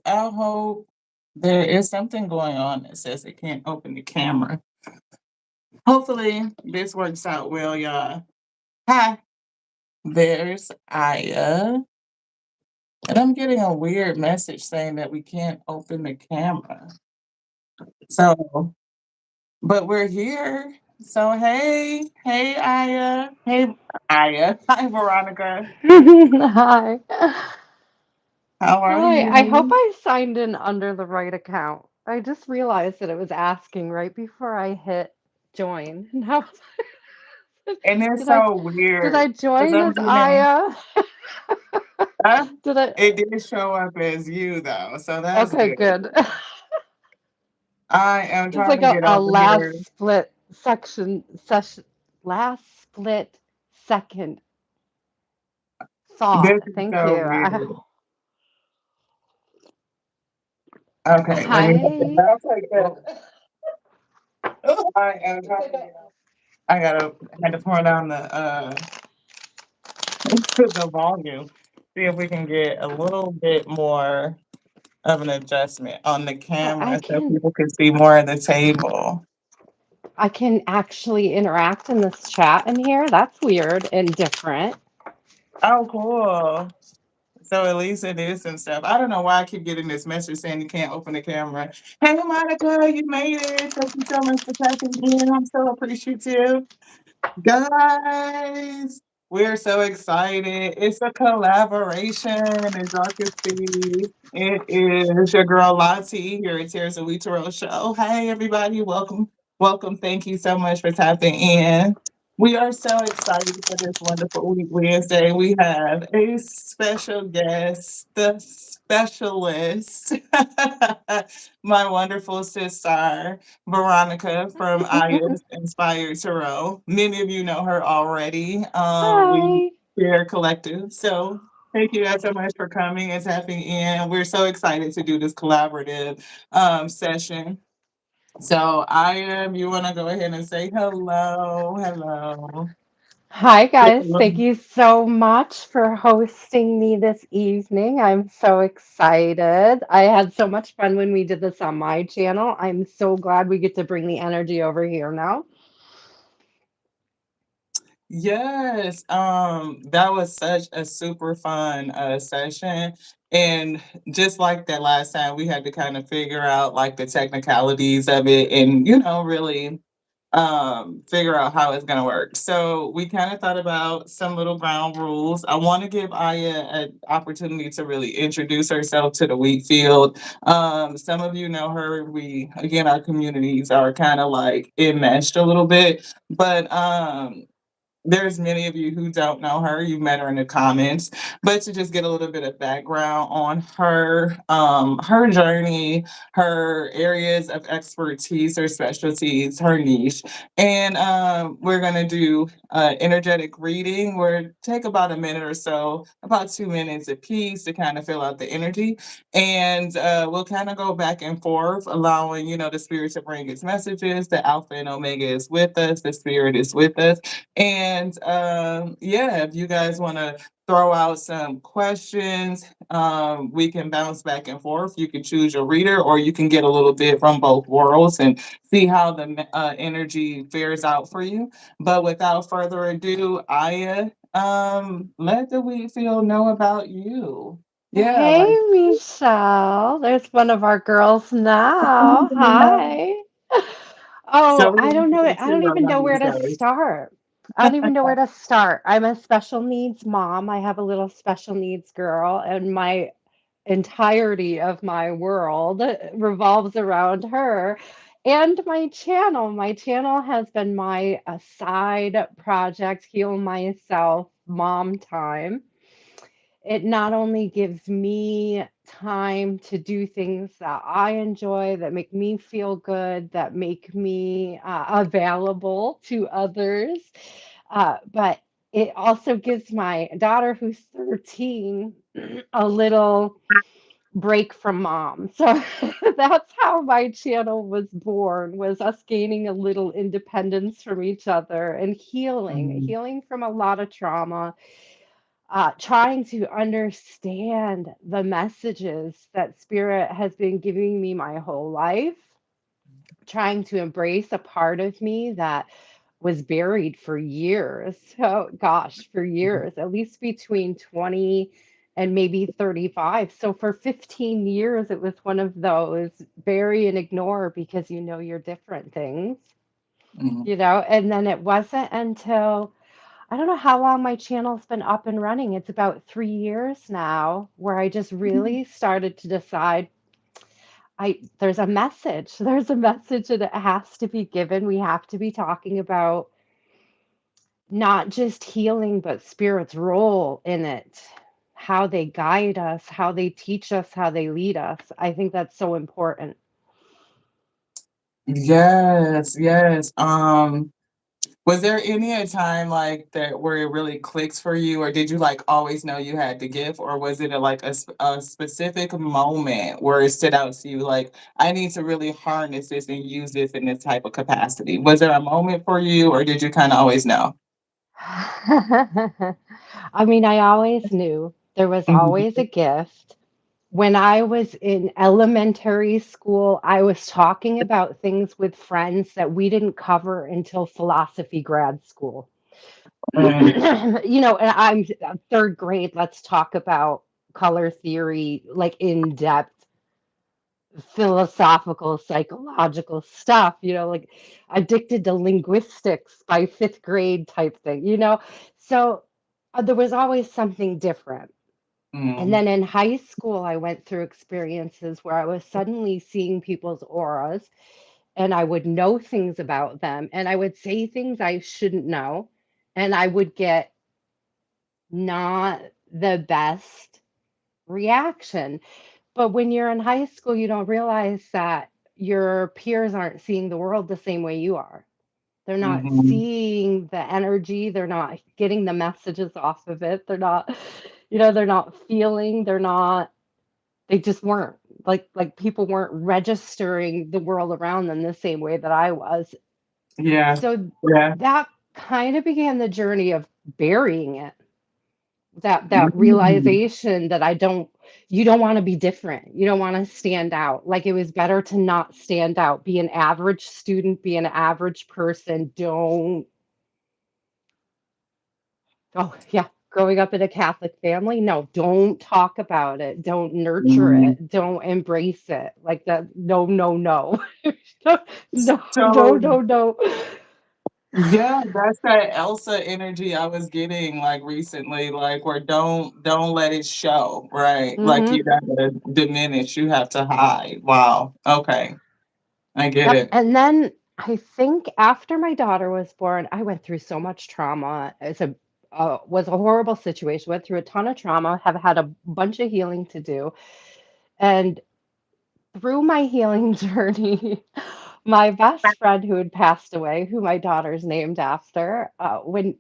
I hope there is something going on that says it can't open the camera. Hopefully, this works out well, y'all. Hi, there's Aya. And I'm getting a weird message saying that we can't open the camera. So, but we're here. So, hey, Aya. Hey, Aya. Hi, Veronica. Hi. How are Hi. I hope you? I signed in under the right account. I just realized that it was asking right before I hit join. Now, And it's did I so did weird I because join I'm as getting, Aya? uh, Did I? it did show up as you though, so that's Okay, good. good. I am It's trying like to get a over here. last split section session, last split second This thought. is Thank so you. weird. Okay, let me. Hi. Okay, good. I am trying to get up. I had to turn down the volume. See if we can get a little bit more of an adjustment on the Oh, I camera so can. people can see more of the table. I can actually interact in this chat in here. That's weird and different. Oh, cool. So at least it is some stuff. I don't know why I keep getting this message saying you can't open the camera. Hey, Monica, you made it. Thank you so much for tapping in. I'm so appreciative. Guys, we're so excited. It's a collaboration, as y'all can see. It is your girl Lottie here at Tears of Taro Show. Hey, everybody, welcome. Welcome. Thank you so much for tapping in. We are so excited for this wonderful week Wednesday. We have a special guest, the specialist, my wonderful sister. Veronica from Aya's Inspired Tarot. Many of you know her already. We Hi. share collective. So thank you guys so much for coming and tapping in. We're so excited to do this collaborative session. So Aya, you want to go ahead and say hello? Hello. Hi, Just a guys. little- Thank you so much for hosting me this evening. I'm so excited. I had so much fun when we did this on my channel. I'm so glad we get to bring the energy over here now. Yes, that was such a super fun session. And just like that last time, we had to kind of figure out like the technicalities of it and, really figure out how it's gonna work. So we kind of thought about some little ground rules. I want to give Aya an opportunity to really introduce herself to the wheat field. Some of you know her. We again our communities are kind of like enmeshed a little bit, but there's many of you who don't know her. You met her in the comments, but to just get a little bit of background on her, her journey, her areas of expertise, her specialties, her niche, and we're gonna do energetic reading. We're take about a minute or so, about 2 minutes a piece to kind of fill out the energy, and we'll kind of go back and forth, allowing the spirit to bring its messages. The Alpha and Omega is with us. The spirit is with us and yeah, if you guys want to throw out some questions, we can bounce back and forth. You can choose your reader, or you can get a little bit from both worlds and see how the energy fares out for you. But without further ado, Aya, let the wheat field know about you. Yeah, Hey, like. Michelle. There's one of our girls now. Hi. So Oh, we're I gonna don't get know. I into don't our even know where numbers to first. start. I don't even know where to start. I'm a special needs mom. I have a little special needs girl, and my entirety of my world revolves around her and my channel. My channel has been my side project, Heal Myself Mom Time. It not only gives me time to do things that I enjoy, that make me feel good, that make me available to others, but it also gives my daughter, who's 13, a little break from mom. So that's how my channel was born, was us gaining a little independence from each other and healing, Mhm. healing from a lot of trauma, trying to understand the messages that spirit has been giving me my whole life, trying to embrace a part of me that was buried for years. Oh gosh, for years, at least between 20 and maybe 35. So for 15 years, it was one of those bury and ignore because you know you're different things, Mhm, and then it wasn't until I don't know how long my channel's been up and running. It's about 3 years now where I just really started to decide there's a message. There's a message and it has to be given. We have to be talking about not just healing, but spirit's role in it, how they guide us, how they teach us, how they lead us. I think that's so important. yes, yes, was there any a time, like, that where it really clicks for you, or did you, like, always know you had the gift, or was it a specific moment where it stood out to you, like, "I need to really harness this and use this in this type of capacity?" Was there a moment for you, or did you kinda always know? I mean, I always knew there was always Mhm, a gift. When I was in elementary school, I was talking about things with friends that we didn't cover until philosophy grad school. mm, And I'm 3rd grade, let's talk about color theory, like in-depth philosophical, psychological stuff, like addicted to linguistics by 5th grade type thing. So there was always something different. And mm, then in high school, I went through experiences where I was suddenly seeing people's auras and I would know things about them and I would say things I shouldn't know. And I would get not the best reaction. But when you're in high school, you don't realize that your peers aren't seeing the world the same way you are. They're not mhm, seeing the energy, they're not getting the messages off of it. They're not feeling, they just weren't. Like people weren't registering the world around them the same way that I was. yeah, So yeah, that kind of began the journey of burying it. That mm, realization that I don't you don't wanna be different. You don't wanna stand out. Like, it was better to not stand out. Be an average student, be an average person. Don't Oh, yeah. Growing up in a Catholic family, no, don't talk about it. Don't nurture mhm. it. Don't embrace it. Like that. No, no, no. No, no, no, So no, no. yeah, that's that Elsa energy I was getting, like, recently, like, where don't let it show, right? Like, you Mhm. gotta diminish, you have to hide. Wow, okay, I get Yep. it. And then I think after my daughter was born, I went through so much trauma. Was a horrible situation. Went through a ton of trauma. Have had a bunch of healing to do, and through my healing journey, my best friend who had passed away, who my daughter's named after, when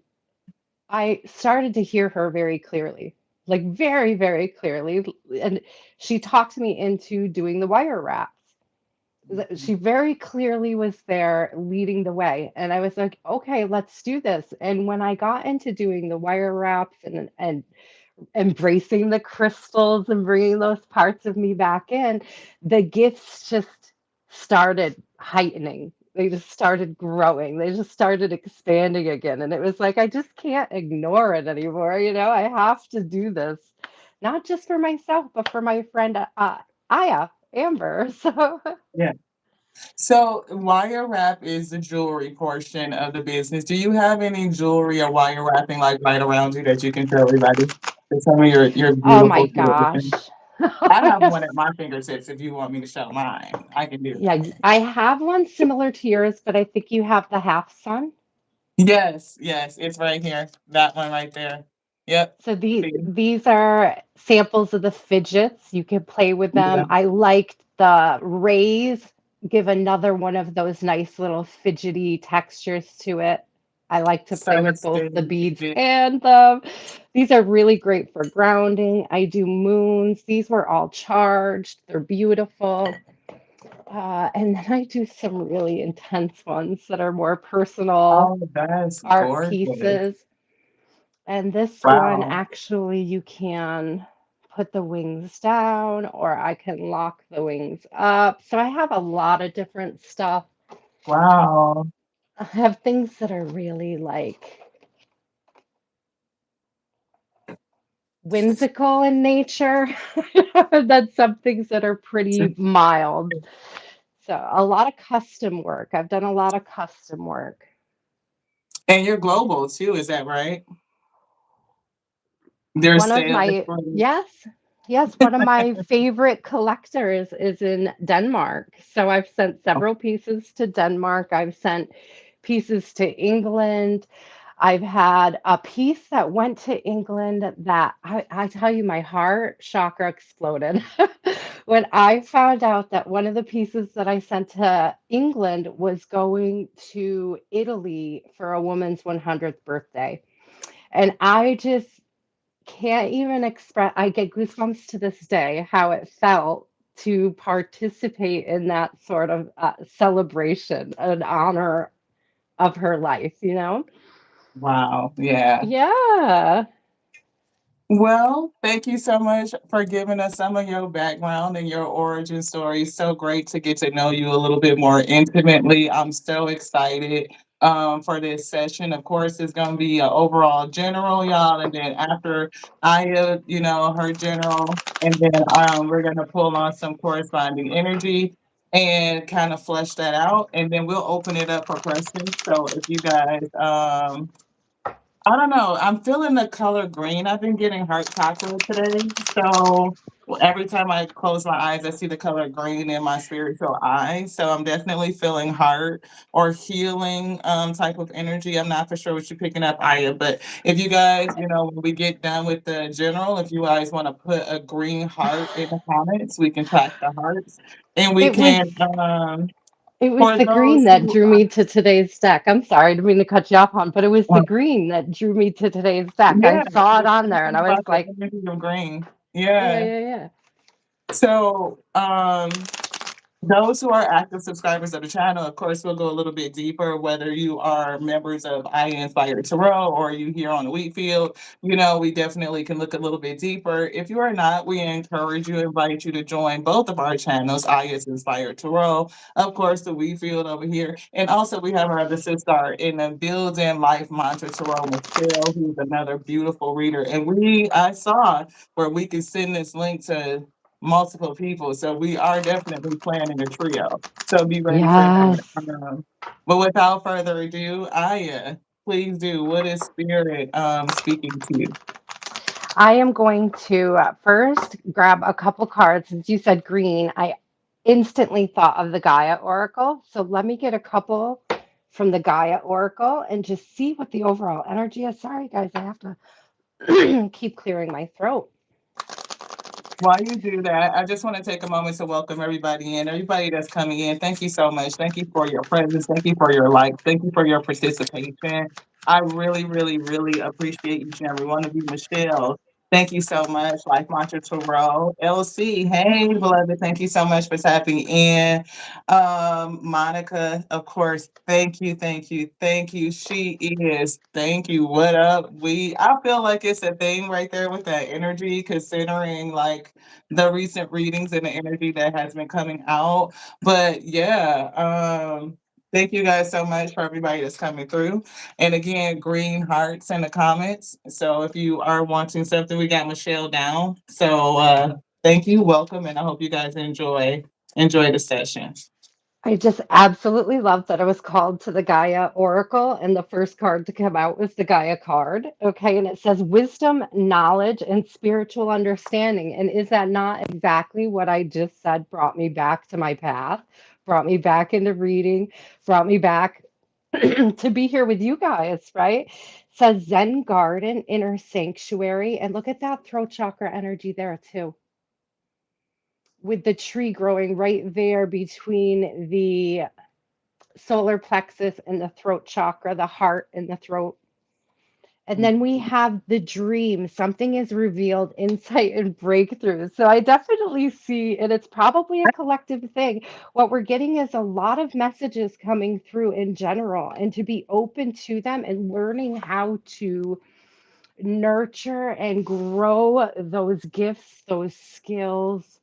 I started to hear her very clearly, like very, very clearly, and she talked me into doing the wire wraps. She very clearly was there leading the way, and I was like, okay, let's do this. And when I got into doing the wire wraps and embracing the crystals and bringing those parts of me back in, the gifts just started heightening. They just started growing. They just started expanding again. And it was like, I just can't ignore it anymore. I have to do this, not just for myself, but for my friend Aya, Amber. So, Yeah. So, wire wrap is the jewelry portion of the business. Do you have any jewelry or wire wrapping, like, right around you that you can show everybody? Some of your oh my beautiful jewelry. gosh. I have Yes. one at my fingertips if you want me to show mine, I can do Yeah, that. I have one similar to yours, but I think you have the half sun. Yes, yes, it's right here, that one right there. Yep. So See? these are samples of the fidgets. You can play with Yeah. them. I liked the rays, give another one of those nice little fidgety textures to it. I like to play with both the beads Celestine. and these are really great for grounding. I do moons. These were all charged. They're beautiful. And then I do some really intense ones that are more personal Oh, that's art gorgeous. pieces. And this one, Wow. actually, you can put the wings down, or I can lock the wings up. So I have a lot of different stuff. Wow. I have things that are really like whimsical in nature. Then some things that are pretty mild. So a lot of custom work. I've done a lot of custom work. And you're global too, is that right? There's One of sales my for Yes, yes, one of my favorite collectors is in Denmark. So I've sent several pieces to Denmark. I've sent pieces to England. I've had a piece that went to England that I tell you, my heart chakra exploded when I found out that one of the pieces that I sent to England was going to Italy for a woman's 100th birthday. And I just can't even express, I get goosebumps to this day how it felt to participate in that sort of celebration and honor of her life, you know? wow, yeah. Yeah. Well, thank you so much for giving us some of your background and your origin story. So great to get to know you a little bit more intimately. I'm so excited for this session. Of course, it's going to be an overall general, y'all, and then after Aya, her general, and then we're going to pull on some corresponding energy and kind of flesh that out, and then we'll open it up for questions. So if you guys I don't know. I'm feeling the color green. I've been getting heart chakra today. So every time I close my eyes, I see the color green in my spiritual eye. So I'm definitely feeling heart or healing type of energy. I'm not for sure what you're picking up, Aya, but if you guys, when we get done with the general, if you guys want to put a green heart in the comments, we can track the hearts and we It was can, it was for the green those that who drew me to today's deck. I'm sorry, I didn't mean to cut you off on, but it was the are, green that drew me to today's deck. I yeah, saw it there's on there and something I was about the like, energy of green. yeah, Yeah. yeah, yeah. So, those who are active subscribers of the channel, of course, we'll go a little bit deeper, whether you are members of I Inspired Tarot or you here on the Wheatfield, we definitely can look a little bit deeper. If you are not, we encourage you, invite you to join both of our channels, I is Inspired Tarot, of course, the Wheatfield over here. And also we have our other sister in the Building Life Mantra Tarot, Michelle, who's another beautiful reader. And I saw where we could send this link to multiple people. So we are definitely planning a trio. So be ready for that. Yes. But without further ado, Aya, please do. What is spirit speaking to you? I am going to first grab a couple cards. Since you said green, I instantly thought of the Gaia Oracle. So let me get a couple from the Gaia Oracle and just see what the overall energy is. Sorry, guys, I have to keep clearing my throat. While you do that, I just want to take a moment to welcome everybody in. Everybody that's coming in, thank you so much. Thank you for your presence. Thank you for your likes. Thank you for your participation. I really, really, really appreciate each and every one of you. Michelle, thank you so much. Life Mantra Tarot. LC, hey, beloved, thank you so much for tapping in. Monica, of course, thank you, thank you, thank you. She is. Thank you. What up? I feel like it's a thing right there with that energy, considering like the recent readings and the energy that has been coming out. But yeah, thank you guys so much for everybody that's coming through. And again, green hearts in the comments. So if you are wanting something, we got Michelle down. So thank you, welcome, and I hope you guys enjoy the session. I just absolutely love that I was called to the Gaia Oracle, and the first card to come out was the Gaia card. Okay, and it says wisdom, knowledge, and spiritual understanding. And is that not exactly what I just said brought me back to my path, brought me back into reading, brought me back to be here with you guys, right? Says Zen garden, inner sanctuary. And look at that throat chakra energy there, too, with the tree growing right there between the solar plexus and the throat chakra, the heart and the throat. And then we have the dream. Something is revealed, insight and breakthrough. So I definitely see, and it's probably a collective thing. What we're getting is a lot of messages coming through in general, and to be open to them and learning how to nurture and grow those gifts, those skills,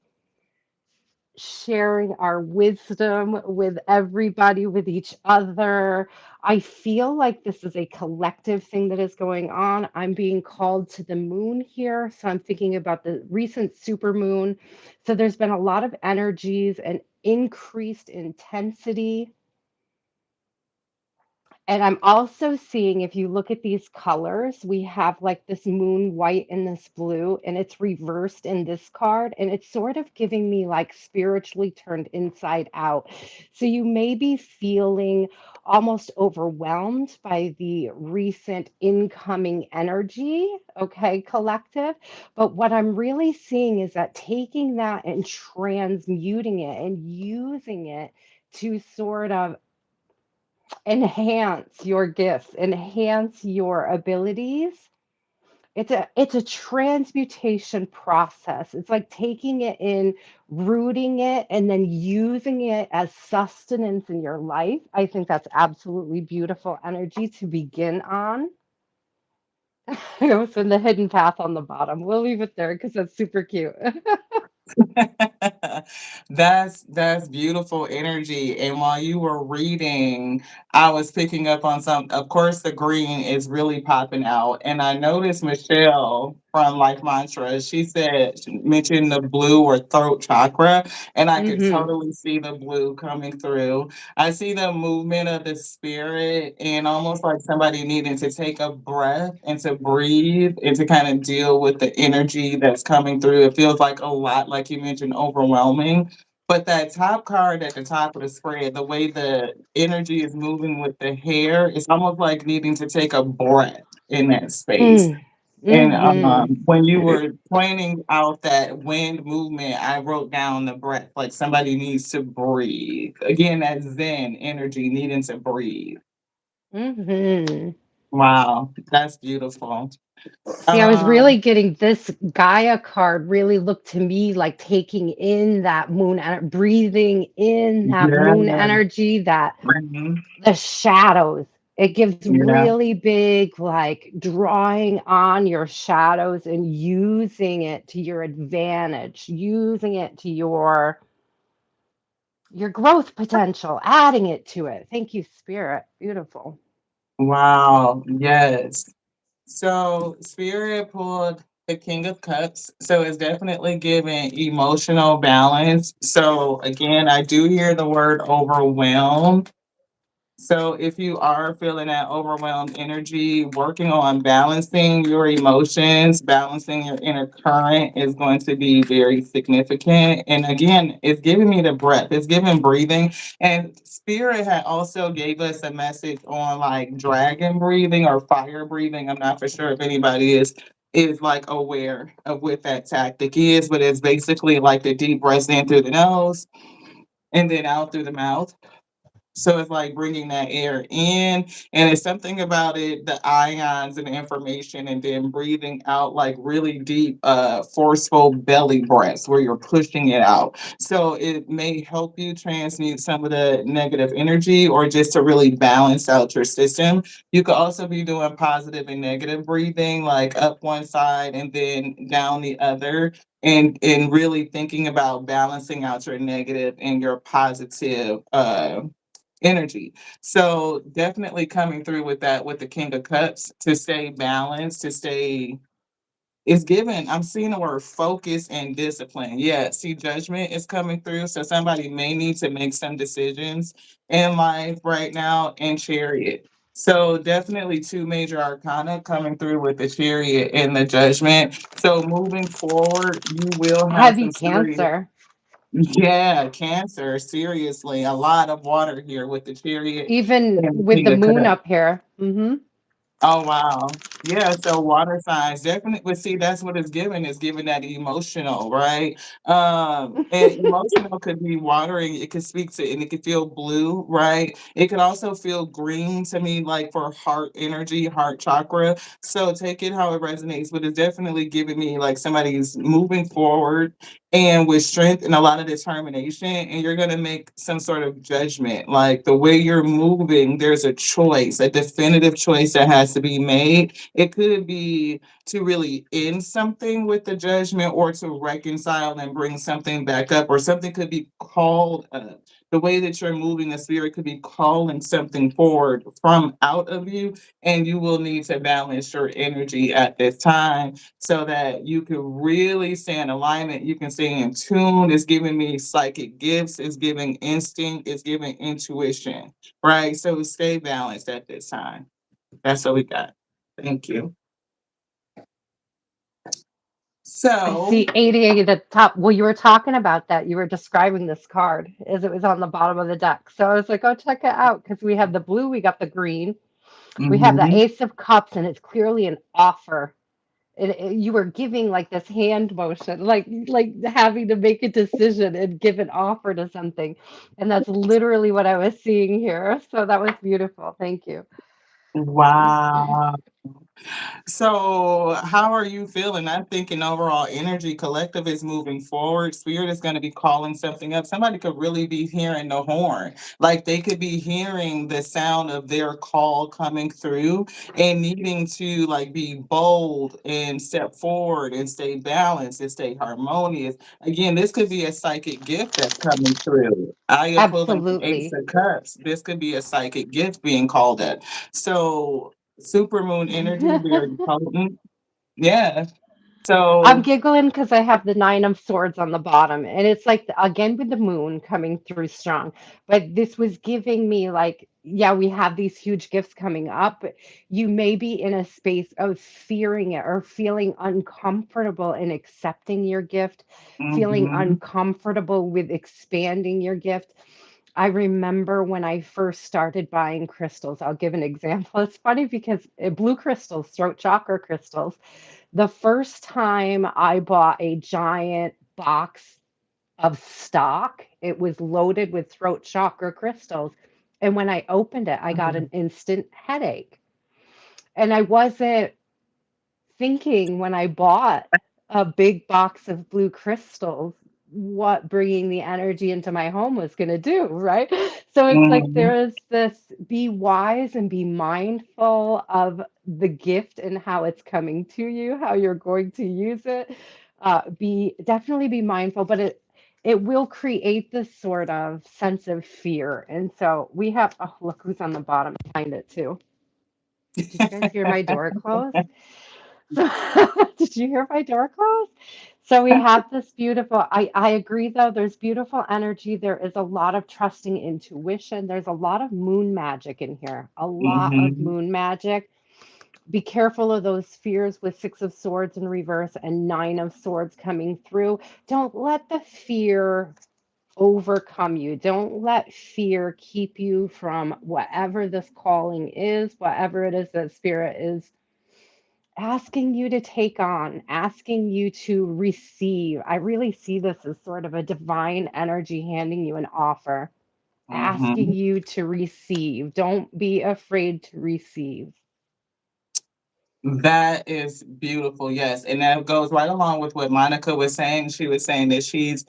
sharing our wisdom with everybody, with each other. I feel like this is a collective thing that is going on. I'm being called to the moon here. So I'm thinking about the recent super moon. So there's been a lot of energies and increased intensity, and I'm also seeing, if you look at these colors, we have like this moon white and this blue, and it's reversed in this card. And it's sort of giving me like spiritually turned inside out. So you may be feeling almost overwhelmed by the recent incoming energy, okay, collective. But what I'm really seeing is that taking that and transmuting it and using it to sort of enhance your gifts, enhance your abilities. It's a transmutation process. It's like taking it in, rooting it, and then using it as sustenance in your life. I think that's absolutely beautiful energy to begin on. It was in the hidden path on the bottom. We'll leave it there because that's super cute. That's beautiful energy. And while you were reading, I was picking up on some. Of course, the green is really popping out, and I noticed Michelle from Life Mantra. She mentioned the blue or throat chakra, and I could Hmm. totally see the blue coming through. I see the movement of the spirit, and almost like somebody needing to take a breath and to breathe and to kind of deal with the energy that's coming through. It feels like a lot, like you mentioned, overwhelming. But that top card at the top of the spread, the way the energy is moving with the hair, it's almost like needing to take a breath in that space. Mm. And Hmm. when you were pointing out that wind movement, I wrote down the breath, like somebody needs to breathe. Again, that Zen energy needing to breathe. Hmm. Wow, that's beautiful. See, I was Um, really getting this Gaia card really looked to me like taking in that breathing in that yeah, moon energy, that mhm, the shadows. It gives yeah, really big, like drawing on your shadows and using it to your advantage, using it to your growth potential, adding it to it. Thank you, Spirit. Beautiful. wow, yes. So Spirit pulled the King of Cups. So it's definitely giving emotional balance. So again, I do hear the word overwhelmed. So if you are feeling that overwhelmed energy, working on balancing your emotions, balancing your inner current is going to be very significant. And again, it's giving me the breath. It's giving breathing. And Spirit had also gave us a message on like dragon breathing or fire breathing. I'm not for sure if anybody is like aware of what that tactic is, but it's basically like the deep breath in through the nose and then out through the mouth. So it's like bringing that air in, and it's something about it, the ions and the information, and then breathing out like really deep, forceful belly breaths where you're pushing it out. So it may help you transmute some of the negative energy or just to really balance out your system. You could also be doing positive and negative breathing, like up one side and then down the other, and really thinking about balancing out your negative and your positive energy. So definitely coming through with that with the King of Cups to stay balanced, to stay is given. I'm seeing the word focus and discipline. Yeah, see, judgment is coming through. So somebody may need to make some decisions in life right now and chariot. So definitely two major arcana coming through with the chariot and the judgment. So moving forward, you will have Heavy some serious Cancer. yeah, cancer, seriously. A lot of water here with the chariot Even and the with king the of moon cups. up here. Hmm. Oh wow. Yeah, so water signs definitely but see that's what it's giving that emotional, right? And emotional could be watering, it could speak to and it could feel blue, right? It could also feel green to me, like for heart energy, heart chakra. So take it how it resonates, but it's definitely giving me like somebody's moving forward and with strength and a lot of determination, and you're going to make some sort of judgment like the way you're moving, there's a choice, a definitive choice that has to be made, It could be to really end something with the judgment or to reconcile and bring something back up, or something could be called up. The way that you're moving, the spirit could be calling something forward from out of you, and you will need to balance your energy at this time so that you can really stay in alignment. You can stay in tune. It's giving me psychic gifts, it's giving instinct, it's giving intuition, right? So stay balanced at this time. That's what we got. Thank you. I So, see 88 at the top. Well, you were talking about that. You were describing this card as it was on the bottom of the deck. So I was like, oh, check it out because we have the blue, we got the green, we have the mhm. Ace of Cups, and it's clearly an offer. You were giving like this hand motion, like having to make a decision and give an offer to something. And that's literally what I was seeing here. So that was beautiful. Thank you. Wow. So, how are you feeling? I'm thinking overall energy collective is moving forward. Spirit is going to be calling something up. Somebody could really be hearing the horn. Like they could be hearing the sound of their call coming through and needing to like be bold and step forward and stay balanced and stay harmonious. Again, this could be a psychic gift that's coming through. I equivalent to Ace Absolutely. of Cups. This could be a psychic gift being called up. So supermoon energy, very potent. Yeah. I'm So giggling because I have the Nine of Swords on the bottom, and it's like again with the moon coming through strong. But this was giving me like, yeah, we have these huge gifts coming up. But you may be in a space of fearing it or feeling uncomfortable in accepting your gift, feeling mhm, uncomfortable with expanding your gift. I remember when I first started buying crystals. I'll give an example. It's funny because blue crystals, throat chakra crystals, the first time I bought a giant box of stock, it was loaded with throat chakra crystals. And when I opened it, I got an mhm, instant headache. And I wasn't thinking when I bought a big box of blue crystals what bringing the energy into my home was going to do, right? So it's like mhm. there is this be wise and be mindful of the gift and how it's coming to you, how you're going to use it. Be definitely be mindful, but it will create this sort of sense of fear. And so we have, oh, look who's on the bottom behind it too. Did you guys hear my door close? So, did you hear my door close? So we have this beautiful, I agree though, there's beautiful energy. There is a lot of trusting intuition. There's a lot of moon magic in here, a lot of Mhm, moon magic. Be careful of those fears with Six of Swords in reverse and Nine of Swords coming through. Don't let the fear overcome you. Don't let fear keep you from whatever this calling is, whatever it is that spirit is asking you to take on, asking you to receive. I really see this as sort of a divine energy handing you an offer, asking mhm. you to receive. Don't be afraid to receive. That is beautiful, yes, and that goes right along with what Monica was saying. She was saying that she's,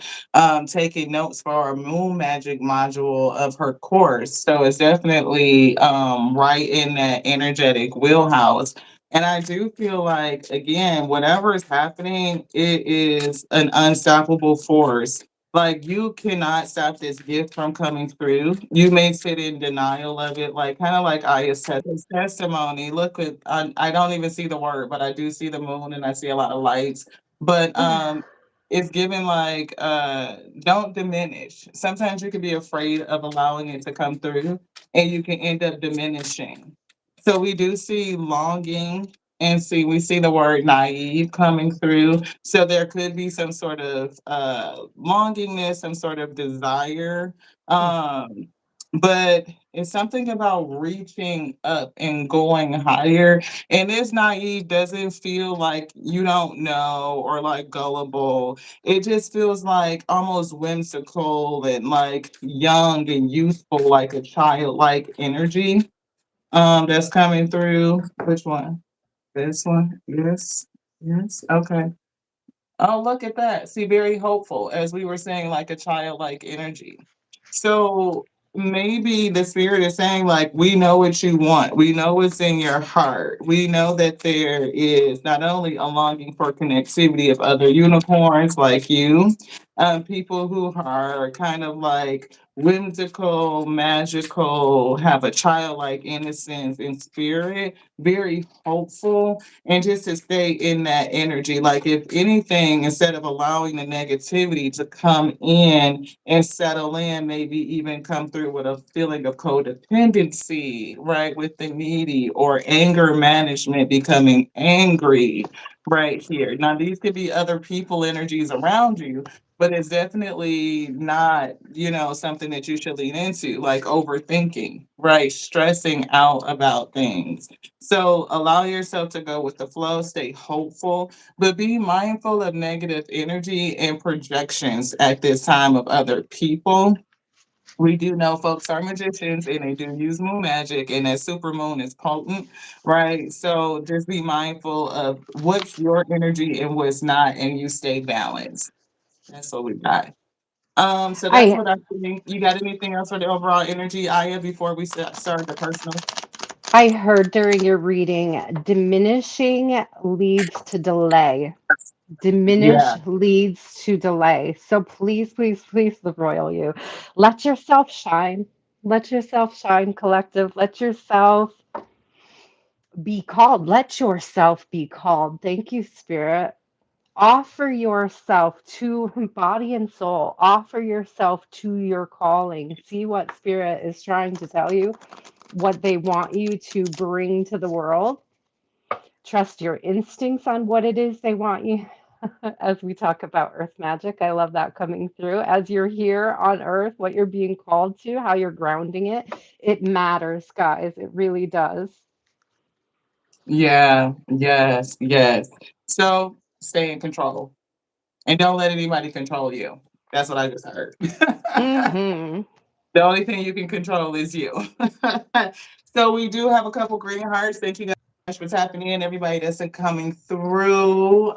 taking notes for our moon magic module of her course, so it's definitely, right in that energetic wheelhouse, and I do feel like, again, whatever is happening, it is an unstoppable force. Like, you cannot stop this gift from coming through. You may sit in denial of it, like, kinda like Aya's testimony. Look at I don't even see the word, but I do see the moon and I see a lot of lights. But, it's given like, don't diminish. Sometimes you could be afraid of allowing it to come through, and you can end up diminishing. So we do see longing, and we see the word naive coming through. So there could be some sort of longingness, some sort of desire. Um, but it's something about reaching up and going higher. And this naive doesn't feel like you don't know or like gullible. It just feels like almost whimsical and like young and youthful, like a childlike energy that's coming through. Which one? This one? Yes. Yes. Okay. Oh, look at that. See, very hopeful, as we were saying, like a childlike energy. So maybe the spirit is saying, like, we know what you want. We know what's in your heart. We know that there is not only a longing for connectivity of other unicorns like you, people who are kind of like whimsical, magical, have a childlike innocence in spirit, very hopeful, and just to stay in that energy. Like, if anything, instead of allowing the negativity to come in and settle in, maybe even come through with a feeling of codependency, right, with the needy, or anger management, becoming angry right here. Now, these could be other people energies around you, but it's definitely not, something that you should lean into, like overthinking, right? Stressing out about things. So allow yourself to go with the flow, stay hopeful, but be mindful of negative energy and projections at this time of other people. We do know folks are magicians and they do use moon magic, and that super moon is potent, right? So just be mindful of what's your energy and what's not, and you stay balanced. That's what we got. So that's I what I think. You got anything else for the overall energy, Aya, before we start the personal? I heard during your reading, diminishing leads to delay. Yeah. Diminish leads to delay. So please, please, please, the royal you, let yourself shine. Let yourself shine, collective. Let yourself be called. Let yourself be called. Thank you, Spirit. Offer yourself to body and soul. Offer yourself to your calling. See what Spirit is trying to tell you, what they want you to bring to the world. Trust your instincts on what it is they want you. As we talk about earth magic, I love that coming through. As you're here on earth, what you're being called to, how you're grounding it, it matters, guys. It really does. Yeah. Yes. Yes. So stay in control and don't let anybody control you. That's what I just heard. Hmm. The only thing you can control is you. So we do have a couple green hearts. Thank you guys for tapping in. Everybody that's coming through.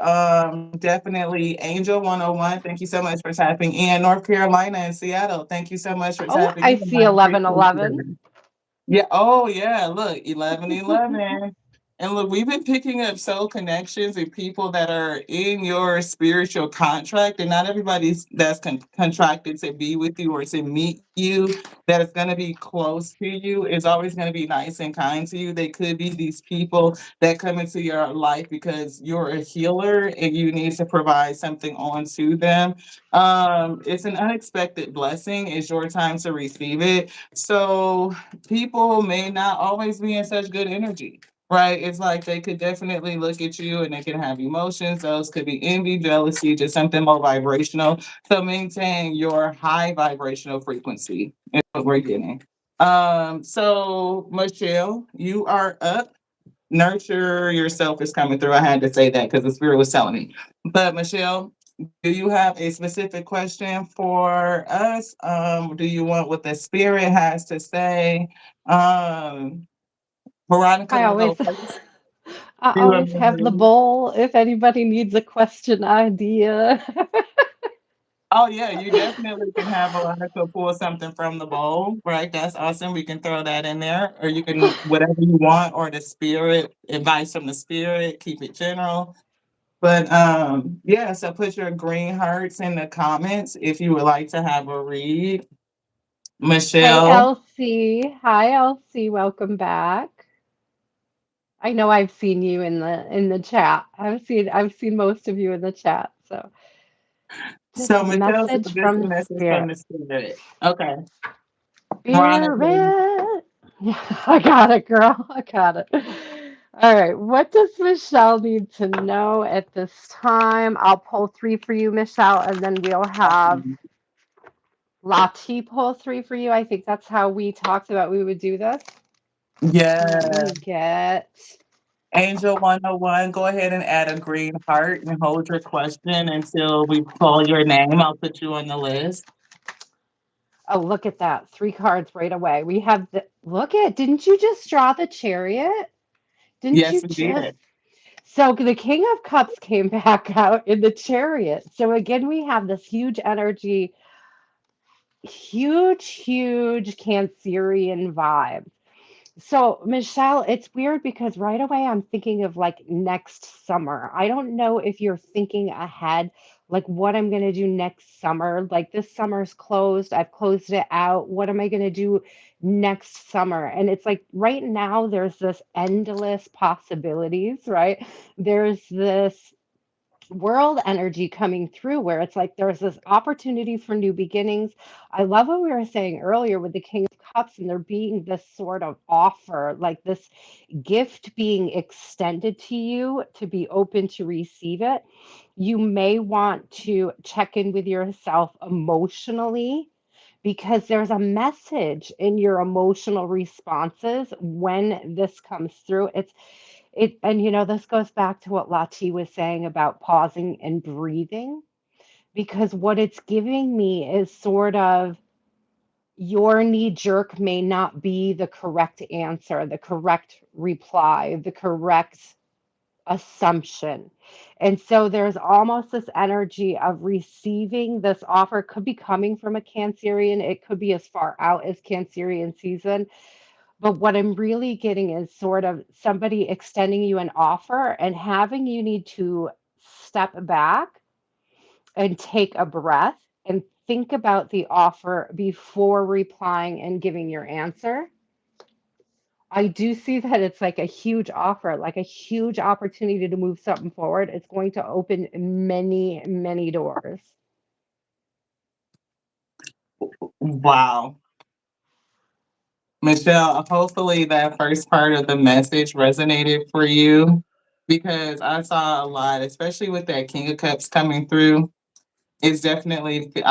Definitely Angel 101. Thank you so much for tapping in. North Carolina and Seattle. Thank you so much for Oh, tapping I in. see I appreciate 1111. you. Yeah. Oh, yeah. Look, 1111. And look, we've been picking up soul connections and people that are in your spiritual contract, and not everybody's that's contracted to be with you or to meet you, that is going to be close to you, is always going to be nice and kind to you. They could be these people that come into your life because you're a healer and you need to provide something on to them. It's an unexpected blessing. It's your time to receive it. So people may not always be in such good energy. Right. It's like they could definitely look at you and they can have emotions. Those could be envy, jealousy, just something more vibrational. So maintain your high vibrational frequency is what we're getting. So Michelle, you are up. Nurture yourself is coming through. I had to say that because the spirit was telling me. But Michelle, do you have a specific question for us? Do you want what the spirit has to say? Um, Veronica I will go always first. I Do you always have the remember? bowl if anybody needs a question idea. Oh yeah, you definitely can have Veronica pull something from the bowl, right? That's awesome. We can throw that in there, or you can whatever you want, or the spirit advice from the spirit. Keep it general. But yeah. So put your green hearts in the comments if you would like to have a read. Hey Michelle. Elsie. Hi Elsie, welcome back. I know I've seen you in the chat. I've seen most of you in the chat. So So just Michelle said message this is a from message from spirit. the spirit. Okay. Veronica. Spirit. Yeah, I got it, girl. I got it. All right. What does Michelle need to know at this time? I'll pull three for you, Michelle, and then we'll have Lati pull three for you. I think that's how we talked about we would do this. Let Yeah. me get. Angel 101, go ahead and add a green heart and hold your question until we call your name. I'll put you on the list. Oh, look at that. Three cards right away. We have the. Look at. Didn't you just draw the chariot? Didn't Yes, you we just? did. So the King of Cups came back out in the chariot. So again, we have this huge energy huge, huge Cancerian vibe. So, Michelle, it's weird because right away I'm thinking of like next summer. I don't know if you're thinking ahead, like what I'm going to do next summer. Like this summer's closed, I've closed it out. What am I going to do next summer? And it's like right now there's this endless possibilities, right? There's this world energy coming through where it's like there's this opportunity for new beginnings. I love what we were saying earlier with the King of Cups and there being this sort of offer, like this gift being extended to you to be open to receive it. You may want to check in with yourself emotionally because there's a message in your emotional responses when this comes through. And this goes back to what Lati was saying about pausing and breathing, because what it's giving me is sort of your knee jerk may not be the correct answer, the correct reply, the correct assumption. And so there's almost this energy of receiving this offer. It could be coming from a Cancerian, it could be as far out as Cancerian season, but what I'm really getting is sort of somebody extending you an offer and having you need to step back and take a breath and think about the offer before replying and giving your answer. I do see that it's like a huge offer, like a huge opportunity to move something forward. It's going to open many, many doors. Wow. Michelle, hopefully that first part of the message resonated for you because I saw a lot, especially with that King of Cups coming through. I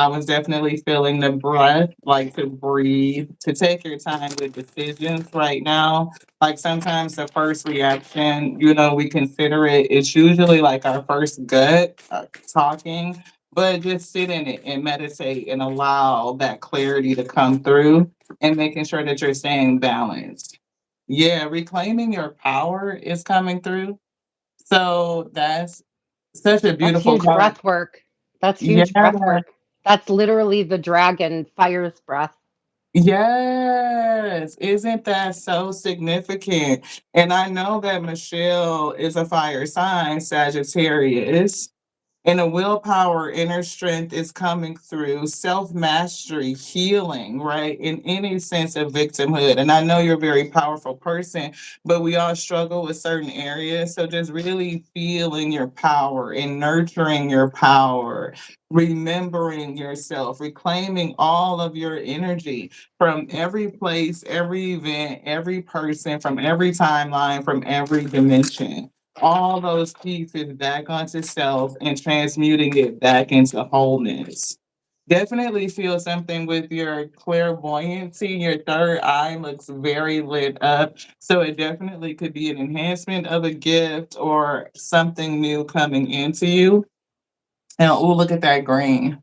was definitely feeling the breath, like to breathe, to take your time with decisions right now. Like sometimes the first reaction, we consider it, it's usually like our first gut talking, but just sit in it and meditate and allow that clarity to come through and making sure that you're staying balanced. Yeah, reclaiming your power is coming through. So that's such a That's beautiful huge card. breath work. That's Yeah. huge breath work. That's literally the dragon fire's breath. Yes, isn't that so significant? And I know that Michelle is a fire sign, Sagittarius. And a willpower, inner strength is coming through self mastery, healing, right? In any sense of victimhood. And I know you're a very powerful person, but we all struggle with certain areas. So just really feeling your power and nurturing your power, remembering yourself, reclaiming all of your energy from every place, every event, every person, from every timeline, from every dimension, all those pieces back onto self and transmuting it back into wholeness. Definitely feel something with your clairvoyancy. Your third eye looks very lit up. So it definitely could be an enhancement of a gift or something new coming into you. And oh, look at that green.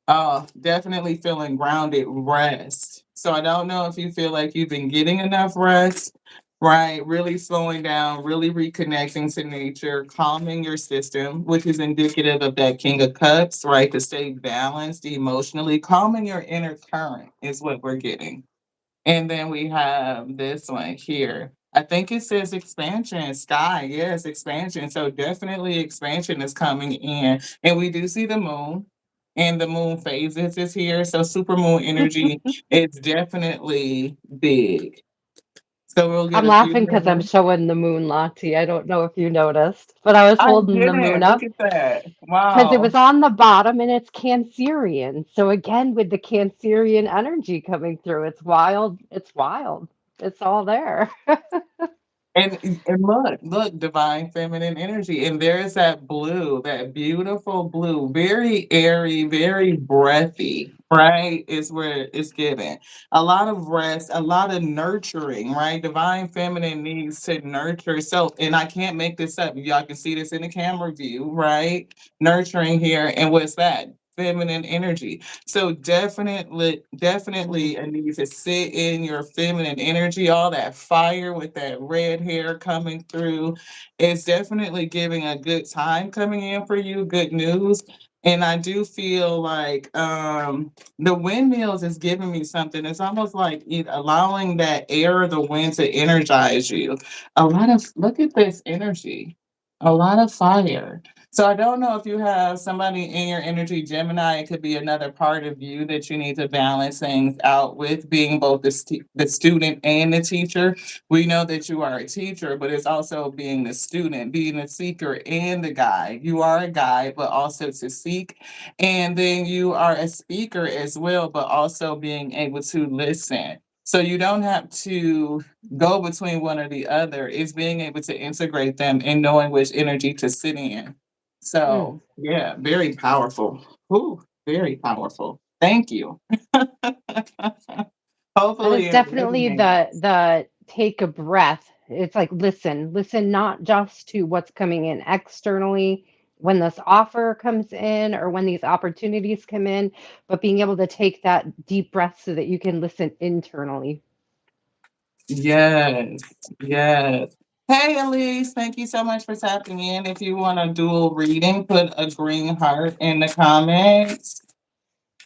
Oh, definitely feeling grounded rest. So I don't know if you feel like you've been getting enough rest, right? Really slowing down, really reconnecting to nature, calming your system, which is indicative of that King of Cups, right? To stay balanced emotionally, calming your inner current is what we're getting. And then we have this one here. I think it says expansion, sky. Yes, expansion. So definitely expansion is coming in. And we do see the moon, and the moon phases is here. So super moon energy is definitely big. So we'll get I'm a few laughing because I'm more. showing the moon, Lottie. I don't know if you noticed, but I was I holding the moon didn't. Look up at that. because it Wow. was on the bottom and it's Cancerian. So again, with the Cancerian energy coming through, it's wild. It's wild. It's all there. And look, divine feminine energy. And there's that blue, that beautiful blue, very airy, very breathy, right? Is where it's given. A lot of rest, a lot of nurturing, right? Divine feminine needs to nurture self. And I can't make this up. Y'all can see this in the camera view, right? Nurturing here. And what's that? Feminine energy. So definitely a need to sit in your feminine energy, all that fire with that red hair coming through. It's definitely giving a good time coming in for you, good news. And I do feel like the windmills is giving me something. It's almost like allowing that air of the wind to energize you. A lot of look at this energy, a lot of fire. So I don't know if you have somebody in your energy, Gemini. It could be another part of you that you need to balance things out with, being both the student and the teacher. We know that you are a teacher, but it's also being the student, being the seeker and the guide. You are a guide, but also to seek. And then you are a speaker as well, but also being able to listen. So you don't have to go between one or the other. It's being able to integrate them and knowing which energy to sit in. Mm. So yeah, very powerful. Ooh, very powerful. Thank you. And Hopefully it's it definitely resonates. the take a breath. It's like listen not just to what's coming in externally when this offer comes in or when these opportunities come in, but being able to take that deep breath so that you can listen internally. Yes, yes. Hey, Elise, thank you so much for tapping in. If you want a dual reading, put a green heart in the comments.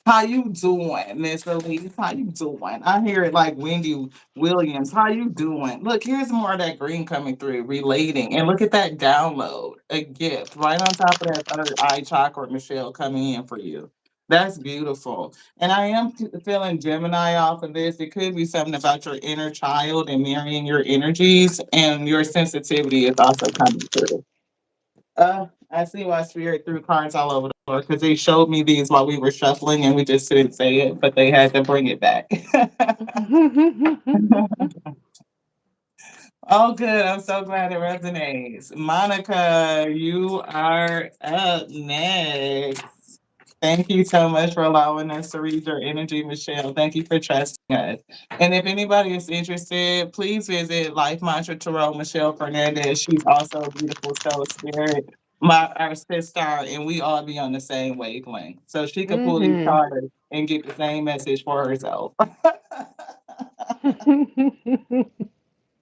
How you doing, Miss Elise? How you doing? I hear it like Wendy Williams. How you doing? Look, here's more of that green coming through, relating. And look at that download, a gift right on top of that third eye chakra, Michelle, coming in for you. That's beautiful. And I am feeling Gemini off of this. It could be something about your inner child and marrying your energies, and your sensitivity is also coming through. I see why Spirit threw cards all over the floor because they showed me these while we were shuffling and we just didn't say it, but they had to bring it back. Oh, good. I'm so glad it resonates. Monica, you are up next. Thank you so much for allowing us to read your energy, Michelle. Thank you for trusting us. And if anybody is interested, please visit Life Mantra Tarot Michelle Fernandez. She's also a beautiful soul spirit, our sister, and we all be on the same wavelength. So she could pull these Mhm. cards and get the same message for herself.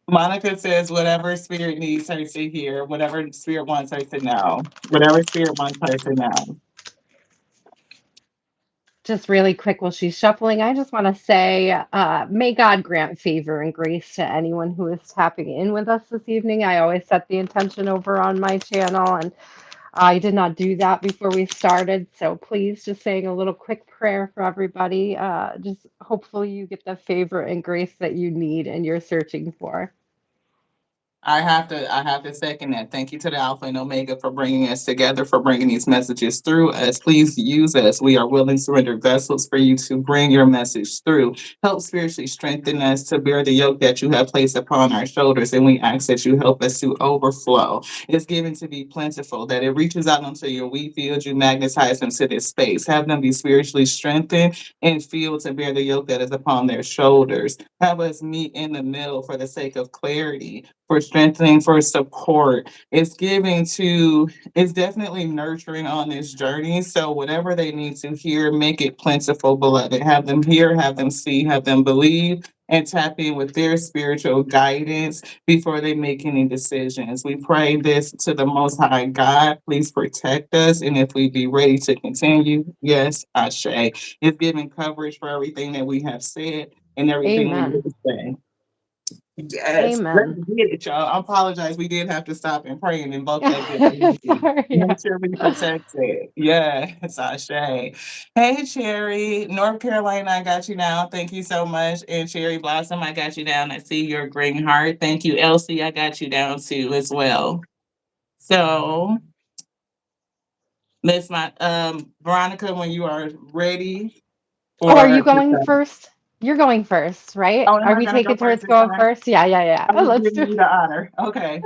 Monica says whatever spirit needs her to hear, whatever spirit wants her to know, whatever spirit wants her to know. Just really quick while she's shuffling, I just want to say, may God grant favor and grace to anyone who is tapping in with us this evening. I always set the intention over on my channel, and I did not do that before we started. So please, just saying a little quick prayer for everybody. Just hopefully you get the favor and grace that you need and you're searching for. I have to second that. Thank you to the Alpha and Omega for bringing us together, for bringing these messages through us. Please use us. We are willing surrendered vessels for you to bring your message through. Help spiritually strengthen us to bear the yoke that you have placed upon our shoulders. And we ask that you help us to overflow. It's given to be plentiful, that it reaches out onto your wheat field, you magnetize them to this space. Have them be spiritually strengthened and feel to bear the yoke that is upon their shoulders. Have us meet in the middle for the sake of clarity, for strengthening, for support. It's giving to, it's definitely nurturing on this journey. So whatever they need to hear, make it plentiful, beloved. Have them hear, have them see, have them believe, and tap in with their spiritual guidance before they make any decisions. We pray this to the Most High God. Please protect us. And if we be ready to continue, yes, Ashe. It's giving coverage for everything that we have said and everything we Amen. will say. Yes, let's Amen. get it, y'all. I apologize. We did have to stop and pray and invoke that good energy. Sorry. Make Yeah. sure we protect it. Yes, Ashe. Hey, Cherry, North Carolina, I got you now. Thank you so much. And Cherry Blossom, I got you down. I see your green heart. Thank you, Elsie. I got you down too as well. So let's not Veronica, when you are ready Oh, are for you going first? You're going first, right? oh, am Are I we gonna go taking first turns this going time? first? Yeah, yeah, yeah. I Oh, was let's giving do you the honor. Okay.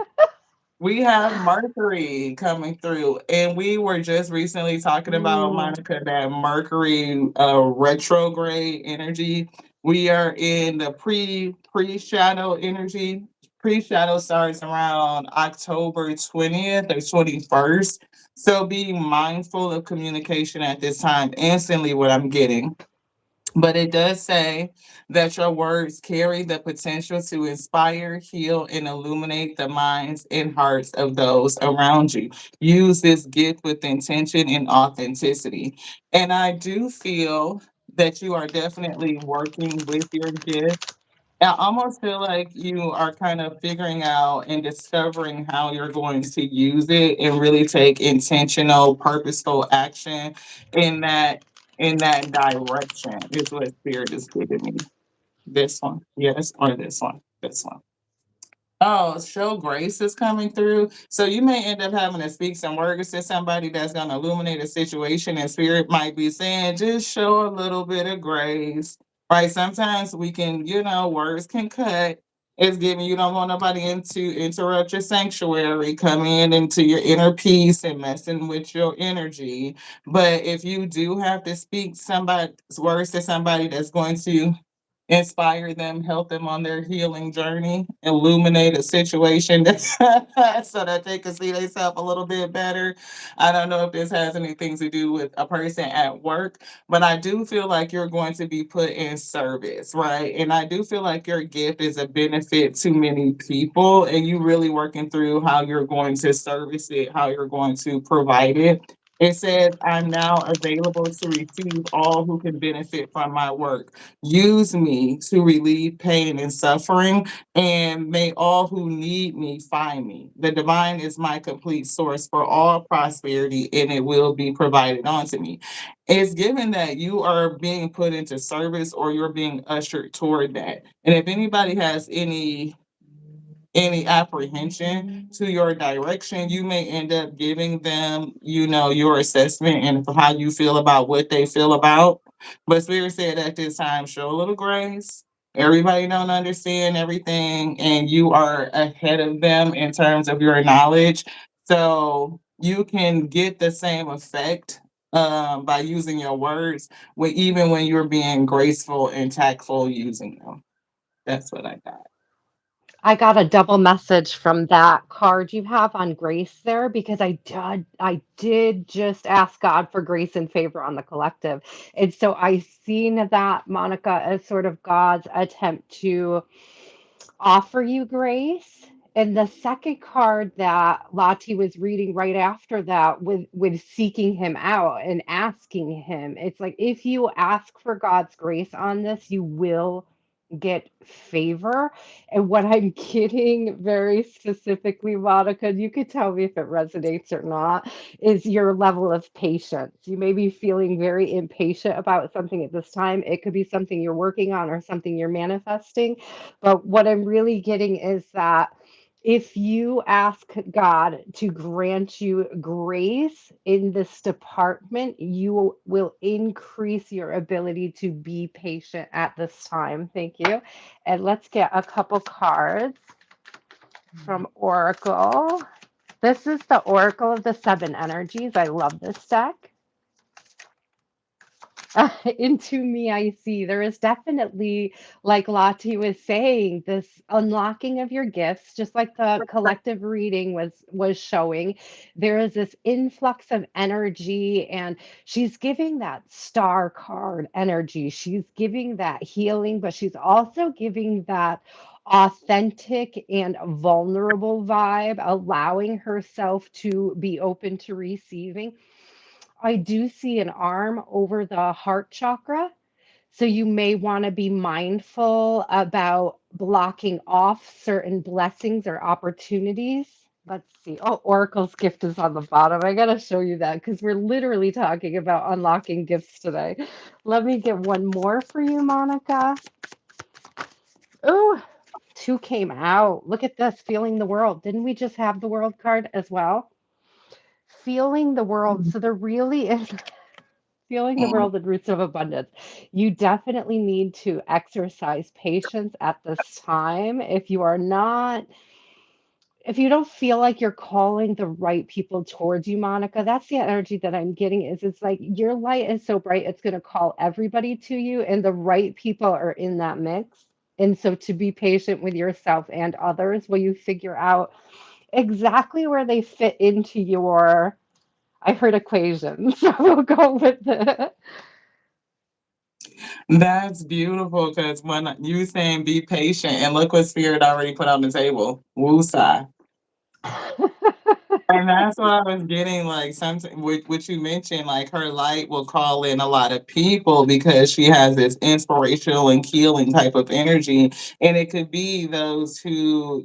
We have Mercury coming through, and we were just recently talking about, Ooh. Monica, that Mercury retrograde energy. We are in the pre shadow energy. Pre shadow starts around October 20th or 21st. So being mindful of communication at this time. Instantly, what I'm getting. But it does say that your words carry the potential to inspire, heal, and illuminate the minds and hearts of those around you. Use this gift with intention and authenticity. And I do feel that you are definitely working with your gift. I almost feel like you are kind of figuring out and discovering how you're going to use it and really take intentional, purposeful action in that direction is what spirit is giving me. This one, yes, or this one, this one. Oh, show grace is coming through. So you may end up having to speak some words to somebody that's going to illuminate a situation, and spirit might be saying, just show a little bit of grace, right? Sometimes we can, words can cut. It's giving you don't want nobody to interrupt your sanctuary, come in into your inner peace and messing with your energy. But if you do have to speak somebody's words to somebody that's going to inspire them, help them on their healing journey, illuminate a situation so that they can see themselves a little bit better. I don't know if this has anything to do with a person at work, but I do feel like you're going to be put in service, right? And I do feel like your gift is a benefit to many people, and you really working through how you're going to service it, how you're going to provide it. It says, I'm now available to receive all who can benefit from my work. Use me to relieve pain and suffering, and may all who need me find me. The divine is my complete source for all prosperity, and it will be provided onto me. It's given that you are being put into service or you're being ushered toward that. And if anybody has any apprehension to your direction, you may end up giving them, your assessment and how you feel about what they feel about. But Spirit said at this time, show a little grace. Everybody don't understand everything, and you are ahead of them in terms of your knowledge. So you can get the same effect by using your words, even when you're being graceful and tactful using them. That's what I got. I got a double message from that card you have on grace there because I did just ask God for grace and favor on the collective. And so I seen that, Monica, as sort of God's attempt to offer you grace. And the second card that Lati was reading right after that with seeking him out and asking him, it's like if you ask for God's grace on this, you will get favor. And what I'm getting very specifically, Monica, and you could tell me if it resonates or not, is your level of patience. You may be feeling very impatient about something at this time. It could be something you're working on or something you're manifesting. But what I'm really getting is that if you ask God to grant you grace in this department, you will increase your ability to be patient at this time. Thank you. And let's get a couple cards from Oracle. This is the Oracle of the Seven Energies. I love this deck. Into me, I see there is definitely, like Lati was saying, this unlocking of your gifts, just like the collective reading was showing. There is this influx of energy, and she's giving that star card energy. She's giving that healing, but she's also giving that authentic and vulnerable vibe, allowing herself to be open to receiving. I do see an arm over the heart chakra. So you may want to be mindful about blocking off certain blessings or opportunities. Let's see. Oh, Oracle's gift is on the bottom. I got to show you that because we're literally talking about unlocking gifts today. Let me get one more for you, Monica. Oh, two came out. Look at this, feeling the world. Didn't we just have the world card as well? Feeling the world. So there really is feeling the world and roots of abundance. You definitely need to exercise patience at this time. If you don't feel like you're calling the right people towards you, Monica, that's the energy that I'm getting is it's like your light is so bright, it's going to call everybody to you, and the right people are in that mix. And so to be patient with yourself and others while you figure out exactly where they fit into I heard equation, so we'll go with it. That's beautiful because when you saying be patient and look what spirit already put on the table. Woosah. And that's what I was getting, like, something which you mentioned, like, her light will call in a lot of people because she has this inspirational and healing type of energy, and it could be those who,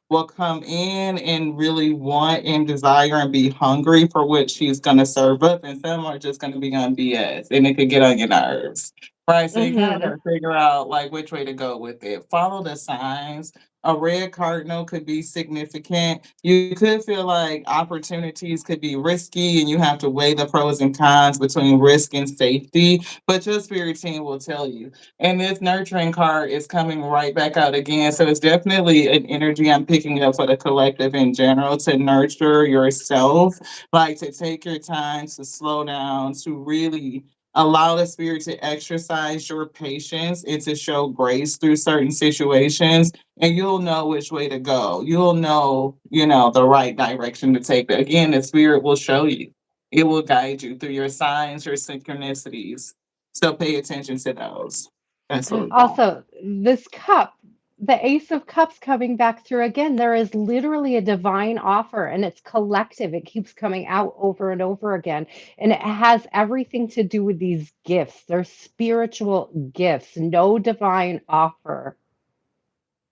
will come in and really want and desire and be hungry for what she's gonna serve up, and some are just gonna be on BS, and it could get on your nerves, right? So you kinda Mhm. gotta figure out, like, which way to go with it. Follow the signs. A red cardinal could be significant. You could feel like opportunities could be risky and you have to weigh the pros and cons between risk and safety, but your spirit team will tell you. And this nurturing card is coming right back out again. So it's definitely an energy I'm picking up for the collective in general to nurture yourself, like to take your time to slow down, to really allow the spirit to exercise your patience and to show grace through certain situations, and you'll know which way to go. You'll know, the right direction to take. Again, the spirit will show you. It will guide you through your signs, your synchronicities. So pay attention to those. That's what we got. Also, this cup, the Ace of Cups coming back through again, there is literally a divine offer and it's collective. It keeps coming out over and over again. And it has everything to do with these gifts. They're spiritual gifts, no divine offer.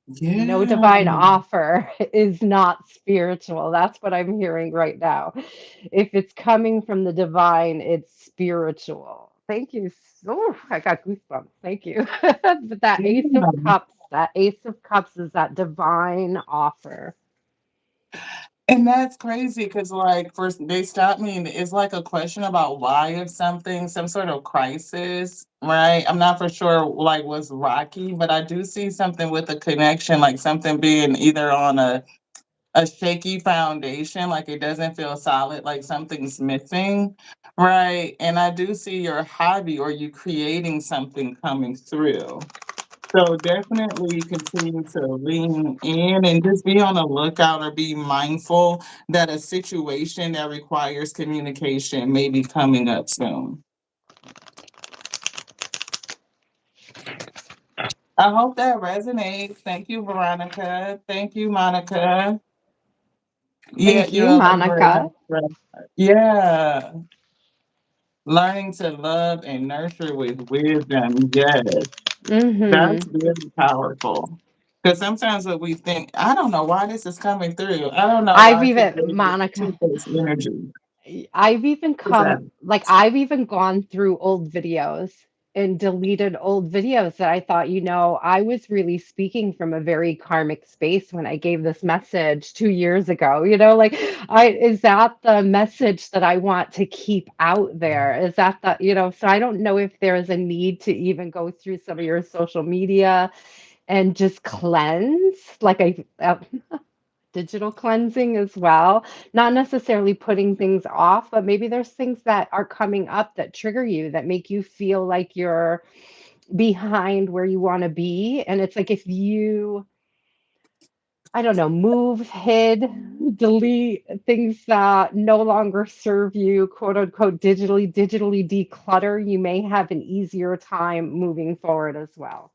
No Yeah. divine offer is not spiritual. That's what I'm hearing right now. If it's coming from the divine, it's spiritual. Thank you. Oh, I got goosebumps. Thank you. But that Yeah. That Ace of Cups is that divine offer. And that's crazy because, like, first they stopped me, and it's like a question about why of something, some sort of crisis, right? I'm not for sure, like, what's rocky, but I do see something with a connection, like something being either on a shaky foundation, like it doesn't feel solid, like something's missing, right? And I do see your hobby or you creating something coming through. So definitely continue to lean in and just be on the lookout or be mindful that a situation that requires communication may be coming up soon. I hope that resonates. Thank you, Veronica. Thank you, Monica. Yeah, Thank you you, have a great Monica. night. Yeah. Learning to love and nurture with wisdom. Yes, that's Mm-hmm. really powerful. Because sometimes what we think, I don't know why this is coming through. I don't know I've why even, today is Monica, Tuesday's energy. I've even What's that? come, like, I've even gone through old videos and deleted old videos that I thought, I was really speaking from a very karmic space when I gave this message 2 years ago. Like, is that the message that I want to keep out there? Is that so I don't know if there is a need to even go through some of your social media and just cleanse, like digital cleansing as well. Not necessarily putting things off, but maybe there's things that are coming up that trigger you, that make you feel like you're behind where you want to be. And it's like if you, I don't know, move, hid, delete things that no longer serve you, quote unquote, digitally declutter, you may have an easier time moving forward as well.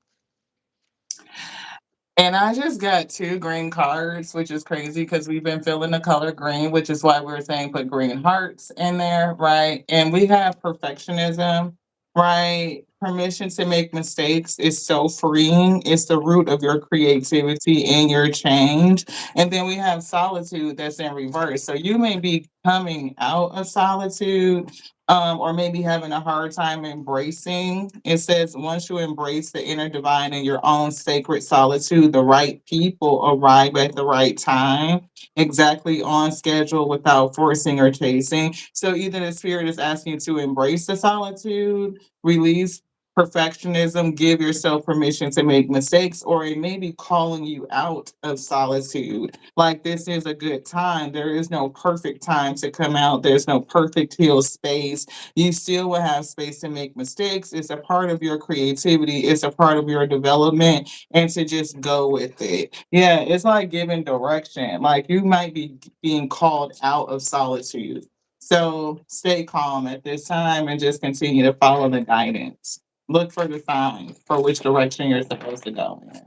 And I just got 2 green cards, which is crazy because we've been feeling the color green, which is why we're saying put green hearts in there, right? And we have perfectionism, right? Permission to make mistakes is so freeing. It's the root of your creativity and your change. And then we have solitude that's in reverse. So you may be coming out of solitude, or maybe having a hard time embracing. It says once you embrace the inner divine in your own sacred solitude, the right people arrive at the right time, exactly on schedule without forcing or chasing. So either the spirit is asking you to embrace the solitude, release perfectionism, give yourself permission to make mistakes, or it may be calling you out of solitude. Like this is a good time. There is no perfect time to come out. There's no perfect heal space. You still will have space to make mistakes. It's a part of your creativity. It's a part of your development, and to just go with it. Yeah, it's like giving direction. Like you might be being called out of solitude. So stay calm at this time and just continue to follow the guidance. Look for the signs for which direction you're supposed to go in.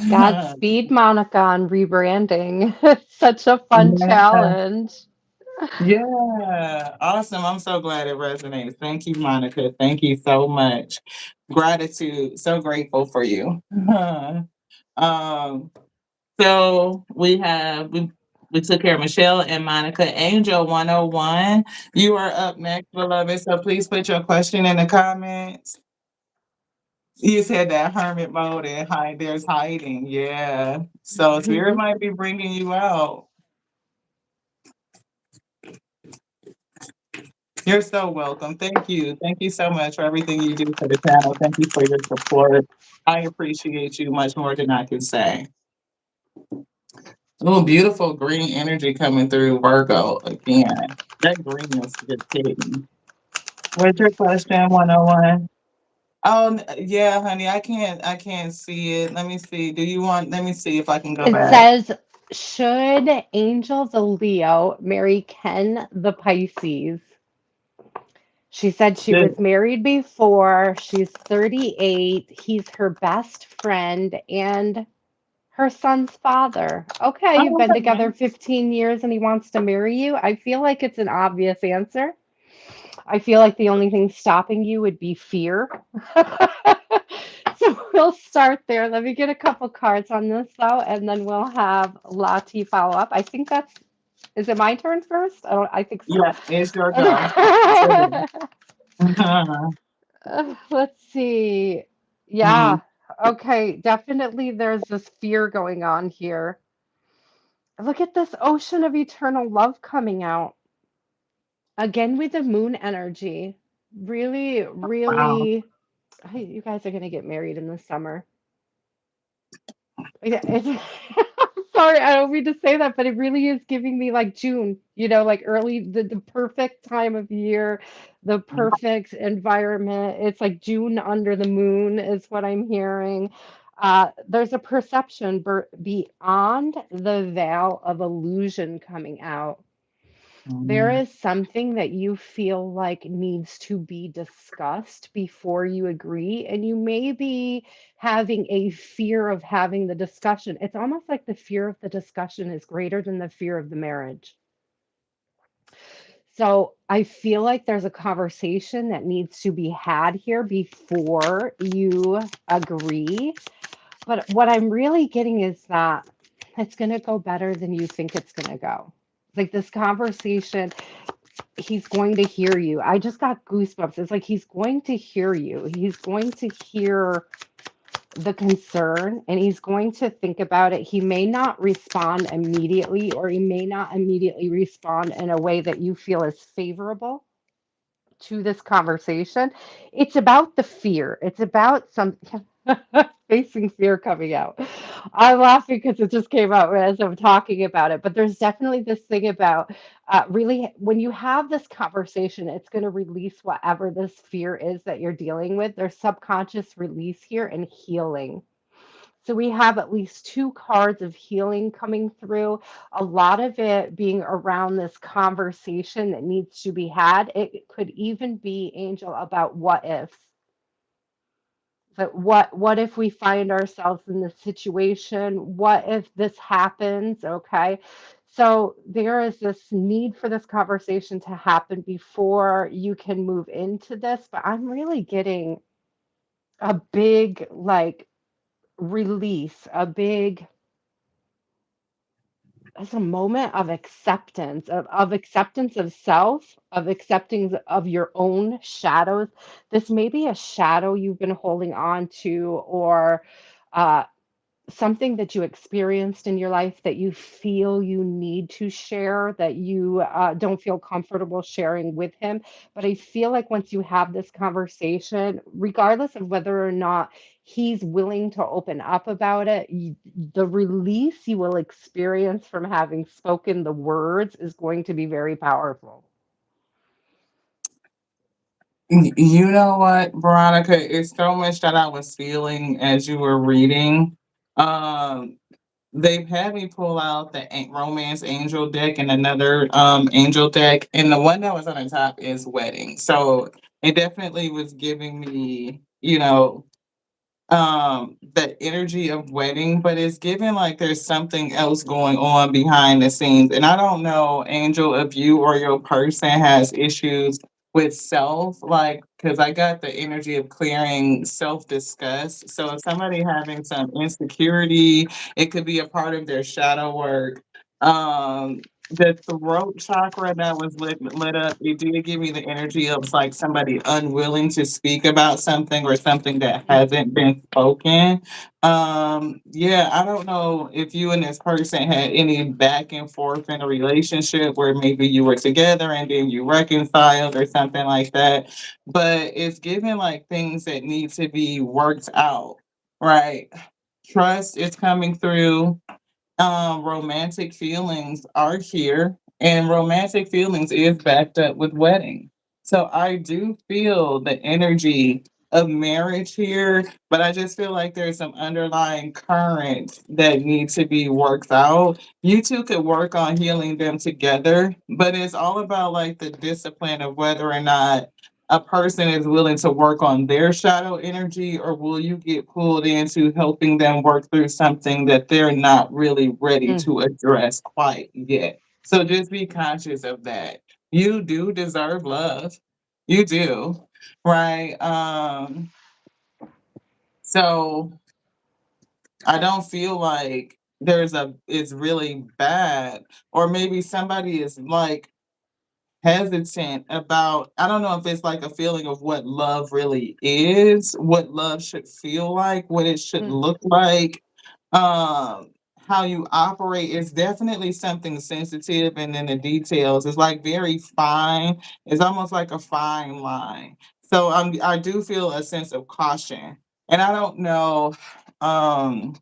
Godspeed, Monica, on rebranding. It's such a fun Yeah. challenge. Yeah, awesome. I'm so glad it resonates. Thank you, Monica. Thank you so much. Gratitude. So grateful for you. um, so we took care of Michelle and Monica. Angel 101. You are up next, beloved. So please put your question in the comments. You said that hermit mode and hide there's hiding. Yeah. So spirit might be bringing you out. You're so welcome. Thank you. Thank you so much for everything you do for the channel. Thank you for your support. I appreciate you much more than I can say. Oh, beautiful green energy coming through Virgo again. That green is just hitting. What's your question, 101? Yeah, honey, I can't see it. Let me see. Let me see if I can go It back. says, should Angel the Leo marry Ken the Pisces? She said she The- was married before. She's 38. He's her best friend and her son's father. Okay, you've oh, been okay. together 15 years and he wants to marry you. I feel like it's an obvious answer. I feel like the only thing stopping you would be fear. So we'll start there. Let me get a couple cards on this though, and then we'll have Lati follow up. I think that's, is it my turn first? I think so. Yeah, it's your go. So, Let's see. mhm. Yeah. Okay. Definitely there's this fear going on here. Look at this ocean of eternal love coming out. Again with the moon energy. Really, Wow. really. Hey, you guys are going to get married in the summer. Yeah, it's, I'm sorry, I don't mean to say that, but it really is giving me like June, like early, the perfect time of year, the perfect environment. It's like June under the moon is what I'm hearing. There's a perception beyond the veil of illusion coming out. There Mhm. is something that you feel like needs to be discussed before you agree, and you may be having a fear of having the discussion. It's almost like the fear of the discussion is greater than the fear of the marriage. So I feel like there's a conversation that needs to be had here before you agree. But what I'm really getting is that it's going to go better than you think it's going to go. Like this conversation, he's going to hear you. I just got goosebumps. It's like he's going to hear you. He's going to hear the concern and he's going to think about it. He may not respond immediately, or he may not immediately respond in a way that you feel is favorable to this conversation. It's about the fear. It's about some facing fear coming out. I'm laughing because it just came out as I'm talking about it. But there's definitely this thing about really when you have this conversation, it's going to release whatever this fear is that you're dealing with. There's subconscious release here and healing. So we have at least two cards of healing coming through, a lot of it being around this conversation that needs to be had. It could even be, Angel, about what ifs. But what if we find ourselves in this situation? What if this happens? Okay. So there is this need for this conversation to happen before you can move into this. But I'm really getting a big like release, a big, as a moment of acceptance, of acceptance of self, of acceptance of your own shadows. This may be a shadow you've been holding on to, or uh, something that you experienced in your life that you feel you need to share, that you don't feel comfortable sharing with him. But I feel like once you have this conversation, regardless of whether or not he's willing to open up about it, the release you will experience from having spoken the words is going to be very powerful. You know what, Veronica? It's so much that I was feeling as you were reading. Um, they've had me pull out the romance angel deck and another angel deck, and the one that was on the top is wedding. So it definitely was giving me you know, the energy of wedding, but it's given like there's something else going on behind the scenes. And I don't know, Angel, if you or your person has issues with self, like, because I got the energy of clearing self-disgust. So if somebody having some insecurity, it could be a part of their shadow work. The throat chakra that was lit up, it did give me the energy of like somebody unwilling to speak about something or something that hasn't been spoken. Yeah, I don't know if you and this person had any back and forth in a relationship where maybe you were together and then you reconciled or something like that. But it's given like things that need to be worked out, right? Trust is coming through. Romantic feelings are here, and romantic feelings is backed up with wedding. So I do feel the energy of marriage here, but I just feel like there's some underlying currents that need to be worked out. You two could work on healing them together, but it's all about like the discipline of whether or not a person is willing to work on their shadow energy, or will you get pulled into helping them work through something that they're not really ready Mm. to address quite yet. So just be conscious of that. You do deserve love. You do, right? So I don't feel like there's a it's really bad, or maybe somebody is like hesitant about, I don't know if it's like a feeling of what love really is, what love should feel like, what it should Mm. look like, um, how you operate is definitely something sensitive, and then the details is like very fine. It's almost like a fine line. So I do feel a sense of caution. And I don't know, um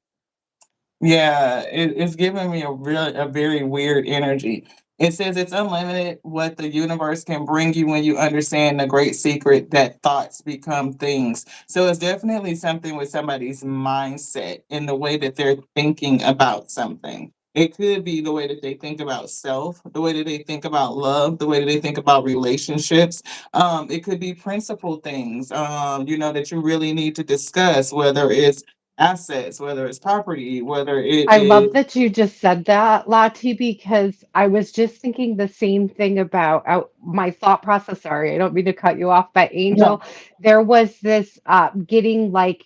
yeah, it's giving me a very weird energy. It says it's unlimited what the universe can bring you when you understand the great secret that thoughts become things. So it's definitely something with somebody's mindset in the way that they're thinking about something. It could be the way that they think about self, the way that they think about love, the way that they think about relationships. It could be principal things, that you really need to discuss, whether it's assets, whether it's property, whether it I is love that you just said that, Lati, because I was just thinking the same thing about my thought process. Sorry, I don't mean to cut you off, but no, Angel, there was this getting like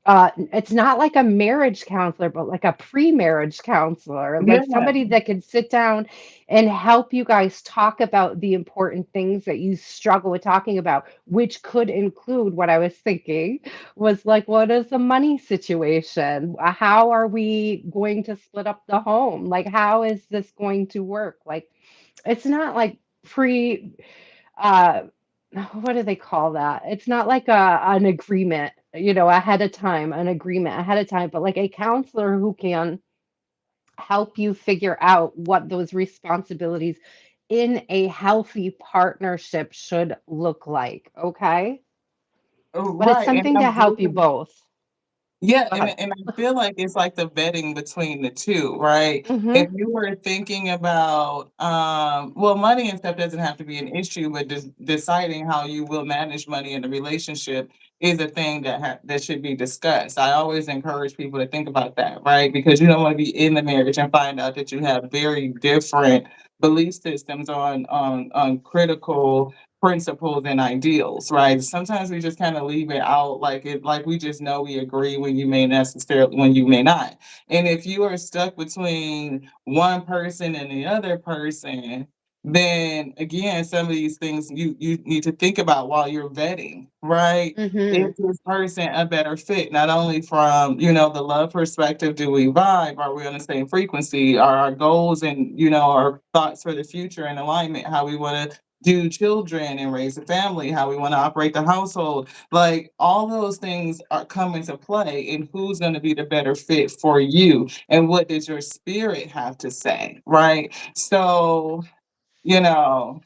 it's not like a marriage counselor, but like a pre-marriage counselor, like yeah, somebody that could sit down and help you guys talk about the important things that you struggle with talking about, which could include what I was thinking was like, what is the money situation? How are we going to split up the home? Like, how is this going to work? Like, it's not like pre uh what do they call that? It's not like an agreement, ahead of time, an agreement ahead of time, but like a counselor who can help you figure out what those responsibilities in a healthy partnership should look like. Okay. But it's right. And something to I'm help you really both. Yeah, Go ahead. and I feel like it's like the vetting between the 2, right? Hmm. If you were thinking about, well, money and stuff doesn't have to be an issue, but deciding how you will manage money in a relationship is a thing that should be discussed. I always encourage people to think about that, right? Because you don't want to be in the marriage and find out that you have very different belief systems on critical principles and ideals, right? Sometimes we just kind of leave it out like we just know we agree when you may not. And if you are stuck between one person and the other person, then again, some of these things you need to think about while you're vetting, right? Hmm. Is this person a better fit? Not only from, the love perspective, do we vibe? Are we on the same frequency? Are our goals and, our thoughts for the future in alignment? How we want to do children and raise a family, how we want to operate the household. Like all those things are come into play in who's going to be the better fit for you and what does your spirit have to say, right? So, you know,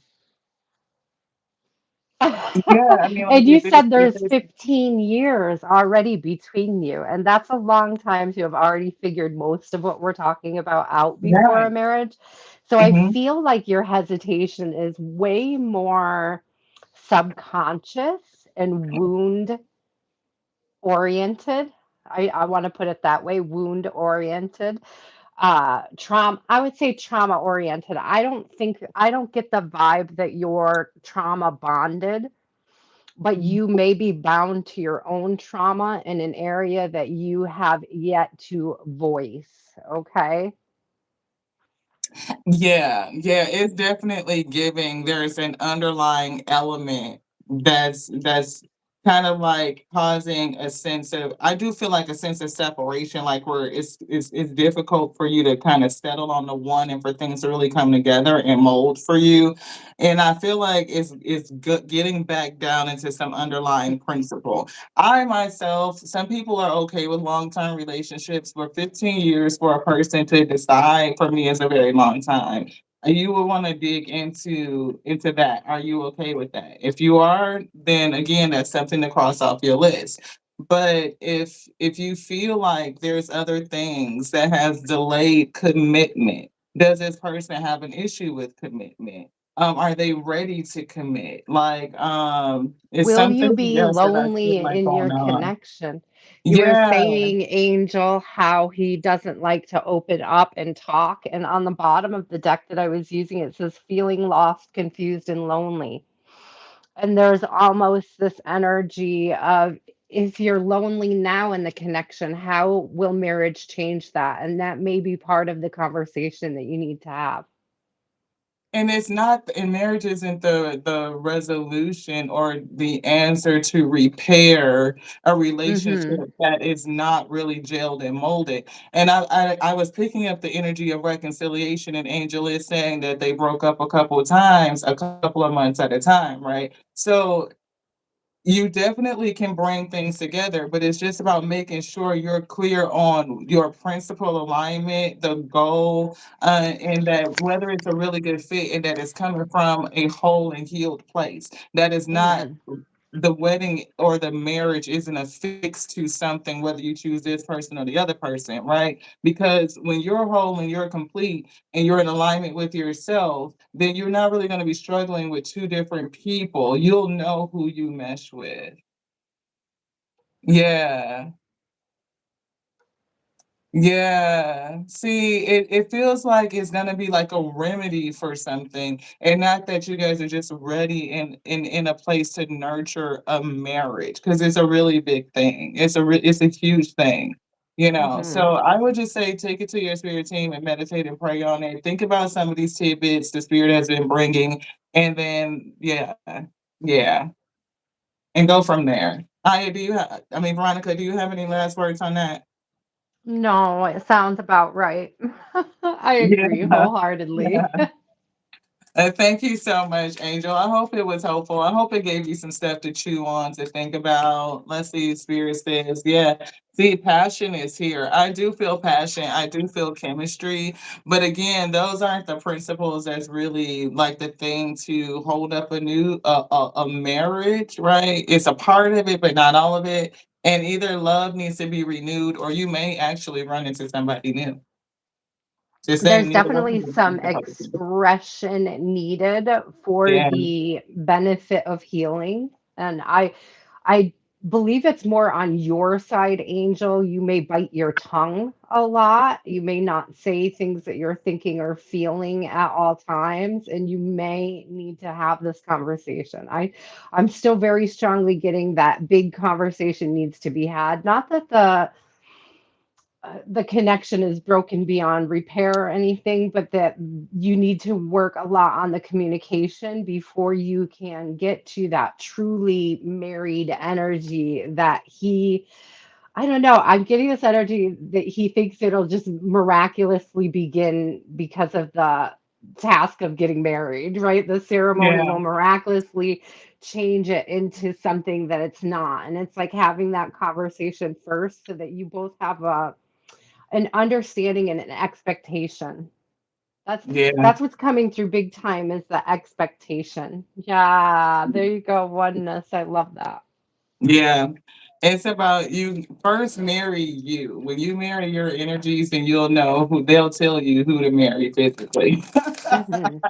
yeah, I mean, like And you if said if there's it's 15 years already between you, and that's a long time to have already figured most of what we're talking about out before a right. marriage. So I Hmm. feel like your hesitation is way more subconscious and wound oriented. I want to put it that way, wound oriented. Trauma, I would say trauma oriented. I don't get the vibe that you're trauma bonded, but you may be bound to your own trauma in an area that you have yet to voice. Okay. Yeah, yeah, it's definitely giving. There's an underlying element that's kind of like causing a sense of, I do feel like a sense of separation, like where it's difficult for you to kind of settle on the one and for things to really come together and mold for you. And I feel like getting back down into some underlying principle. I myself, some people are okay with long-term relationships, but 15 years for a person to decide for me is a very long time. You will want to dig into that. Are you okay with that? If you are, then again, that's something to cross off your list. But if you feel like there's other things that has delayed commitment, does this person have an issue with commitment? Are they ready to commit? Like, it's Will you something be else that I feel lonely like in going your on. connection? You were Yeah, saying, Angel, how he doesn't like to open up and talk. And on the bottom of the deck that I was using, it says feeling lost, confused, and lonely. And there's almost this energy of if you're lonely now in the connection, how will marriage change that? And that may be part of the conversation that you need to have. and it's not, and marriage isn't the resolution or the answer to repair a relationship Hmm. that is not really jailed and molded. And I was picking up the energy of reconciliation, and Angel is saying that they broke up a couple of times, a couple of months at a time, right? So you definitely can bring things together, but it's just about making sure you're clear on your principal alignment, the goal, and that whether it's a really good fit and that it's coming from a whole and healed place. That is not, Amen. the wedding or the marriage isn't a fix to something, whether you choose this person or the other person, right? Because when you're whole and you're complete and you're in alignment with yourself, then you're not really going to be struggling with two different people. You'll know who you mesh with. Yeah. Yeah. See, it feels like it's gonna be like a remedy for something, and not that you guys are just ready in a place to nurture a marriage, because it's a really big thing. It's a huge thing, you know. Hmm. So I would just say take it to your spirit team and meditate and pray on it. Think about some of these tidbits the spirit has been bringing, and then yeah, and go from there. I mean, Veronica, do you have any last words on that? No, it sounds about right. I Yeah. agree wholeheartedly. Thank you so much, Angel. I hope it was helpful. I hope it gave you some stuff to chew on, to think about. Let's see, Spirit says, yeah. See, passion is here. I do feel passion. I do feel chemistry. But again, those aren't the principles that's really like the thing to hold up a marriage, right? It's a part of it, but not all of it. And either love needs to be renewed, or you may actually run into somebody new. Just saying, There's neither one definitely of them some is supposed to. expression needed for Yeah, the benefit of healing. And I believe it's more on your side, Angel. You may bite your tongue a lot. You may not say things that you're thinking or feeling at all times, and you may need to have this conversation. I'm still very strongly getting that big conversation needs to be had. Not that the connection is broken beyond repair or anything, but that you need to work a lot on the communication before you can get to that truly married energy that I don't know, I'm getting this energy that he thinks it'll just miraculously begin because of the task of getting married, right? The ceremony yeah. will miraculously change it into something that it's not. And it's like having that conversation first so that you both have an understanding and an expectation. That's Yeah, that's what's coming through big time is the expectation. Yeah, there you go, oneness. I love that. yeah. It's about you first marry you. When you marry your energies, then you'll know who, they'll tell you who to marry physically. Mhm.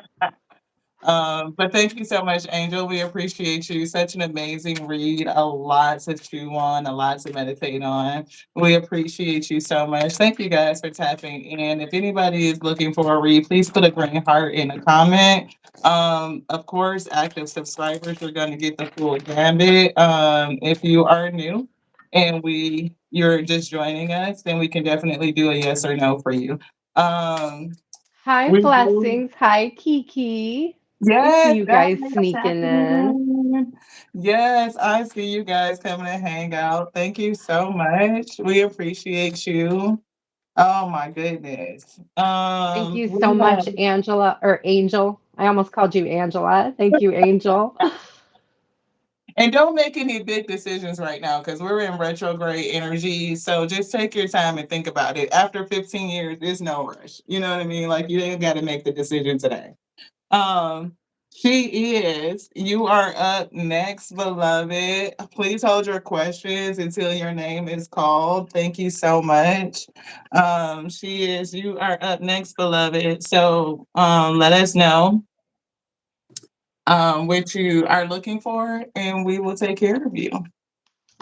But thank you so much, Angel. We appreciate you. Such an amazing read, a lot to chew on, a lot to meditate on. We appreciate you so much. Thank you guys for tapping in. If anybody is looking for a read, please put a green heart in the comment. Of course, active subscribers are going to get the full gambit. If you are new and you're just joining us, then we can definitely do a yes or no for you. Um, Hi, we do. blessings. Hi, Kiki. I see Yes, you guys, guys sneaking in. happening. Yes, I see you guys coming to hang out. Thank you so much. We appreciate you. Oh my goodness. Thank you We so much, have, Angela or Angel. I almost called you Angela. Thank you, Angel. and don't make any big decisions right now because we're in retrograde energy. So just take your time and think about it. After 15 years, there's no rush. You know what I mean? Like you ain't got to make the decision today. Um, she is. You are up next, beloved. Please hold your questions until your name is called. Thank you so much. She is. You are up next, beloved. So, let us know what you are looking for, and we will take care of you.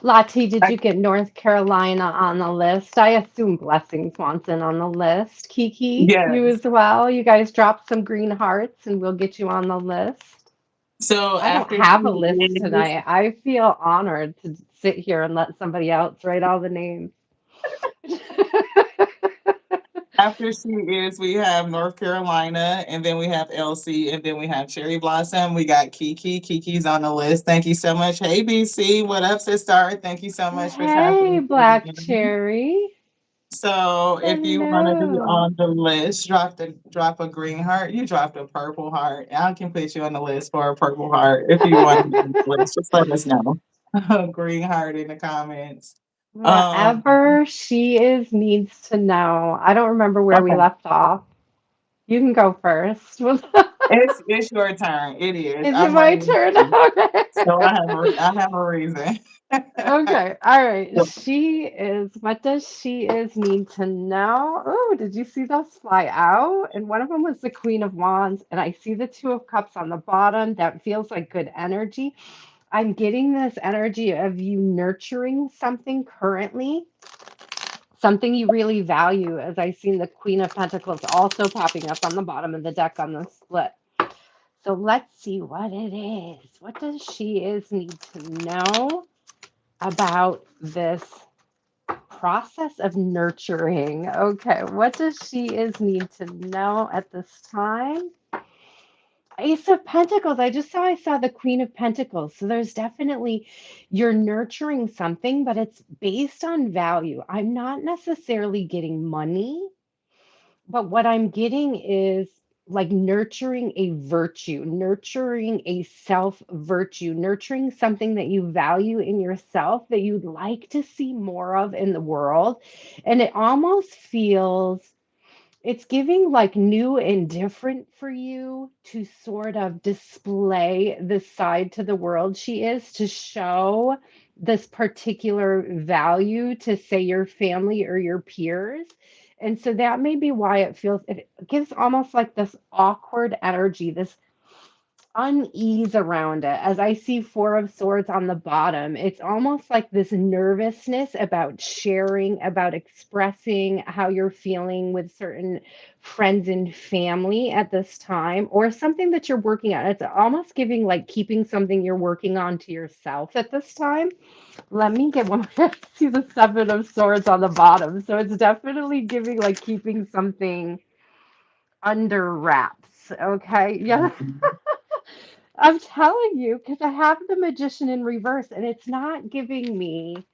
Lati, did I- you get North Carolina on the list? I assume Blessings wants in on the list. Kiki, you yes. as well. You guys drop some green hearts and we'll get you on the list. So I don't after have a she list is tonight. I feel honored to sit here and let somebody else write all the names. After she is, we have North Carolina, and then we have LC, and then we have Cherry Blossom. We got Kiki. Kiki's on the list. Thank you so much. Hey, BC, what up, sister? Thank you so much for Hey, tapping Black in. Cherry. So, if you want to be Hello. on the list, drop a green heart. You dropped a purple heart. I can put you on the list for a purple heart if you want to be on the list. Just let us know. Green heart in the comments. Um, Whatever she is needs to know. I don't remember where we okay. left off. You can go first. It's your turn. It is. Is it I'm my running. turn? Okay. So I have a reason. Okay. All right. She is, what does she is need to know? Oh, did you see those fly out? And one of them was the Queen of Wands, and I see the Two of Cups on the bottom. That feels like good energy. I'm getting this energy of you nurturing something currently, something you really value, as I seen the Queen of Pentacles also popping up on the bottom of the deck on the split. So let's see what it is. What does she is need to know about this process of nurturing? Okay, what does she is need to know at this time? Ace of Pentacles. I saw the Queen of Pentacles. So there's definitely you're nurturing something, but it's based on value. I'm not necessarily getting money, but what I'm getting is like nurturing a virtue, nurturing a self virtue, nurturing something that you value in yourself that you'd like to see more of in the world. And it almost feels it's giving like new and different for you to sort of display this side to the world she is, to show this particular value to, say, your family or your peers. And so that may be why it gives almost like this awkward energy, this unease around it. As I see Four of Swords on the bottom, it's almost like this nervousness about sharing, about expressing how you're feeling with certain friends and family at this time, or something that you're working on. It's almost giving like keeping something you're working on to yourself at this time. Let me get one more. See the Seven of Swords on the bottom. So it's definitely giving like keeping something under wraps. Okay. Yeah. I'm telling you, because I have the magician in reverse, and it's not giving me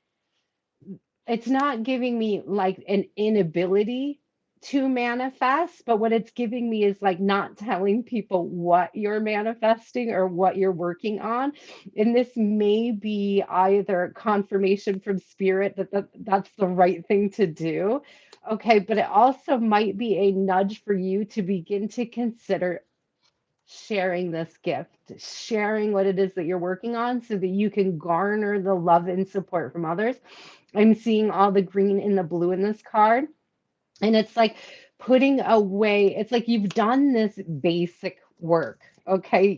like an inability to manifest, but what it's giving me is like not telling people what you're manifesting or what you're working on. And this may be either confirmation from spirit that's the right thing to do. Okay, but it also might be a nudge for you to begin to consider sharing this gift, sharing what it is that you're working on so that you can garner the love and support from others. I'm seeing all the green and the blue in this card. And it's like putting away, it's like you've done this basic work. Okay,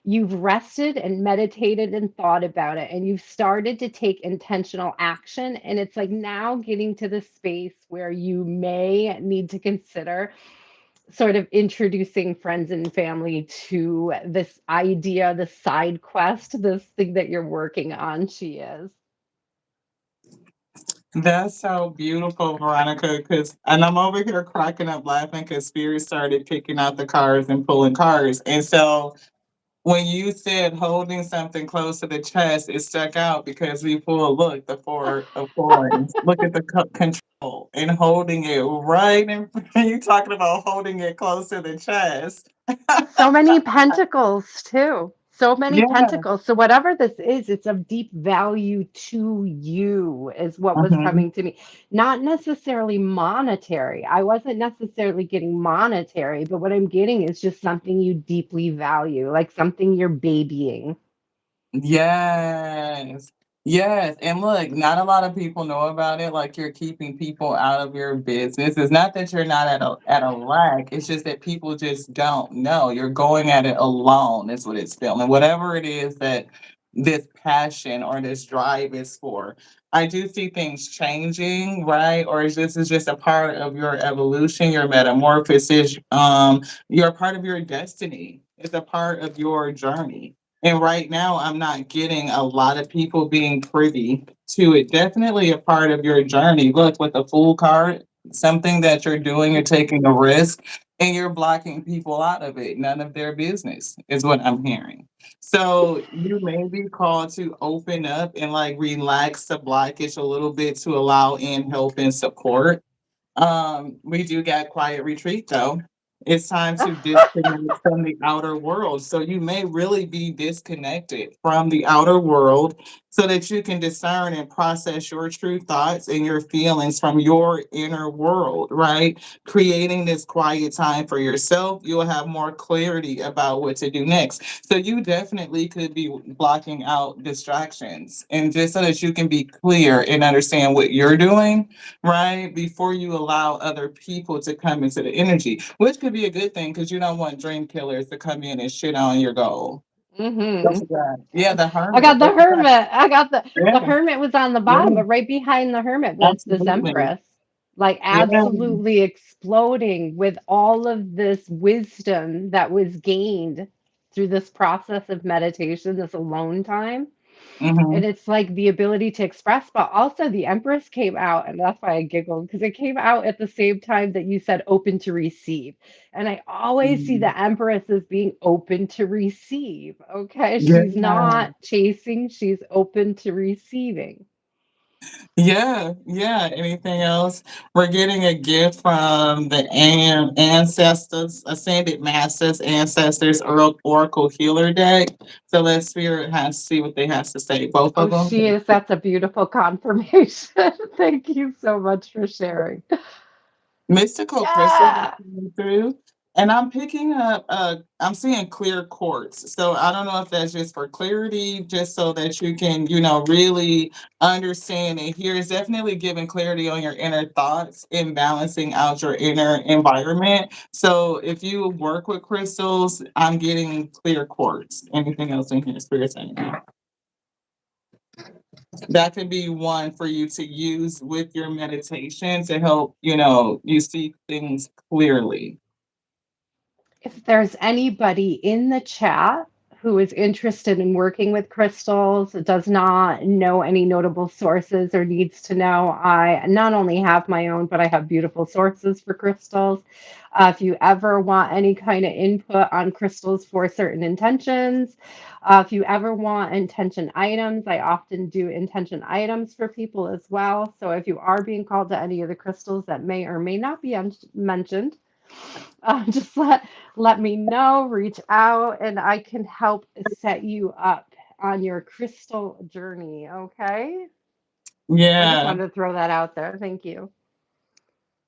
you've rested and meditated and thought about it, and you've started to take intentional action, and it's like now getting to the space where you may need to consider sort of introducing friends and family to this idea, this side quest, this thing that you're working on. She is. That's so beautiful, Veronica. Because and I'm over here cracking up laughing because Spirit started picking out the cards and pulling cards. And so when you said holding something close to the chest, it stuck out because we pull, look, the four of coins. Look at the control and holding it right in front. You talking about holding it close to the chest. So many pentacles too. So many Yeah. pentacles. So whatever this is, it's of deep value to you, is what was Mhm. coming to me. Not necessarily monetary. I wasn't necessarily getting monetary, but what I'm getting is just something you deeply value, like something you're babying. Yes. Yes. And look, not a lot of people know about it. Like you're keeping people out of your business. It's not that you're not at a lack. It's just that people just don't know. You're going at it alone, is what it's feeling. Whatever it is that this passion or this drive is for. I do see things changing, right? Or is this is just a part of your evolution, your metamorphosis, you're a part of your destiny. It's a part of your journey. And right now, I'm not getting a lot of people being privy to it. Definitely a part of your journey. Look, with the Fool card, something that you're doing, you're taking a risk and you're blocking people out of it. None of their business is what I'm hearing. So you may be called to open up and like relax the blockage a little bit to allow in help and support. We do got quiet retreat though. It's time to disconnect from the outer world. So you may really be disconnected from the outer world so that you can discern and process your true thoughts and your feelings from your inner world, right? Creating this quiet time for yourself, you'll have more clarity about what to do next. So you definitely could be blocking out distractions and just so that you can be clear and understand what you're doing, right? Before you allow other people to come into the energy, which could be a good thing because you don't want dream killers to come in and shit on your goal. What Hmm. you got? Yeah, the I hermit. got the What you got? hermit. I got the Yeah, hermit was on the bottom, yeah, but right behind the hermit was this absolutely. empress, like Yeah. absolutely exploding with all of this wisdom that was gained through this process of meditation, this alone time. Hmm. And it's like the ability to express, but also the Empress came out, and that's why I giggled because it came out at the same time that you said open to receive. And I always see the Empress as being open to receive. Okay. Yeah. She's not chasing, she's open to receiving. Yeah, yeah. Anything else? We're getting a gift from the ancestors, ascended masters, ancestors, oracle healer deck. So let's spirit has see what they have to say. Both Oh, of she them. is. That's a beautiful confirmation. Thank you so much for sharing. Mystical crystals are Yeah. coming through. And I'm picking up I'm seeing clear quartz. So I don't know if that's just for clarity, just so that you can, really understand and hear. It's definitely giving clarity on your inner thoughts and balancing out your inner environment. So if you work with crystals, I'm getting clear quartz. Anything else in here, spirit saying? That could be one for you to use with your meditation to help, you see things clearly. If there's anybody in the chat who is interested in working with crystals, does not know any notable sources or needs to know, I not only have my own, but I have beautiful sources for crystals. If you ever want any kind of input on crystals for certain intentions, if you ever want intention items, I often do intention items for people as well. So if you are being called to any of the crystals that may or may not be mentioned, just let me know, reach out, and I can help set you up on your crystal journey. Okay. I just Yeah. wanted to throw that out there. Thank you.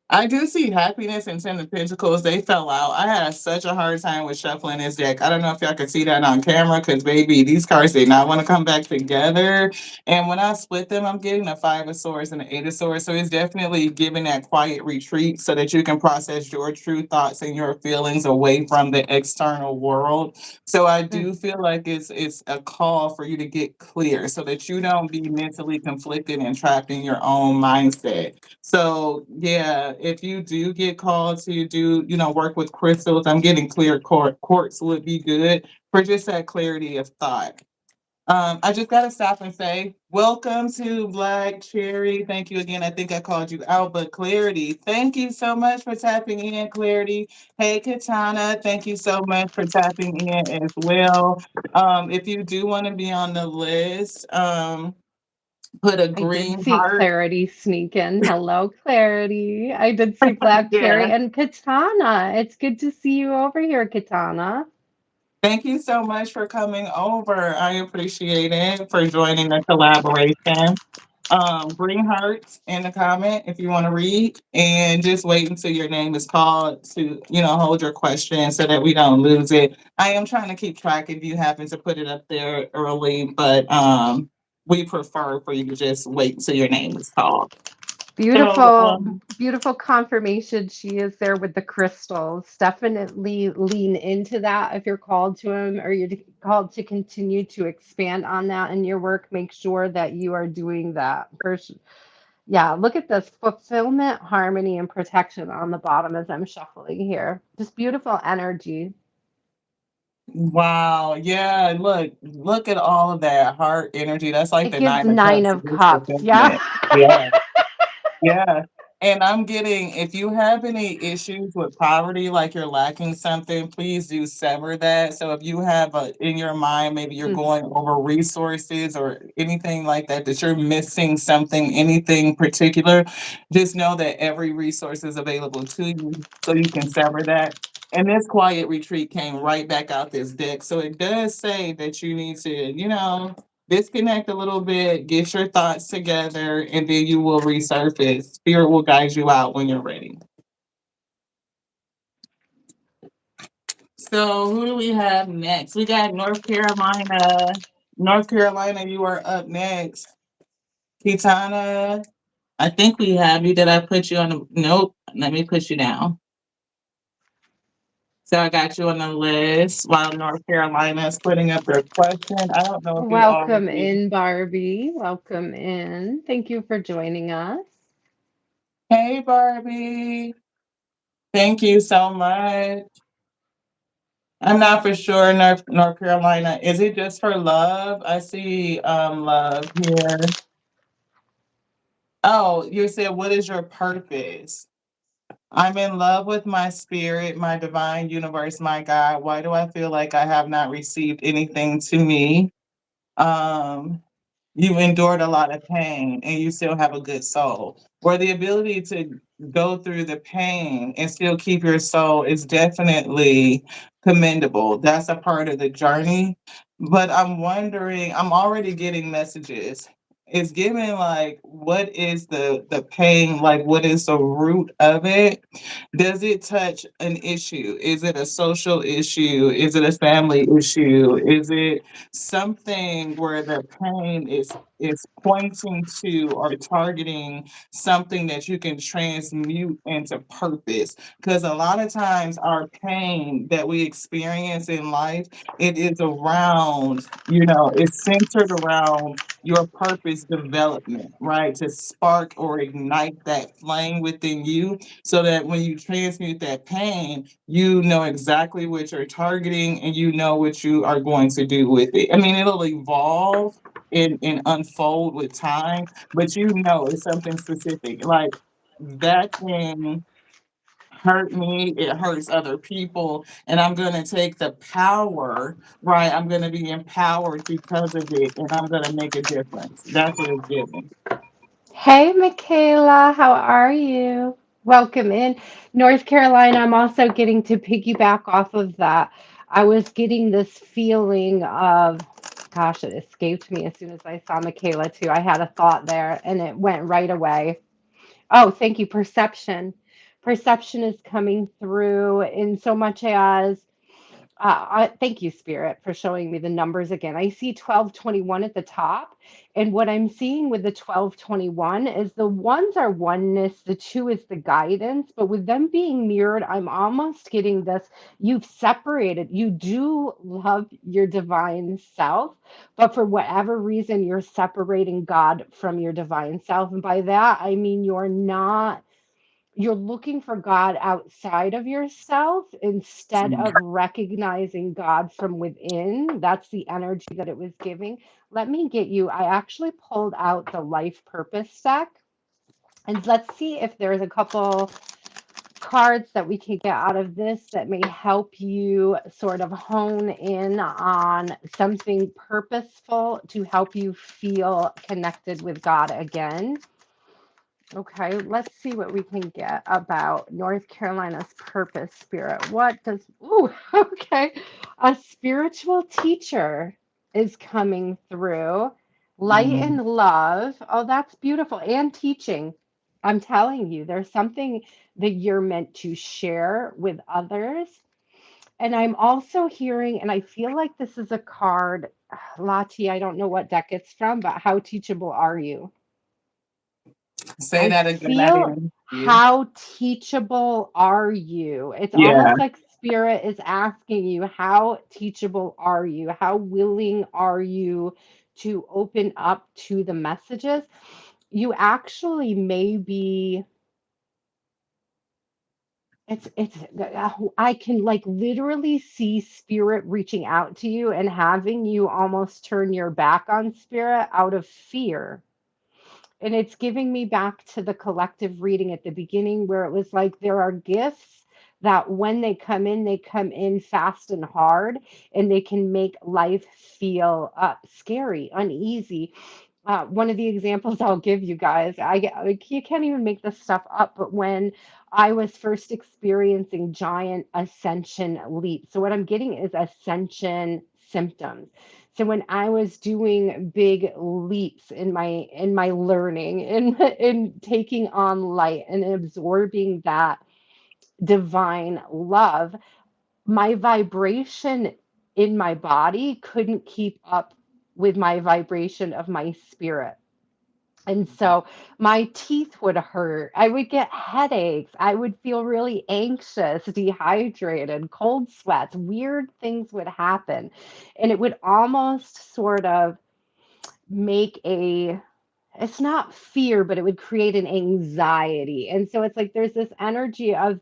I do see happiness and Ten of Pentacles. They fell out. I had such a hard time with shuffling this deck. I don't know if y'all could see that on camera because, baby, these cards did not want to come back together. And when I split them, I'm getting a Five of Swords and an Eight of Swords. So it's definitely giving that quiet retreat so that you can process your true thoughts and your feelings away from the external world. So I Mm. do feel like it's a call for you to get clear so that you don't be mentally conflicted and trapped in your own mindset. So yeah, if you do get called to do, work with crystals, I'm getting clear quartz would be good for just that clarity of thought. I just gotta stop and say, welcome to Black Cherry. Thank you again. I think I called you out, but Clarity, thank you so much for tapping in, Clarity. Hey, Katana, thank you so much for tapping in as well. If you do want to be on the list, put a I did green see heart. Clarity sneak in. Hello, Clarity. I did see Black Yeah. Cherry and Katana. It's good to see you over here, Katana. Thank you so much for coming over. I appreciate it for joining the collaboration. Bring hearts in the comment if you want to read, and just wait until your name is called to, hold your question so that we don't lose it. I am trying to keep track if you happen to put it up there early, but we prefer for you to just wait until your name is called. So, Beautiful, beautiful confirmation. She is there with the crystals. Definitely lean into that if you're called to them or you're called to continue to expand on that in your work. Make sure that you are doing that. First, yeah, look at this fulfillment, harmony, and protection on the bottom as I'm shuffling here. Just beautiful energy. wow, yeah, look at all of that heart energy. That's like It the gives Nine of Nine Cups. of It's Cups. Yeah. fulfillment. Yeah. Yeah. And I'm getting, if you have any issues with poverty, like you're lacking something, please do sever that. So if you have in your mind, maybe you're Mm. going over resources or anything like that, that you're missing something, anything particular, just know that every resource is available to you so you can sever that. And this quiet retreat came right back out this deck. So it does say that you need to, disconnect a little bit, get your thoughts together, and then you will resurface. Spirit will guide you out when you're ready. So, who do we have next? We got North Carolina. North Carolina, you are up next. Kitana, I think we have you. Did I put you on the? Nope. Let me put you down. So I got you on the list while North Carolina is putting up their question. I don't know if you Welcome already. in, Barbie. Welcome in. Thank you for joining us. Hey, Barbie. Thank you so much. I'm not for sure, North Carolina. Is it just for love? I see love here. Oh, you said what is your purpose? I'm in love with my spirit, my divine universe, my God. Why do I feel like I have not received anything to me? Um you endured a lot of pain and you still have a good soul. Where the ability to go through the pain and still keep your soul is definitely commendable. That's a part of the journey. But I'm wondering, I'm already getting messages. It's giving like what is the pain, like what is the root of it? Does it touch an issue? Is it a social issue? Is it a family issue? Is it something where the pain is pointing to or targeting something that you can transmute into purpose? Because a lot of times our pain that we experience in life, it is around, it's centered around your purpose development, right? To spark or ignite that flame within you so that when you transmute that pain, you know exactly what you're targeting and you know what you are going to do with it. I mean, it'll evolve and unfold with time, but it's something specific. Like that thing hurt me, it hurts other people, and I'm gonna take the power, right? I'm gonna be empowered because of it, and I'm gonna make a difference. That's what it's giving. Hey, Michaela, how are you? Welcome in. North Carolina, I'm also getting to piggyback off of that. I was getting this feeling of, gosh, it escaped me as soon as I saw Michaela, too. I had a thought there and it went right away. Oh, thank you. Perception. perception is coming through in so much as thank you, Spirit, for showing me the numbers again. I see 1221 at the top. And what I'm seeing with the 1221 is the ones are oneness, the two is the guidance. But with them being mirrored, I'm almost getting this. You've separated. You do love your divine self, but for whatever reason, you're separating God from your divine self. And by that, I mean you're looking for God outside of yourself instead of recognizing God from within. That's the energy that it was giving. Let me get you. I actually pulled out the life purpose deck. And let's see if there's a couple cards that we can get out of this that may help you sort of hone in on something purposeful to help you feel connected with God again. Okay, let's see what we can get about North Carolina's purpose spirit. What does, ooh, okay. A spiritual teacher is coming through. Light Mm. and love. Oh, that's beautiful. And teaching. I'm telling you, there's something that you're meant to share with others. And I'm also hearing, and I feel like this is a card, Lati, I don't know what deck it's from, but how teachable are you? Say I that again. I feel didn't hear you. how teachable are you? It's Yeah. almost like spirit is asking you, how teachable are you? How willing are you to open up to the messages? You actually may be it's I can like literally see spirit reaching out to you and having you almost turn your back on spirit out of fear. And it's giving me back to the collective reading at the beginning where it was like there are gifts that when they come in fast and hard, and they can make life feel scary, uneasy. One of the examples I'll give you guys, like, you can't even make this stuff up, but when I was first experiencing giant ascension leaps, so what I'm getting is ascension symptoms. So when I was doing big leaps in my learning, in taking on light and absorbing that divine love, my vibration in my body couldn't keep up with my vibration of my spirit. And so my teeth would hurt. I would get headaches. I would feel really anxious, dehydrated, cold sweats. Weird things would happen. And it would almost sort of make a it's not fear, but it would create an anxiety. And so it's like there's this energy of,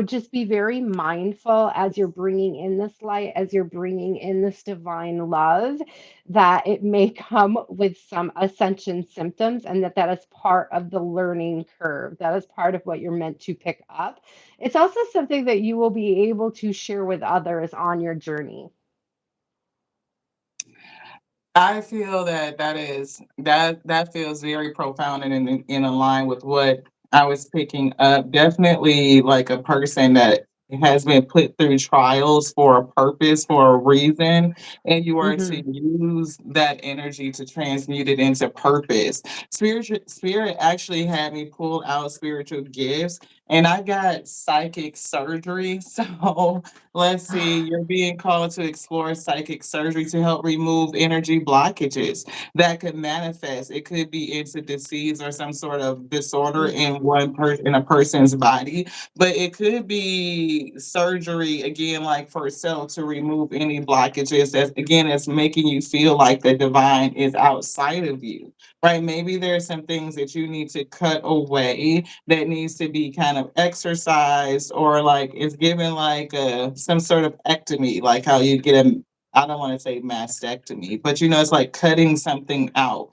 just be very mindful as you're bringing in this light, as you're bringing in this divine love, that it may come with some ascension symptoms, and that is part of the learning curve. That is part of what you're meant to pick up. It's also something that you will be able to share with others on your journey. I feel that that feels very profound and in line with what I was picking up. Definitely like a person that has been put through trials for a purpose, for a reason, and you are to Hmm. use that energy to transmute it into purpose. Spirit actually had me pull out spiritual gifts, and I got psychic surgery. So let's see, you're being called to explore psychic surgery to help remove energy blockages that could manifest. It could be into disease or some sort of disorder Mm, in in a person's body, but it could be surgery again, like for self, to remove any blockages that again is making you feel like the divine is outside of you. Right? Maybe there's some things that you need to cut away that needs to be kind of exercised, or like it's given like some sort of ectomy, like how you get a, I don't want to say mastectomy, but it's like cutting something out,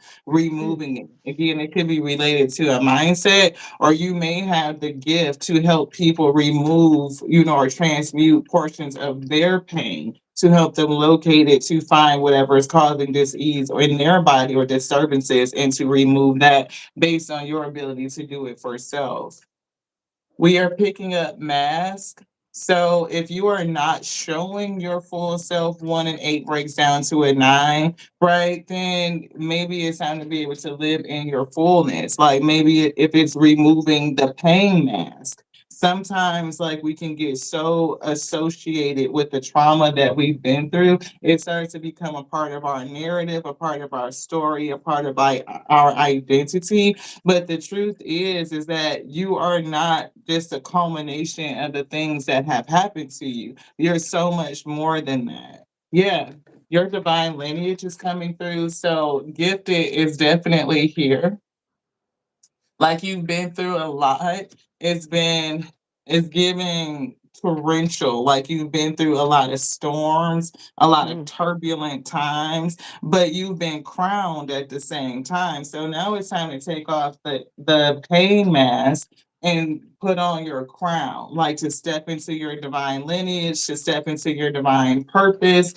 mm, removing it. Again, it could be related to a mindset, or you may have the gift to help people remove, or transmute portions of their pain to help them locate it, to find whatever is causing disease or in their body or disturbances, and to remove that based on your ability to do it for self. We are picking up mask. So if you are not showing your full self, 1 and 8 breaks down to a 9, right? Then maybe it's time to be able to live in your fullness. Like maybe if it's removing the pain mask. sometimes like we can get so associated with the trauma that we've been through, it starts to become a part of our narrative, a part of our story, a part of our identity. But the truth is that you are not just a culmination of the things that have happened to you. You're so much more than that. Yeah, your divine lineage is coming through. So gifted is definitely here. Like you've been through a lot. It's been it's giving torrential, like you've been through a lot of storms, a lot of Mm. turbulent times, but you've been crowned at the same time. So now it's time to take off the pain mask and put on your crown, like to step into your divine lineage, to step into your divine purpose,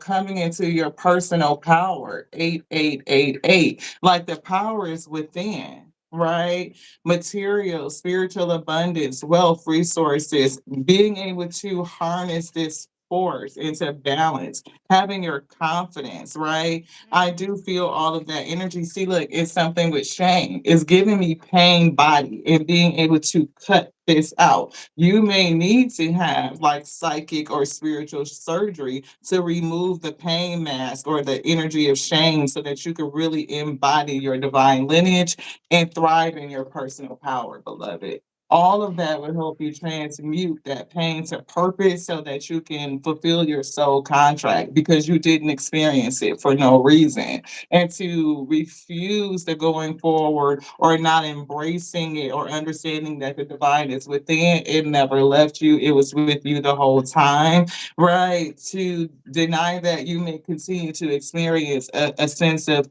coming into your personal power. 8888. Like the power is within, right? Material, spiritual abundance, wealth, resources, being able to harness this force into balance, having your confidence, right? I do feel all of that energy. See, look, it's something with shame. It's giving me pain body and being able to cut this out. You may need to have like psychic or spiritual surgery to remove the pain mask or the energy of shame so that you can really embody your divine lineage and thrive in your personal power, beloved. All of that will help you transmute that pain to purpose so that you can fulfill your soul contract because you didn't experience it for no reason. And to refuse the going forward or not embracing it or understanding that the divine is within, it never left you. It was with you the whole time, right? To deny that, you may continue to experience a sense of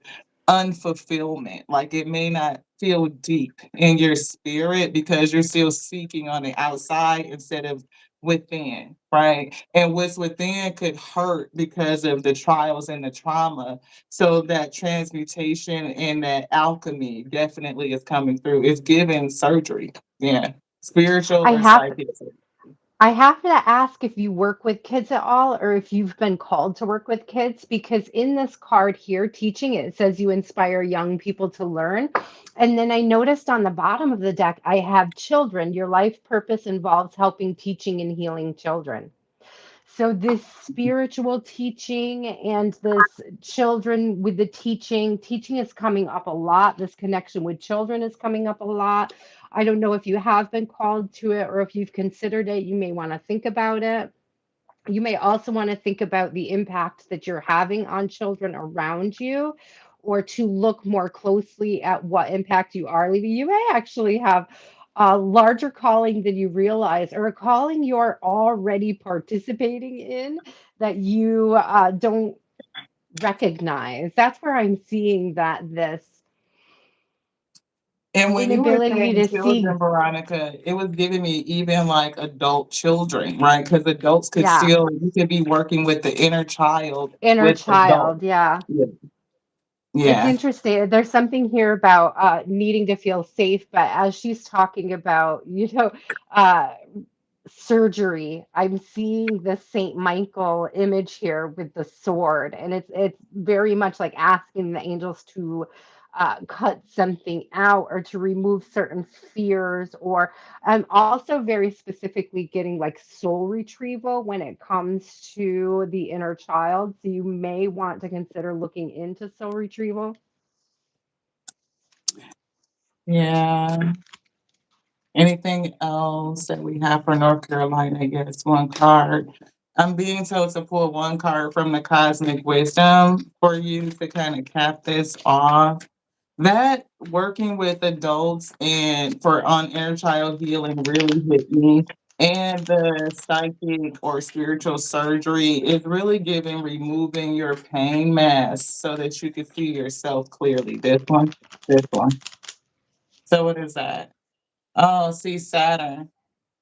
unfulfillment. Like it may not feel deep in your spirit because you're still seeking on the outside instead of within, right? And what's within could hurt because of the trials and the trauma. So that transmutation and that alchemy definitely is coming through. It's giving surgery. Yeah. Spiritual I or have psychic. I have to ask if you work with kids at all or if you've been called to work with kids, because in this card here, teaching, it says you inspire young people to learn. And then I noticed on the bottom of the deck, I have children. Your life purpose involves helping, teaching, and healing children. So this spiritual teaching and this children with the teaching is coming up a lot. This connection with children is coming up a lot. I don't know if you have been called to it or if you've considered it. You may want to think about it. You may also want to think about the impact that you're having on children around you, or to look more closely at what impact you are leaving. You may actually have a larger calling than you realize, or a calling you're already participating in that you don't recognize. That's where I'm seeing that this And when you were inability saying to children, see, Veronica, it was giving me even like adult children, right? Because adults could yeah, still, you could be working with the inner child inner with adults. child, yeah. Yeah. It's Yeah. interesting. There's something here about needing to feel safe, but as she's talking about, uh, surgery, I'm seeing the Saint Michael image here with the sword, and it's very much like asking the angels to cut something out or to remove certain fears, or also very specifically getting like soul retrieval when it comes to the inner child. So you may want to consider looking into soul retrieval. Yeah. Anything else that we have for North Carolina? Yes, one card. I'm being told to pull one card from the Cosmic Wisdom for you to kind of cap this off. That working with adults and for on inner child healing really hit me. And the psychic or spiritual surgery is really giving removing your pain mask so that you can see yourself clearly. This one, this one. So what is that? Oh, see Saturn.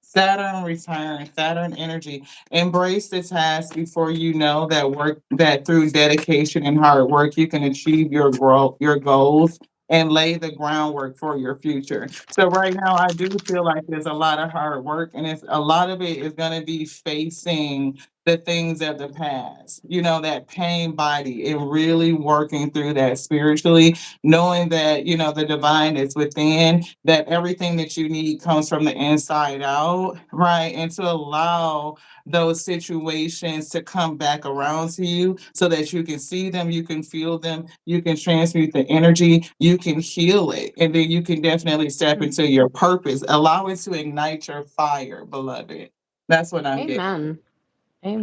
Saturn return, Saturn energy. Embrace the task before you know that through dedication and hard work you can achieve your growth, your goals, and lay the groundwork for your future. So right now I do feel like there's a lot of hard work and it's a lot of it is gonna be facing the things of the past, that pain body, and really working through that spiritually, knowing that, the divine is within, that everything that you need comes from the inside out, right? And to allow those situations to come back around to you so that you can see them, you can feel them, you can transmute the energy, you can heal it, and then you can definitely step Mm. into your purpose. Allow it to ignite your fire, beloved. That's what I'm getting. Amen.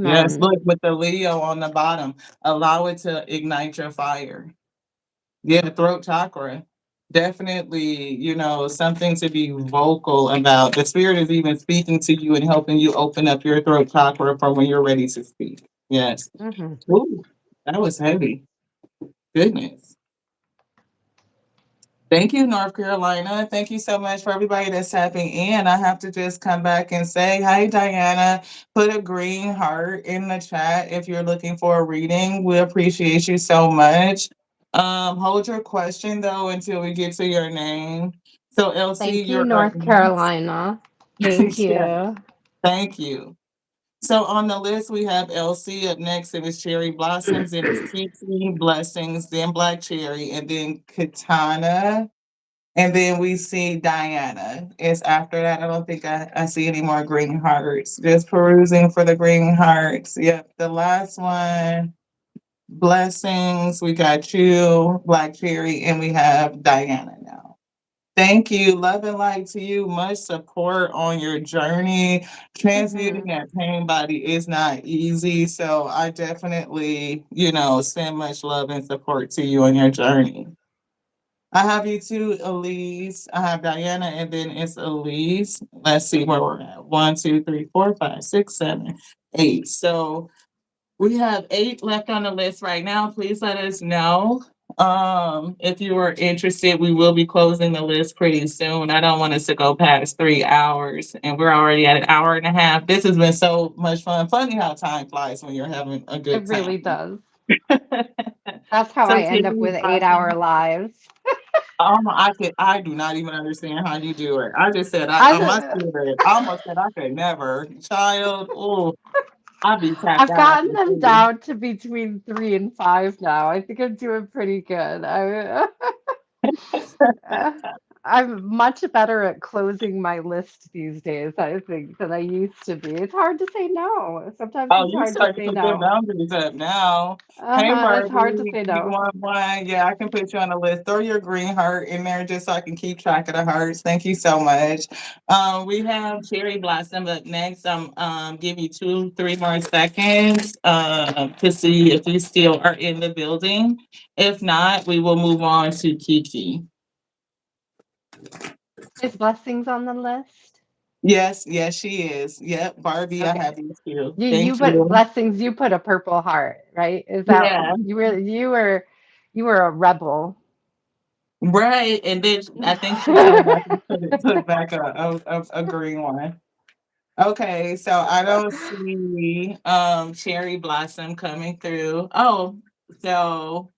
Yes, Amen. look with the Leo on the bottom. Allow it to ignite your fire. Yeah, throat chakra. Definitely, something to be vocal about. The spirit is even speaking to you and helping you open up your throat chakra for when you're ready to speak. Yes. Mhm. Ooh, that was heavy. Goodness. Thank you, North Carolina. Thank you so much for everybody that's tapping in. I have to just come back and say, hi, Diana. Put a green heart in the chat if you're looking for a reading. We appreciate you so much. Hold your question though until we get to your name. So, Elsie, Thank you, you're up North next. Carolina. Thank Yeah, you. thank you. So on the list we have Elsie up next, and it's Cherry Blossoms, and it's Kiki Blessings, then Black Cherry, and then Katana. And then we see Diana. It's after that. I don't think I see any more green hearts. Just perusing for the green hearts. Yep. The last one, blessings. We got you, Black Cherry, and we have Diana now. Thank you. Love and light to you. Much support on your journey. Transmuting Mhm. that pain body is not easy. So I definitely, send much love and support to you on your journey. I have you too, Elise. I have Diana, and then it's Elise. Let's see where we're at. One, two, three, four, five, six, seven, eight. So we have eight left on the list right now. Please let us know. If you are interested, we will be closing the list pretty soon. I don't want us to go past 3 hours, and we're already at an hour and a half. This has been so much fun. Funny how time flies when you're having a It good really time. does. That's how So, I end up Tiffany, with 8-hour lives. I do not even understand how you do it. I just said I my d- spirit. I almost said I could never. Child, oh, I'd be tapped I've out gotten after them 3. down to between 3 and 5 now. I think I'm doing pretty good. Uh, I'm much better at closing my list these days, I think, than I used to be. It's hard to say no. Sometimes Oh, it's you hard to start to say put them no. boundaries up now. Hey, Uh-huh, it's hard to Barbie, say you no. want one? Yeah, I can put you on the list. Throw your green heart in there just so I can keep track of the hearts. Thank you so much. We have Cherry Blossom up next. Give you 2, 3 more seconds to see if you still are in the building. If not, we will move on to Kiki. Is blessings on the list? Yes, yes, she is. Yep, Barbie, I Okay. have you too. You Thank put you. blessings, you put a purple heart, right? Is that Yeah. you were a rebel. Right, and then I think she came back and put back a green one. Okay, so I don't see Cherry Blossom coming through. Oh, so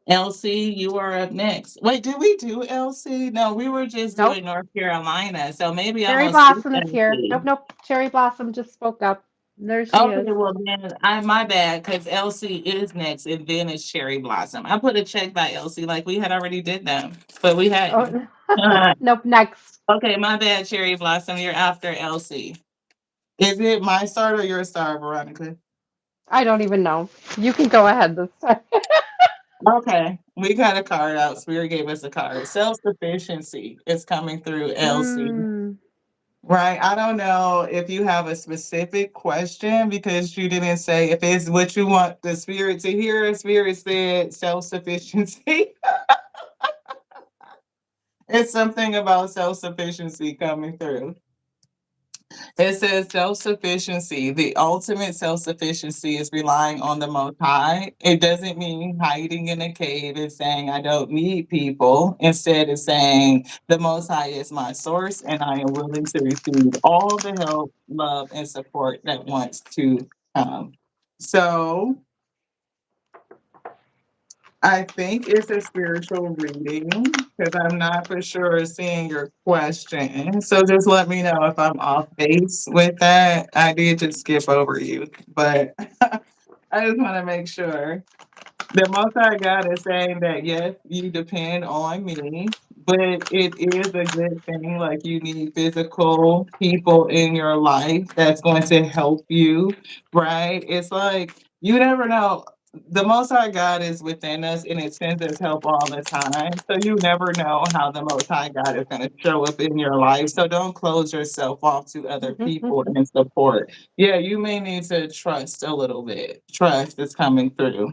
Elsie, you are up next. Wait, did we do Elsie? No, we were just Nope. doing North Carolina. So maybe I'm Cherry gonna skip Blossom is here. Elsie. Nope, nope. Cherry Blossom just spoke up. There she Okay, is. well then I my bad because Elsie is next and then it's Cherry Blossom. I put a check by Elsie like we had already did them, but we hadn't. Oh, nope, next. Okay, my bad, Cherry Blossom. You're after Elsie. Is it my star or your star, Veronica? I don't even know. You can go ahead this time. Okay, we got a card out. Spirit gave us a card. Self sufficiency is coming through Elsie. Mm, Right. I don't know if you have a specific question because you didn't say if it's what you want the spirit to hear. Spirit said self sufficiency. It's something about self sufficiency coming through. It says self sufficiency. The ultimate self sufficiency is relying on the Most High. It doesn't mean hiding in a cave and saying, I don't need people. Instead, it's saying, the Most High is my source, and I am willing to receive all the help, love, and support that wants to come. So, I think it's a spiritual reading because I'm not for sure seeing your question. So just let me know if I'm off base with that. I did just skip over you, but I just want to make sure. The Most High God is saying that yes, you depend on me, but it is a good thing. Like you need physical people in your life that's going to help you, right? It's like you never know. The Most High God is within us and it sends us help all the time. So you never know how the Most High God is going to show up in your life. So don't close yourself off to other people and support. Yeah, you may need to trust a little bit. Trust is coming through.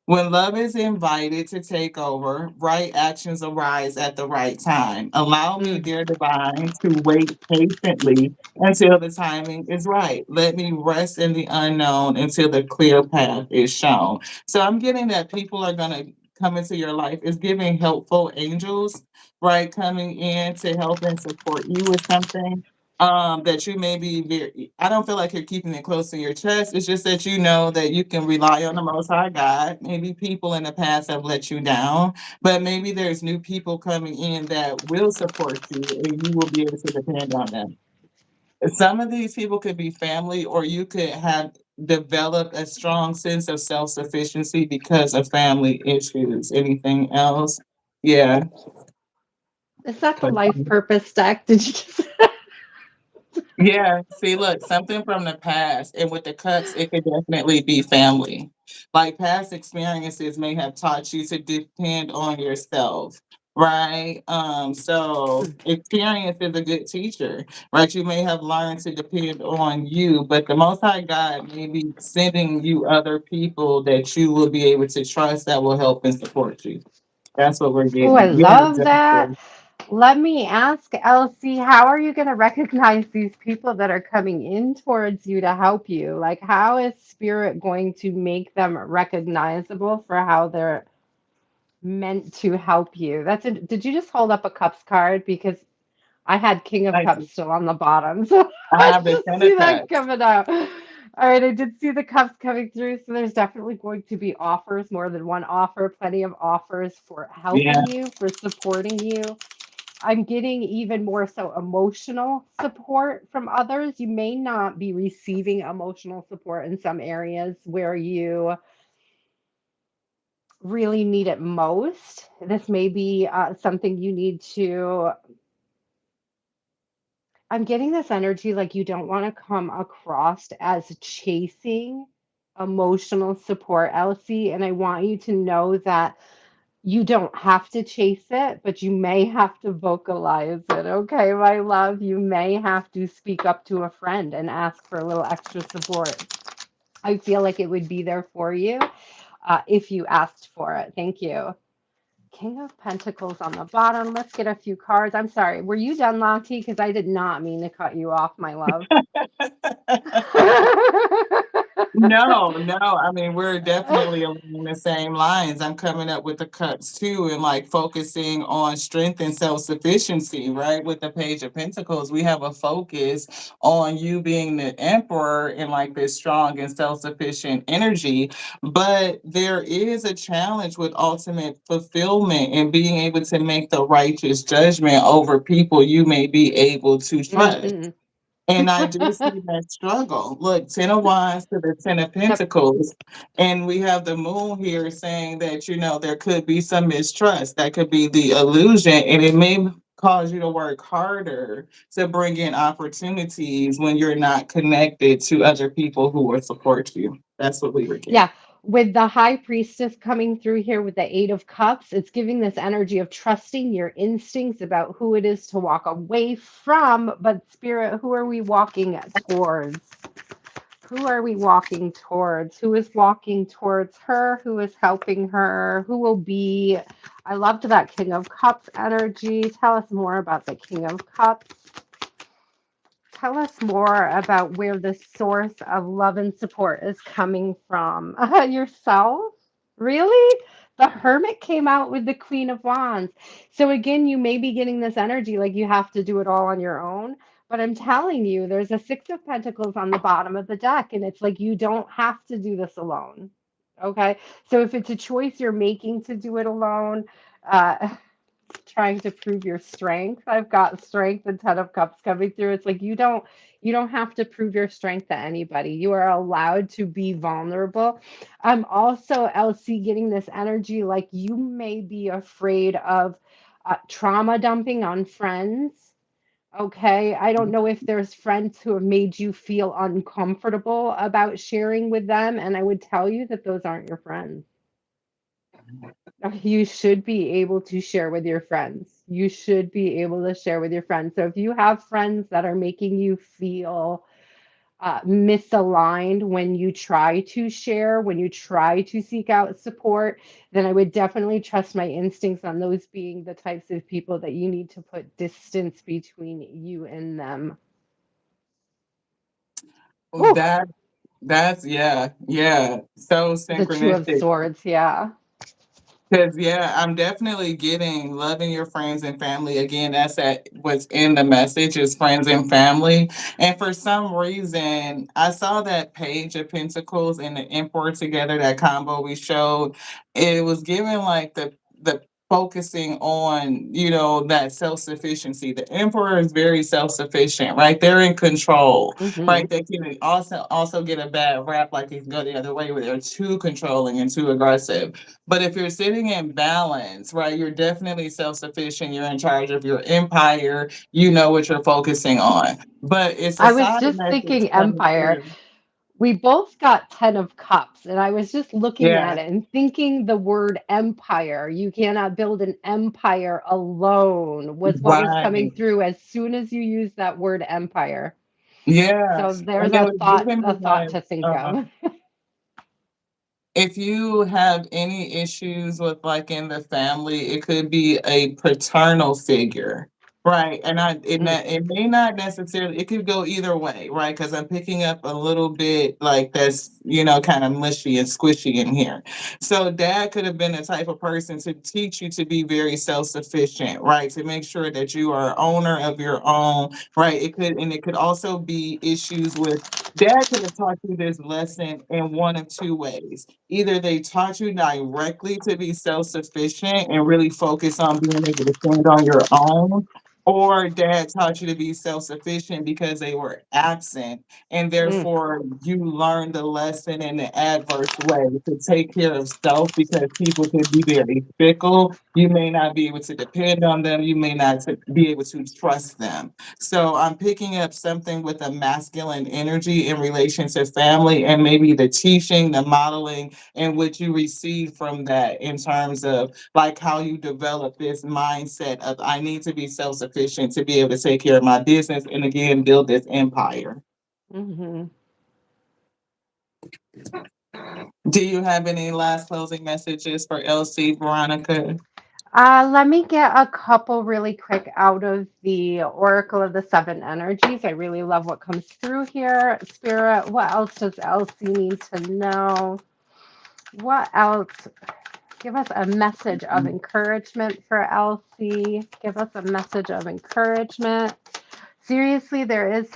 When love is invited to take over, right actions arise at the right time. Allow me, Mm. dear divine, to wait patiently until the timing is right. Let me rest in the unknown until the clear path is shown. So I'm getting that people are going to come into your life. It's giving helpful angels, right, coming in to help and support you with something that you may be very, I don't feel like you're keeping it close to your chest. It's just that you know that you can rely on the Most High God. Maybe people in the past have let you down, but maybe there's new people coming in that will support you and you will be able to depend on them. Some of these people could be family, or you could have developed a strong sense of self sufficiency because of family issues. Anything else? Yeah. Is that the But life purpose deck? Did you just yeah, see, look, something from the past, and with the cups, it could definitely be family. Like past experiences may have taught you to depend on yourself, right? So experience is a good teacher, right? You may have learned to depend on you, but the Most High God may be sending you other people that you will be able to trust that will help and support you. That's what we're Oh, I getting. You're love that. adjusting. Let me ask Elsie, how are you going to recognize these people that are coming in towards you to help you? Like, how is spirit going to make them recognizable for how they're meant to help you? Did you just hold up a cups card? Because I had King of Like, Cups still on the bottom, so I I have the just Ten of see that Cups. coming out. All right, I did see the cups coming through, so there's definitely going to be offers, more than one offer, plenty of offers for Yeah. helping you, for supporting you. I'm getting even more so emotional support from others. You may not be receiving emotional support in some areas where you really need it most. This may be something you need to. I'm getting this energy like you don't want to come across as chasing emotional support, Elsie. And I want you to know that you don't have to chase it, but you may have to vocalize it. Okay, my love, you may have to speak up to a friend and ask for a little extra support. I feel like it would be there for you if you asked for it. Thank you. King of Pentacles on the bottom. Let's get a few cards. I'm sorry. Were you done, Lottie? Because I did not mean to cut you off, my love. No, no. I mean, we're definitely along the same lines. I'm coming up with the cups too, and like focusing on strength and self sufficiency, right? With the Page of Pentacles, we have a focus on you being the emperor and like this strong and self sufficient energy. But there is a challenge with ultimate fulfillment and being able to make the righteous judgment over people you may be able to trust. Mhm. And I do see that struggle. Look, 10 of Wands to the 10 of Yep. Pentacles. And we have the moon here saying that, there could be some mistrust. That could be the illusion. And it may cause you to work harder to bring in opportunities when you're not connected to other people who will support you. That's what we were getting. Yeah, with the high priestess coming through here with the eight of cups, it's giving this energy of trusting your instincts about who it is to walk away from. But spirit, who are we walking towards? Who are we walking towards? Who is walking towards her? Who is helping her? Who will be? I loved that King of Cups energy. Tell us more about the King of Cups. Tell us more about where the source of love and support is coming from. Yourself? Really? The Hermit came out with the Queen of Wands. So again, you may be getting this energy like you have to do it all on your own. But I'm telling you, there's a Six of Pentacles on the bottom of the deck, and it's like you don't have to do this alone. Okay. So if it's a choice you're making to do it alone, uh, trying to prove your strength. I've got strength and 10 of cups coming through. It's like you don't have to prove your strength to anybody. You are allowed to be vulnerable. I'm also, Elsie, getting this energy like you may be afraid of trauma dumping on friends. Okay. I don't know if there's friends who have made you feel uncomfortable about sharing with them. And I would tell you that those aren't your friends. You should be able to share with your friends. You should be able to share with your friends. So if you have friends that are making you feel misaligned when you try to share, when you try to seek out support, then I would definitely trust my instincts on those being the types of people that you need to put distance between you and them. Whew, That that's yeah, yeah. So the Two of synchronistic. Swords, yeah. Because yeah, I'm definitely getting loving your friends and family. Again, that's at what's in the message is friends and family. And for some reason, I saw that page of pentacles and the emperor together, that combo we showed. It was given like the focusing on, that self-sufficiency. The emperor is very self-sufficient, right? They're in control, Hmm. right? They can also get a bad rap, like it can go the other way where they're too controlling and too aggressive. But if you're sitting in balance, right, you're definitely self sufficient. You're in charge of your empire. You know what you're focusing on. But it's a I was side just message thinking coming Empire. through. We both got 10 of cups, and I was just looking Yeah, at it and thinking the word empire. You cannot build an empire alone was what was coming right. through as soon as you use that word empire. Yeah. So there's And it a was thought given a me thought like, to think of. if you have any issues with like in the family, it could be a paternal figure. Right. And Mm, it may not necessarily, it could go either way, right? Because I'm picking up a little bit like that's, kind of mushy and squishy in here. So dad could have been the type of person to teach you to be very self-sufficient, right? To make sure that you are owner of your own, right? It could also be issues with dad could have taught you this lesson in one of two ways. Either they taught you directly to be self-sufficient and really focus on being able to stand on your own, or dad taught you to be self-sufficient because they were absent, and mm, therefore you learned the lesson in the adverse way to take care of self because people can be very fickle. You may not be able to depend on them. You may not be able to trust them. So I'm picking up something with a masculine energy in relation to family and maybe the teaching, the modeling, and what you receive from that in terms of like how you develop this mindset of I need to be self-sufficient to be able to take care of my business and again build this empire. mhm. Do you have any last closing messages for LC, Veronica? Let me get a couple really quick out of the Oracle of the Seven Energies. I really love what comes through here. Spirit, what else does Elsie need to know? What else? Give us a message of encouragement for Elsie. Give us a message of encouragement. Seriously, there is.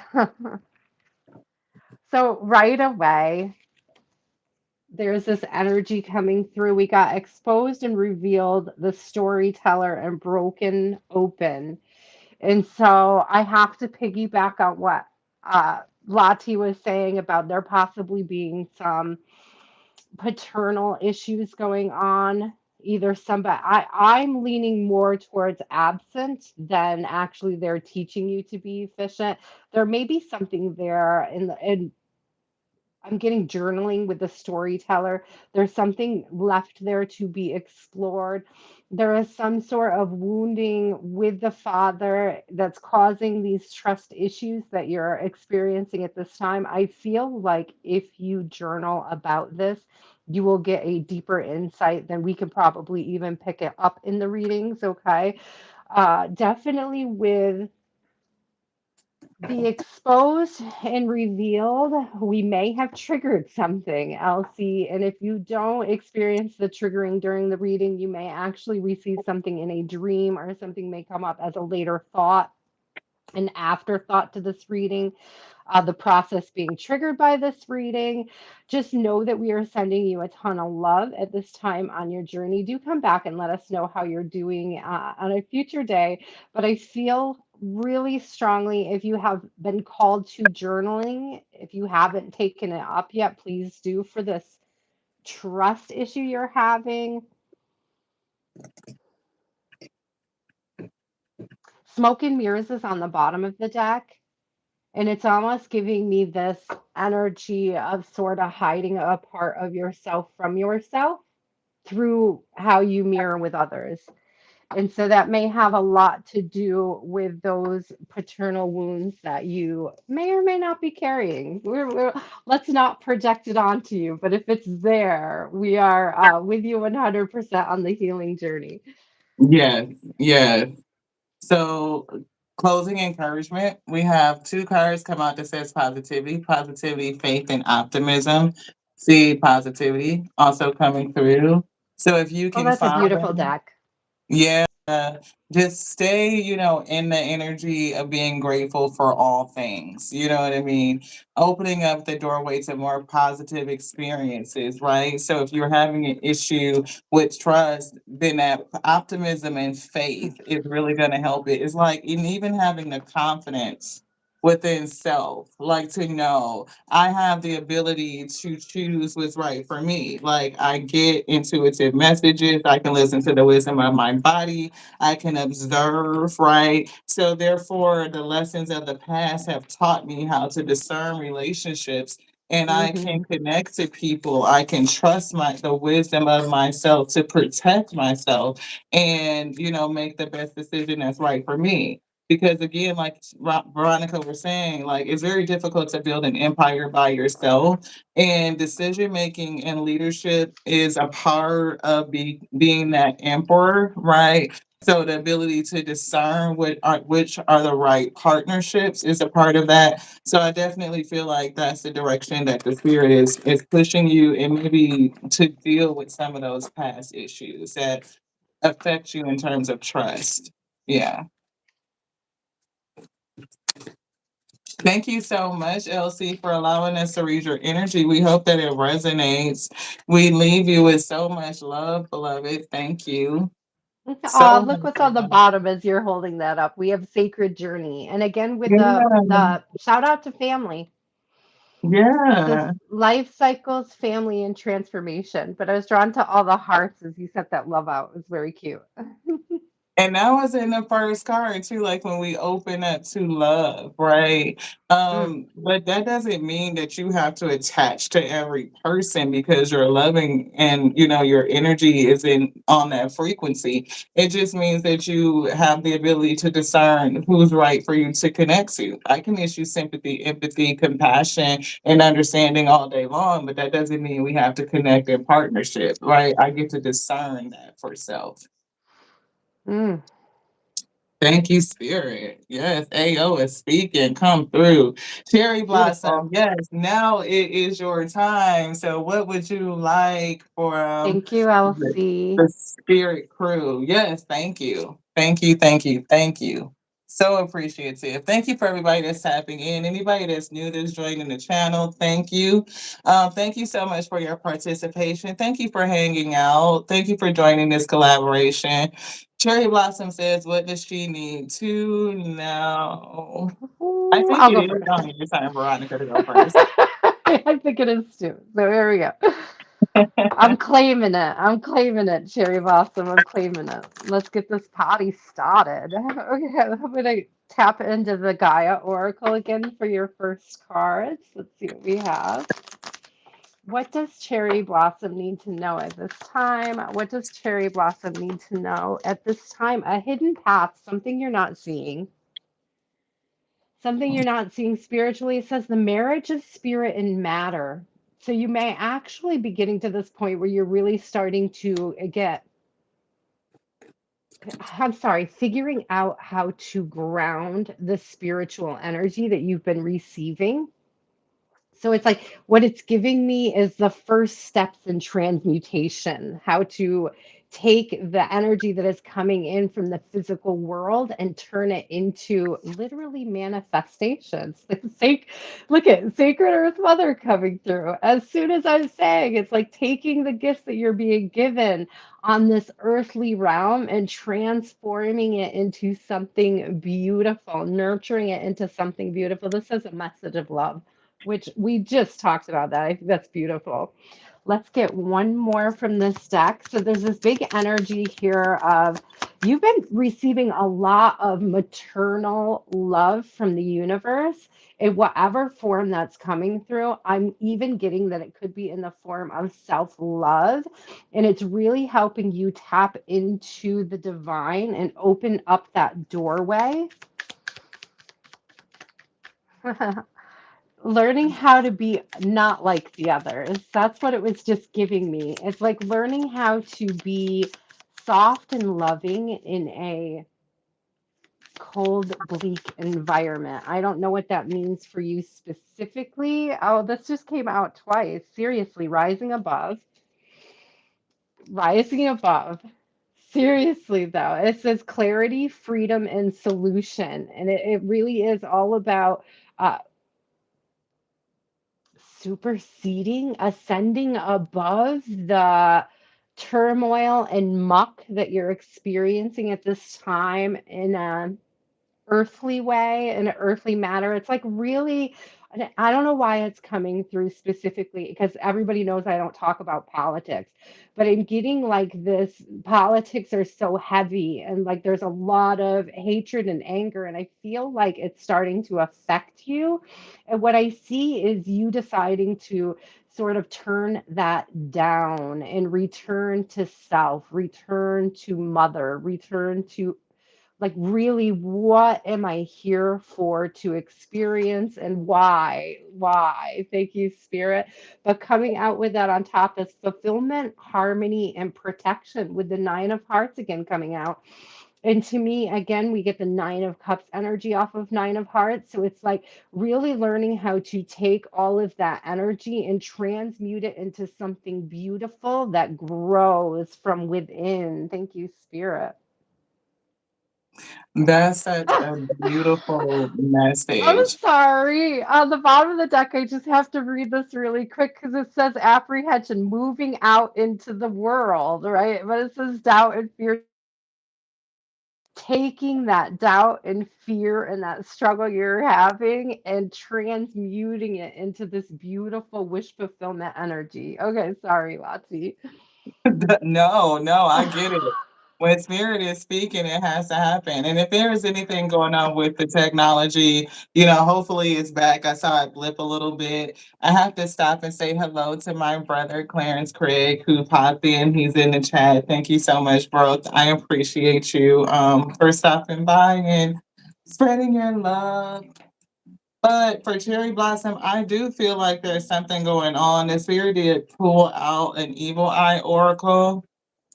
So, right away, there's this energy coming through. We got exposed and revealed the storyteller and broken open. And so I have to piggyback on what Lati was saying about there possibly being some paternal issues going on. Either somebody, I'm leaning more towards absent than actually they're teaching you to be efficient. There may be something there in I'm getting journaling with the storyteller. There's something left there to be explored. There is some sort of wounding with the father that's causing these trust issues that you're experiencing at this time. I feel like if you journal about this, you will get a deeper insight than we can probably even pick it up in the readings. Okay. Definitely with the exposed and revealed, we may have triggered something, Elsie. And if you don't experience the triggering during the reading, you may actually receive something in a dream or something may come up as a later thought, an afterthought to this reading. the process being triggered by this reading. Just know that we are sending you a ton of love at this time on your journey. Do come back and let us know how you're doing on a future day. But I feel really strongly if you have been called to journaling, if you haven't taken it up yet, please do for this trust issue you're having. Smoke and mirrors is on the bottom of the deck. And it's almost giving me this energy of sort of hiding a part of yourself from yourself through how you mirror with others. And so that may have a lot to do with those paternal wounds that you may or may not be carrying. Let's not project it onto you, but if it's there, we are with you 100% on the healing journey. Yes, yes. So, closing encouragement, we have two cards come out that says positivity, faith, and optimism. See positivity also coming through. So if you Oh, can that's a find beautiful them, deck. yeah, just stay, in the energy of being grateful for all things. You know what I mean? Opening up the doorway to more positive experiences, right? So if you're having an issue with trust, then that optimism and faith is really going to help it. It's like, and even having the confidence within self, like to know I have the ability to choose what's right for me. Like I get intuitive messages, I can listen to the wisdom of my body, I can observe, right? So therefore the lessons of the past have taught me how to discern relationships and I can Hmm. connect to people. I can trust the wisdom of myself to protect myself and make the best decision that's right for me because again like Veronica was saying, like it's very difficult to build an empire by yourself and decision making and leadership is a part of being that emperor, right? So the ability to discern which are the right partnerships is a part of that. So I definitely feel like that's the direction that the spirit is pushing you and maybe to deal with some of those past issues that affect you in terms of trust. Yeah. Thank you so much, Elsie, for allowing us to read your energy. We hope that it resonates. We leave you with so much love, beloved. Thank you so Look much what's on the love. bottom as you're holding that up. We have Sacred Journey. And again with Yeah, the shout out to family. It says yeah. life cycles, family, and transformation. But I was drawn to all the hearts as you set that love out. It was very cute. And that was in the first card too, like when we open up to love, right? Mm. But that doesn't mean that you have to attach to every person because you're loving and your energy is in on that frequency. It just means that you have the ability to discern who's right for you to connect to. I can issue sympathy, empathy, compassion, and understanding all day long, but that doesn't mean we have to connect in partnership, right? I get to discern that for self. Mm. Thank you, Spirit. Yes, AO is speaking. Come through. Cherry Blossom, Beautiful. yes, now it is your time. So, what would you like for Thank you, the, Elsie. the Spirit crew? Yes, thank you. Thank you, thank you, thank you. So appreciative. Thank you for everybody that's tapping in. Anybody that's new that's joining the channel, thank you. Thank you so much for your participation. Thank you for hanging out. Thank you for joining this collaboration. Cherry Blossom says, what does she need to know? I Ooh, think I'll it go is first. on your time, Veronica, to go first. I think it is too. So here we go. I'm claiming it. I'm claiming it, Cherry Blossom. I'm claiming it. Let's get this party started. Okay, I'm gonna tap into the Gaia Oracle again for your first cards. Let's see what we have. What does Cherry Blossom need to know at this time? What does Cherry Blossom need to know at this time? A hidden path, something you're not seeing. Something you're not seeing spiritually. It says the marriage of spirit and matter. So you may actually be getting to this point where you're really starting to get, I'm sorry, figuring out how to ground the spiritual energy that you've been receiving. So it's like what it's giving me is the first steps in transmutation, how to take the energy that is coming in from the physical world and turn it into literally manifestations. Look at Sacred Earth Mother coming through. As soon as I'm saying, it's like taking the gifts that you're being given on this earthly realm and transforming it into something beautiful, nurturing it into something beautiful. This is a message of love, which we just talked about that. I think that's beautiful. Let's get one more from this deck. So there's this big energy here of you've been receiving a lot of maternal love from the universe in whatever form that's coming through. I'm even getting that it could be in the form of self love. And it's really helping you tap into the divine and open up that doorway. Learning how to be not like the others. That's what it was just giving me. It's like learning how to be soft and loving in a cold, bleak environment. I don't know what that means for you specifically. Oh, this just came out twice. Seriously, rising above. Rising above. Seriously, though, it says clarity, freedom, and solution. And it really is all about uh, superseding, ascending above the turmoil and muck that you're experiencing at this time in a earthly way, in an earthly matter. It's like really, I don't know why it's coming through specifically because everybody knows I don't talk about politics, but I'm getting like this politics are so heavy and like there's a lot of hatred and anger, and I feel like it's starting to affect you. And what I see is you deciding to sort of turn that down and return to self, return to mother, return to like really what am I here for to experience and why, thank you spirit. But coming out with that on top is fulfillment, harmony, and protection with the nine of hearts again coming out. And to me again we get the nine of cups energy off of nine of hearts, so it's like really learning how to take all of that energy and transmute it into something beautiful that grows from within. Thank you spirit. That's such a beautiful I'm message. sorry. On the bottom of the deck, I just have to read this really quick because it says apprehension, moving out into the world, right? But it says doubt and fear, taking that doubt and fear and that struggle you're having and transmuting it into this beautiful wish fulfillment energy. Okay, sorry, Lottie. No, no, I get it. When spirit is speaking, it has to happen. And if there is anything going on with the technology, hopefully it's back. I saw it blip a little bit. I have to stop and say hello to my brother, Clarence Craig, who popped in. He's in the chat. Thank you so much, bro. I appreciate you for stopping by and spreading your love. But for Cherry Blossom, I do feel like there's something going on. The spirit did pull out an evil eye oracle,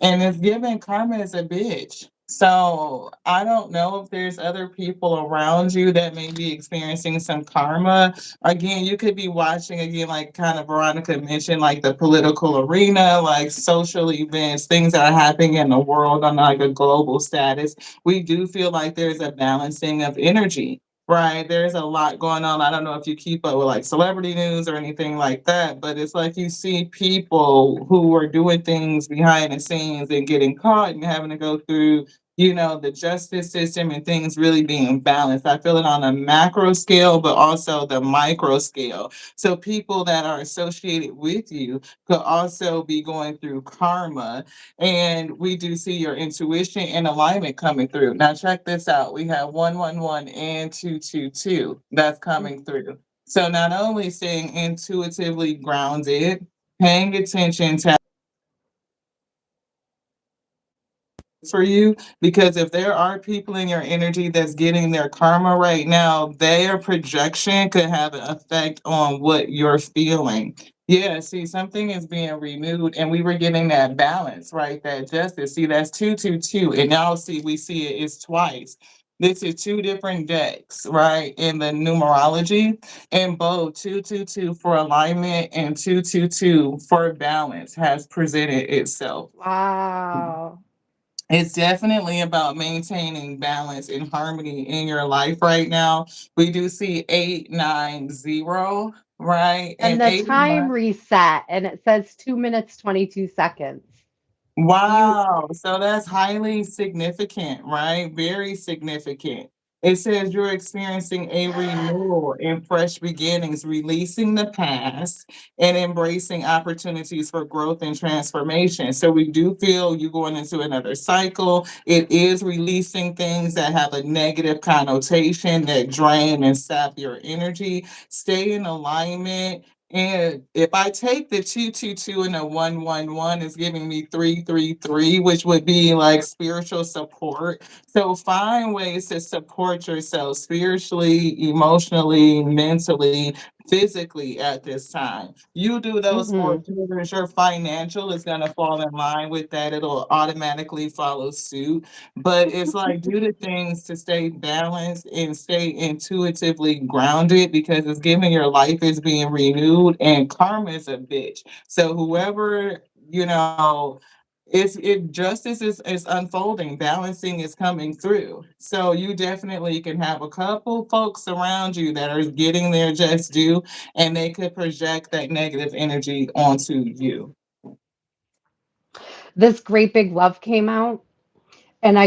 and it's giving karma is a bitch. So I don't know if there's other people around you that may be experiencing some karma. Again, you could be watching again, like kind of Veronica mentioned, like the political arena, like social events, things that are happening in the world on like a global status. We do feel like there's a balancing of energy. Right. There's a lot going on. I don't know if you keep up with like celebrity news or anything like that, but it's like you see people who are doing things behind the scenes and getting caught and having to go through, the justice system and things really being balanced. I feel it on a macro scale, but also the micro scale. So people that are associated with you could also be going through karma, and we do see your intuition and alignment coming through. Now, check this out. We have 111 and 222 that's coming through. So, not only staying intuitively grounded, paying attention to for you, because if there are people in your energy that's getting their karma right now, their projection could have an effect on what you're feeling. Yeah, see, something is being renewed, and we were getting that balance, right? That justice. See, that's 222, and now see, we see it is twice. This is two different decks, right? In the numerology, and both 222 for alignment and 222 for balance has presented itself. Wow. It's definitely about maintaining balance and harmony in your life right now. We do see 890, right? And And the 8 time reset, and it says 2 minutes, 22 seconds. You Wow. So that's highly significant, right? Very significant. It says you're experiencing a renewal and fresh beginnings, releasing the past and embracing opportunities for growth and transformation. So we do feel you going into another cycle. It is releasing things that have a negative connotation that drain and sap your energy. Stay in alignment, and if I take the 222 and a 111, it's giving me 333, which would be like spiritual support. So find ways to support yourself spiritually, emotionally, mentally, physically at this time. You do those four mhm. pillars, your financial is going to fall in line with that. It'll automatically follow suit. But it's like do the things to stay balanced and stay intuitively grounded, because it's giving your life is being renewed, and karma is a bitch. So whoever, you know, it justice is unfolding, balancing is coming through. So you definitely can have a couple folks around you that are getting their just due, and they could project that negative energy onto you. This great big love came out. And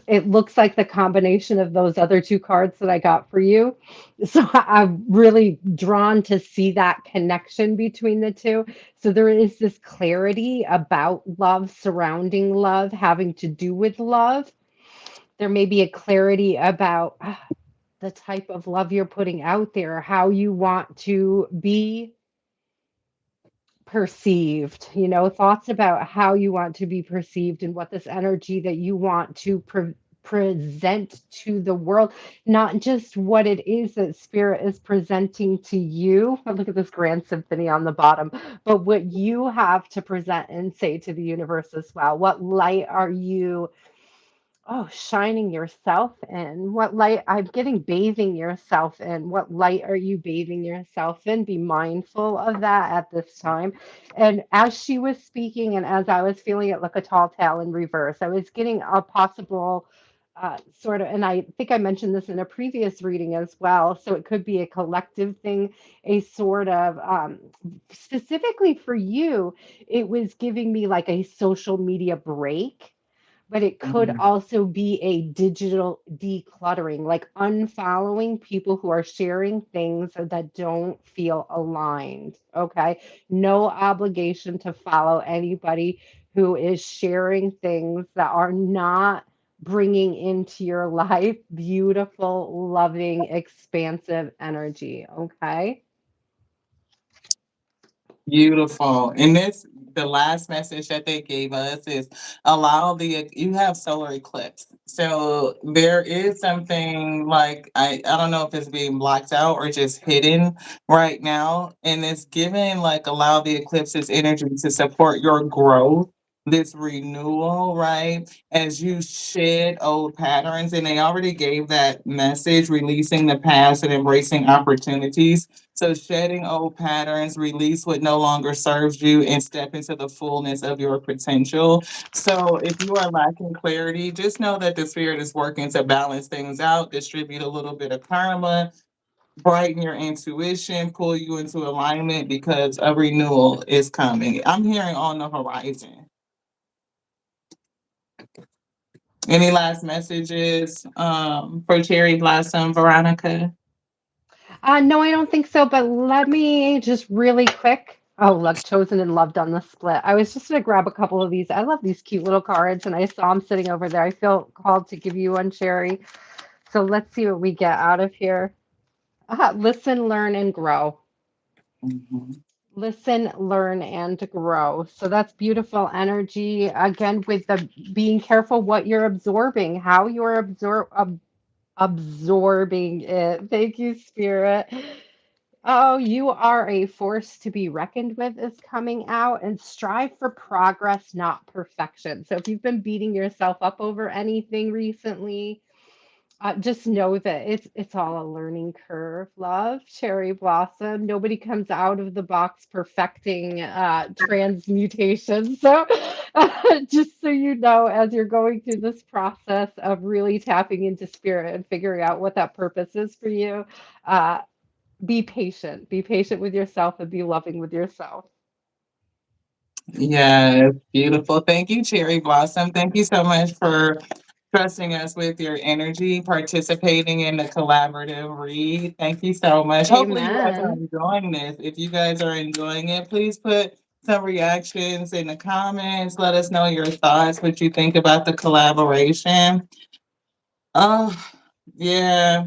it looks like the combination of those other 2 cards that I got for you. So I'm really drawn to see that connection between the 2. So there is this clarity about love, surrounding love, having to do with love. There may be a clarity about the type of love you're putting out there, how you want to be perceived, thoughts about how you want to be perceived and what this energy that you want to present to the world, not just what it is that spirit is presenting to you. Oh, look at this grand symphony on the bottom, but what you have to present and say to the universe as well. What light are you shining yourself in? What light I'm getting bathing yourself in? What light are you bathing yourself in? Be mindful of that at this time. And as she was speaking, and as I was feeling it like a tall tale in reverse, I was getting a possible sort of, and I think I mentioned this in a previous reading as well. So it could be a collective thing, a sort of specifically for you, it was giving me like a social media break, but it could Mhm. also be a digital decluttering, like unfollowing people who are sharing things that don't feel aligned. Okay. No obligation to follow anybody who is sharing things that are not bringing into your life beautiful, loving, expansive energy. Okay. Beautiful. And this, the last message that they gave us is allow you have solar eclipse. So there is something like, I don't know if it's being blocked out or just hidden right now. And it's given like allow the eclipse's energy to support your growth, this renewal, right? As you shed old patterns. And they already gave that message, releasing the past and embracing opportunities. So shedding old patterns, release what no longer serves you, and step into the fullness of your potential. So if you are lacking clarity, just know that the spirit is working to balance things out, distribute a little bit of karma, brighten your intuition, pull you into alignment, because a renewal is coming. I'm hearing on the horizon. Any last messages for Cherry Blossom, Veronica? No, I don't think so, but let me just really quick. Oh, look, chosen and loved on the split. I was just gonna grab a couple of these. I love these cute little cards, and I saw them sitting over there. I feel called to give you one, Sherry. So let's see what we get out of here. Listen, learn, and grow. Mhm. Listen, learn, and grow. So that's beautiful energy. Again, with the being careful what you're absorbing, how you're absorbing it. Thank you, Spirit. Oh, you are a force to be reckoned with is coming out, and strive for progress, not perfection. So if you've been beating yourself up over anything recently, Just know that it's all a learning curve, love, cherry blossom. Nobody comes out of the box perfecting transmutation. So, just so you know, as you're going through this process of really tapping into spirit and figuring out what that purpose is for you, uh, be patient. Be patient with yourself and be loving with yourself. Yes, beautiful. Thank you, Cherry Blossom. Thank you so much for trusting us with your energy, participating in the collaborative read. Thank you so much. Hopefully, you guys are Amen. enjoying this. If you guys are enjoying it, please put some reactions in the comments. Let us know your thoughts, what you think about the collaboration. Oh, yeah.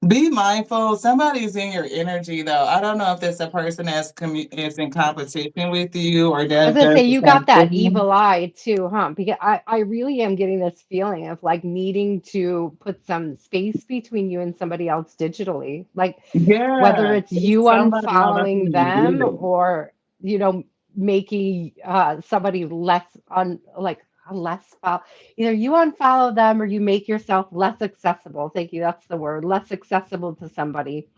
Be mindful. Somebody's in your energy, though. I don't know if it's a person is in competition with you or I was that gonna does say the you got same that thing. evil eye too, huh? Because I really am getting this feeling of like needing to put some space between you and somebody else digitally. Like whether Yeah, it's it's you somebody all up unfollowing in them you. or, you know, making somebody less follow, either you unfollow them or you make yourself less accessible. Thank you, that's the word, less accessible to somebody.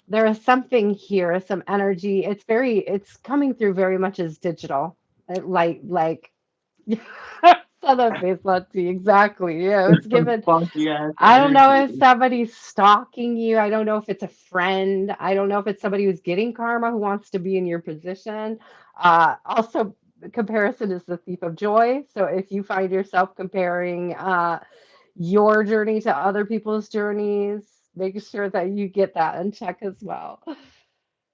There is something here, some energy. It's coming through very much as digital. Like Southern face Lottie, exactly. Yeah, it's given. Funky ass I don't know energy. if somebody's stalking you. I don't know if it's a friend. I don't know if it's somebody who's getting karma who wants to be in your position. Also, comparison is the thief of joy. So if you find yourself comparing your journey to other people's journeys, make sure that you get that in check as well.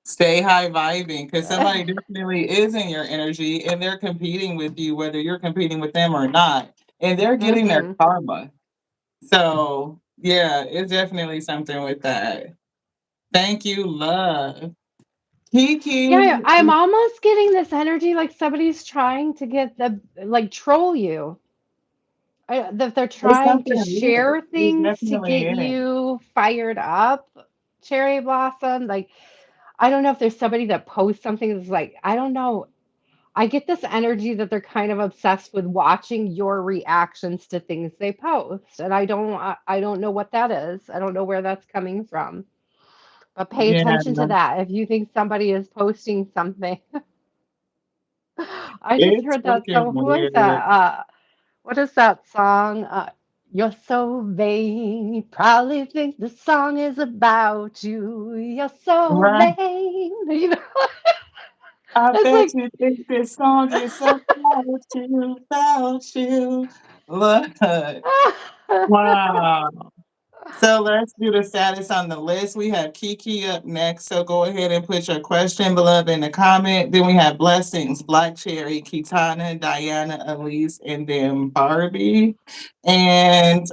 Stay high vibing because somebody definitely is in your energy and they're competing with you, whether you're competing with them or not, and they're getting their Hmm. karma. So, yeah, it's definitely something with that. Thank you, love. Yeah, Kiki, I'm almost getting this energy like somebody's trying to get the like troll you. That they're there's trying something to here. share There's things to definitely get in it. you fired up, cherry blossom. Like, I don't know if there's somebody that posts something that's like, I don't know. I get this energy that they're kind of obsessed with watching your reactions to things they post, and I don't know what that is. I don't know where that's coming from. But pay Yeah, attention to that. If you think somebody is posting something, I just it's heard that freaking song. Who is weird. that? What is that song? You're so vain. You probably think the song is about you. You're so Right. vain. You know, I it's bet like, you think this song is about you, about you. Look. Wow. So let's do the status on the list. We have Kiki up next. So go ahead and put your question, beloved, in the comment. Then we have Blessings, Black Cherry, Kitana, Diana, Elise, and then Barbie. And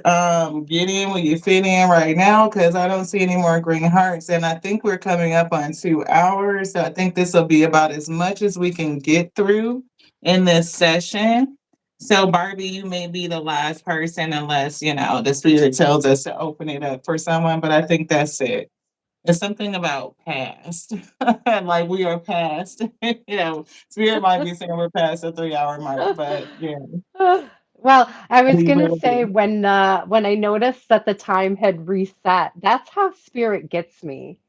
get in when you fit in right now because I don't see any more green hearts. And I think we're coming up on 2 hours. So I think this will be about as much as we can get through in this session. So Barbie, you may be the last person unless, the spirit tells us to open it up for someone, but I think that's it. It's something about past. Like we are past. Spirit might be saying we're past the 3 hour mark, but yeah, well, I was we gonna will say be. when I noticed that the time had reset, that's how spirit gets me.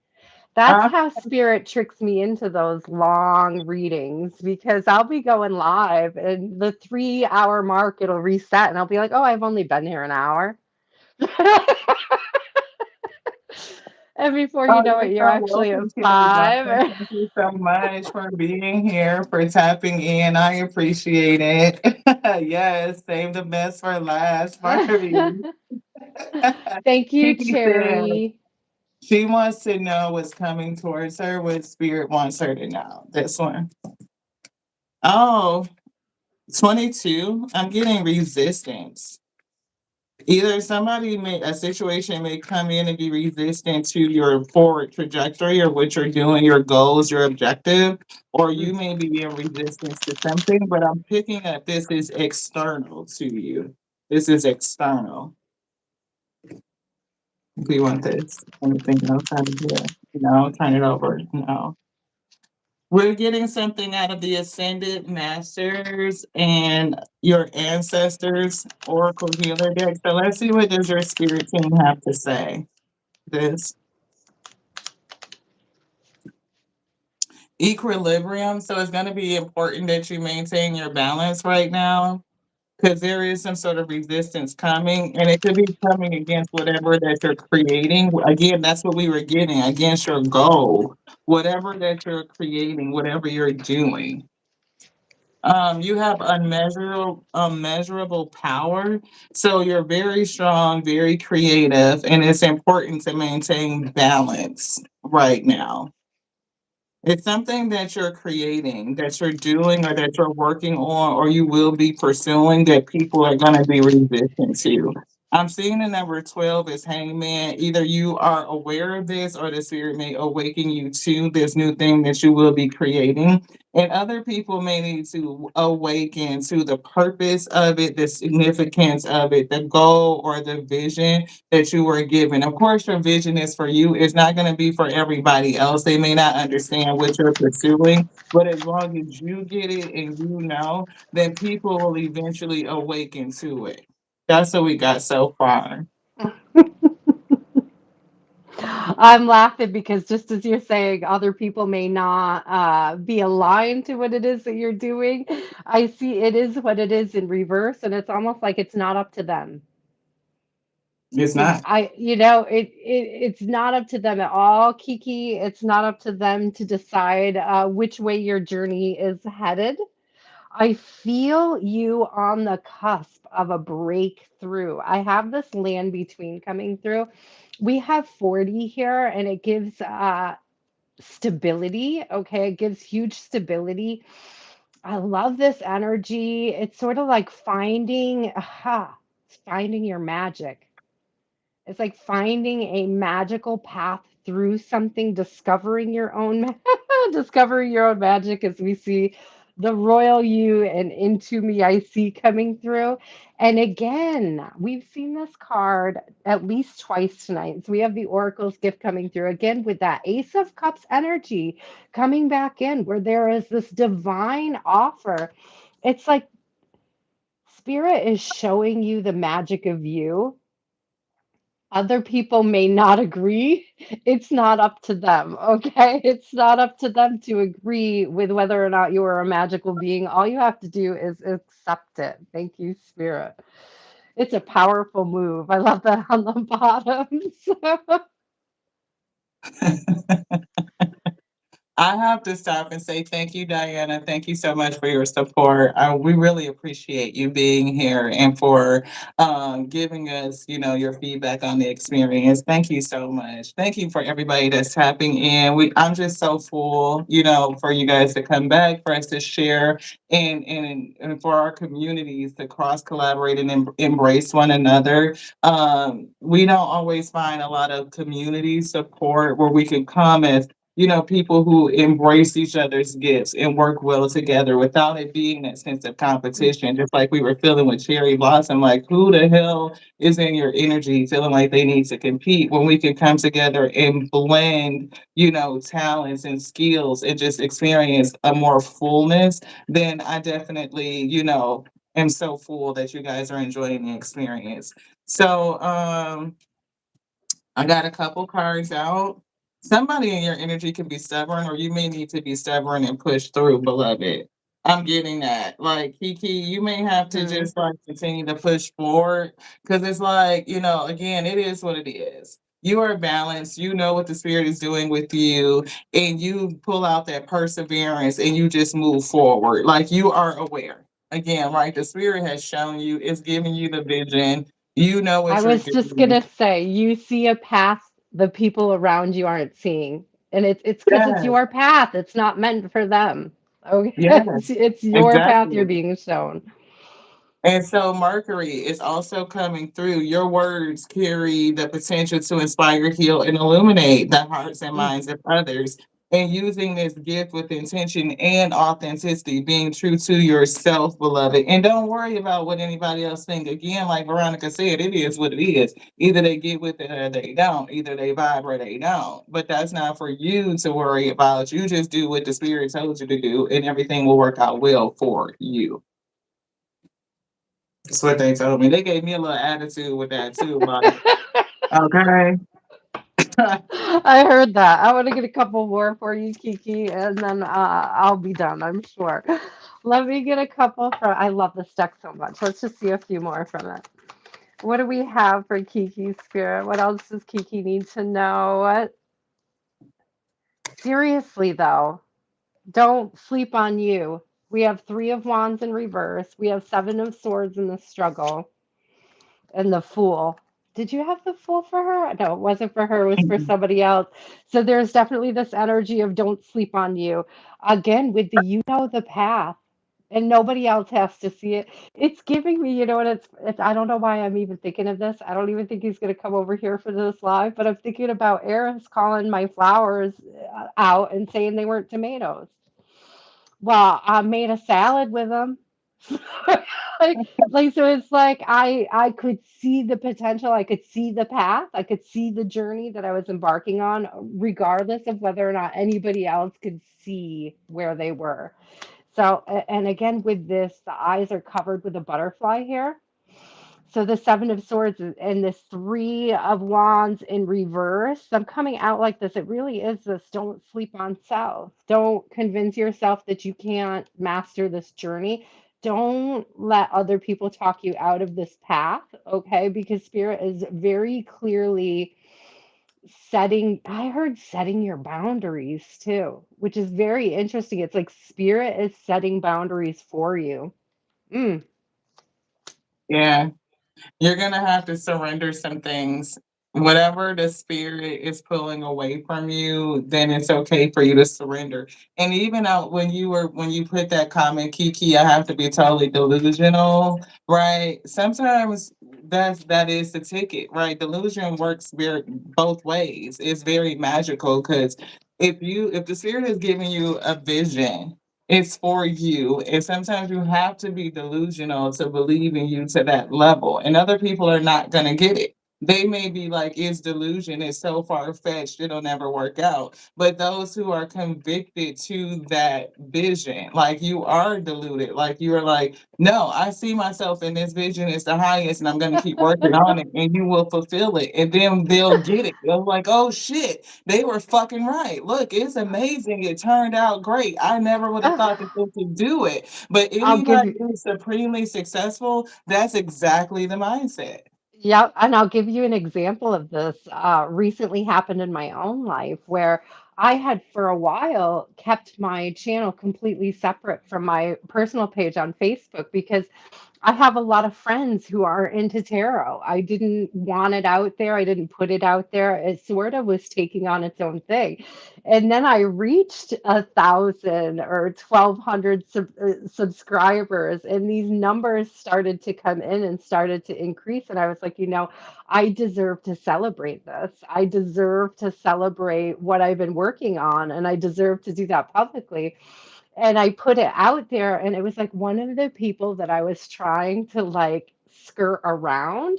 That's Uh, how spirit tricks me into those long readings because I'll be going live and the 3 hour mark it'll reset and I'll be like, oh, I've only been here an hour. And before you oh, know you're it, you're so actually at welcome, Cherry Blossom. 5. Thank you so much for being here, for tapping in. I appreciate it. Yes, save the best for last, Barbie. Thank you, Kiki said Cherry. she wants to know what's coming towards her, what spirit wants her to know. This one. Oh, 22. I'm getting resistance. Either a situation may come in and be resistant to your forward trajectory or what you're doing, your goals, your objective, or Mm. you may be in resistance to something, but I'm picking up this is external to you. This is external. Do you want this? Anything else out of here? No, turn it over. No. We're getting something out of the Ascended Masters and your ancestors Oracle Healer deck. So let's see what does your spirit team have to say. This equilibrium. So it's going to be important that you maintain your balance right now because there is some sort of resistance coming, and it could be coming against whatever that you're creating. Again, that's what we were getting against your goal, whatever that you're creating, whatever you're doing. You have unmeasurable power. So you're very strong, very creative, and it's important to maintain balance right now. It's something that you're creating, that you're doing, or that you're working on, or you will be pursuing that people are going to be resistant to. I'm seeing the number 12 as hangman. Either you are aware of this or the spirit may awaken you to this new thing that you will be creating. And other people may need to awaken to the purpose of it, the significance of it, the goal or the vision that you were given. Of course, your vision is for you. It's not going to be for everybody else. They may not understand what you're pursuing, but as long as you get it and you know, then people will eventually awaken to it. That's what we got so far. I'm laughing because just as you're saying, other people may not be aligned to what it is that you're doing. I see it is what it is in reverse, and it's almost like it's not up to them. It's not. It's not up to them at all, Kiki. It's not up to them to decide which way your journey is headed. I feel you on the cusp of a breakthrough. I have this land between coming through. We have 40 here, and it gives stability. Okay, it gives huge stability. I love this energy. It's sort of like finding your magic. It's like finding a magical path through something, discovering your own discovering your own magic as we see the royal you and into me I see coming through. And again, we've seen this card at least twice tonight. So we have the Oracle's gift coming through again with that Ace of Cups energy coming back in where there is this divine offer. It's like Spirit is showing you the magic of you. Other people may not agree. It's not up to them, okay? It's not up to them to agree with whether or not you are a magical being. All you have to do is accept it. Thank you, Spirit. It's a powerful move. I love that on the bottom. I have to stop and say thank you, Diana. Thank you so much for your support. We really appreciate you being here and for giving us, your feedback on the experience. Thank you so much. Thank you for everybody that's tapping in. I'm just so full, for you guys to come back, for us to share, and for our communities to cross collaborate and embrace one another. We don't always find a lot of community support where we can come as people who embrace each other's gifts and work well together without it being that sense of competition, just like we were feeling with Cherry Blossom. Like, who the hell is in your energy feeling like they need to compete when we can come together and blend, talents and skills and just experience a more fullness? Then I definitely, am so full that you guys are enjoying the experience. So, I got a couple cards out. Somebody in your energy can be stubborn, or you may need to be stubborn and push through, beloved. I'm getting that. Like, Kiki, you may have to Mhm. just like continue to push forward because it's like, again, it is what it is. You are balanced, you know what the spirit is doing with you, and you pull out that perseverance and you just move forward. Like, you are aware. Again, right? The spirit has shown you, it's giving you the vision. You know I what you're was just doing. gonna say, you see a path the people around you aren't seeing, and it's because it's Yes, your path. It's not meant for them. Okay, it's, yes, it's your path you're exactly. being shown. And so Mercury is also coming through. Your words carry the potential to inspire, heal, and illuminate the hearts and Mm, minds of others. and using this gift with intention and authenticity, being true to yourself, beloved. And don't worry about what anybody else think. Again, like Veronica said, it is what it is. Either they get with it or they don't. Either they vibe or they don't. But that's not for you to worry about. You just do what the spirit told you to do, and everything will work out well for you. That's what they told me. They gave me a little attitude with that too. Like, okay. I heard that. I want to get a couple more for you, Kiki, and then I'll be done, I'm sure. Let me get a couple from. I love this deck so much. Let's just see a few more from it. What do we have for Kiki's spirit? What else does Kiki need to know? Seriously, though, don't sleep on you. We have Three of Wands in reverse. We have Seven of Swords in the struggle. And the Fool. Did you have the Fool for her? No, it wasn't for her. It was for somebody else. So there's definitely this energy of don't sleep on you. Again, with the you know the path, and nobody else has to see it. It's giving me, you know, and it's I don't know why I'm even thinking of this. I don't even think he's going to come over here for this live, but I'm thinking about Eris calling my flowers out and saying they weren't tomatoes. Well, I made a salad with them. Like so it's like I could see the potential, I could see the path, I could see the journey that I was embarking on, regardless of whether or not anybody else could see where they were. So, and again, with this, the eyes are covered with a butterfly here. So the Seven of Swords and this Three of Wands in reverse. I'm coming out like this. It really is this don't sleep on self. Don't convince yourself that you can't master this journey. Don't let other people talk you out of this path, okay? Because Spirit is very clearly setting, I heard setting your boundaries too, which is very interesting. It's like Spirit is setting boundaries for you. Mm. Yeah. You're gonna have to surrender some things. Whatever the spirit is pulling away from you, then it's okay for you to surrender. And even out when you put that comment, Kiki, I have to be totally delusional, right? Sometimes that is the ticket, right? Delusion works both ways. It's very magical because if the spirit is giving you a vision, it's for you. And sometimes you have to be delusional to believe in you to that level. And other people are not going to get it. They may be like, it's delusion, it's so far fetched, it'll never work out. But those who are convicted to that vision, like you are deluded, like you are like, no, I see myself in this vision, it's the highest, and I'm going to keep working on it, and you will fulfill it. And then they'll get it. They're like, oh shit, they were fucking right. Look, it's amazing. It turned out great. I never would have thought that they could do it. But I'll give anybody you, who's supremely successful, that's exactly the mindset. yeah, and I'll give you an example of this. Recently happened in my own life where I had for a while kept my channel completely separate from my personal page on Facebook because I have a lot of friends who are into tarot. I didn't want it out there. I didn't put it out there. It sort of was taking on its own thing. And then I reached 1,000 or 1,200 subscribers, and these numbers started to come in and started to increase. And I was like, you know, I deserve to celebrate this. I deserve to celebrate what I've been working on, and I deserve to do that publicly. And I put it out there, and it was like one of the people that I was trying to like skirt around.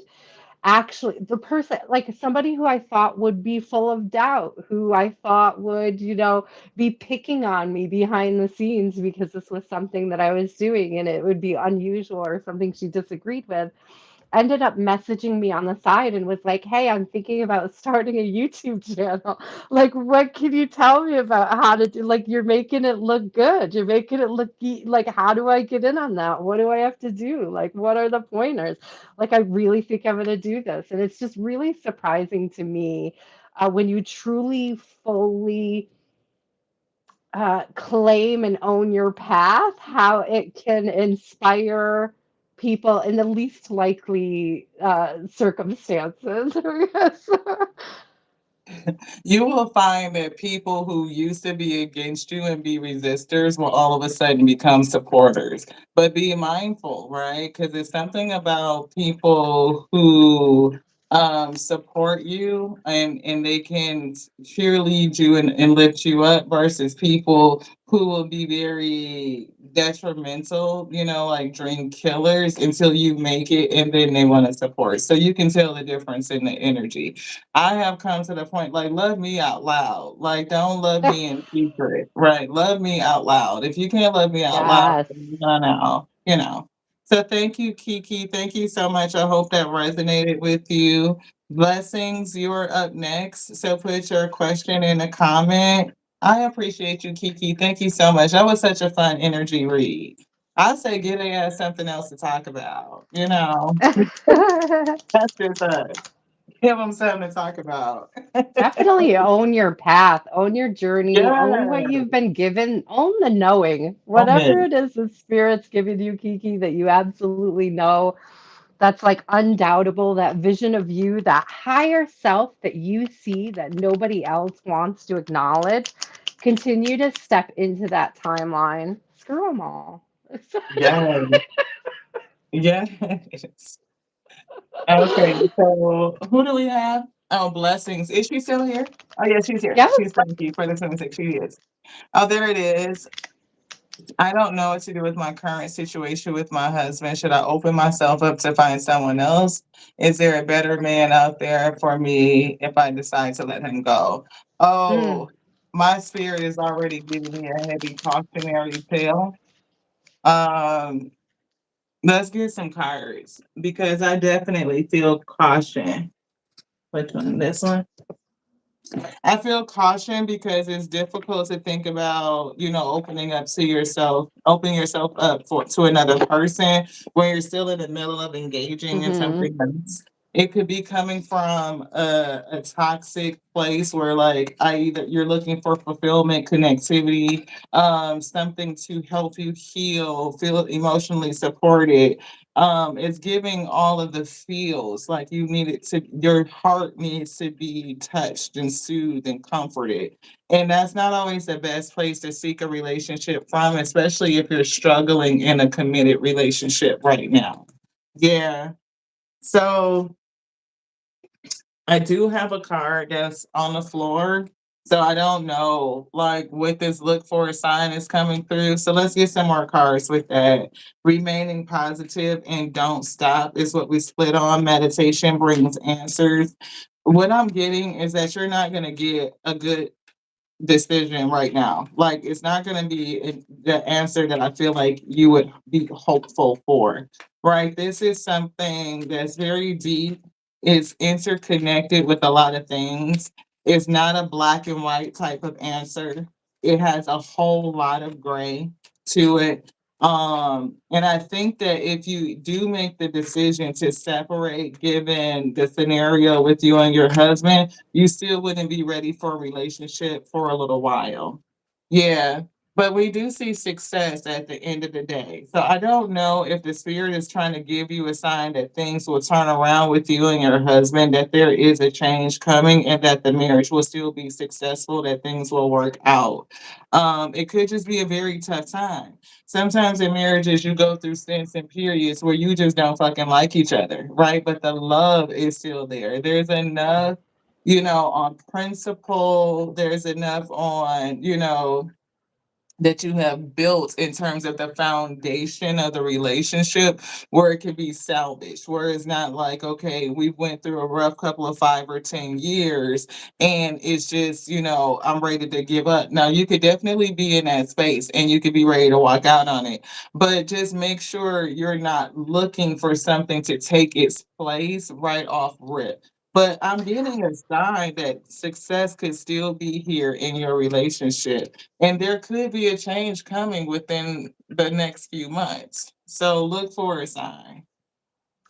Actually, the person, like somebody who I thought would be full of doubt, who I thought would, you know, be picking on me behind the scenes because this was something that I was doing and it would be unusual or something she disagreed with, ended up messaging me on the side and was like, "Hey, I'm thinking about starting a YouTube channel. Like, what can you tell me about how to do? Like, you're making it look good. You're making it look like, how do I get in on that? What do I have to do? Like, what are the pointers? Like, I really think I'm gonna do this." And it's just really surprising to me when you truly, fully claim and own your path, how it can inspire people in the least likely circumstances. Yes. You will find that people who used to be against you and be resistors will all of a sudden become supporters. But be mindful, right? Because it's something about people who support you and they can cheerlead you and lift you up versus people who will be very detrimental, like dream killers until you make it and then they want to support. So you can tell the difference in the energy. I have come to the point like love me out loud. Like don't love me in secret. Right. Love me out loud. If you can't love me out loud, Yes. then now. So thank you, Kiki. Thank you so much. I hope that resonated with you. Blessings, you're up next. So put your question in the comment. I appreciate you, Kiki. Thank you so much. That was such a fun energy read. I say give a ass something else to talk about. That's just us. Give them something to talk about. Definitely own your path, own your journey, own what Yes. you've been given, own the knowing. Own Whatever it. it is that spirit's giving you, Kiki, that you absolutely know, that's like undoubtable, that vision of you, that higher self that you see that nobody else wants to acknowledge. Continue to step into that timeline. Screw them all. Yes. Yes. Okay, so who do we have? Oh, blessings. Is she still here? Oh, yeah, she's here. Yeah. She's thank you for the 26. She is. Oh, there it is. I don't know what to do with my current situation with my husband. Should I open myself up to find someone else? Is there a better man out there for me if I decide to let him go? Mm. Oh, my spirit is already giving me a heavy cautionary tale. Um, let's get some cards because I definitely feel caution. Which one? This one? I feel caution because it's difficult to think about, opening up to yourself, opening yourself up to another person when you're still in the middle of engaging in Hmm. something else. It could be coming from a toxic place where like either you're looking for fulfillment, connectivity, something to help you heal, feel emotionally supported. It's giving all of the feels like your heart needs to be touched and soothed and comforted. And that's not always the best place to seek a relationship from, especially if you're struggling in a committed relationship right now. Yeah. So I do have a card that's on the floor. So I don't know like what this look for a sign is coming through. So let's get some more cards with that. Remaining positive and don't stop is what we split on. Meditation brings answers. What I'm getting is that you're not going to get a good decision right now. Like it's not going to be the answer that I feel like you would be hopeful for. Right? This is something that's very deep. It's interconnected with a lot of things. It's not a black and white type of answer. It has a whole lot of gray to it. And I think that if you do make the decision to separate, given the scenario with you and your husband, you still wouldn't be ready for a relationship for a little while. Yeah. But we do see success at the end of the day. So I don't know if the spirit is trying to give you a sign that things will turn around with you and your husband, that there is a change coming and that the marriage will still be successful, that things will work out. It could just be a very tough time. Sometimes in marriages, you go through stints and periods where you just don't fucking like each other, right? But the love is still there. There's enough on principle. There's enough on, that you have built in terms of the foundation of the relationship where it could be salvaged, where it's not like, okay, we went through a rough couple of 5 or 10 years and it's just, I'm ready to give up. Now you could definitely be in that space and you could be ready to walk out on it. But just make sure you're not looking for something to take its place right off rip. But I'm getting a sign that success could still be here in your relationship and there could be a change coming within the next few months. So look for a sign.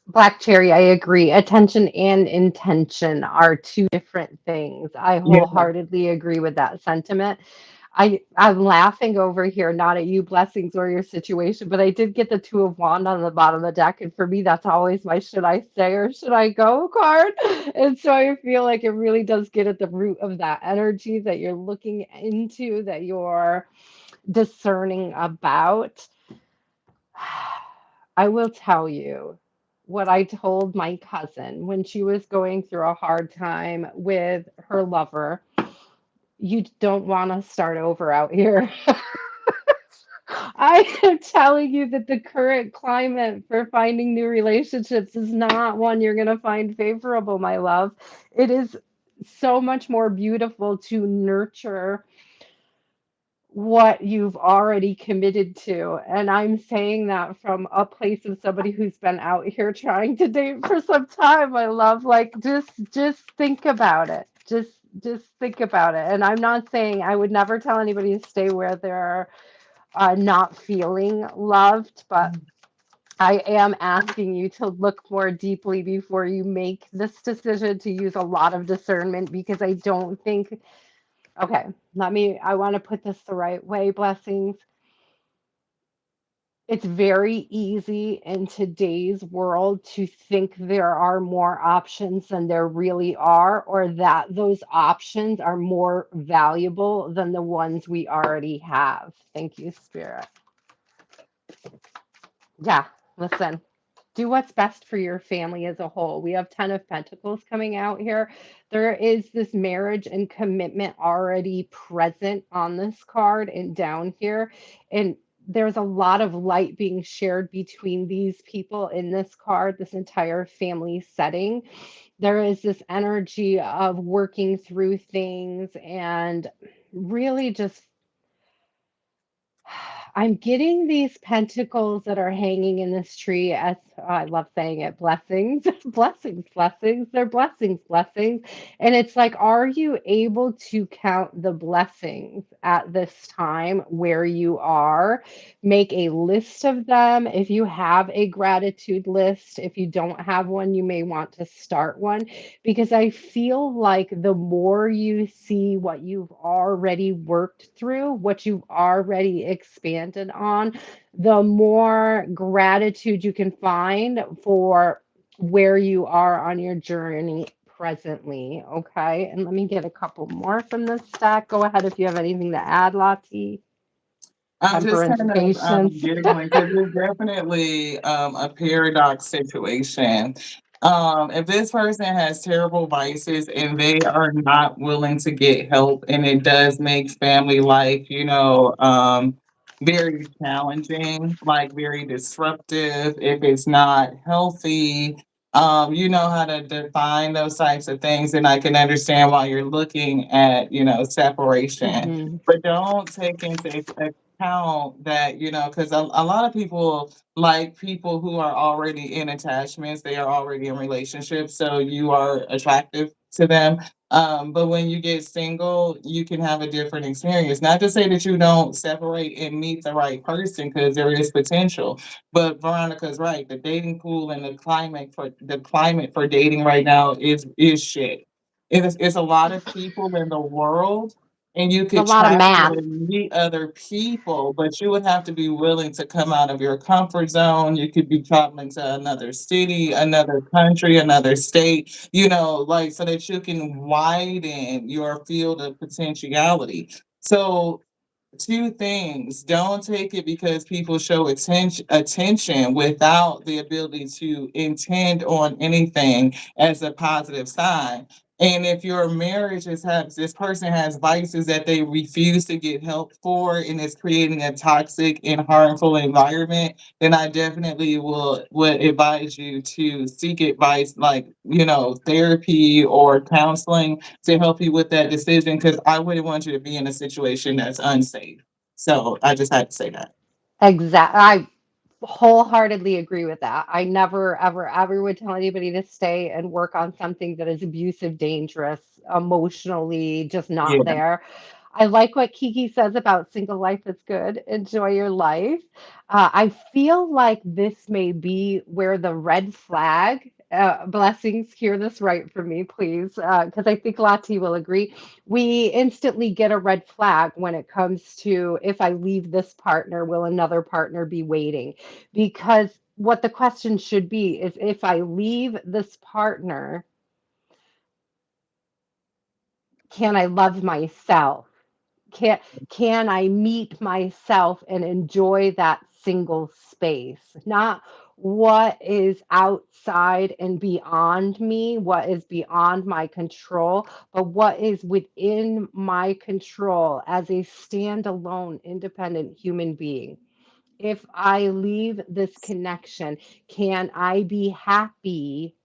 Black cherry, I agree. Attention and intention are two different things. I Yeah. wholeheartedly agree with that sentiment. I'm laughing over here, not at you, blessings, or your situation, but I did get the two of wand on the bottom of the deck, and for me, that's always my should I stay or should I go card. And so I feel like it really does get at the root of that energy that you're looking into, that you're discerning about. I will tell you. what I told my cousin when she was going through a hard time with her lover. You don't want to start over out here. I am telling you that the current climate for finding new relationships is not one you're going to find favorable, my love. It is so much more beautiful to nurture what you've already committed to. And I'm saying that from a place of somebody who's been out here trying to date for some time, my love. Like just think about it. Just think about it. And I'm not saying I would never tell anybody to stay where they're not feeling loved, but I am asking you to look more deeply before you make this decision, to use a lot of discernment, because I don't think, okay, I want to put this the right way, blessings. It's very easy in today's world to think there are more options than there really are, or that those options are more valuable than the ones we already have. Thank you, Spirit. Yeah, listen, do what's best for your family as a whole. We have 10 of Pentacles coming out here. There is this marriage and commitment already present on this card and down here. And there's a lot of light being shared between these people in this card, this entire family setting. There is this energy of working through things and really just, I'm getting these pentacles that are hanging in this tree as, oh, I love saying it, blessings, blessings, blessings. They're blessings, blessings. And it's like, are you able to count the blessings at this time where you are? Make a list of them. If you have a gratitude list, if you don't have one, you may want to start one, because I feel like the more you see what you've already worked through, what you've already expanded on, the more gratitude you can find for where you are on your journey presently. Okay. And let me get a couple more from this stack. Go ahead if you have anything to add, Lottie. I'm just Temperance, kind of patience. giggling because it's definitely a paradox situation. If this person has terrible vices and they are not willing to get help, and it does make family life, very challenging, like very disruptive, if it's not healthy, you know how to define those types of things, and I can understand why you're looking at, separation. Hmm. But don't take into account that, because a lot of people like people who are already in attachments, they are already in relationships, so you are attractive to them. But when you get single, you can have a different experience. Not to say that you don't separate and meet the right person, because there is potential. But Veronica's right. The dating pool and the climate for dating right now is shit. It's a lot of people in the world, and you It's a could lot of travel math. and meet other people, but you would have to be willing to come out of your comfort zone. You could be traveling to another city, another country, another state, like so that you can widen your field of potentiality. So two things. Don't take it because people show attention without the ability to intend on anything as a positive sign. And if your marriage this person has vices that they refuse to get help for, and it's creating a toxic and harmful environment, then I definitely would advise you to seek advice, like, therapy or counseling, to help you with that decision, because I wouldn't want you to be in a situation that's unsafe. So I just had to say that. Exactly. I wholeheartedly agree with that. I never, ever, ever would tell anybody to stay and work on something that is abusive, dangerous, emotionally just not Yeah. there. I like what Kiki says about single life is good. Enjoy your life. I feel like this may be where the red flag, blessings, hear this right from me, please, because I think Lati will agree. We instantly get a red flag when it comes to, if I leave this partner, will another partner be waiting? Because what the question should be is, if I leave this partner, can I love myself? Can can I meet myself and enjoy that single space? Not what is outside and beyond me, what is beyond my control, but what is within my control as a standalone, independent human being. If I leave this connection, can I be happy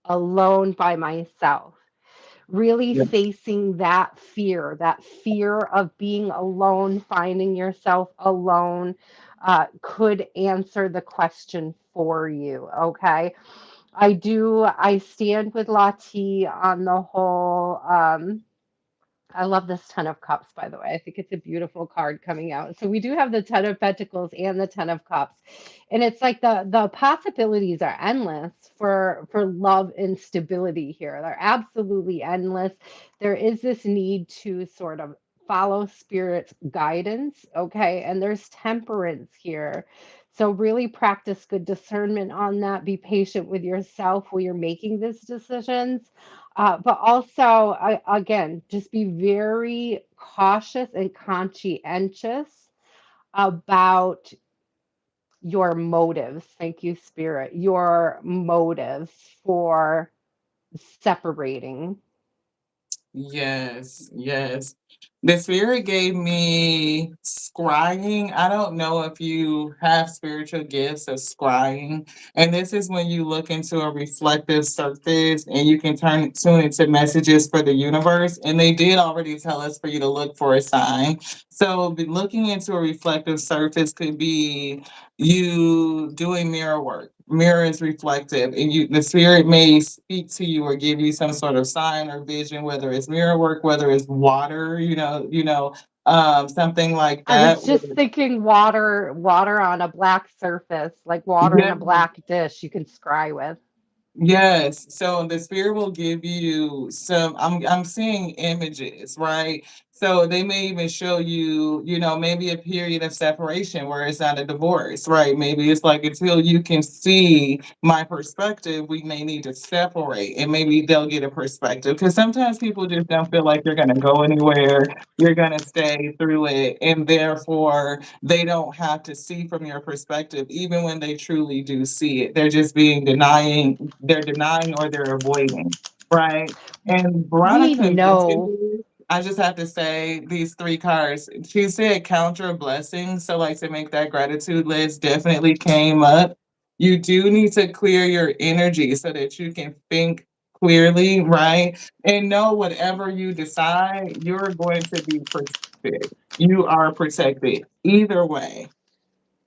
alone by myself? Really Yeah. facing that fear of being alone, finding yourself alone, could answer the question for you. Okay. I stand with Lati on the whole. I love this Ten of Cups, by the way. I think it's a beautiful card coming out. So we do have the Ten of Pentacles and the Ten of Cups. And it's like the possibilities are endless for love and stability here. They're absolutely endless. There is this need to sort of follow spirit's guidance, okay? And there's temperance here. So really practice good discernment on that. Be patient with yourself while you're making these decisions, but also, again, just be very cautious and conscientious about your motives. Thank you, Spirit. Your motives for separating. Yes, yes. The spirit gave me scrying. I don't know if you have spiritual gifts of scrying. And this is when you look into a reflective surface and you can tune into messages for the universe. And they did already tell us for you to look for a sign. So looking into a reflective surface could be you doing mirror work. Mirror is reflective, and the spirit may speak to you or give you some sort of sign or vision, whether it's mirror work, whether it's water, something like I that. was just thinking water on a black surface, like water in Yeah. a black dish you can scry with. Yes, so the spirit will give you some I'm seeing images, right? So they may even show you, maybe a period of separation where it's not a divorce, right? Maybe it's like until you can see my perspective, we may need to separate and maybe they'll get a perspective. Because sometimes people just don't feel like you're gonna go anywhere, you're gonna stay through it, and therefore they don't have to see from your perspective, even when they truly do see it. They're denying or they're avoiding, right? And We Veronica mentioned know. this. I just have to say these three cards. She said count your blessings. So, like to make that gratitude list definitely came up. You do need to clear your energy so that you can think clearly, right? And know whatever you decide, you're going to be protected. You are protected either way.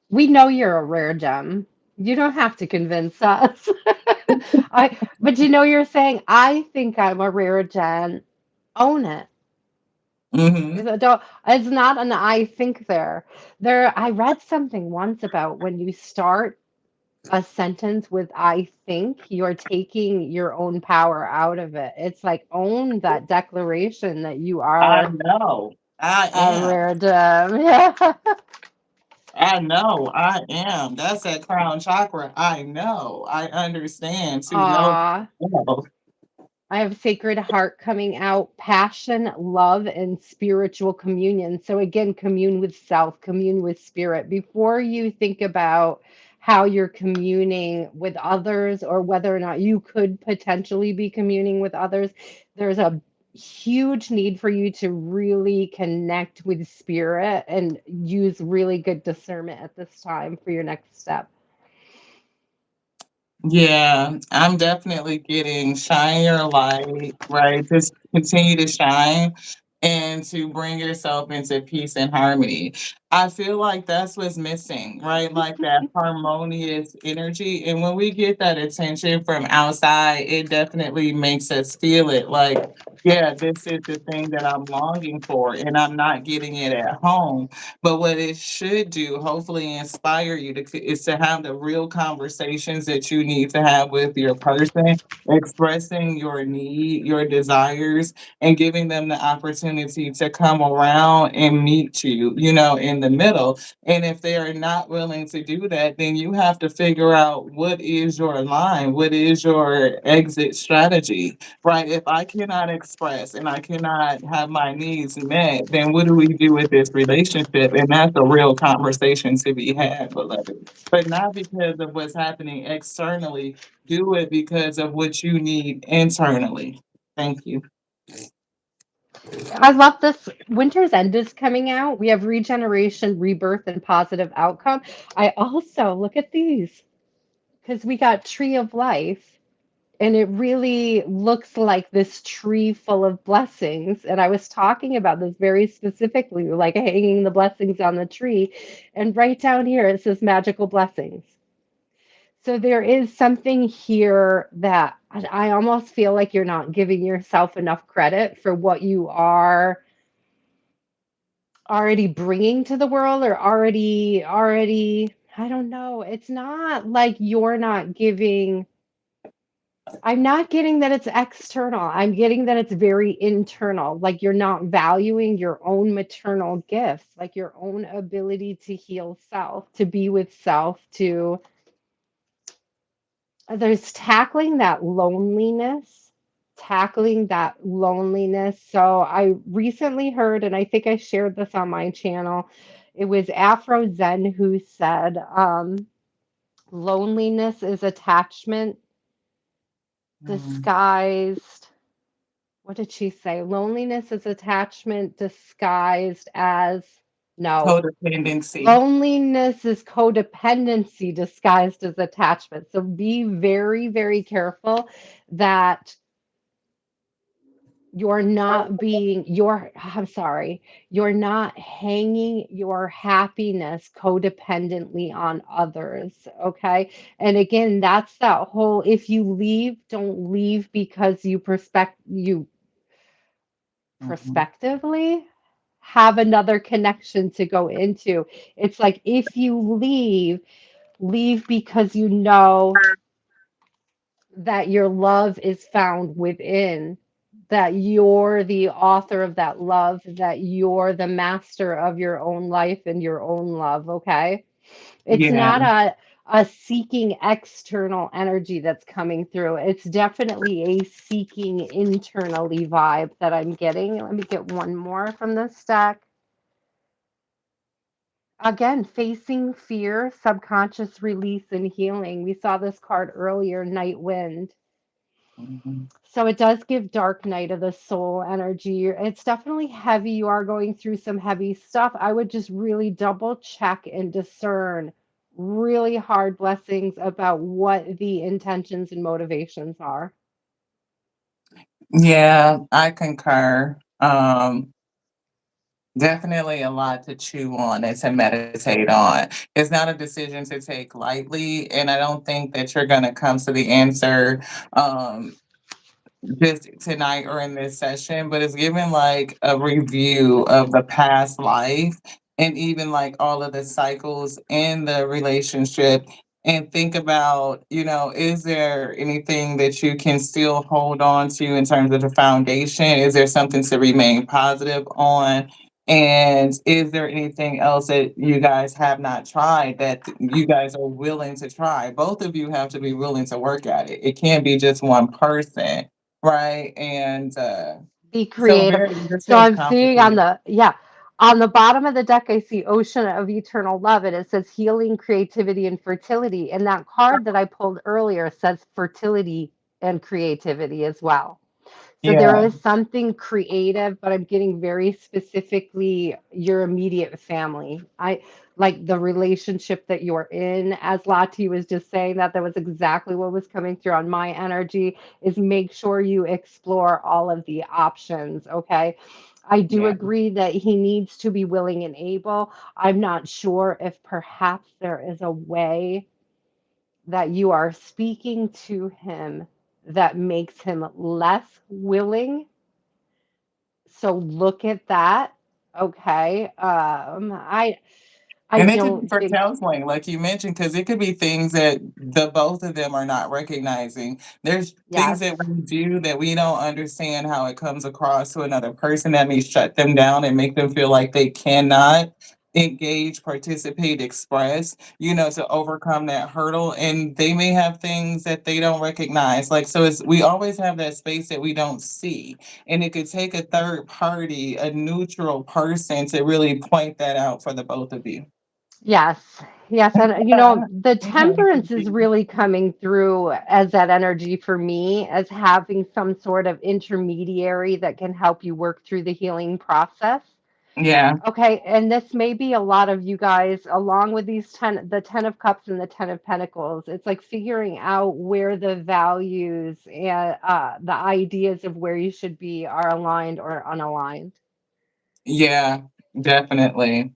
We know you're a rare gem. You don't have to convince us. But you're saying, I think I'm a rare gem. Own it. Hmm. It's not an I think there. I read something once about when you start a sentence with I think, you're taking your own power out of it. It's like own that declaration that you I are know. I a am. rare gem. Yeah. I know. I am. That's that crown chakra. I know. I understand to know. Aw. No. I have Sacred Heart coming out, passion, love, and spiritual communion. So, again, commune with self, commune with spirit. Before you think about how you're communing with others or whether or not you could potentially be communing with others, there's a huge need for you to really connect with spirit and use really good discernment at this time for your next step. Yeah, I'm definitely getting shine your light, right? Just continue to shine and to bring yourself into peace and harmony. I feel like that's what's missing, right? Like that harmonious energy. And when we get that attention from outside, it definitely makes us feel it like, yeah, this is the thing that I'm longing for, and I'm not getting it at home. But what it should do, hopefully inspire you is to have the real conversations that you need to have with your person, expressing your need, your desires, and giving them the opportunity to come around and meet you, and in the middle. And if they are not willing to do that, then you have to figure out what is your line, what is your exit strategy, right? If I cannot express and I cannot have my needs met, then what do we do with this relationship? And that's a real conversation to be had, beloved. But not because of what's happening externally, do it because of what you need internally. Thank you. I love this. Winter's End is coming out. We have regeneration, rebirth, and positive outcome. I also look at these because we got Tree of Life, and it really looks like this tree full of blessings. And I was talking about this very specifically, like hanging the blessings on the tree. And right down here, it says magical blessings. So there is something here that I almost feel like you're not giving yourself enough credit for what you are already bringing to the world, or already I don't know. It's not like you're not giving. I'm not getting that it's external. I'm getting that it's very internal. Like you're not valuing your own maternal gifts, like your own ability to heal self, to be with self, to there's tackling that loneliness. So I recently heard, and I think I shared this on my channel, it was Afro Zen who said, loneliness is attachment Mm. disguised. What did she say? Loneliness is attachment disguised as, no. Codependency. Loneliness is codependency disguised as attachment. So be very, very careful that you're not being you're I'm sorry, you're not hanging your happiness codependently on others, okay? And again, that's that whole, if you leave, don't leave because you Mhm. prospectively have another connection to go into. It's like if you leave, leave because you know that your love is found within, that you're the author of that love, that you're the master of your own life and your own love, okay? It's Yeah. not a seeking external energy that's coming through. It's definitely a seeking internally vibe that I'm getting. Let me get one more from this stack. Again, facing fear, subconscious release and healing. We saw this card earlier, Night Wind. Mhm. So it does give dark night of the soul energy. It's definitely heavy. You are going through some heavy stuff. I would just really double check and discern really hard blessings about what the intentions and motivations are. Yeah, I concur. Definitely a lot to chew on and to meditate on. It's not a decision to take lightly, and I don't think that you're going to come to the answer um, just tonight or in this session, but it's given like a review of the past life and even like all of the cycles in the relationship. And think about, is there anything that you can still hold on to in terms of the foundation? Is there something to remain positive on? And is there anything else that you guys have not tried that you guys are willing to try? Both of you have to be willing to work at it. It can't be just one person. Right, and, Be so creative. very this So feels I'm seeing on complicated. the, yeah, on the bottom of the deck, I see Ocean of Eternal Love, and it says healing, creativity, and fertility. And that card that I pulled earlier says fertility and creativity as well. So there Yeah, is something creative, but I'm getting very specifically your immediate family. I like the relationship that you're in. As Lati was just saying, that was exactly what was coming through on my energy, is make sure you explore all of the options, okay? I do yeah, agree that he needs to be willing and able. I'm not sure if perhaps there is a way that you are speaking to him that makes him less willing. So look at that. Okay. I and it could be don't for think, counseling, like you mentioned, because it could be things that the both of them are not recognizing. There's things yes. that we do that we don't understand how it comes across to another person that may shut them down and make them feel like they cannot, engage, participate, express, to overcome that hurdle. And they may have things that they don't recognize. Like, so it's, we always have that space that we don't see. And it could take a third party, a neutral person to really point that out for the both of you. Yes. Yes, and the temperance is really coming through as that energy for me, as having some sort of intermediary that can help you work through the healing process. Yeah. Okay, and this may be a lot of you guys, along with these 10, the 10 of Cups and the 10 of Pentacles. It's like figuring out where the values and the ideas of where you should be are aligned or unaligned. Yeah, definitely.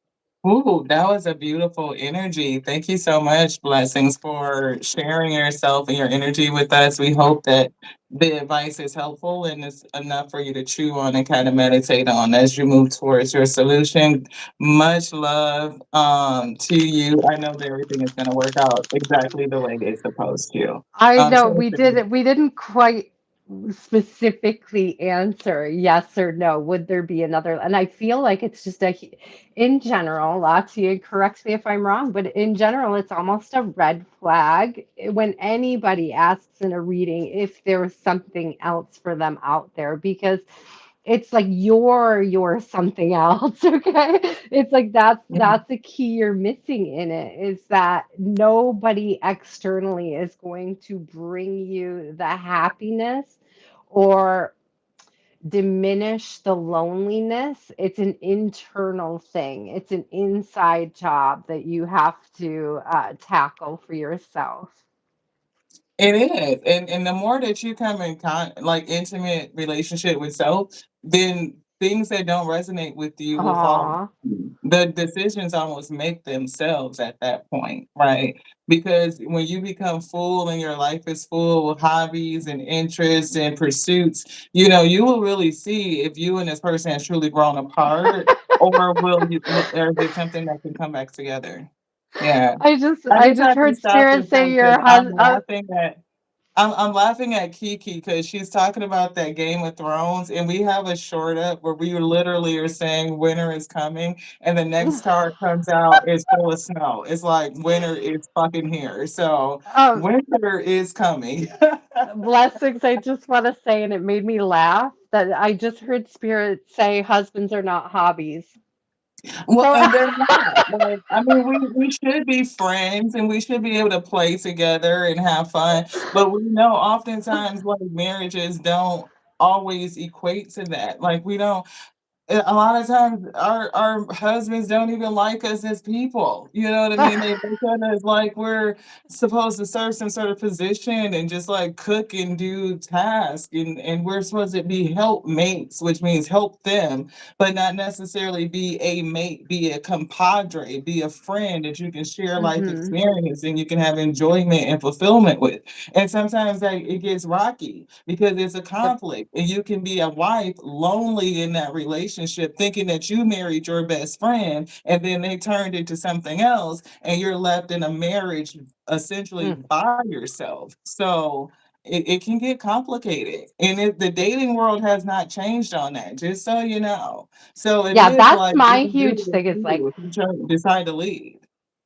Ooh, that was a beautiful energy. Thank you so much, Blessings, for sharing yourself and your energy with us. We hope that the advice is helpful and is enough for you to chew on and kind of meditate on as you move towards your solution. Much love to you. I know that everything is going to work out exactly the way it's supposed to. I know So we didn't quite specifically answer yes or no. Would there be another? And I feel like it's just in general, Latia, correct me if I'm wrong, but in general, it's almost a red flag when anybody asks in a reading if there's something else for them out there, because it's like you're something else. Okay, it's like that's the key you're missing in it, is that nobody externally is going to bring you the happiness or diminish the loneliness. It's an internal thing, it's an inside job that you have to tackle for yourself. it is, and the more that you come in like intimate relationship with self, then things that don't resonate with you will fall. Aw. The decisions almost make themselves at that point, right? Because when you become full and your life is full with hobbies and interests and pursuits, you will really see if you and this person has truly grown apart, or will you, or is it something that can come back together? Yeah. I I just just have to heard stop spirit this say because your husband. I'm laughing at Kiki because she's talking about that Game of Thrones, and we have a short up where we literally are saying winter is coming, and the next card comes out is full of snow. It's like winter is fucking here. So um, winter is coming. Blessings, I just want to say, and it made me laugh, that I just heard Spirit say husbands are not hobbies. Well, So, and they're not. Like, I mean, we should be friends and we should be able to play together and have fun. But we know oftentimes like marriages don't always equate to that. Like we don't. A lot of times our husbands don't even like us as people. You know what I mean? They look at us like we're supposed to serve some sort of position and just like cook and do tasks, and we're supposed to be helpmates, which means help them, but not necessarily be a mate, be a compadre, be a friend that you can share life hmm experience and you can have enjoyment and fulfillment with. And sometimes that it gets rocky because it's a yep. conflict, and you can be a wife lonely in that relationship, thinking that you married your best friend, and then they turned into something else, and you're left in a marriage essentially Mm. by yourself. So it can get complicated, and the dating world has not changed on that. Just so you know, so it Yeah, is that's like you my can do huge it thing. It's like if you decide to leave.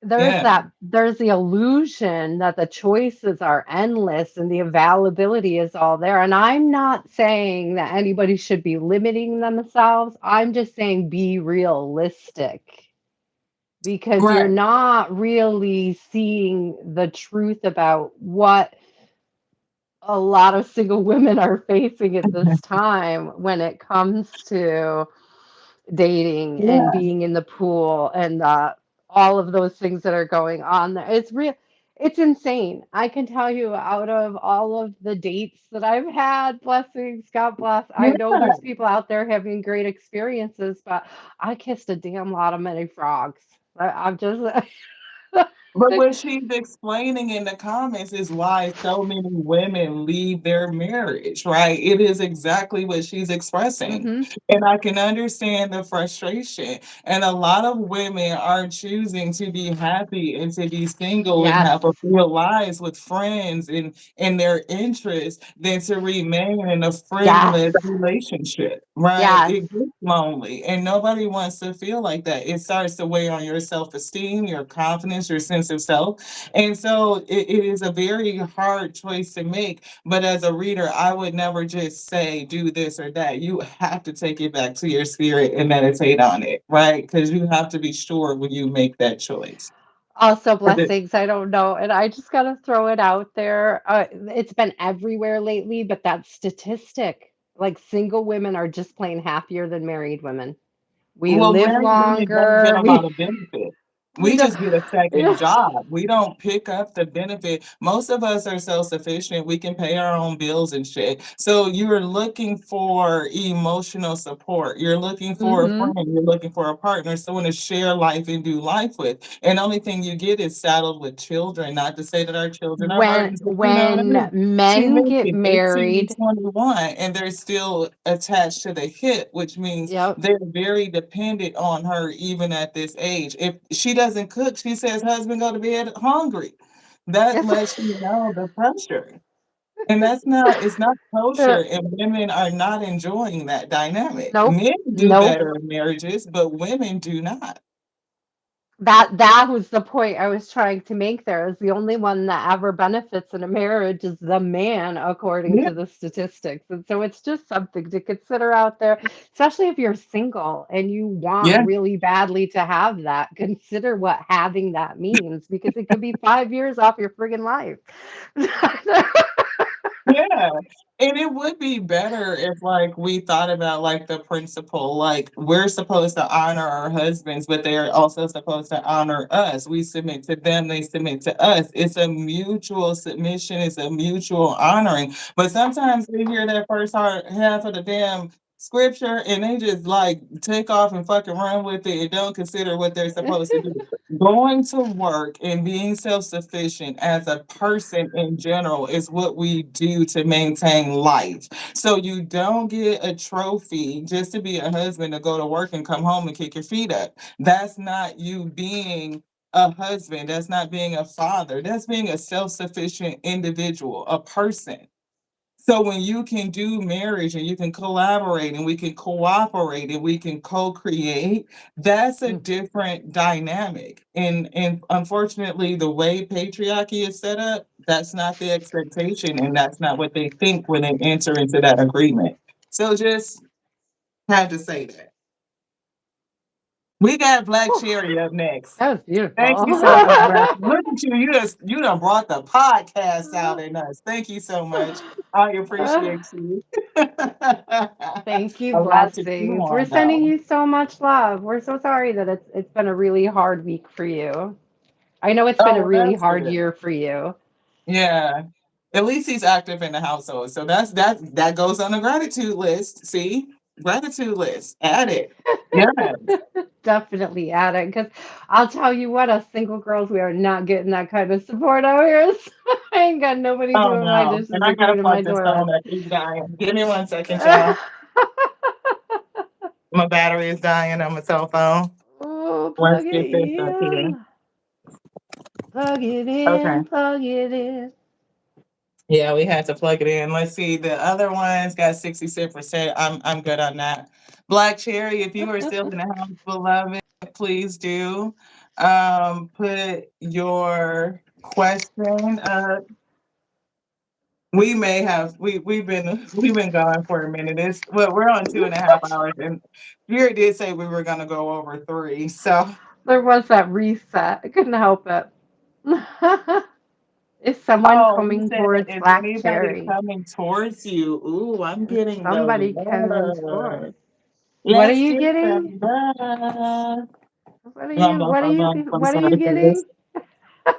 Yeah. there's the illusion that the choices are endless and the availability is all there. And I'm not saying that anybody should be limiting themselves. I'm just saying be realistic, because you're Right. not really seeing the truth about what a lot of single women are facing at this time when it comes to dating and Yeah. being in the pool and all of those things that are going on there. It's real. It's insane. I can tell you, out of all of the dates that I've had, blessings, God bless. I know Yeah. there's people out there having great experiences, but I kissed a damn lot of many frogs. I'm just But what she's explaining in the comments is why so many women leave their marriage, right? It is exactly what she's expressing. Hmm. And I can understand the frustration. And a lot of women are choosing to be happy and to be single and Yes. have fulfilled lives with friends and in their interests than to remain in a Yes. friendless relationship, right? Yes. It gets lonely and nobody wants to feel like that. It starts to weigh on your self-esteem, your confidence, your sense of self. And so it is a very hard choice to make. But as a reader, I would never just say do this or that. You have to take it back to your spirit and meditate on it, right? Because you have to be sure when you make that choice. Also, 'Cause it- blessings, I don't know, and I just gotta throw it out there, it's been everywhere lately, but that statistic, like, single women are just plain happier than married women. We Well, live married women don't get longer, a lot of benefit. we We don't just get a second yeah. job. We don't pick up the benefit. Most of us are self-sufficient. We can pay our own bills and shit. So you're looking for emotional support. You're looking for a Mhm. friend. You're looking for a partner, someone to share life and do life with. And the only thing you get is saddled with children. Not to say that our children are When burdens, but you know what I when mean? She men get mentioned 18 to married 21, and they're still attached to the hip, which means yep. they're very dependent on her even at this age. If she doesn't cook, she says, "Husband, go to bed hungry." That Yes. lets you know the pressure. And that's not it's not kosher, The and women are not enjoying that dynamic. nope, Men do nope. better in marriages, but women do not. That was the point I was trying to make there, is the only one that ever benefits in a marriage is the man, according Yeah, to the statistics, and so it's just something to consider out there, especially if you're single and you want yeah. really badly to have that, consider what having that means, because it could be 5 years off your friggin' life. Yeah, and it would be better if, like, we thought about, like, the principle, like, we're supposed to honor our husbands, but they're also supposed to honor us. We submit to them, they submit to us. It's a mutual submission, it's a mutual honoring, but sometimes we hear that first half of the damn scripture, and they just, like, take off and fucking run with it and don't consider what they're supposed to do. Going to work and being self-sufficient as a person in general is what we do to maintain life. So you don't get a trophy just to be a husband to go to work and come home and kick your feet up. That's not you being a husband. That's not being a father. That's being a self-sufficient individual, a person. So when you can do marriage and you can collaborate and we can cooperate and we can co-create, that's a Mm. different dynamic. And unfortunately, the way patriarchy is set up, that's not the expectation and that's not what they think when they enter into that agreement. So just had to say that. We got Black Whew, Cherry up next. that was Thank beautiful. you so much, Black. Look at you. You done brought the podcast out in us. Thank you so much. I appreciate you. Thank you, A lot to chew blessings. We're on, sending though. you so much love. We're so sorry that it's been a really hard week for you. I know it's been Oh, a well, really that's hard good. year for you. Yeah. At least he's active in the household. So that goes on the gratitude list. See? Gratitude list. Add it. Yes. Definitely add it, because I'll tell you what, us single girls, we are not getting that kind of support out here. So I ain't got nobody Oh doing my no. And dishes I or gotta doing my plug this phone DoorDash. that keeps dying. Give me 1 second, y'all. My battery is dying on my cell phone. Oh, Let's plug it get this up here. in. Plug it Okay. in. Plug it in. Yeah, we had to plug it in. Let's see. The other ones got 66%. I'm good on that. Black Cherry, if you are still in the house, beloved, please do put your question up. We've been going for a minute. We're on 2.5 hours and Jerry did say we were gonna go over three. So There was that reset. I couldn't help it. Is someone oh, he coming said, towards is Black anybody Cherry? coming towards you? Ooh, I'm Is getting the somebody coming love. towards? What are Let's you get the getting? love. What are Bum, you? bum, What are bum, you? bum. I'm What are sorry you for this. getting?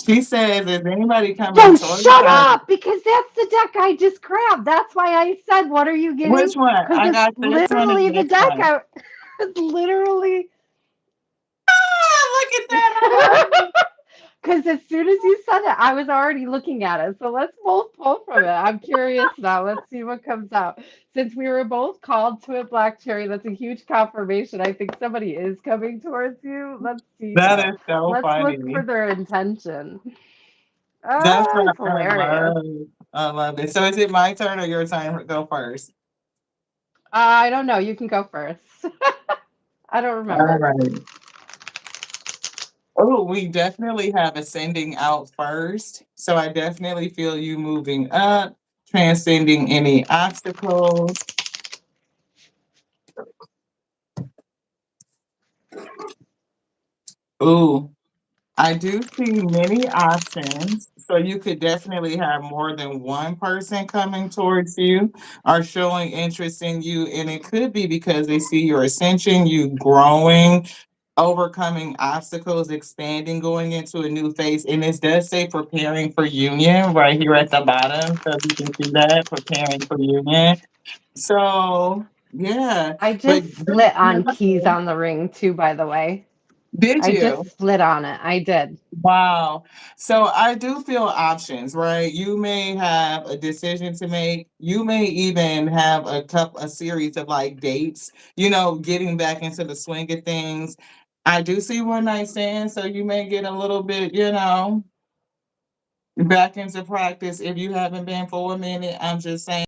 She says, is anybody coming Don't towards shut her? up, because that's the deck I just grabbed. That's why I said, "What are you Which getting?" one? Because I it's got this one and literally the this deck one. I. It's literally. Ah, at that. I love it. Because as soon as you said it, I was already looking at it. So let's both pull from it. I'm curious now. Let's see what comes out. Since we were both called to it, Black Cherry, that's a huge confirmation. I think somebody is coming towards you. Let's see That though. is so Let's look for funny. their intention. That's Oh, what it's I hilarious. love. I love it. So is it my turn or your turn to go first? I don't know. You can go first. I don't All remember. right. Oh, we definitely have ascending out first. So I definitely feel you moving up, transcending any obstacles. Ooh, I do see many options. So you could definitely have more than one person coming towards you or showing interest in you. And it could be because they see your ascension, you growing, overcoming obstacles, expanding, going into a new phase. And it does say preparing for union right here at the bottom. So you can see that preparing for union. So yeah. I But just split on keys on the ring too, by the way. did I you? just split on it. I did. Wow. So I do feel options, right? You may have a decision to make. You may even have a series of like dates, getting back into the swing of things. I do see one night stand, so you may get a little bit, back into practice if you haven't been for a minute. I'm just saying.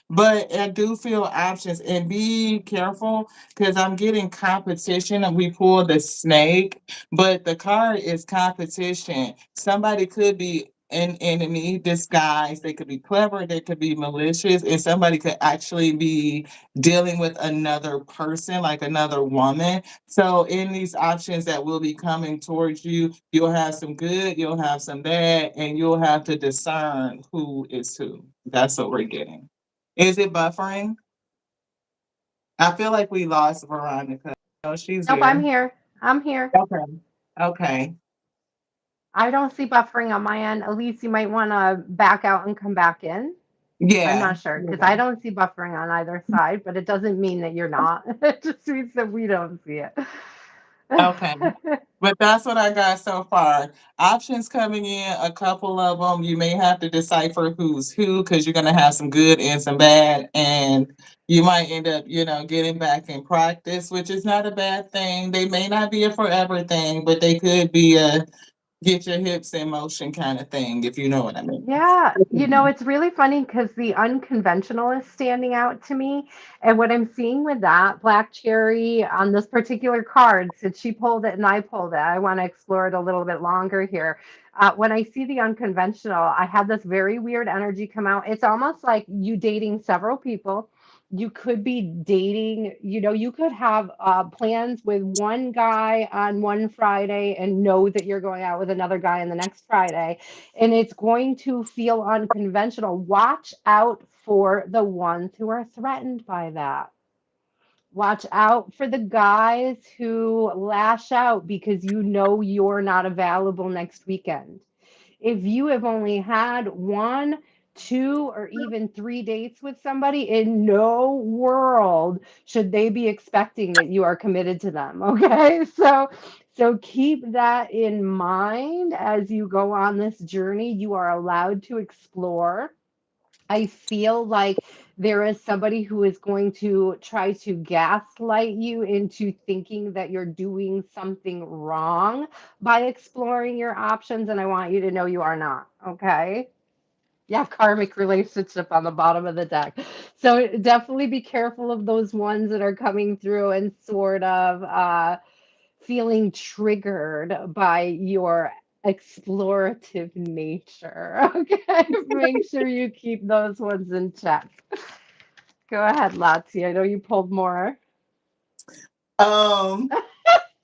But I do feel options and be careful because I'm getting competition and we pull the snake, but the card is competition. Somebody could be an enemy disguised. They could be clever, they could be malicious, and somebody could actually be dealing with another person, like another woman. So in these options that will be coming towards you, you'll have some good, you'll have some bad, and you'll have to discern who is who. That's what we're getting. Is it buffering? I feel like we lost Veronica. Oh, she's Nope, I'm here. here. I'm here. Okay. Okay. I don't see buffering on my end. Elise, you might want to back out and come back in. I'm Yeah. not sure because Yeah. I don't see buffering on either side, but it doesn't mean that you're not. It just means that we don't see it. Okay. But that's what I got so far. Options coming in, a couple of them. You may have to decipher who's who because you're going to have some good and some bad. And you might end up, getting back in practice, which is not a bad thing. They may not be a forever thing, but they could be a get your hips in motion kind of thing, if you know what I mean. Yeah, it's really funny because the unconventional is standing out to me. And what I'm seeing with that Black Cherry on this particular card, since she pulled it and I pulled it, I want to explore it a little bit longer here. When I see the unconventional, I had this very weird energy come out. It's almost like you dating several people. You could be dating, you could have plans with one guy on one Friday and know that you're going out with another guy on the next Friday, and it's going to feel unconventional. Watch out for the ones who are threatened by that. Watch out for the guys who lash out because you're not available next weekend. If you have only had one, two, or even three dates with somebody, in no world should they be expecting that you are committed to them. Okay. So keep that in mind as you go on this journey. You are allowed to explore. I feel like there is somebody who is going to try to gaslight you into thinking that you're doing something wrong by exploring your options. And I want you to know you are not. Okay. You have karmic relationship on the bottom of the deck. So definitely be careful of those ones that are coming through and sort of feeling triggered by your explorative nature. Okay, make sure you keep those ones in check. Go ahead, Lottie. I know you pulled more. Um,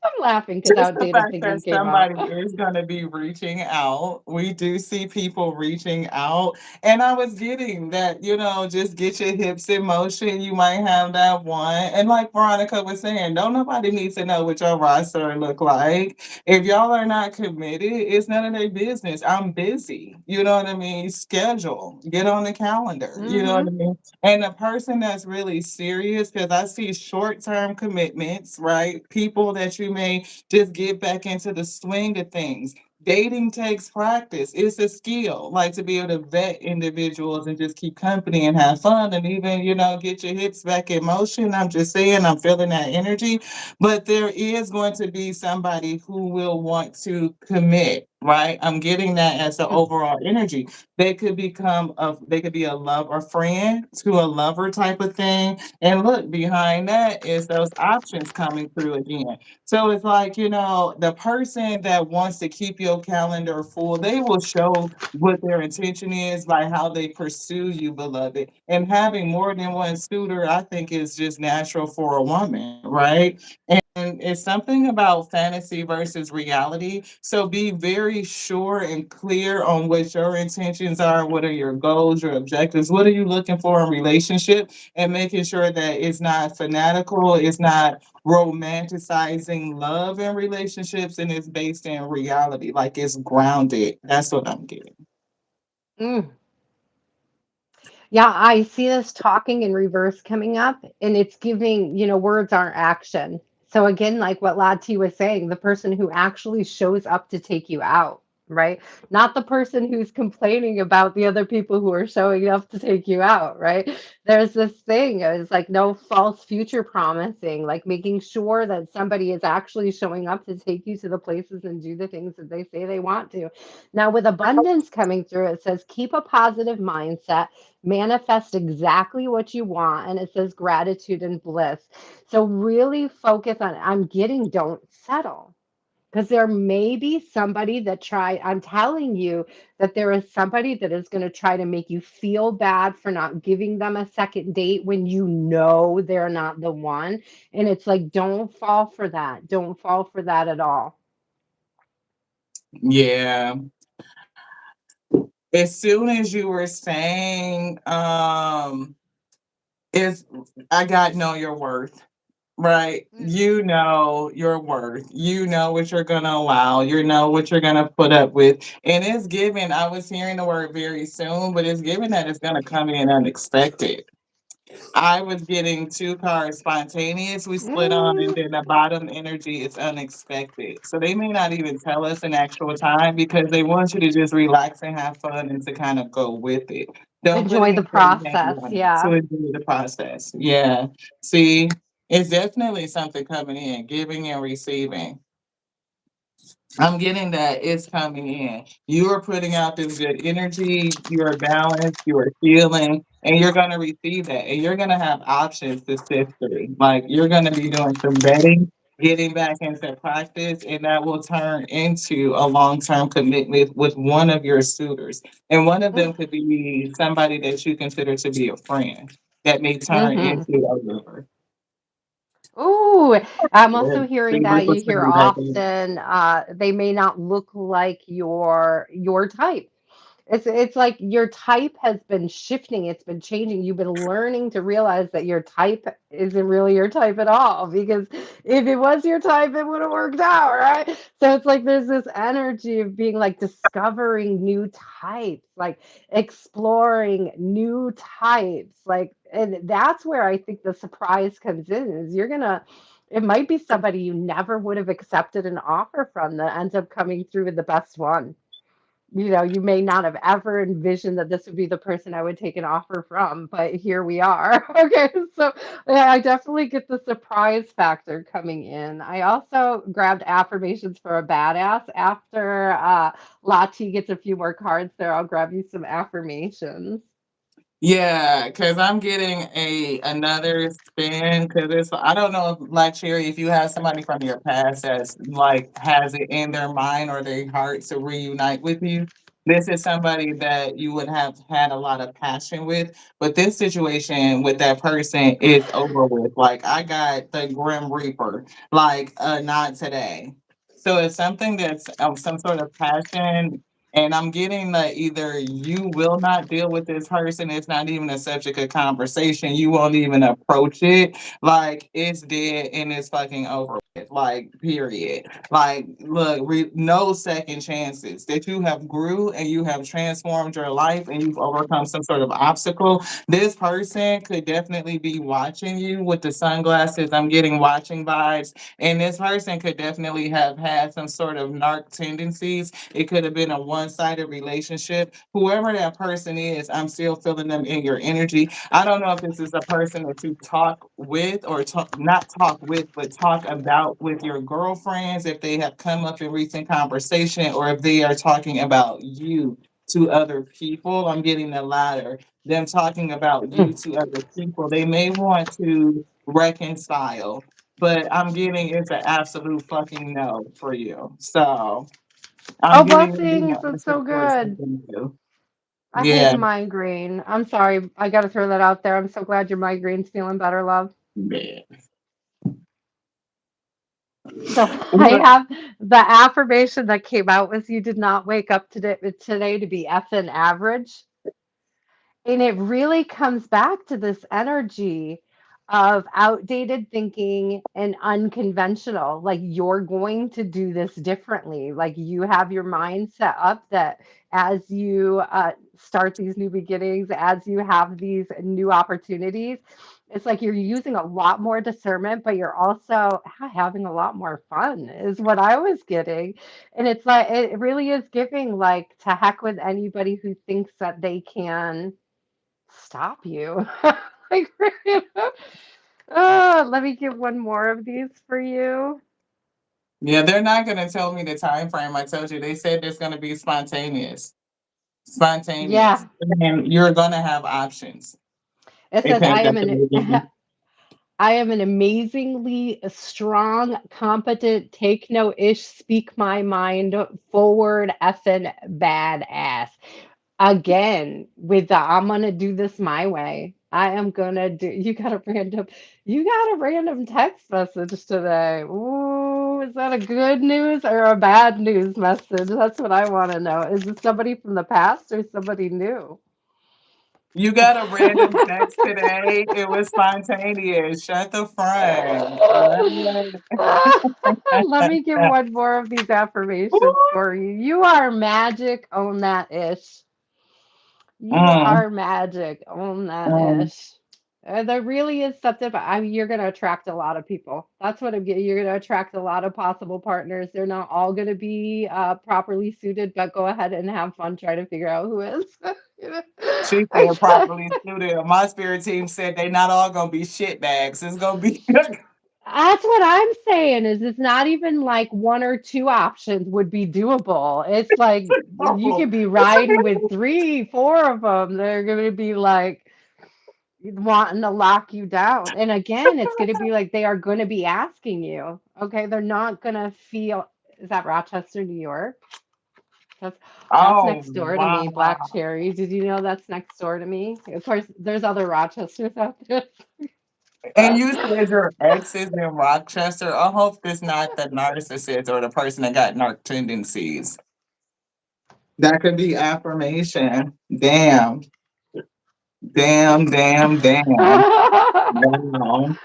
I'm laughing because just the outdated fact thinking that came out. somebody is going to be reaching out. We do see people reaching out. And I was getting that, just get your hips in motion. You might have that one. And like Veronica was saying, don't nobody need to know what your roster look like. If y'all are not committed, it's none of their business. I'm busy. You know what I mean? Schedule. Get on the calendar. You know what Mm-hmm. I mean? And the person that's really serious, because I see short term commitments, right? People that you may may just get back into the swing of things. Dating takes practice. It's a skill, like to be able to vet individuals and just keep company and have fun and even, get your hips back in motion. I'm just saying, I'm feeling that energy. But there is going to be somebody who will want to commit, right? I'm getting that as the Mm, overall energy. They could be a love or friend to a lover type of thing. And look, behind that is those options coming through again. So it's like, the person that wants to keep your calendar full, they will show what their intention is by how they pursue you, beloved. And having more than one suitor, I think, is just natural for a woman, right? And it's something about fantasy versus reality. So be very sure and clear on what your intentions are. What are your goals, your objectives? What are you looking for in relationship? And making sure that it's not fanatical, it's not romanticizing love in relationships, and it's based in reality, like it's grounded. That's what I'm getting. mm. Yeah, I see this talking in reverse coming up, and it's giving, words aren't action. So again, like what Lati was saying, the person who actually shows up to take you out, right? Not the person who's complaining about the other people who are showing up to take you out, right? There's this thing, it's like no false future promising, like making sure that somebody is actually showing up to take you to the places and do the things that they say they want to. Now, with abundance coming through, it says keep a positive mindset, manifest exactly what you want, and it says gratitude and bliss. So really focus on, I'm getting, don't settle, because there may be somebody that I'm telling you that there is somebody that is going to try to make you feel bad for not giving them a second date when you know they're not the one. And it's like, don't fall for that, don't fall for that at all. Yeah. As soon as you were saying, is I got know your worth. Right. Mm. You know your worth. You know what you're gonna allow. You know what you're gonna put up with. And it's given, I was hearing the word very soon, but it's given that it's gonna come in unexpected. I was getting two cards spontaneous, we split on, and Mm. then the bottom energy is unexpected. So they may not even tell us an actual time because they want you to just relax and have fun and to kind of go with it. Don't put Enjoy the anything heavy process. on it to Yeah. enjoy the process. Yeah. See, it's definitely something coming in, giving and receiving. I'm getting that it's coming in. You are putting out this good energy, you're balanced, you're healing, and you're gonna receive that. And you're gonna have options to sift through. Like you're gonna be doing some betting, getting back into practice, and that will turn into a long-term commitment with one of your suitors. And one of them could be somebody that you consider to be a friend that may turn Hmm. into a lover. Ooh, I'm Yeah. also hearing They look that for you hear something like that. often, they may not look like your type. It's like your type has been shifting, it's been changing. You've been learning to realize that your type isn't really your type at all, because if it was your type, it would have worked out, right? So it's like there's this energy of being like discovering new types, like exploring new types, like, and that's where I think the surprise comes in, is it might be somebody you never would have accepted an offer from that ends up coming through with the best one. You may not have ever envisioned that this would be the person I would take an offer from, but here we are. Okay, so yeah, I definitely get the surprise factor coming in. I also grabbed affirmations for a badass. After Lati gets a few more cards there, I'll grab you some affirmations. Yeah, because I'm getting a another spin because it's I don't know if like Cherry, if you have somebody from your past that's like has it in their mind or their heart to reunite with you. This is somebody that you would have had a lot of passion with, but this situation with that person is over with. Like I got the Grim Reaper, like not today. So it's something that's of some sort of passion, and I'm getting that either you will not deal with this person, it's not even a subject of conversation, you won't even approach it. Like it's dead and it's fucking over with. like, period. Like, look, no second chances. That you have grew and you have transformed your life and you've overcome some sort of obstacle. This person could definitely be watching you with the sunglasses. I'm getting watching vibes. And this person could definitely have had some sort of narc tendencies. It could have been a one-sided relationship. Whoever that person is, I'm still feeling them in your energy. I don't know if this is a person that you talk with or talk not talk with, but talk about with your girlfriends, if they have come up in recent conversation, or if they are talking about you to other people. I'm getting the latter. Them talking about you Mm. to other people. They may want to reconcile, but I'm getting it's an absolute fucking no for you. So I'm Oh, getting the blessings. That's answer so for good. you. I hate Yeah. migraine. I'm sorry. I got to throw that out there. I'm so glad your migraine's feeling better, love. Yeah. So I have the affirmation that came out was you did not wake up today to be effing average. And it really comes back to this energy of outdated thinking and unconventional. Like you're going to do this differently. Like you have your mind set up that as you start these new beginnings, as you have these new opportunities, it's like you're using a lot more discernment, but you're also having a lot more fun, is what I was getting. And it's like, it really is giving like to heck with anybody who thinks that they can stop you. Like, let me get one more of these for you. Yeah, they're not gonna tell me the time frame. I told you they said it's gonna be spontaneous. Spontaneous. Yeah, And you're gonna have options. it They says think that's the beginning. I am an amazingly strong, competent, take no ish, speak my mind, forward, effing badass. Again, with the I'm gonna do this my way. I am gonna do. You got a random text message today. Ooh, is that a good news or a bad news message? That's what I want to know. Is it somebody from the past or somebody new? You got a random text today. It was spontaneous. Shut the front. Let me give one more of these affirmations for you. You are magic. Own that ish. You Mm, are magic. Own that mm. ish. There really is something, but you're going to attract a lot of people. That's what I'm getting. You're going to attract a lot of possible partners. They're not all going to be properly suited, but go ahead and have fun trying to figure out who is. She I said properly suited. My spirit team said they not all gonna be shit bags. It's gonna be That's what I'm saying is it's not even like one or two options would be doable. It's like you oh, could be riding with three, four of them. They're going to be like wanting to lock you down. And again, it's going to be like they are going to be asking you. Okay, they're not going to feel. Is that Rochester, New York? That's oh next door to me, Black wow. Cherry. Did you know that's next door to me? Of course, there's other Rochesters out there. And you said your ex is in Rochester. I hope it's not the narcissist or the person that got narc tendencies. That could be affirmation. Damn. Damn, damn, damn. Wow.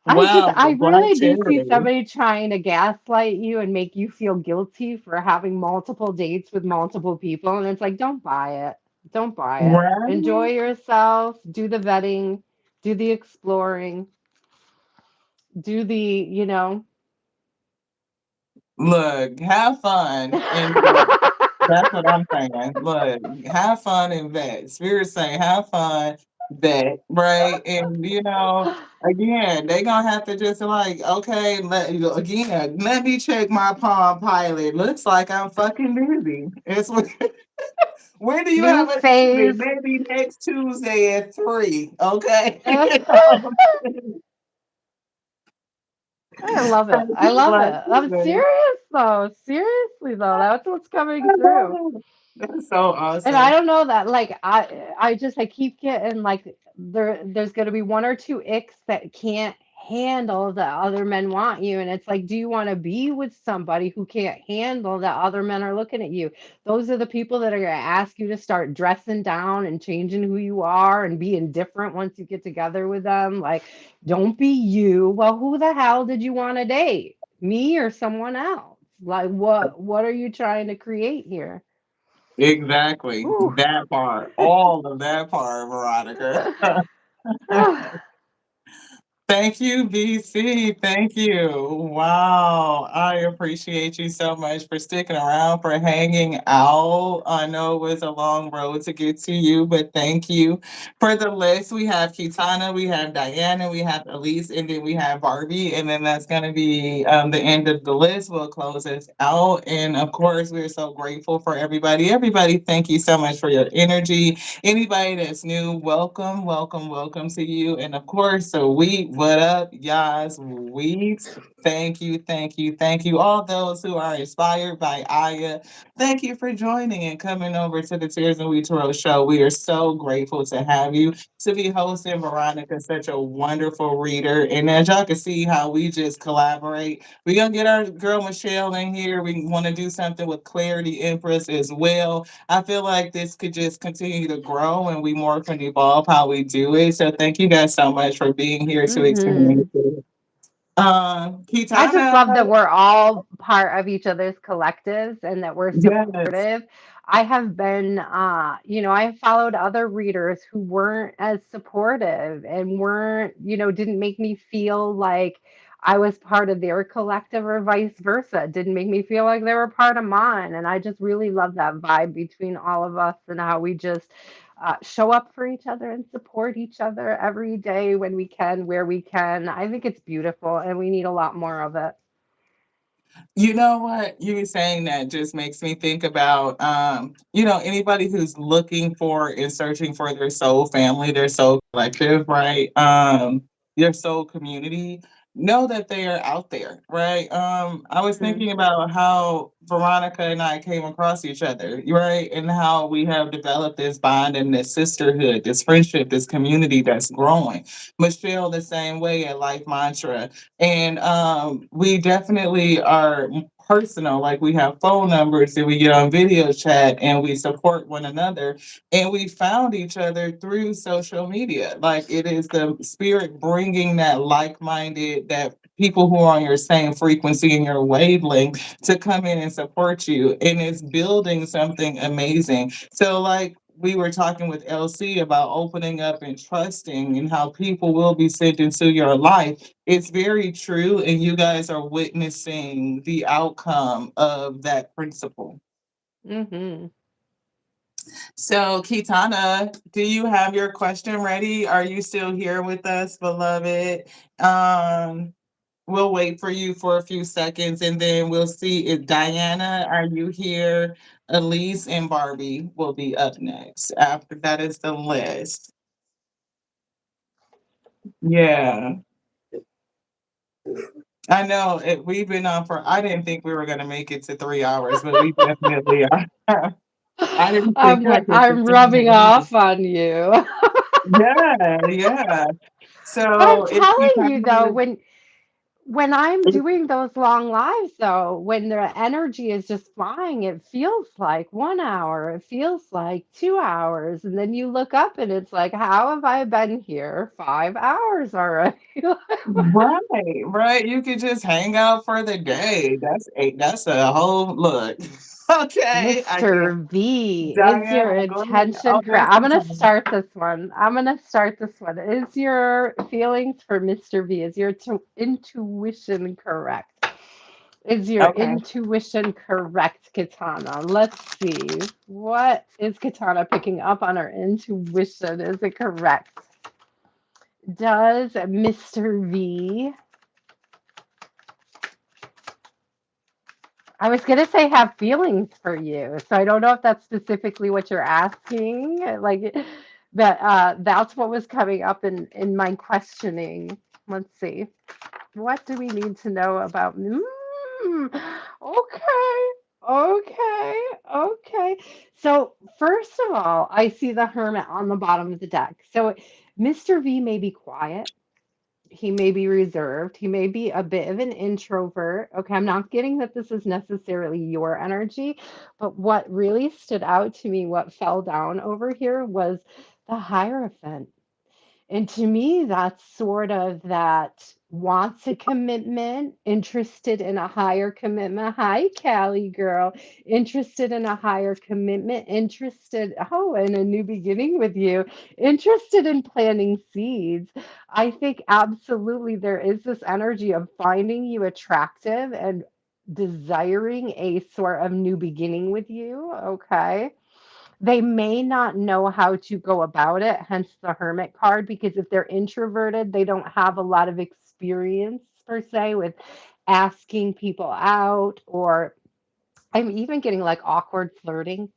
Wow, I the black really do see cherry. somebody trying to gaslight you and make you feel guilty for having multiple dates with multiple people. And it's like, don't buy it. Don't buy it. Enjoy Right? yourself, do the vetting, do the exploring, do the, you know. Look, have fun and that's what I'm saying. Look, have fun and vet. Spirit saying have fun, vet, right? And again, they gonna have to just like, okay, let me check my Palm Pilot. Looks like I'm fucking busy. It's when do you New have a meeting? phase. Maybe next Tuesday at 3. Okay. I love it. I love Like, it. I'm serious though. Seriously though, that's what's coming through. that's so And I awesome. don't know that like I keep getting like there's gonna be one or two icks that can't handle that other men want you. And it's like, do you want to be with somebody who can't handle that other men are looking at you? Those are the people that are going to ask you to start dressing down and changing who you are and being different once you get together with them. Like, don't be you. Well, who the hell did you want to date? Me or someone else? Like, what are you trying to create here? Exactly. Whew. That part. All of that part, Veronica. Thank you, BC. Thank you. Wow. I appreciate you so much for sticking around, for hanging out. I know it was a long road to get to you, but thank you. For the list, we have Kitana, we have Diana, we have Elise, and then we have Barbie. And then that's going to be the end of the list. We'll close us out. And of course, we're so grateful for everybody. Everybody, thank you so much for your energy. Anybody that's new, welcome, welcome, welcome to you. And of course, so what up, Yas, Wheat? Thank you, thank you, thank you. All those who are inspired by Aya, thank you for joining and coming over to the Tears and We Tarot show. We are so grateful to have you, to be hosting Veronica, such a wonderful reader. And as y'all can see how we just collaborate, we're going to get our girl Michelle in here. We want to do something with Clarity Empress as well. I feel like this could just continue to grow and we more can evolve how we do it. So thank you guys so much for being here to Hmm. experience it. I just Kitana, love that we're all part of each other's collectives and that we're yes. supportive. I have been, I have followed other readers who weren't as supportive and weren't, didn't make me feel like I was part of their collective or vice versa. Didn't make me feel like they were part of mine. And I just really love that vibe between all of us and how we just show up for each other and support each other every day when we can, where we can. I think it's beautiful and we need a lot more of it. You know what? You saying that just makes me think about, anybody who's looking for and searching for their soul family, their soul collective, right? Their soul community. Know that they are out there, right? I was Mhm. thinking about how Veronica and I came across each other, right? And how we have developed this bond and this sisterhood, this friendship, this community that's growing. Michelle, the same way at Life Mantra, and we definitely are personal, like we have phone numbers and we get on video chat and we support one another. And we found each other through social media. Like it is the spirit bringing that like minded, that people who are on your same frequency and your wavelength to come in and support you. And it's building something amazing. So, like, we were talking with LC about opening up and trusting and how people will be sent into your life. It's very true, and you guys are witnessing the outcome of that principle. Mhm. So, Kitana, do you have your question ready? Are you still here with us, beloved? Um, we'll wait for you for a few seconds and then we'll see if Diana, are you here? Elise and Barbie will be up next. After that is the list. Yeah. I know we've been on for, I didn't think we were going to make it to 3 hours, but we definitely are. I didn't think I could I'm sustain rubbing it. off on you. Yeah, yeah. But So I'm if you telling you though, kind when I'm of, doing those long lives though, when the energy is just flying, it feels like 1 hour, it feels like 2 hours. And then you look up and it's like, how have I been here 5 hours already? right, right. You could just hang out for the day. That's a whole look. Okay, I Mr. get V, is Diana, your go ahead. Oh, intention that's correct? I'm the gonna time. start this one. I'm gonna start this one. Is your feelings for Mr. V, is your intuition correct? Is your Okay. intuition correct, Katana? Let's see. What is Katana picking up on her intuition? Is it correct? Does Mr. V, I was gonna say have feelings for you, so I don't know if that's specifically what you're asking. Like, but that's what was coming up in my questioning. Let's see. What do we need to know about? Okay, okay, okay. So first of all, I see the Hermit on the bottom of the deck. So Mr. V may be quiet. He may be reserved. He may be a bit of an introvert. Okay, I'm not getting that this is necessarily your energy, but what really stood out to me, what fell down over here was the Hierophant. And to me, that's sort of that wants a commitment, interested in a higher commitment. Hi, Callie girl. Interested in a higher commitment, interested, oh, in a new beginning with you, interested in planting seeds. I think absolutely there is this energy of finding you attractive and desiring a sort of new beginning with you. Okay, they may not know how to go about it, hence the hermit card, because if they're introverted, they don't have a lot of experience per se with asking people out, or I'm even getting like awkward flirting.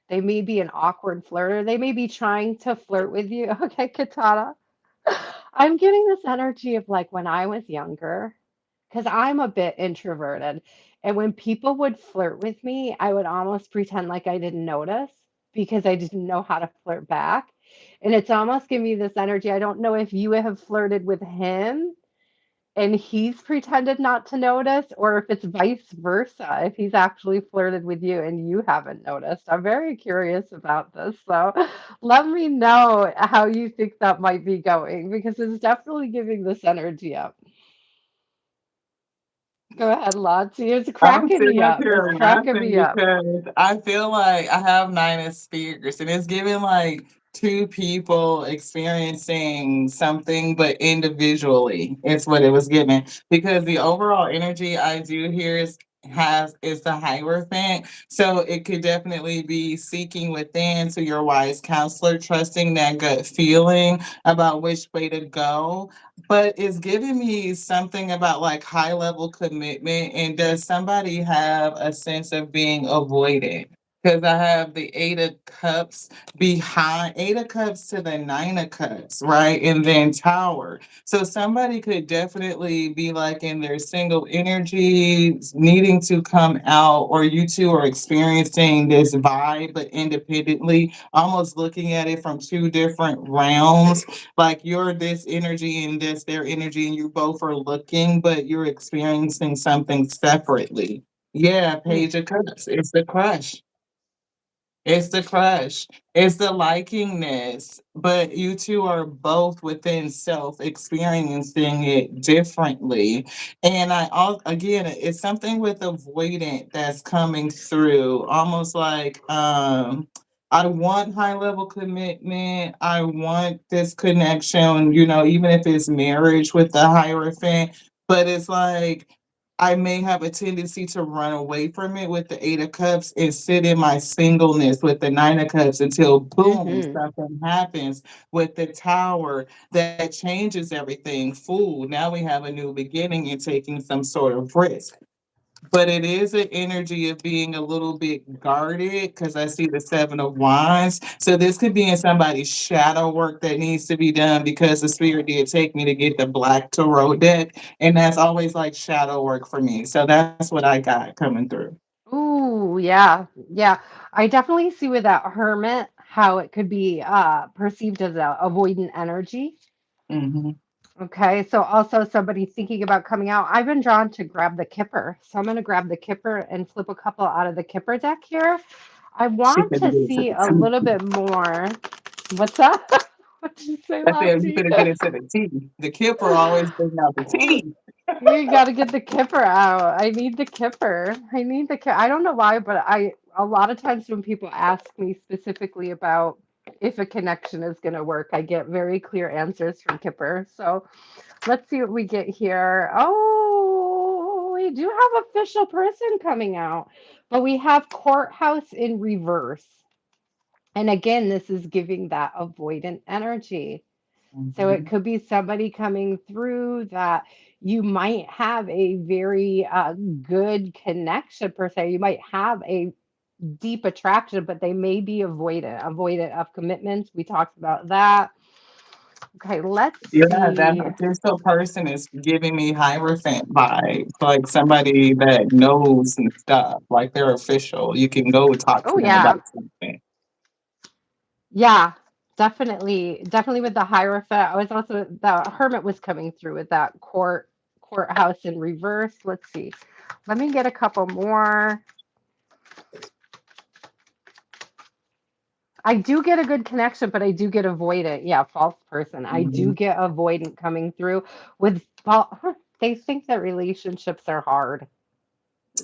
They may be an awkward flirter. They may be trying to flirt with you. Okay, Katana. I'm getting this energy of like when I was younger, because I'm a bit introverted. And when people would flirt with me, I would almost pretend like I didn't notice because I didn't know how to flirt back. And it's almost giving me this energy. I don't know if you have flirted with him and he's pretended not to notice, or if it's vice versa, if he's actually flirted with you and you haven't noticed. I'm very curious about this. So let me know how you think that might be going because it's definitely giving this energy up. Go ahead, Lottie. It's I'm cracking sitting me up up. It's here cracking laughing me up. because I feel like I have nine of spears and it's giving like two people experiencing something, but individually. It's what it was giving. Because the overall energy I do here is the Hierophant. So it could definitely be seeking within to your wise counselor, trusting that gut feeling about which way to go, but it's giving me something about like high level commitment. And does somebody have a sense of being avoided? Because I have the Eight of Cups behind, Eight of Cups to the Nine of Cups, right? And then Tower. So somebody could definitely be like in their single energy, needing to come out, or you two are experiencing this vibe, but independently, almost looking at it from two different realms, like you're this energy and this their energy and you both are looking but you're experiencing something separately. Yeah, Mm, Page of Cups, it's the crush. It's the crush. It's the likingness. But you two are both within self experiencing it differently. And again, it's something with avoidant that's coming through. Almost like I want high level commitment. I want this connection, even if it's marriage with the Hierophant. But it's like I may have a tendency to run away from it with the Eight of Cups and sit in my singleness with the Nine of Cups until boom, mhm. something happens with the Tower that changes everything. Fool, now we have a new beginning and taking some sort of risk. But it is an energy of being a little bit guarded because I see the Seven of Wands. So this could be in somebody's shadow work that needs to be done because the spirit did take me to get the Black Tarot deck. And that's always like shadow work for me. So that's what I got coming through. Ooh, yeah, yeah. I definitely see with that hermit how it could be perceived as a avoidant energy. Hmm. Okay, so also somebody thinking about coming out. I've been drawn to grab the Kipper, so I'm going to grab the Kipper and flip a couple out of the Kipper deck here. I She want could to get into see the a little tea. bit more. What's up? What did you say, I said you Lottie? could get into the tea. The Kipper always brings out the tea. You got to get the Kipper out. I need the Kipper. I need the Kipper. I don't know why, but a lot of times when people ask me specifically about if a connection is going to work, I get very clear answers from Kipper. So let's see what we get here. Oh, we do have official person coming out, but we have courthouse in reverse. And again, this is giving that avoidant energy. So it Mhm. could be somebody coming through that you might have a very good connection per se. You might have a deep attraction, but they may be avoidant of commitments. We talked about that. Okay, let's Yeah, that see. official person is giving me Hierophant vibes, like somebody that knows and stuff, like they're official. You can go talk Oh to them about yeah, something. yeah. Definitely with the Hierophant. I was also the Hermit was coming through with that courthouse in reverse. Let's see. Let me get a couple more. I do get a good connection, but I do get avoidant. Yeah, false person. I do Mhm. get avoidant coming through with they think that relationships are hard.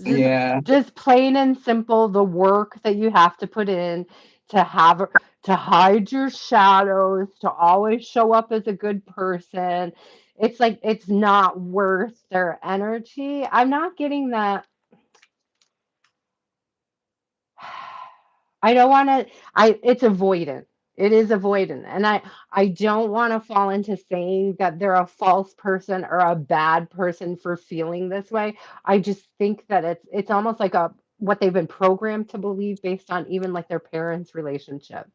Just Yeah. just plain and simple, the work that you have to put in to have to hide your shadows, to always show up as a good person. It's like it's not worth their energy. I'm not getting that. I don't want to. I It's avoidant. It is avoidant, and I don't want to fall into saying that they're a false person or a bad person for feeling this way. I just think that it's almost like a what they've been programmed to believe based on even like their parents' relationship.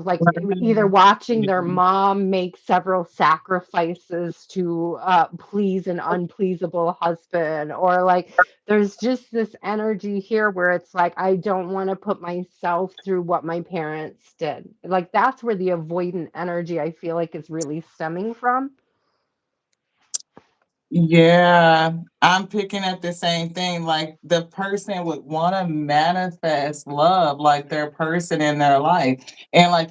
Like either watching their mom make several sacrifices to please an unpleasable husband, or like there's just this energy here where it's like, I don't want to put myself through what my parents did. Like that's where the avoidant energy I feel like is really stemming from. Yeah, I'm picking up the same thing. Like the person would want to manifest love, like their person in their life. And like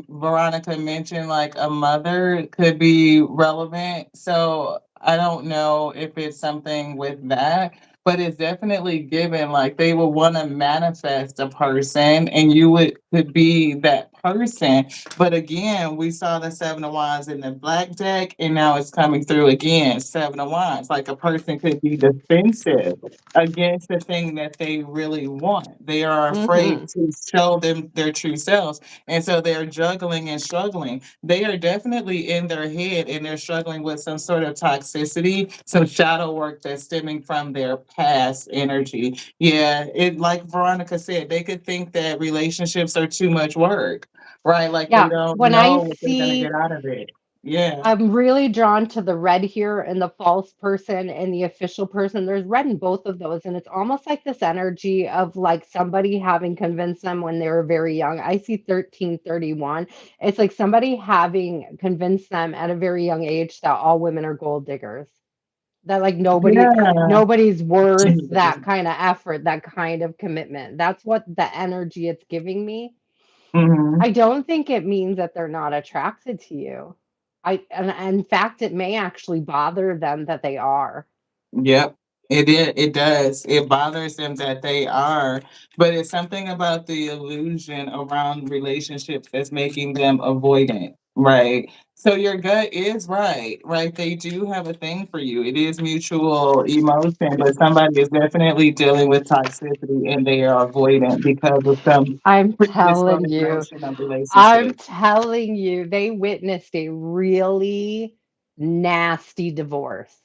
Veronica mentioned, like a mother could be relevant. So I don't know if it's something with that, but it's definitely given. Like they would want to manifest a person, and you would could be that person. But again, we saw the Seven of Wands in the black deck, and now it's coming through again, Seven of Wands. Like a person could be defensive against the thing that they really want. They are afraid Hmm. to show them their true selves. And so they're juggling and struggling. They are definitely in their head and they're struggling with some sort of toxicity, some shadow work that's stemming from their past energy. Yeah, it like Veronica said, they could think that relationships are too much work. Right, like they Yeah, don't when I know what they're gonna see get out of it. Yeah. I'm really drawn to the red here and the false person and the official person. There's red in both of those. And it's almost like this energy of like somebody having convinced them when they were very young. I see 1331. It's like somebody having convinced them at a very young age that all women are gold diggers. That like Yeah. nobody's worth that kind of effort, that kind of commitment. That's what the energy it's giving me. Mhm. I don't think it means that they're not attracted to you. And in fact, it may actually bother them that they are. Yep. It does. It bothers them that they are, but it's something about the illusion around relationships that's making them avoidant, right? So your gut is right, right? They do have a thing for you. It is mutual emotion, but somebody is definitely dealing with toxicity and they are avoidant because of some I'm previous telling you, formation of I'm relationship. telling you, they witnessed a really nasty divorce.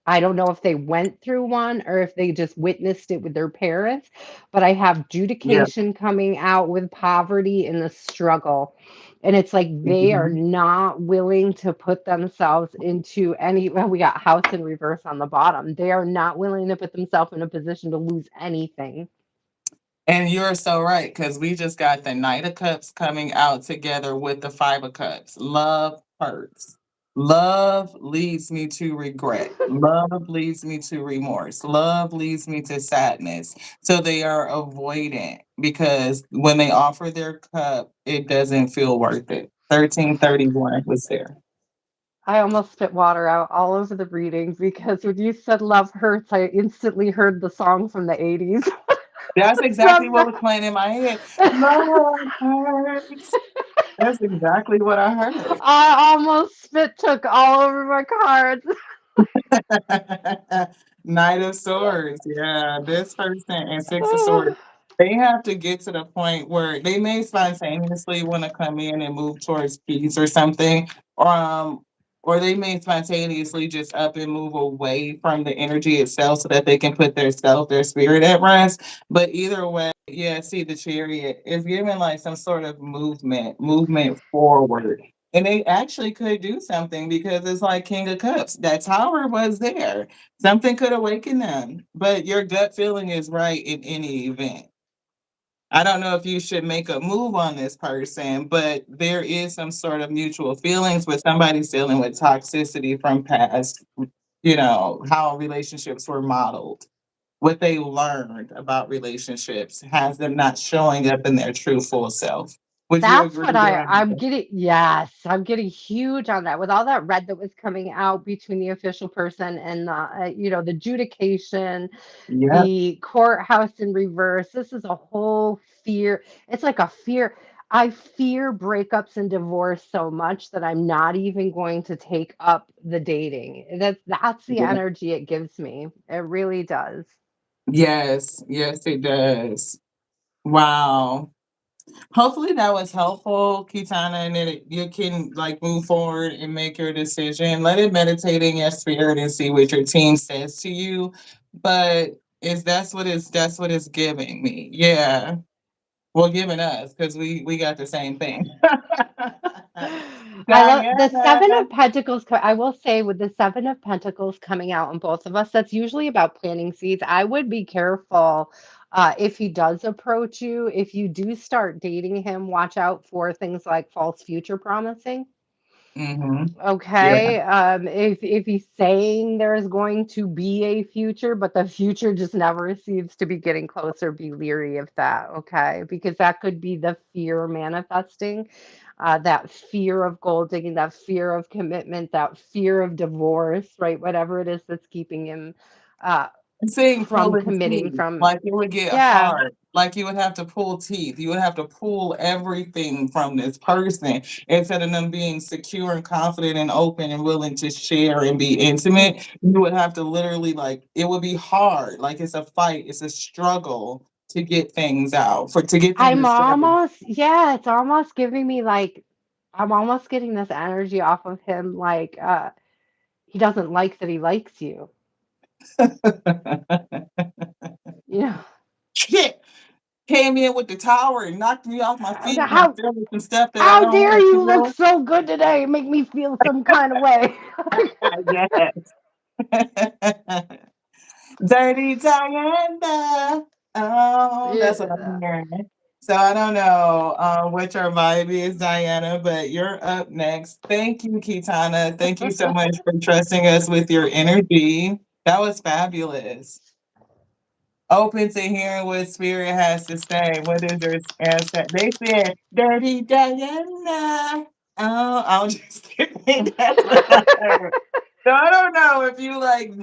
I don't know if they went through one or if they just witnessed it with their parents, but I have Yeah. judication coming out with poverty and the struggle. And it's like they are Mhm. not willing to put themselves into any, well, we got house in reverse on the bottom. They are not willing to put themselves in a position to lose anything. And you're so right, because we just got the Knight of Cups coming out together with the Five of Cups. Love hurts. Love leads me to regret. Love leads me to remorse. Love leads me to sadness. So they are avoidant because when they offer their cup, it doesn't feel worth it. 1331 was there. I almost spit water out all over the readings because when you said love hurts, I instantly heard the song from the 80s. That's exactly From what was playing in my head. Love hurts. That's exactly what I heard. I almost spit took all over my cards. Knight of Swords, yeah, this person and Six of Swords. They have to get to the point where they may spontaneously want to come in and move towards peace or something, um, or they may spontaneously just up and move away from the energy itself so that they can put their self, their spirit at rest. But either way, yeah, see the chariot is giving like some sort of movement forward. And they actually could do something because it's like King of Cups. That tower was there. Something could awaken them. But your gut feeling is right in any event. I don't know if you should make a move on this person, but there is some sort of mutual feelings with somebody's dealing with toxicity from past, how relationships were modeled, what they learned about relationships has them not showing up in their true full self. Would you That's agree what I'm there? getting. Yes, I'm getting huge on that with all that red that was coming out between the official person and the, the adjudication, Yep. the courthouse in reverse. This is a whole fear. It's like a fear. I fear breakups and divorce so much that I'm not even going to take up the dating. That's the Yeah. energy it gives me. It really does. Yes, yes, it does. Wow. Hopefully that was helpful, Kitana, and that you can like move forward and make your decision. Let it meditate in your spirit and see what your team says to you. But is that's what it's giving me. Yeah. Well, giving us because we got the same thing. I love the Seven Diana. of Pentacles. I will say, with the Seven of Pentacles coming out in both of us, that's usually about planting seeds. I would be careful if he does approach you. If you do start dating him, watch out for things like false future promising. Mm-hmm. Yeah. Okay. If he's saying there's going to be a future, but the future just never seems to be getting closer, be leery of that. Okay. Because that could be the fear manifesting, that fear of gold digging, that fear of commitment, that fear of divorce, right? Whatever it is that's keeping him uh, Seeing from pulling committing, teeth, from, like it would get yeah. hard. Like you would have to pull teeth. You would have to pull everything from this person instead of them being secure and confident and open and willing to share and be intimate. You would have to literally like it would be hard. Like it's a fight, it's a struggle to get things out, for to get them to I'm share. almost, yeah, it's almost giving me like, I'm almost getting this energy off of him, like he doesn't like that he likes you. Yeah. Shit came in with the tower and knocked me off my feet and I'm How feeling some stuff that I how don't dare want to you look feel. so good today and make me feel some kind of way? Yes. Dirty Diana. Oh, that's what I'm Yeah. hearing. So I don't know what your vibe is, Diana, but you're up next. Thank you, Kitana. Thank you so much for trusting us with your energy. That was fabulous. Open to hearing what Spirit has to say. What is your answer? They said, Dirty Diana. Oh, I'll just kidding. That's what I heard. So I don't know if you like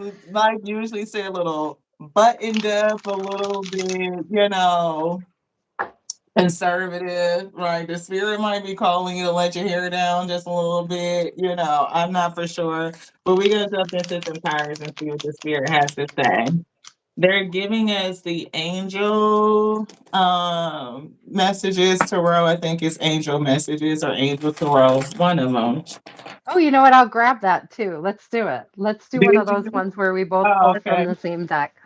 usually say a little buttoned up, a little bit, conservative, right? The spirit might be calling you to let your hair down just a little bit, I'm not for sure. But we're gonna jump into some cards and see what the spirit has to say. They're giving us the angel messages, tarot. I think it's angel messages or angel tarot, one of them. Oh, you know what? I'll grab that too. Let's do it. Let's do one of Did those you? ones where we both Oh, pull from okay. the same deck.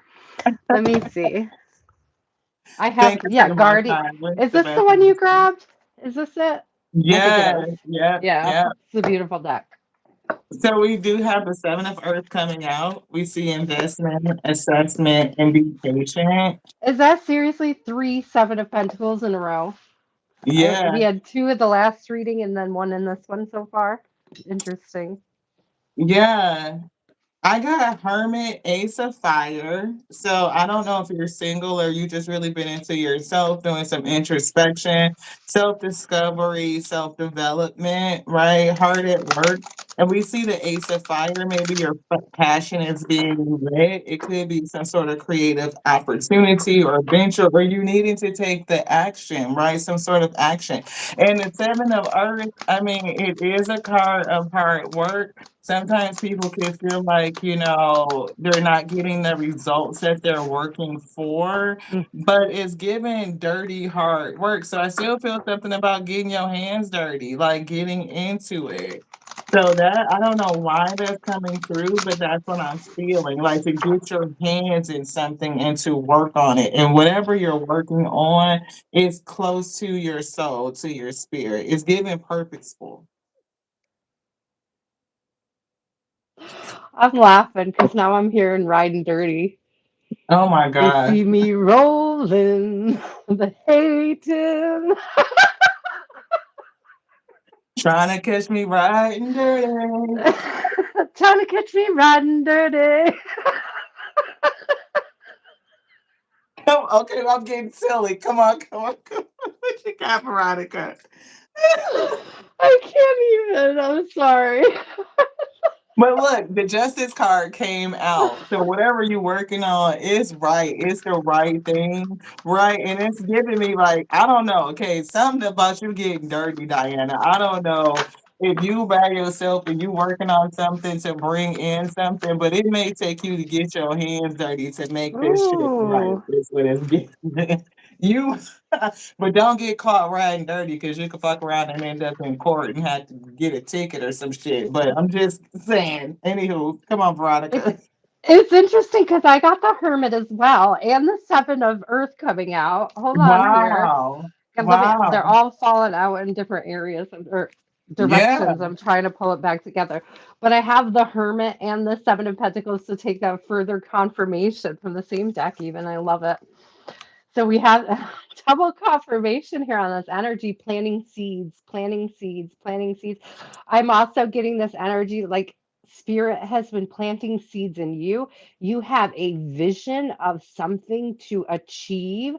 Let me see. I have, Thank you yeah, for my Guardian. time. What's Is the this the best one one? you grabbed? Is this it? I think it Yes, is. yep, Yeah, yep. it's a beautiful deck. So we do have the Seven of Earth coming out. We see investment, assessment, and be patient. Is that seriously three Seven of Pentacles in a row? We Yeah, had two at the last reading and then one in this one so far. Interesting. yeah. I got a hermit, ace of fire. So I don't know if you're single or you just really been into yourself, doing some introspection, self discovery, self development, right? Hard at work. And we see the ace of fire. Maybe your passion is being lit. It could be some sort of creative opportunity or venture, or you needing to take the action, right? Some sort of action. And the seven of earth, I mean, it is a card of hard work. Sometimes people can feel like, they're not getting the results that they're working for, Mm. but it's given dirty hard work. So I still feel something about getting your hands dirty, like getting into it. So that I don't know why that's coming through, but that's what I'm feeling. Like to get your hands in something and to work on it. And whatever you're working on is close to your soul, to your spirit. It's given purposeful. I'm laughing because now I'm hearing riding dirty. Oh my They gosh. see me rolling, the hating. Trying to catch me riding dirty. Trying to catch me riding dirty. Okay, I'm getting silly. Come on, come on, come on. What you got, Veronica? I can't even. I'm sorry. But look, the justice card came out. So whatever you're working on is right. It's the right thing, right? And it's giving me like, I don't know. Okay, something about you getting dirty, Diana. I don't know if you by yourself and you working on something to bring in something, but it may take you to get your hands dirty to make this shit right. Ooh. Is what it's giving. You but don't get caught riding dirty because you could fuck around and end up in court and have to get a ticket or some shit. But I'm just saying. Anywho, come on, It, Veronica. it's interesting because I got the Hermit as well and the Seven of Earth coming out. Hold on here. Wow. Because they're Wow. all falling out in different areas or Yeah. directions. I'm trying to pull it back together. But I have the Hermit and the Seven of Pentacles to take that further confirmation from the same deck, even. I love it. So we have double confirmation here on this energy, planting seeds, planting seeds, planting seeds. I'm also getting this energy like spirit has been planting seeds in you. You have a vision of something to achieve.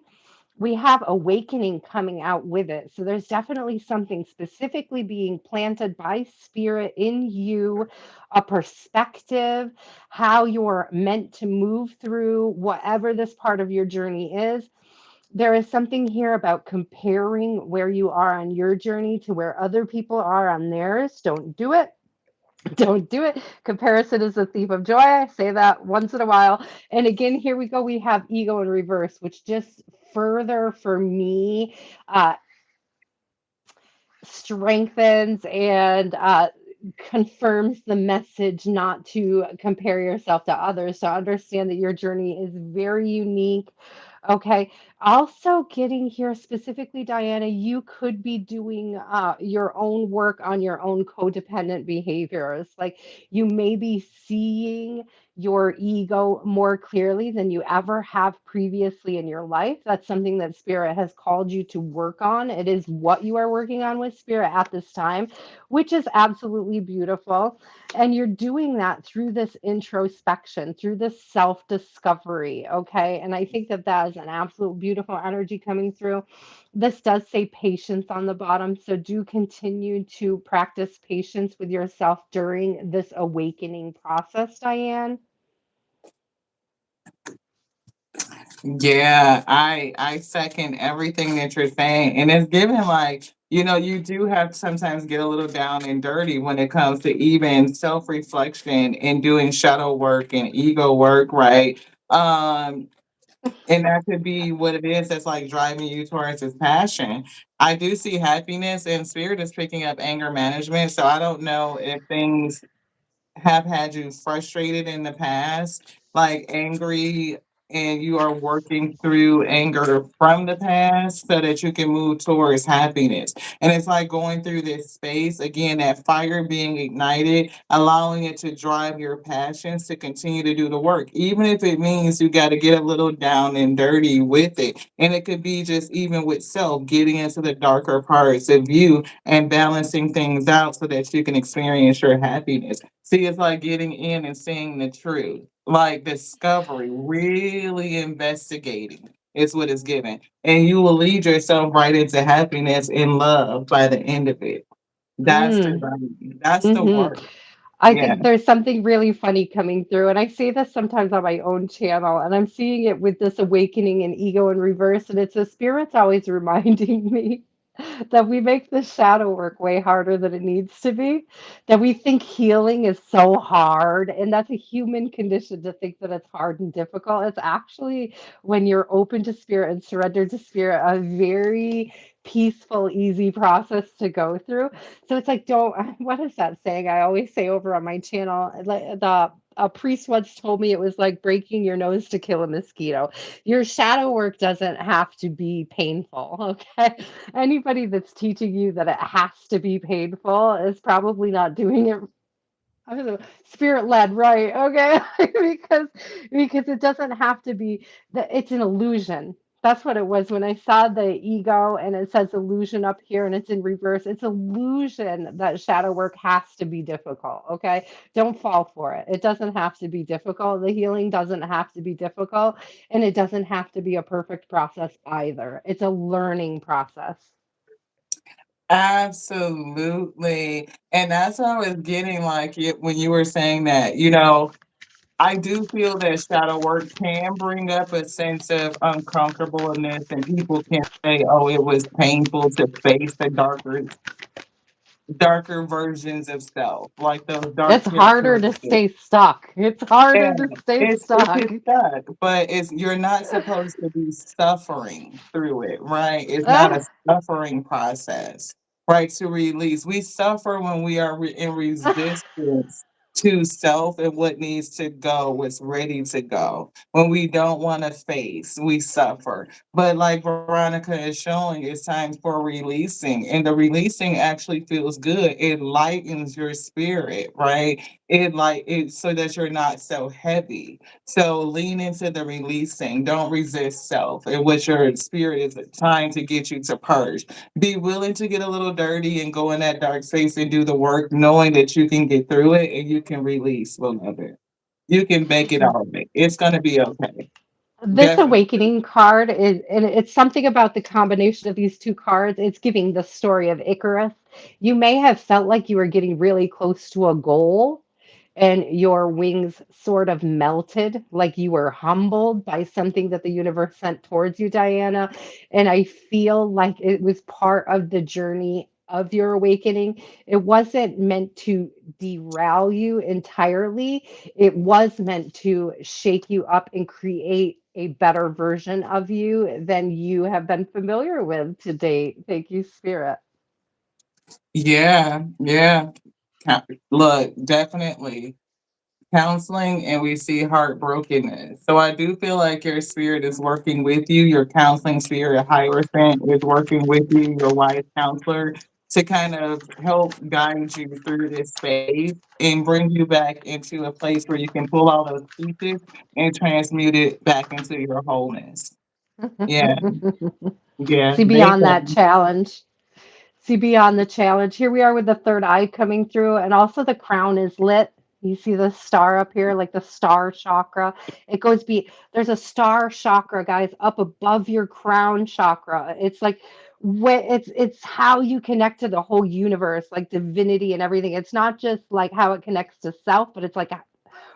We have awakening coming out with it. So there's definitely something specifically being planted by spirit in you, a perspective, how you're meant to move through whatever this part of your journey is. There is something here about comparing where you are on your journey to where other people are on theirs. Don't do it. Don't do it. Comparison is a thief of joy. I say that once in a while. And again, here we go. We have ego in reverse, which just further for me uh, strengthens and confirms the message not to compare yourself to others. So understand that your journey is very unique. Okay. Also, getting here specifically, Diana, you could be doing your own work on your own codependent behaviors. Like you may be seeing your ego more clearly than you ever have previously in your life. That's something that Spirit has called you to work on. It is what you are working on with Spirit at this time, which is absolutely beautiful. And you're doing that through this introspection, through this self discovery. Okay. And I think that that is an absolute beautiful energy coming through. This does say patience on the bottom. So do continue to practice patience with yourself during this awakening process, Diane. Yeah, I second everything that you're saying. And it's given like, you do have to sometimes get a little down and dirty when it comes to even self-reflection and doing shadow work and ego work, right? Um, and that could be what it is that's like driving you towards his passion. I do see happiness and spirit is picking up anger management. So I don't know if things have had you frustrated in the past, like angry, and you are working through anger from the past so that you can move towards happiness. And it's like going through this space again, that fire being ignited, allowing it to drive your passions to continue to do the work, even if it means you got to get a little down and dirty with it. And it could be just even with self, getting into the darker parts of you and balancing things out so that you can experience your happiness. See, it's like getting in and seeing the truth, like discovery, really investigating is what it's given. And you will lead yourself right into happiness and love by the end of it. That's the Mm, that's the hmm. work. I Yeah. think there's something really funny coming through. And I say this sometimes on my own channel, and I'm seeing it with this awakening and ego in reverse. And it's the spirit's always reminding me that we make the shadow work way harder than it needs to be, that we think healing is so hard. And that's a human condition to think that it's hard and difficult. It's actually, when you're open to spirit and surrendered to spirit, a very peaceful, easy process to go through. So it's like, don't, what is that saying I always say over on my channel? Like the a priest once told me it was like breaking your nose to kill a mosquito. Your shadow work doesn't have to be painful, okay? Anybody that's teaching you that it has to be painful is probably not doing it I was spirit led, right? Okay, because it doesn't have to be that it's an illusion. That's what it was when I saw the ego and it says illusion up here and it's in reverse. It's illusion that shadow work has to be difficult. Okay, don't fall for it. It doesn't have to be difficult. The healing doesn't have to be difficult, and it doesn't have to be a perfect process either. It's a learning process. Absolutely. And that's what I was getting like when you were saying that, I do feel that shadow work can bring up a sense of uncomfortableness, and people can say, oh, it was painful to face the darker versions of self, like those dark It's harder to characteristics. stay stuck. It's Yeah, harder to stay it's stuck. his stuck, but it's you're not supposed to be suffering through it, right? It's not a suffering process, right? To release, we suffer when we are in resistance to self and what needs to go, what's ready to go. When we don't want to face, we suffer. But like Veronica is showing, it's time for releasing, and the releasing actually feels good. It lightens your spirit, right? It so that you're not so heavy. So lean into the releasing. Don't resist self and what your spirit is trying to get you to purge. Be willing to get a little dirty and go in that dark space and do the work, knowing that you can get through it and you can release, beloved. You can make it all right. It's gonna be okay. This Definitely. awakening card is, and it's something about the combination of these two cards. It's giving the story of Icarus. You may have felt like you were getting really close to a goal, and your wings sort of melted, like you were humbled by something that the universe sent towards you, Diana. And I feel like it was part of the journey of your awakening. It wasn't meant to derail you entirely, it was meant to shake you up and create a better version of you than you have been familiar with to date. Thank you, Spirit. Yeah, yeah. Look, definitely. Counseling, and we see heartbrokenness. So I do feel like your spirit is working with you. Your counseling spirit, Hierophant, is working with you, your wise counselor, to kind of help guide you through this phase and bring you back into a place where you can pull all those pieces and transmute it back into your wholeness. Yeah, yeah. See They beyond that challenge. See beyond the challenge. Here we are with the third eye coming through, and also the crown is lit. You see the star up here, like the star chakra. It goes be there's a star chakra, guys, up above your crown chakra. It's like it's how you connect to the whole universe, like divinity and everything. It's not just like how it connects to self, but it's like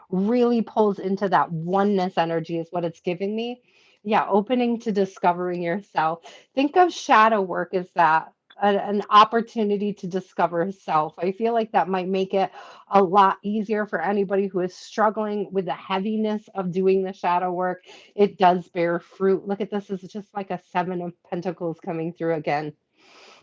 really pulls into that oneness energy is what it's giving me. Yeah, opening to discovering yourself. Think of shadow work as that an opportunity to discover self. I feel like that might make it a lot easier for anybody who is struggling with the heaviness of doing the shadow work. It does bear fruit. Look at this, is just like a seven of pentacles coming through again.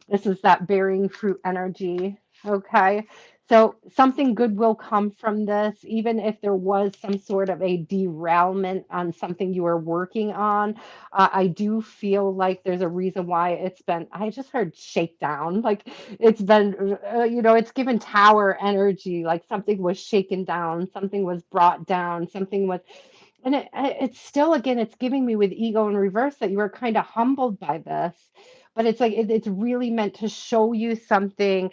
This is that bearing fruit energy. Okay. So something good will come from this, even if there was some sort of a derailment on something you were working on. I do feel like there's a reason why it's been, I just heard shakedown. Like it's been, it's given tower energy, like something was shaken down, something was brought down, something was, and it's still, again, it's giving me with ego in reverse that you were kind of humbled by this, but it's like it's really meant to show you something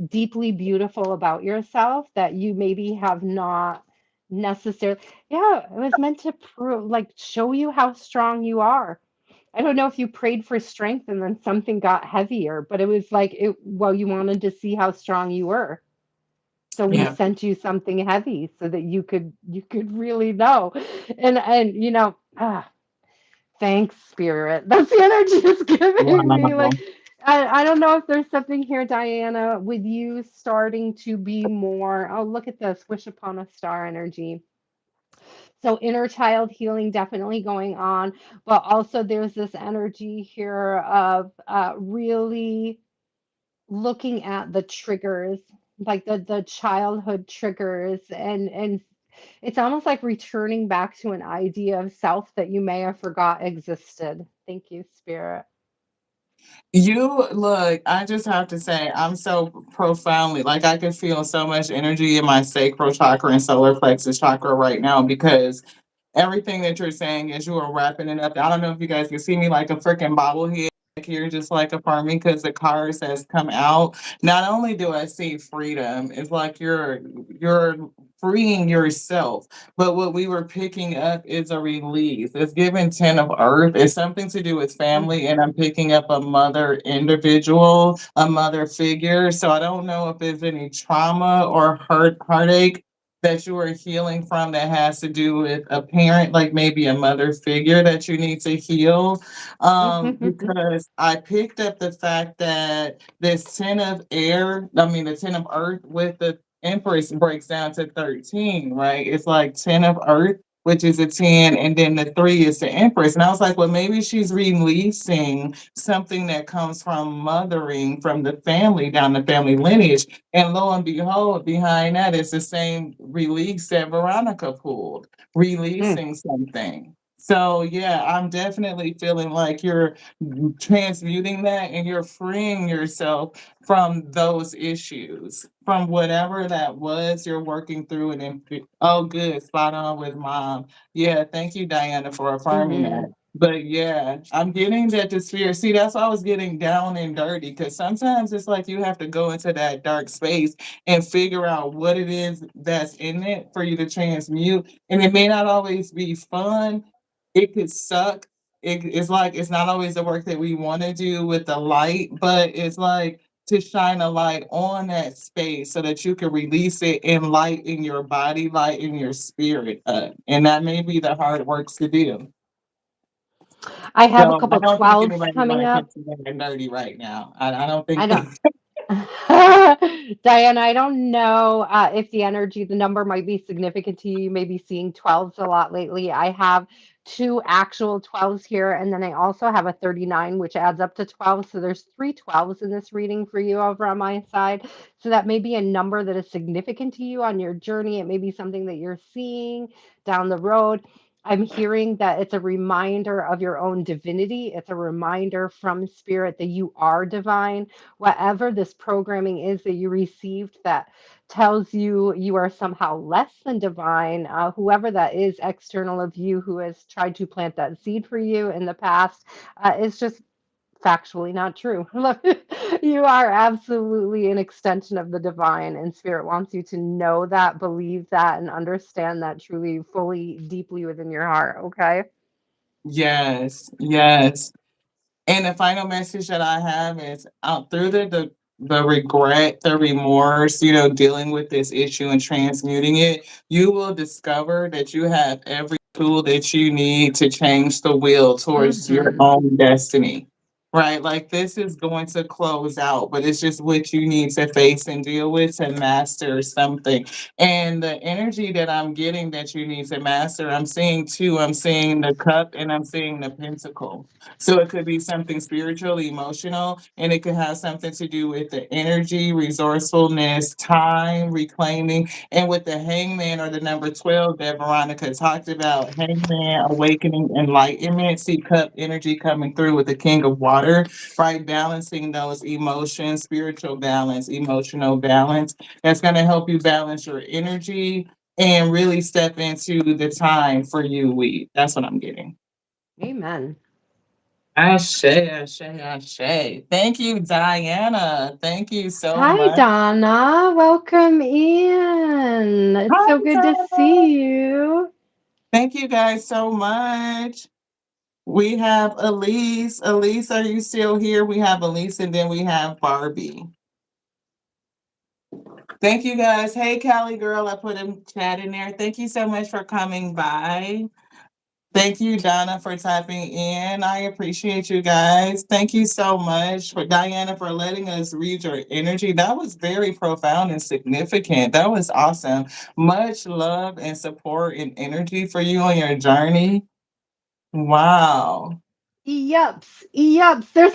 deeply beautiful about yourself that you maybe have not necessarily. Yeah, it was meant to prove, like, show you how strong you are. I don't know if you prayed for strength and then something got heavier, but it was like well, you wanted to see how strong you were. So we yeah. sent you something heavy so that you could really know. And thanks, Spirit. That's the energy it's giving me. Like, Wow. I don't know if there's something here, Diana, with you starting to be more. Oh, look at this, wish upon a star energy. So inner child healing definitely going on, but also there's this energy here of really looking at the triggers, like the childhood triggers, and it's almost like returning back to an idea of self that you may have forgot existed. Thank you, Spirit. You look, I just have to say, I'm so profoundly like I can feel so much energy in my sacral chakra and solar plexus chakra right now because everything that you're saying as you are wrapping it up. I don't know if you guys can see me like a freaking bobblehead here, just like affirming because the cards has come out. Not only do I see freedom, it's like you're freeing yourself. But what we were picking up is a release. It's given 10 of earth. It's something to do with family, and I'm picking up a mother individual, a mother figure. So I don't know if there's any trauma or heartache that you are healing from that has to do with a parent, like maybe a mother figure that you need to heal. Because I picked up the fact that this 10 of air, I mean, the 10 of earth with the Empress breaks down to 13, right? It's like 10 of earth, which is a 10, and then the 3 is the Empress. And I was like, well, maybe she's releasing something that comes from mothering from the family down the family lineage. And lo and behold, behind that is the same release that Veronica pulled, Mm, releasing something. So yeah, I'm definitely feeling like you're transmuting that and you're freeing yourself from those issues, from whatever that was you're working through and then oh good, spot on with mom. Yeah, thank you, Diana, for affirming mhm. that. But yeah, I'm getting that the sphere. See, that's why I was getting down and dirty because sometimes it's like you have to go into that dark space and figure out what it is that's in it for you to transmute. And it may not always be fun. It could suck. It's like it's not always the work that we want to do with the light, but it's like to shine a light on that space so that you can release it in light in your body, light in your spirit. And that may be the hard works to do. I have a So I couple don't think 12s anybody's coming gonna up. catch you in dirty right now. I don't I think don't Diana, I don't know if the energy, the number might be significant to you. You may be seeing 12s a lot lately. I have two actual 12s here, and then I also have a 39, which adds up to 12. So there's three 12s in this reading for you over on my side. So that may be a number that is significant to you on your journey. It may be something that you're seeing down the road. I'm hearing that it's a reminder of your own divinity. It's a reminder from spirit that you are divine, whatever this programming is that you received that tells you you are somehow less than divine, whoever that is external of you who has tried to plant that seed for you in the past, is just factually not true. You are absolutely an extension of the divine, and spirit wants you to know that, believe that, and understand that truly, fully, deeply within your heart. Okay. yes, yes. And the final message that I have is out through the regret, the remorse, dealing with this issue and transmuting it, you will discover that you have every tool that you need to change the wheel towards your Hmm. own destiny. Right? Like this is going to close out, but it's just what you need to face and deal with to master something. And the energy that I'm getting that you need to master, I'm seeing two. I'm seeing the cup and I'm seeing the pentacle. So it could be something spiritual, emotional, and it could have something to do with the energy, resourcefulness, time, reclaiming. And with the hangman or the number 12 that Veronica talked about, hangman, awakening, enlightenment, see cup energy coming through with the king of water, right? Balancing those emotions, spiritual balance, emotional balance. That's going to help you balance your energy and really step into the time for you, we. That's what I'm getting. Amen. Ashe, ashe, ashe. Thank you, Diana. Thank you so Hi, much. Donna. Welcome in. It's Hi, so good to Diana. see you. Thank you guys so much. We have Elise. Elise, are you still here? We have Elise and then we have Barbie. Thank you guys. Hey, Callie girl, I put a chat in there. Thank you so much for coming by. Thank you, Donna, for typing in. I appreciate you guys. Thank you so much for Diana for letting us read your energy. That was very profound and significant. That was awesome. Much love and support and energy for you on your journey. Wow. Yups. Yups. There's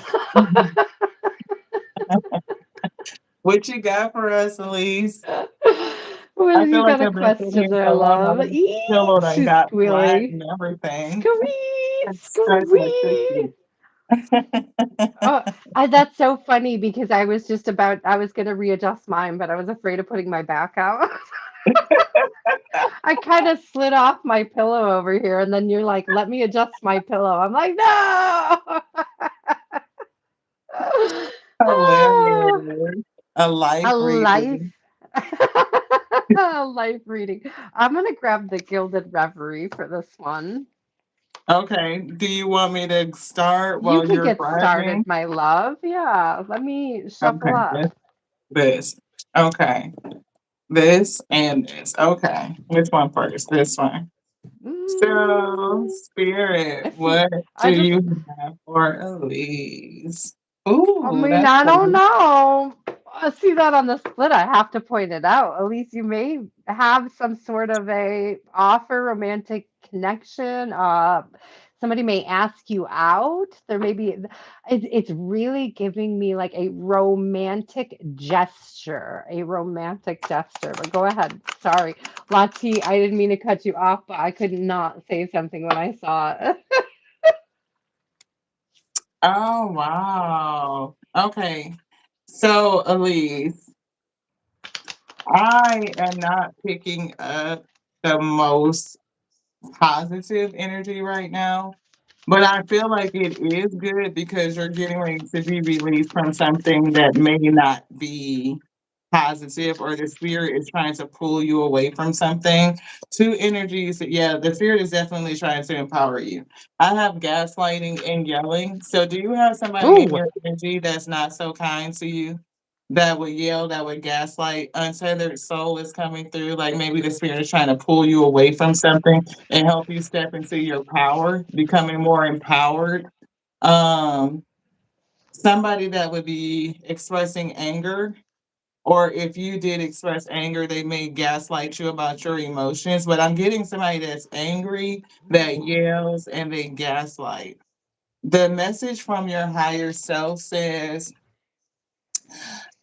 What you got for us, Elise? what I have feel you like got a I've been sitting here question there, so long, love? my pillow done She's got flat squealy. and everything. Squeak, Stretch my squeak. coochie. Oh, that's so funny because I was gonna readjust mine, but I was afraid of putting my back out. I kind of slid off my pillow over here, and then you're like, "Let me adjust my pillow." I'm like, "No!" Ah, Hilarious. A life a life, reading. a life reading. I'm gonna grab the Gilded Reverie for this one. Okay. Do you want me to start You while can you're get grabbing? started, my love. Yeah, let me shuffle Okay. up. This. Okay. This and this. Okay. Which one first? This one. So, Mm, Spirit, I see. what do I just you have for Elise? I Ooh, mean, that's I don't cool. know. I see that on the split. I have to point it out. At least you may have some sort of a offer, romantic connection. Somebody may ask you out. There may be. It's really giving me like a romantic gesture, a romantic gesture. But go ahead. Sorry, Lati. I didn't mean to cut you off, but I could not say something when I saw it. Oh, wow. Okay. So, Elise, I am not picking up the most positive energy right now. But I feel like it is good because you're getting ready to be released from something that may not be positive, or the spirit is trying to pull you away from something. Two energies, yeah, the spirit is definitely trying to empower you. I have gaslighting and yelling. So do you have somebody in Ooh. your energy that's not so kind to you? That would yell, that would gaslight, untethered soul is coming through. Like maybe the spirit is trying to pull you away from something and help you step into your power, becoming more empowered. Um, Somebody that would be expressing anger, or if you did express anger, they may gaslight you about your emotions. But I'm getting somebody that's angry, that yells, and they gaslight. The message from your higher self says,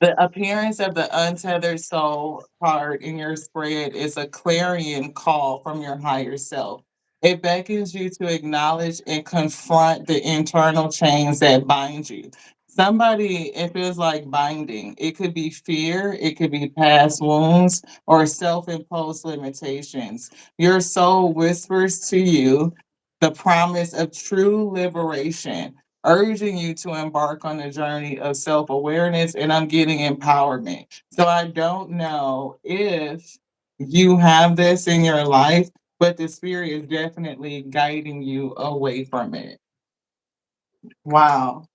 the appearance of the untethered soul card in your spread is a clarion call from your higher self. It beckons you to acknowledge and confront the internal chains that bind you. Somebody, it feels like binding. It could be fear, it could be past wounds, or self imposed limitations. Your soul whispers to you the promise of true liberation, urging you to embark on a journey of self awareness, and I'm getting empowerment. So I don't know if you have this in your life, but the spirit is definitely guiding you away from it. Wow.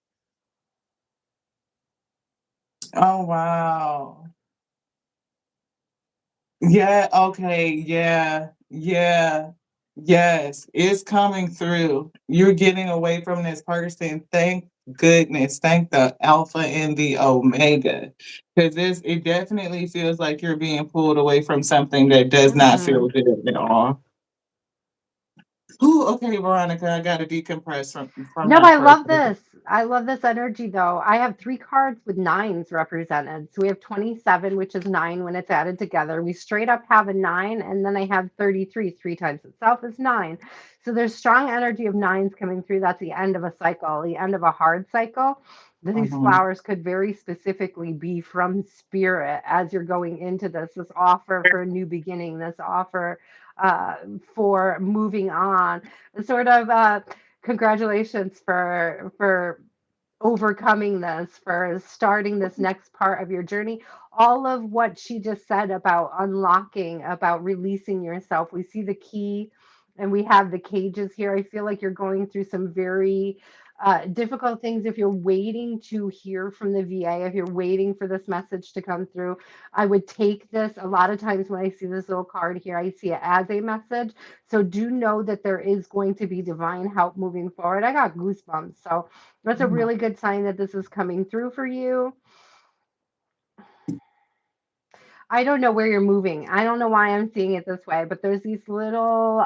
Oh, wow. Yeah, okay, yeah, yeah, yes, it's coming through. You're getting away from this person. Thank goodness. Thank the Alpha and the Omega. Because it definitely feels like you're being pulled away from something that does not Mhm. feel good at all. Ooh, okay, Veronica, I gotta decompress from No, that I for a love second. this. I love this energy though. I have three cards with nines represented. So we have 27, which is nine when it's added together. We straight up have a nine, and then I have 33. Three times itself is nine. So there's strong energy of nines coming through. That's the end of a cycle, the end of a hard cycle. These Mhm, flowers could very specifically be from spirit as you're going into this offer for a new beginning, this offer uh, for moving on, sort of. Congratulations for overcoming this, for starting this next part of your journey. All of what she just said about unlocking, about releasing yourself. We see the key and we have the cages here. I feel like you're going through some very difficult things. If you're waiting to hear from the VA, if you're waiting for this message to come through, I would take this. A lot of times when I see this little card here, I see it as a message. So do know that there is going to be divine help moving forward. I got goosebumps. So that's a mhm, really good sign that this is coming through for you. I don't know where you're moving. I don't know why I'm seeing it this way, but there's these little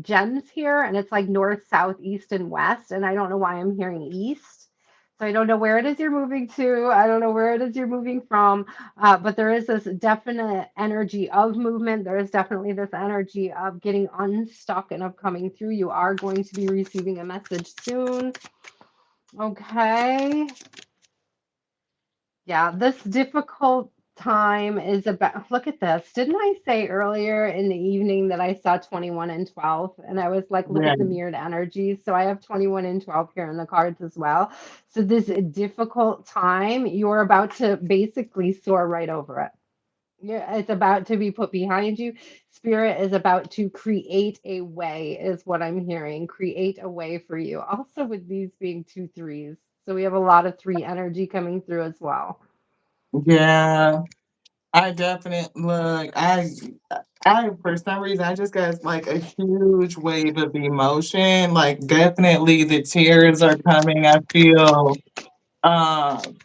gems here, and it's like north, south, east, and west. And I don't know why I'm hearing east. So I don't know where it is you're moving to. I don't know where it is you're moving from. But there is this definite energy of movement. There is definitely this energy of getting unstuck and of coming through. You are going to be receiving a message soon. Okay. Yeah, this difficult time is about, look at this. Didn't I say earlier in the evening that I saw 21 and 12? And I was like, look Yeah. at the mirrored energies. So I have 21 and 12 here in the cards as well. So this difficult time, you're about to basically soar right over it. Yeah, it's about to be put behind you. Spirit is about to create a way, is what I'm hearing. Create a way for you. Also, with these being two threes. So we have a lot of three energy coming through as well. Yeah. I definitely look, I for some reason I just got like a huge wave of emotion. Like definitely the tears are coming. I feel um,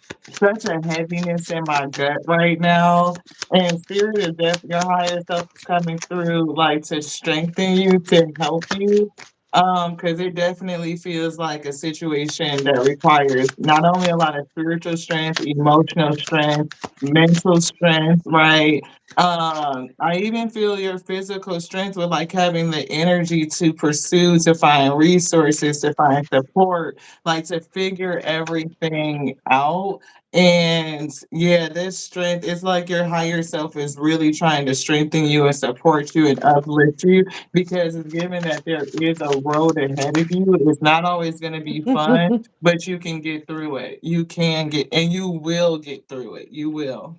such a heaviness in my gut right now. And spirit is definitely your higher self is coming through like to strengthen you, to help you. Because it definitely feels like a situation that requires not only a lot of spiritual strength, emotional strength, mental strength, right? I even feel your physical strength with like having the energy to pursue, to find resources, to find support, like to figure everything out. And yeah, this strength is like your higher self is really trying to strengthen you and support you and uplift you because it's given that there is a road ahead of you. It's not always going to be fun, but you can get through it. You can get, and you will get through it. You will.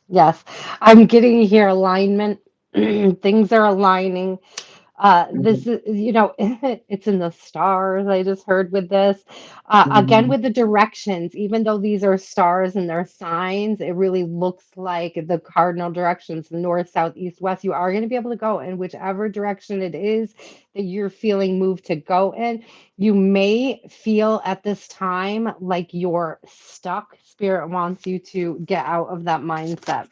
Yes, I'm getting here alignment. Things are aligning. This Mhm, is, it's in the stars. I just heard with this. Again, mhm. with the directions, even though these are stars and they're signs, it really looks like the cardinal directions, north, south, east, west. You are going to be able to go in whichever direction it is that you're feeling moved to go in. You may feel at this time like you're stuck. Spirit wants you to get out of that mindset.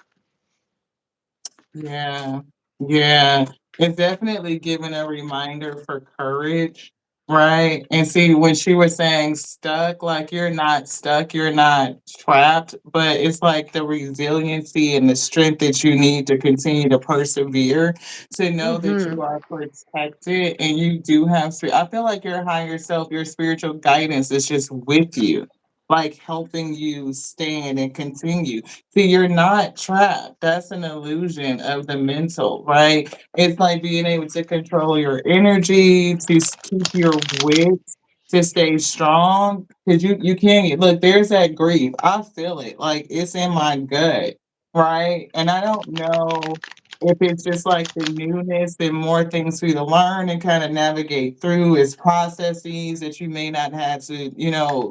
Yeah, yeah. It's definitely giving a reminder for courage, right? And see, when she was saying stuck, like you're not stuck, you're not trapped, but it's like the resiliency and the strength that you need to continue to persevere, to know that Mm-hmm. you are protected and you do have spirit. I feel like your higher self, your spiritual guidance is just with you, like helping you stand and continue. See, you're not trapped. That's an illusion of the mental, right? It's like being able to control your energy, to keep your wits, to stay strong. Because you can't look, there's that grief. I feel it. Like it's in my gut, right? And I don't know if it's just like the newness and more things for you to learn and kind of navigate through as processes that you may not have to,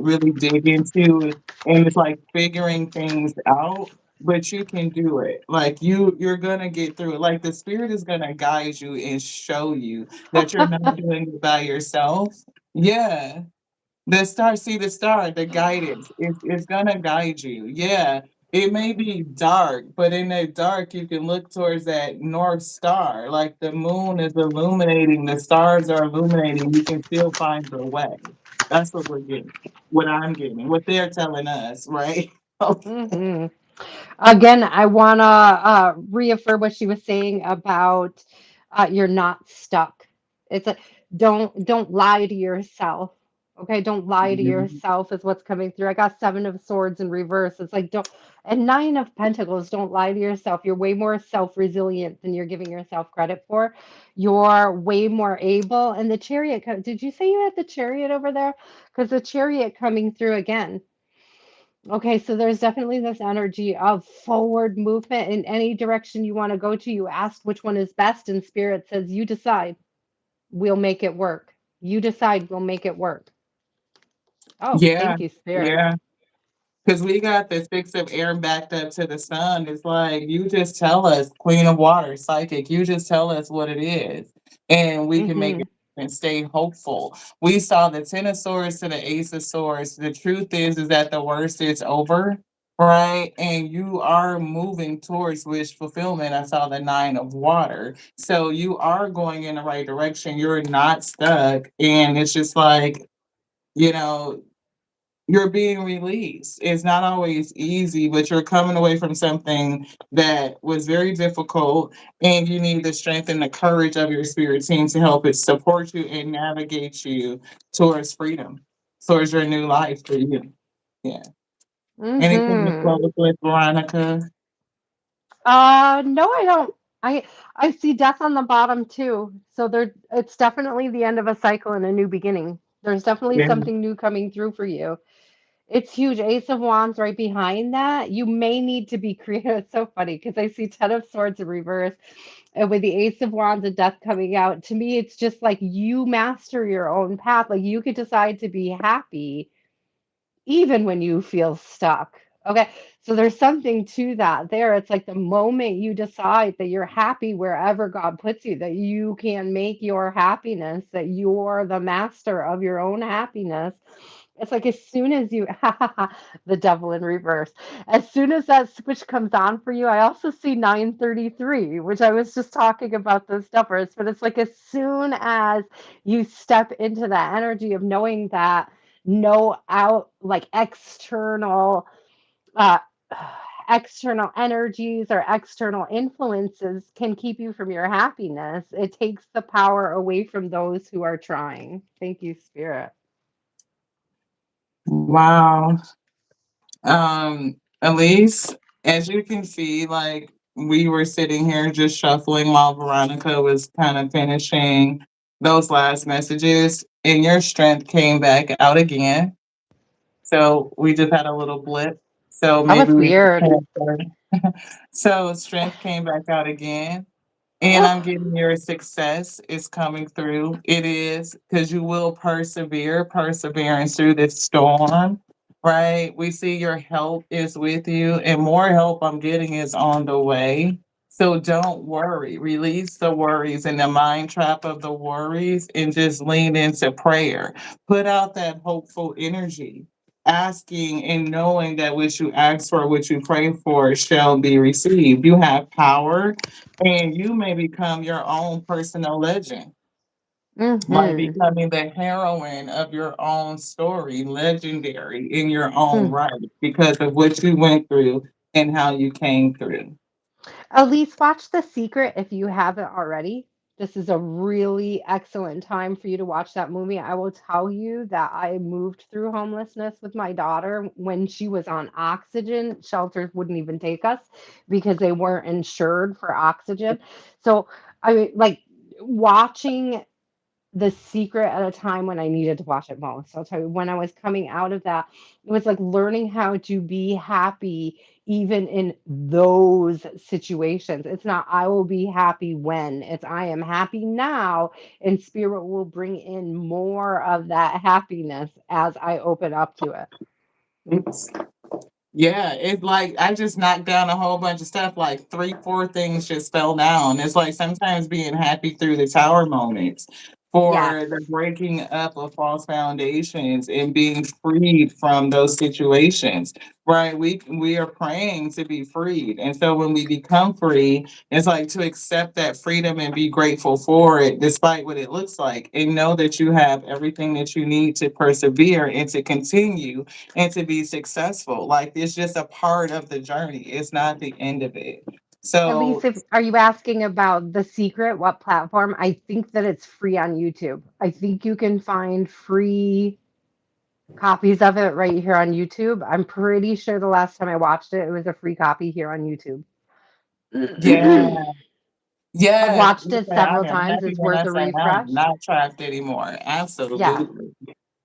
really dig into. And it's like figuring things out, but you can do it. Like you're gonna get through it. Like the spirit is gonna guide you and show you that you're not doing it by yourself. Yeah. The star, the guidance is gonna guide you. Yeah. It may be dark, but in that dark you can look towards that north star. Like the moon is illuminating, the stars are illuminating, you can still find your way. That's what we're getting. What I'm getting, what they're telling us, right? Mm-hmm. Again, I want to reaffirm what she was saying about you're not stuck. It's a don't lie to yourself. Okay, don't lie to yourself is what's coming through. I got seven of swords in reverse. It's like don't and nine of pentacles. Don't lie to yourself. You're way more self-resilient than you're giving yourself credit for. You're way more able. And the chariot. Did you say you had the chariot over there? Because the chariot coming through again. Okay, so there's definitely this energy of forward movement in any direction you want to go to. You ask which one is best, and Spirit says, you decide, we'll make it work. You decide, we'll make it work. Oh, Yeah, thank you, Spirit. yeah. Because we got the six of air backed up to the sun. It's like you just tell us, Queen of Water, psychic. You just tell us what it is, and we can make Mm-hmm. it and stay hopeful. We saw the Ten of Swords to the Ace of Swords. The truth is that the worst is over, right? And you are moving towards wish fulfillment. I saw the Nine of Water, so you are going in the right direction. You're not stuck, and it's just like you know you're being released. It's not always easy, but you're coming away from something that was very difficult, and you need the strength and the courage of your spirit team to help it support you and navigate you towards freedom. towards your new life for you. Yeah. Anything to Mhm. close with, Veronica? No, I don't. I I see death on the bottom too. So it's definitely the end of a cycle and a new beginning. There's definitely Yeah. something new coming through for you. It's huge. Ace of Wands right behind that. You may need to be creative. It's so funny because I see Ten of Swords in reverse, and with the Ace of Wands and Death coming out. To me, it's just like you master your own path. Like you could decide to be happy even when you feel stuck. Okay. So there's something to that there. It's like the moment you decide that you're happy wherever God puts you, that you can make your happiness, that you're the master of your own happiness. It's like as soon as you, the devil in reverse, as soon as that switch comes on for you, I also see 933, which I was just talking about those numbers, but it's like as soon as you step into that energy of knowing that no out like uh external energies or external influences can keep you from your happiness. It takes the power away from those who are trying. Thank you, Spirit. Wow. Elise, as you can see, like we were sitting here just shuffling while Veronica was kind of finishing those last messages, and your strength came back out again. So we just had a little blip. So That maybe was we can weird. transfer. So strength came back out again. And I'm Oh, getting your success is coming through. It is because you will persevere, perseverance through this storm, right? We see your help is with you, and more help I'm getting is on the way. So don't worry. Release the worries and the mind trap of the worries and just lean into prayer. Put out that hopeful energy. Asking and knowing that what you ask for, what you pray for, shall be received. You have power and you may become your own personal legend, like mm-hmm. becoming the heroine of your own story, legendary in your own Mm. right, because of what you went through and how you came through. Elise, watch The Secret if you haven't already. This is a really excellent time for you to watch that movie. I will tell you that I moved through homelessness with my daughter when she was on oxygen. Shelters wouldn't even take us because they weren't insured for oxygen. So, I mean, like watching The Secret at a time when I needed to watch it most. I'll tell you, when I was coming out of that, it was like learning how to be happy even in those situations. It's not I will be happy when, it's I am happy now, and spirit will bring in more of that happiness as I open up to it. Oops. Yeah, it's like I just knocked down a whole bunch of stuff, like 3, 4 things just fell down. It's like sometimes being happy through the tower moments Yes. for the breaking up of false foundations and being freed from those situations, right? We are praying to be freed. And so when we become free, it's like to accept that freedom and be grateful for it despite what it looks like and know that you have everything that you need to persevere and to continue and to be successful. Like it's just a part of the journey. It's not the end of it. At So least if are you asking about The Secret, what platform? I think that it's free on YouTube. I think you can find free copies of it right here on YouTube. I'm pretty sure the last time I watched it, it was a free copy here on YouTube. yeah, I've yes. watched it Okay, I several am times. happy It's when worth I a say I'm refresh. not trapped anymore. Yeah. Absolutely.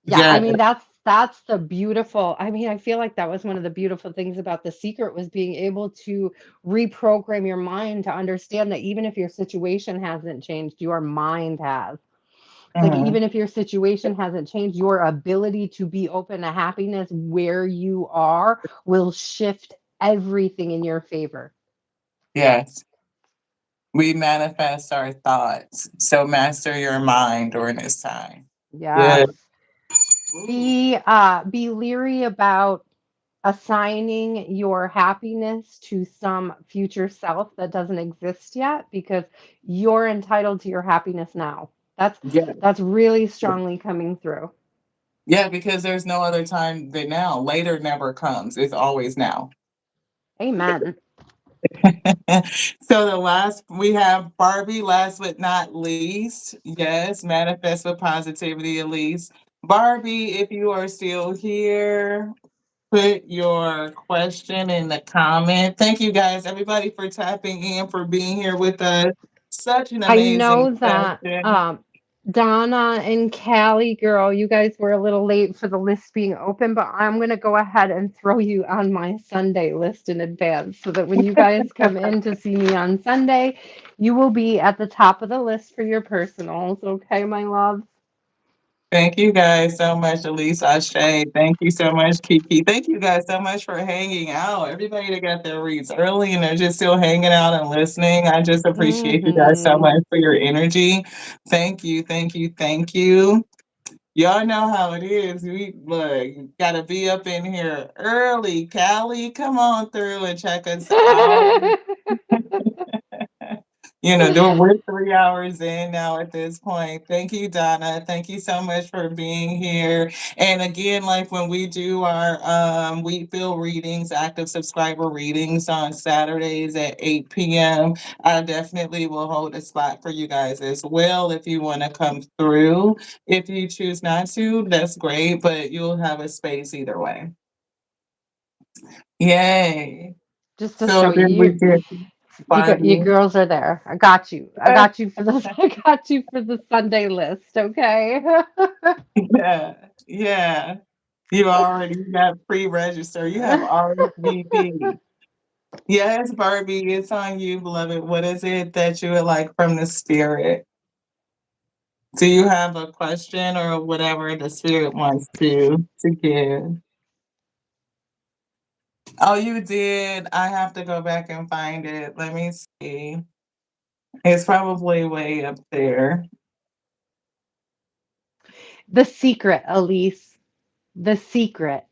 Yeah, Yeah. I mean that's the beautiful. I mean, I feel like that was one of the beautiful things about The Secret was being able to reprogram your mind to understand that even if your situation hasn't changed, your mind has. Like Mhm. even if your situation hasn't changed, your ability to be open to happiness where you are will shift everything in your favor. Yes. We manifest our thoughts. So master your mind during this time. Yeah. Yes. Be leery about assigning your happiness to some future self that doesn't exist yet because you're entitled to your happiness now. Yeah. That's really strongly coming through. Yeah, because there's no other time than now. Later never comes. It's always now. Amen. So the last we have Barbie, last but not least. Yes, manifest with positivity, at least. Barbie, if you are still here, put your question in the comment. Thank you guys, everybody, for tapping in, for being here with us. Such an I amazing know that, session. Donna and Callie, girl, you guys were a little late for the list being open, but I'm gonna go ahead and throw you on my Sunday list in advance so that when you guys come in to see me on Sunday, you will be at the top of the list for your personals. Okay, my love? Thank you guys so much, Elise Ashe. Thank you so much, Kiki. Thank you guys so much for hanging out. Everybody that got their reads early and they're just still hanging out and listening. I just appreciate you guys so Hmm. much for your energy. Thank you, thank you, thank you. Y'all know how it is. We look, gotta be up in here early. Callie, come on through and check us out. We're 3 hours in now at this point. Thank you, Donna. Thank you so much for being here. And again, like when we do our Wheatfield readings, active subscriber readings on Saturdays at 8 p.m., I definitely will hold a spot for you guys as well if you want to come through. If you choose not to, that's great, but you'll have a space either way. Yay. Just to So show then we you, get you Barbie. girls are there. I got you. I got you for this. I got you for the Sunday list. Okay. Yeah, yeah. You got pre-register. You have RSVP. Yes, Barbie, it's on you, beloved. What is it that you would like from the spirit? Do you have a question or whatever the spirit wants to give? Oh, you did. I have to go back and find it. Let me see. It's probably way up there. The secret, Elise. The secret.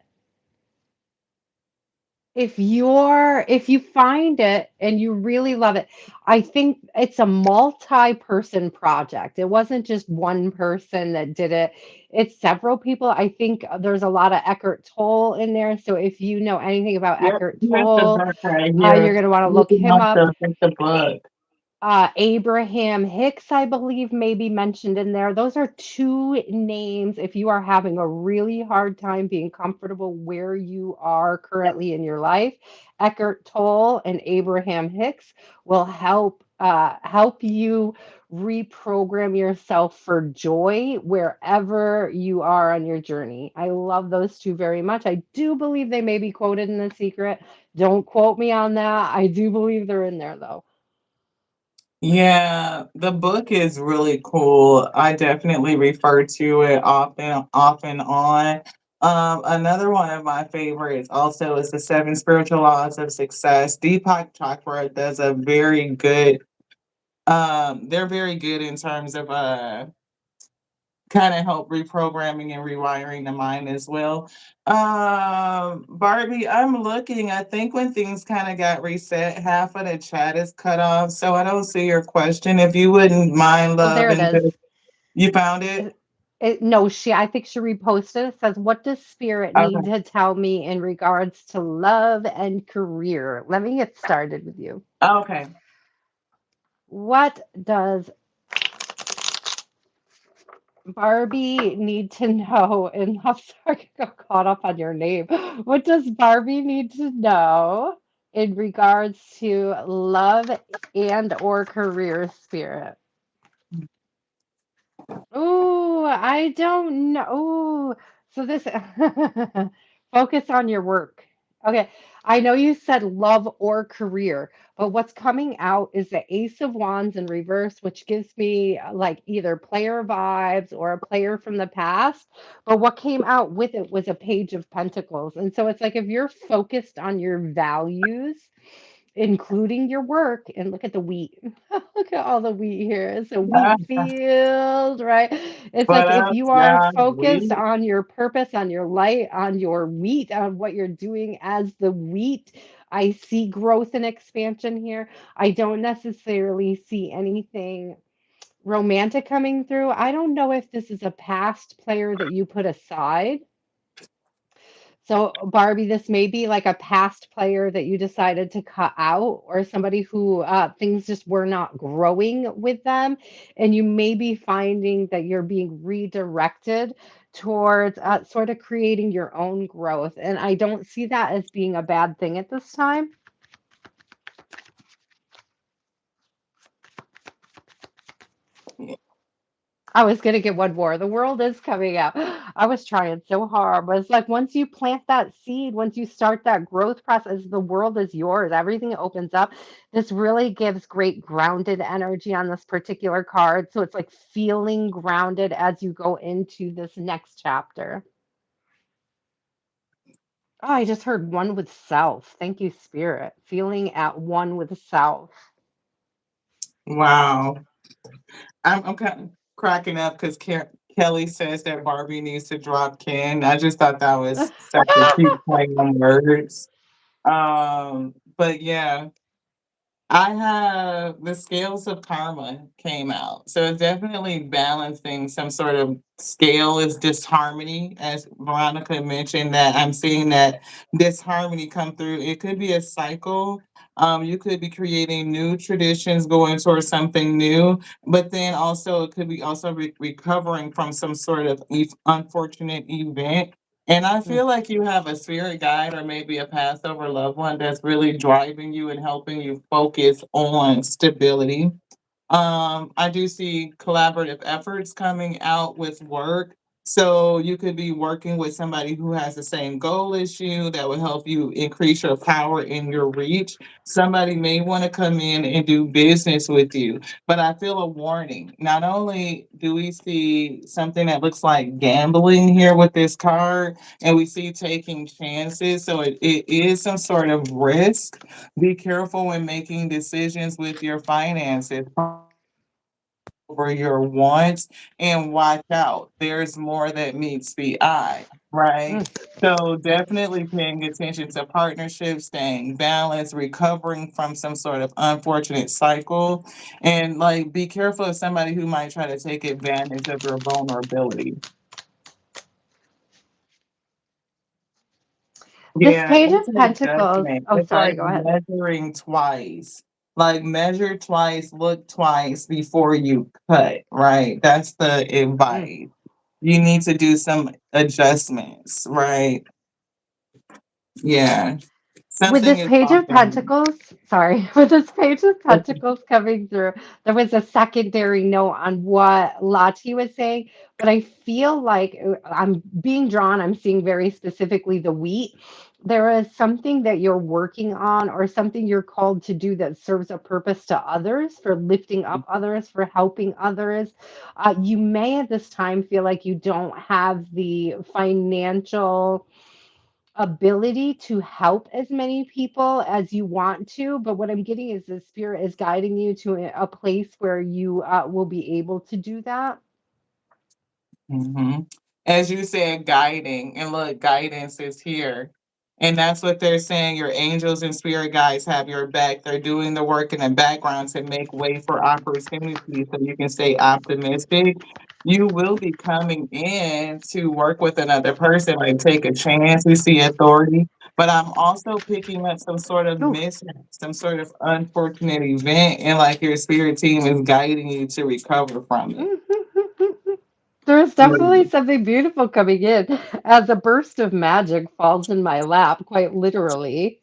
If you find it and you really love it, I think it's a multi-person project. It wasn't just one person that did it. It's several people. I think there's a lot of Eckhart Tolle in there. So if you know anything about Yep, Eckhart you have the Tolle, book right here. you're going to want to You look can him up. also get the book. Abraham Hicks, I believe, may be mentioned in there. Those are two names. If you are having a really hard time being comfortable where you are currently in your life, Eckhart Tolle and Abraham Hicks will help you reprogram yourself for joy wherever you are on your journey. I love those two very much. I do believe they may be quoted in The Secret. Don't quote me on that. I do believe they're in there though. Yeah, the book is really cool. I definitely refer to it off and on. Another one of my favorites also is The Seven Spiritual Laws of Success. Deepak Chopra does a very good, they're very good in terms of kind of help reprogramming and rewiring the mind as well. Barbie, I'm looking. I think when things kind of got reset, half of the chat is cut off, so I don't see your question. If you wouldn't mind, Oh, love, there it and is. you found it. No, I think she reposted. It says, "What does spirit need Okay. to tell me in regards to love and career?" Let me get started with you. Okay. What does Barbie need to know? And I'm sorry, I got caught up on your name. What does Barbie need to know in regards to love and or career spirit? Oh, I don't know. Ooh, so this focus on your work. Okay, I know you said love or career, but what's coming out is the Ace of Wands in reverse, which gives me like either player vibes or a player from the past. But what came out with it was a Page of Pentacles. And so it's like if you're focused on your values, including your work, and look at the wheat. Look at all the wheat here. It's a wheat field, right? It's What like if up, you are John? focused on your purpose, on your light, on your wheat, on what you're doing as the wheat, I see growth and expansion here. I don't necessarily see anything romantic coming through. I don't know if this is a past player that you put aside So, Barbie, this may be like a past player that you decided to cut out, or somebody who things just were not growing with them. And you may be finding that you're being redirected towards sort of creating your own growth. And I don't see that as being a bad thing at this time. I was gonna get one more. The world is coming out. I was trying so hard, but it's like once you plant that seed, once you start that growth process, the world is yours. Everything opens up. This really gives great grounded energy on this particular card. So it's like feeling grounded as you go into this next chapter. Oh, I just heard one with self. Thank you, Spirit. Feeling at one with self. Wow. I'm kind of cracking up because Kelly says that Barbie needs to drop Ken. I just thought that was such a cute play on words. But yeah, I have the scales of karma came out. So it's definitely balancing some sort of scale is disharmony, as Veronica mentioned, that I'm seeing that disharmony come through. It could be a cycle. You could be creating new traditions, going towards something new, but then also it could be also recovering from some sort of unfortunate event. And I Mm, feel like you have a spirit guide or maybe a Passover loved one that's really driving you and helping you focus on stability. I do see collaborative efforts coming out with work. So you could be working with somebody who has the same goal as you that will help you increase your power and your reach. Somebody may want to come in and do business with you. But I feel a warning. Not only do we see something that looks like gambling here with this card, and we see taking chances. So it is some sort of risk. Be careful when making decisions with your finances over your wants and watch out. There's more that meets the eye, right? mm. So definitely paying attention to partnerships, staying balanced, recovering from some sort of unfortunate cycle, and like be careful of somebody who might try to take advantage of your vulnerability. This Yeah, Page it's of a Pentacles. judgment. Oh, It's sorry, like go ahead. measuring twice. Like measure twice, look twice before you cut, right? That's the Mm. advice. You need to do some adjustments, right? Yeah. With Something this is Page of often. Pentacles, sorry, with this Page of Pentacles coming through, there was a secondary note on what Lati was saying, but I feel like I'm being drawn, I'm seeing very specifically the wheat. There is something that you're working on or something you're called to do that serves a purpose to others, for lifting up others, for helping others. You may at this time feel like you don't have the financial ability to help as many people as you want to, but what I'm getting is the spirit is guiding you to a place where you will be able to do that. Mhm. As you said, guiding, and look, guidance is here. And that's what they're saying. Your angels and spirit guides have your back. They're doing the work in the background to make way for opportunities so you can stay optimistic. You will be coming in to work with another person, like take a chance. We see authority, but I'm also picking up some sort of Ooh. mishap, some sort of unfortunate event, and like your spirit team is guiding you to recover from it. There's definitely something beautiful coming in as a burst of magic falls in my lap, quite literally.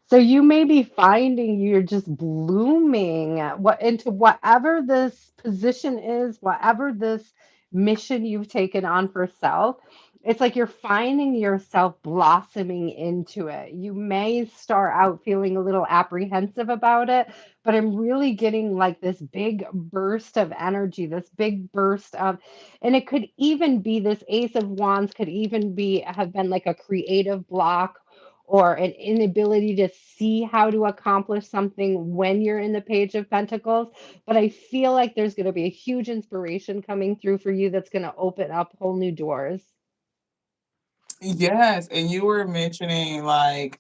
So you may be finding you're just blooming what into whatever this position is, whatever this mission you've taken on for self. It's like you're finding yourself blossoming into it. You may start out feeling a little apprehensive about it, but I'm really getting like this big burst of energy, this big burst of, and it could even be this Ace of Wands could even be have been like a creative block or an inability to see how to accomplish something when you're in the Page of Pentacles. But I feel like there's going to be a huge inspiration coming through for you that's going to open up whole new doors. Yes, and you were mentioning like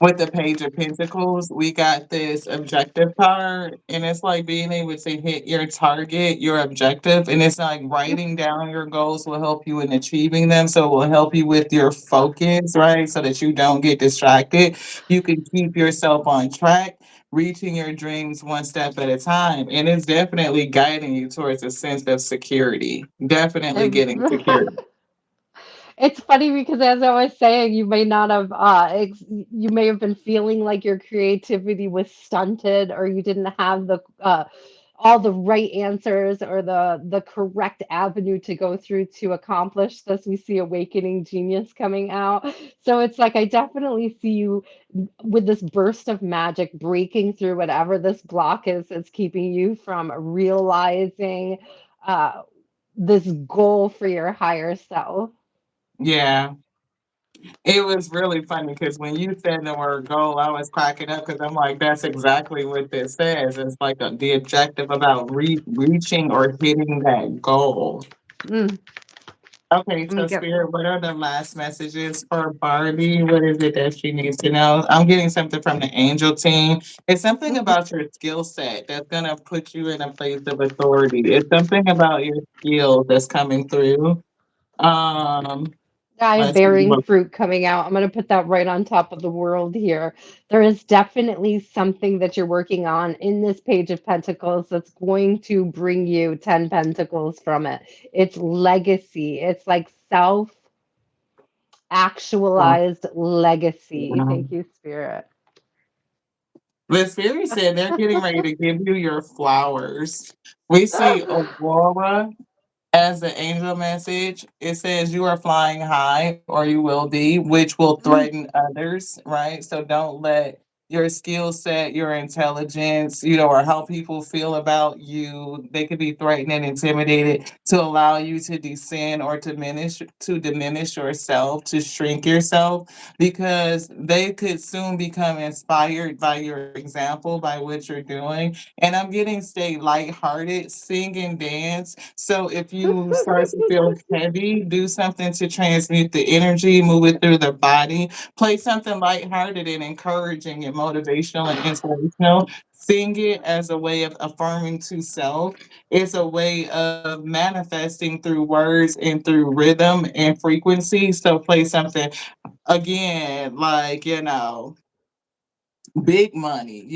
with the Page of Pentacles, we got this objective card, and it's like being able to hit your target, your objective, and it's like writing down your goals will help you in achieving them. So it will help you with your focus, right? So that you don't get distracted. You can keep yourself on track, reaching your dreams one step at a time. And it's definitely guiding you towards a sense of security. Definitely getting It- security. It's funny because as I was saying, you may not have you may have been feeling like your creativity was stunted or you didn't have the all the right answers or the correct avenue to go through to accomplish this. We see awakening genius coming out. So it's like I definitely see you with this burst of magic breaking through whatever this block is that's keeping you from realizing uh this goal for your higher self. Yeah. It was really funny because when you said the word goal, I was cracking up because I'm like, that's exactly what this says. It's like the objective about reaching or hitting that goal. Mm, Okay, let me so get Spirit, what are the last messages for Barbie? What is it that she needs to know? I'm getting something from the angel team. It's something mhm. about your skill set that's going to put you in a place of authority. It's something about your skills that's coming through. Um, I have let's see. bearing fruit coming out. I'm going to put that right on top of the world here. There is definitely something that you're working on in this Page of Pentacles that's going to bring you 10 Pentacles from it. It's legacy. It's like self actualized legacy. Thank you, Spirit. The Spirit said they're getting ready to give you your flowers. We see Aurora as the angel message. It says you are flying high or you will be, which will threaten others, right? So don't let your skill set, your intelligence, or how people feel about you, they could be threatened and intimidated to allow you to descend or diminish yourself, to shrink yourself, because they could soon become inspired by your example, by what you're doing. And I'm getting stay lighthearted, sing and dance. So if you start to feel heavy, do something to transmute the energy, move it through the body. Play something lighthearted and encouraging and motivational and inspirational. Sing it as a way of affirming to self. It's a way of manifesting through words and through rhythm and frequency. So play something again, like, big money,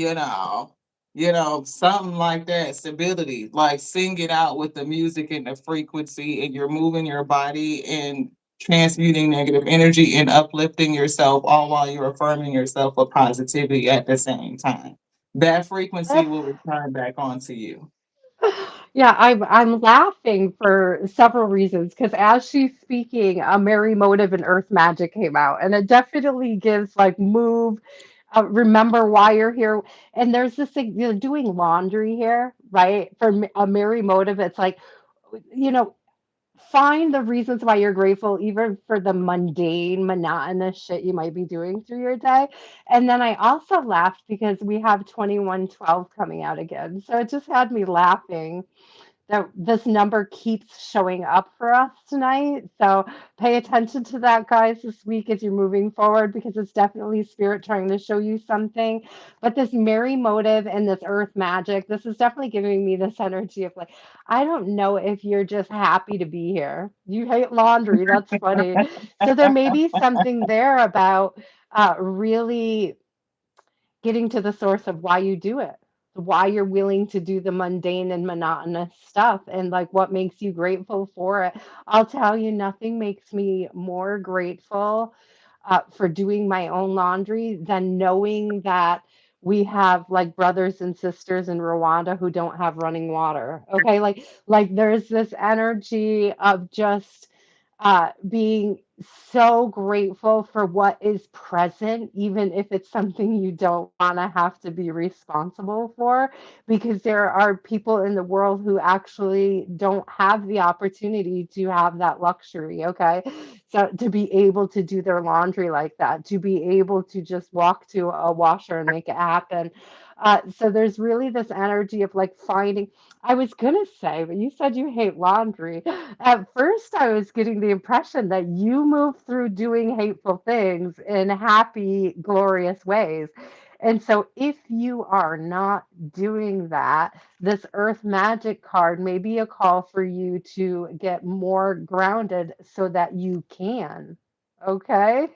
something like that, stability, like sing it out with the music and the frequency, and you're moving your body and transmuting negative energy and uplifting yourself, all while you're affirming yourself with positivity at the same time. That frequency will return back onto you. Yeah, I'm laughing for several reasons because as she's speaking, a Merry Motive and Earth Magic came out, and it definitely gives like move, remember why you're here. And there's this thing, doing laundry here, right? For a Merry Motive, it's like, you know, find the reasons why you're grateful, even for the mundane, monotonous shit you might be doing through your day. And then I also laughed because we have 2112 coming out again. So it just had me laughing that this number keeps showing up for us tonight. So pay attention to that, guys, this week as you're moving forward, because it's definitely spirit trying to show you something. But this Merry Motive and this Earth Magic, this is definitely giving me this energy of like, I don't know if you're just happy to be here. You hate laundry. That's funny. So there may be something there about really getting to the source of why you do it, why you're willing to do the mundane and monotonous stuff, and like what makes you grateful for it. I'll tell you, nothing makes me more grateful for doing my own laundry than knowing that we have like brothers and sisters in Rwanda who don't have running water. Okay, like there's this energy of just being so grateful for what is present, even if it's something you don't want to have to be responsible for, because there are people in the world who actually don't have the opportunity to have that luxury. Okay. So to be able to do their laundry like that, to be able to just walk to a washer and make it happen. So there's really this energy of like finding. I was gonna say, but you said you hate laundry. At first, I was getting the impression that you move through doing hateful things in happy, glorious ways. And so, if you are not doing that, this Earth Magic card may be a call for you to get more grounded so that you can. Okay?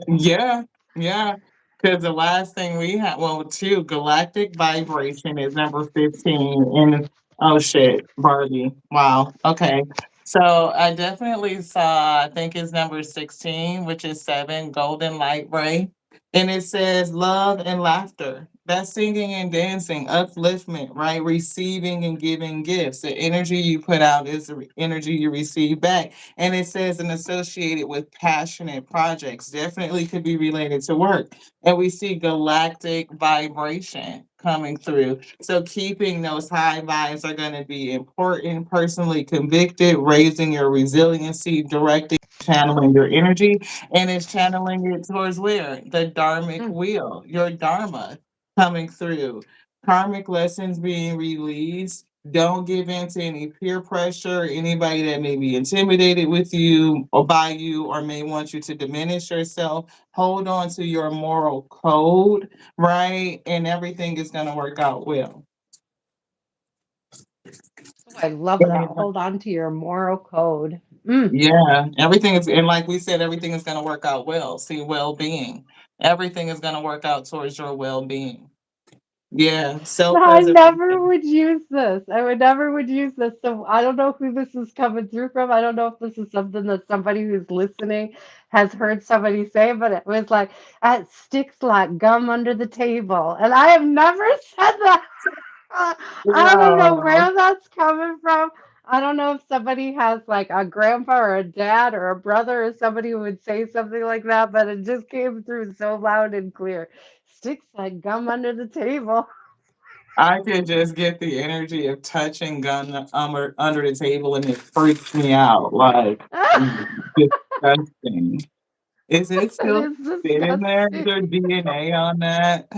Yeah, yeah. Because the last thing we had, well, two, galactic vibration is number 15. And oh shit, Barbie. Wow. Okay. So I definitely saw, I think it's number 16, which is seven, golden light ray. And it says love and laughter. That's singing and dancing, upliftment, right? Receiving and giving gifts. The energy you put out is the energy you receive back. And it says and associated with passionate projects, definitely could be related to work. And we see galactic vibration coming through. So keeping those high vibes are going to be important, personally convicted, raising your resiliency, directing, channeling your energy, and it's channeling it towards where? The dharmic Mm. wheel, your dharma coming through. Karmic lessons being released, don't give in to any peer pressure, anybody that may be intimidated with you or by you or may want you to diminish yourself. Hold on to your moral code, right? And everything is going to work out well. Oh, I love that. And, Hold on to your moral code. Mm. yeah, everything is, and like we said, everything is going to work out well. See, well being. Everything is going to work out towards your well being. Yeah, self I never preservation. would use this. I would never would use this. So I don't know who this is coming through from. I don't know if this is something that somebody who's listening has heard somebody say, but it was like, it sticks like gum under the table. And I have never said that. I don't know Wow. where that's coming from. I don't know if somebody has like a grandpa or a dad or a brother or somebody who would say something like that, but it just came through so loud and clear. Sticks like gum under the table. I could just get the energy of touching gun under the table and it freaks me out. Like, disgusting. Is it It still is sitting there? Is disgusting. there DNA on that?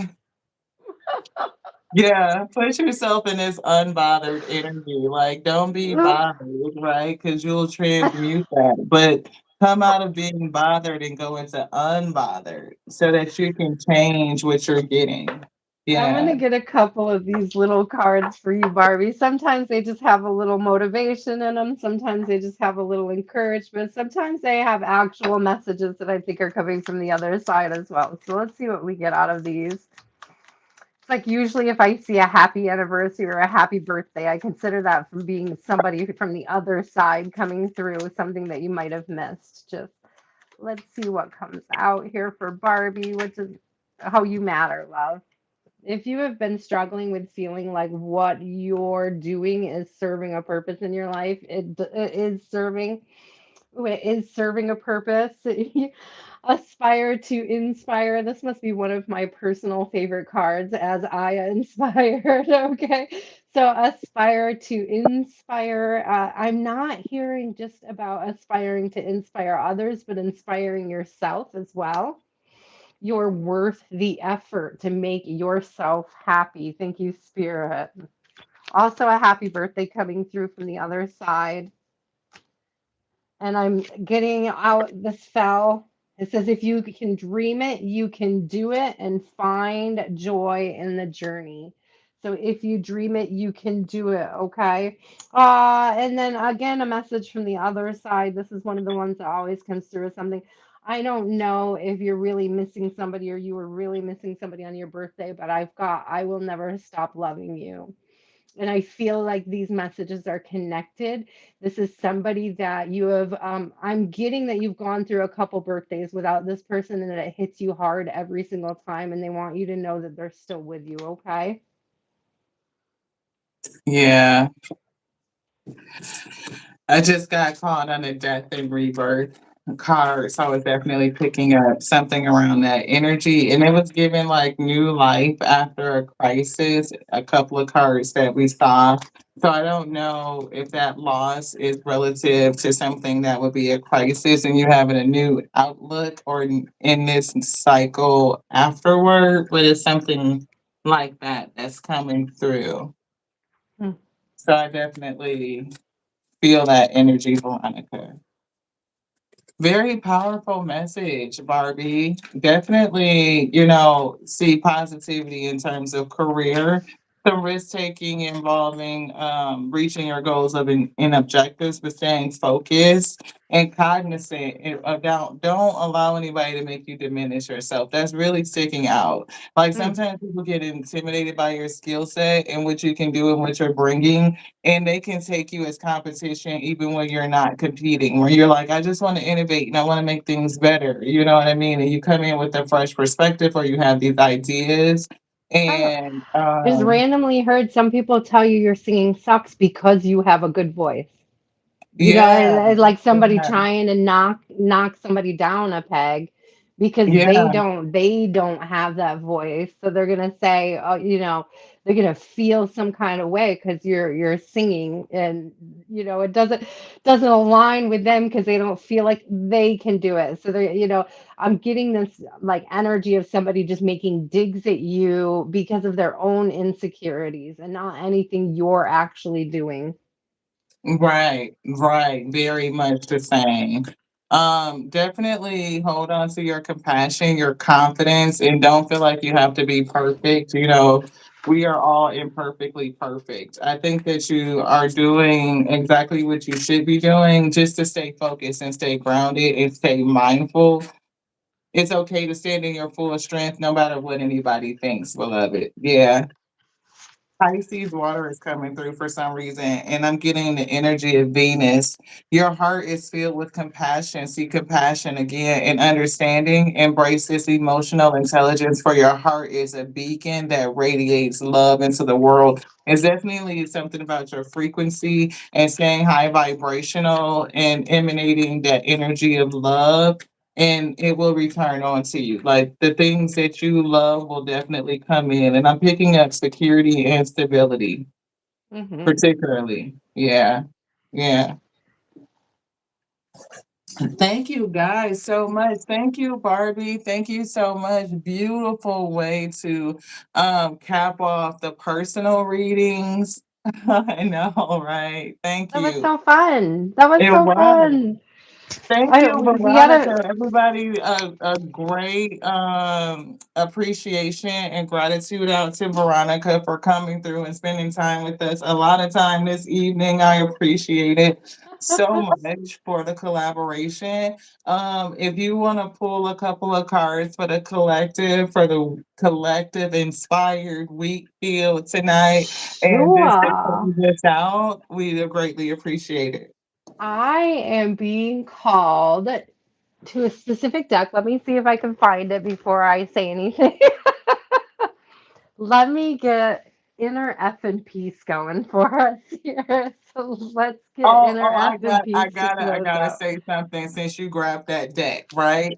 Yeah, put yourself in this unbothered energy. Like, don't be bothered, right? Because you'll transmute that. But come out of being bothered and go into unbothered so that you can change what you're getting. I'm Yeah. gonna get a couple of these little cards for you, Barbie. Sometimes they just have a little motivation in them. Sometimes they just have a little encouragement. Sometimes they have actual messages that I think are coming from the other side as well. So let's see what we get out of these. It's like usually if I see a happy anniversary or a happy birthday, I consider that from being somebody from the other side coming through, something that you might have missed. Just let's see what comes out here for Barbie, which is how you matter, love. If you have been struggling with feeling like what you're doing is serving a purpose in your life, it is serving. It is serving a purpose. Aspire to inspire. This must be one of my personal favorite cards as I inspired. Okay. So aspire to inspire. I'm not hearing just about aspiring to inspire others, but inspiring yourself as well. You're worth the effort to make yourself happy. Thank you, Spirit. Also, a happy birthday coming through from the other side. And I'm getting out the spell. It says, if you can dream it, you can do it and find joy in the journey. So if you dream it, you can do it. Okay. And then again, a message from the other side. This is one of the ones that always comes through as something. I don't know if you're really missing somebody or you were really missing somebody on your birthday, but I will never stop loving you. And I feel like these messages are connected. This is somebody that you have, I'm getting that you've gone through a couple birthdays without this person and that it hits you hard every single time. And they want you to know that they're still with you. Okay. Yeah. I just got caught on a death and rebirth card, so I was definitely picking up something around that energy. And it was giving like new life after a crisis, a couple of cards that we saw. So I don't know if that loss is relative to something that would be a crisis and you having a new outlook or in this cycle afterward, but it's something like that that's coming through. So I definitely feel that energy, Veronica. Very powerful message, Barbie. Definitely, see positivity in terms of career, some risk taking involving reaching your goals in objectives, but staying focused and cognizant of don't allow anybody to make you diminish yourself. That's really sticking out. Like Mm. sometimes people get intimidated by your skill set and what you can do and what you're bringing, and they can take you as competition even when you're not competing, where you're like, I just want to innovate and I want to make things better, you know what I mean? And you come in with a fresh perspective or you have these ideas Oh, and just randomly heard some people tell you your singing sucks because you have a good voice. yeah, It's like somebody yeah, trying to knock somebody down a peg because yeah, they don't have that voice. So they're gonna say, oh, they're gonna feel some kind of way because you're singing, and it doesn't align with them because they don't feel like they can do it. So I'm getting this like energy of somebody just making digs at you because of their own insecurities and not anything you're actually doing. right, right, very much the same. Definitely hold on to your compassion, your confidence, and don't feel like you have to be perfect. We are all imperfectly perfect. I think that you are doing exactly what you should be doing just to stay focused and stay grounded and stay mindful. It's okay to stand in your full strength no matter what anybody thinks, beloved. Yeah. Pisces water is coming through for some reason, and I'm getting the energy of Venus. Your heart is filled with compassion. See compassion again and understanding. Embrace this emotional intelligence, for your heart is a beacon that radiates love into the world. It's definitely something about your frequency and staying high vibrational and emanating that energy of love, and it will return on to you. Like the things that you love will definitely come in. And I'm picking up security and stability, Hmm. particularly. Yeah. Yeah. Thank you guys so much. Thank you, Barbie. Thank you so much. Beautiful way to cap off the personal readings. I know, right? Thank That was you. so fun. That was It so was. fun. Thank I you, we Veronica. gotta. Everybody, a great appreciation and gratitude out to Veronica for coming through and spending time with us. A lot of time this evening. I appreciate it so much for the collaboration. If you want to pull a couple of cards for the collective inspired week field tonight, and just to Sure. close this out, we greatly appreciate it. I am being called to a specific deck. Let me see if I can find it before I say anything. Let me get inner F and peace going for us here. So let's get Oh, inner oh, F and peace to I close gotta out. say something since you grabbed that deck, right?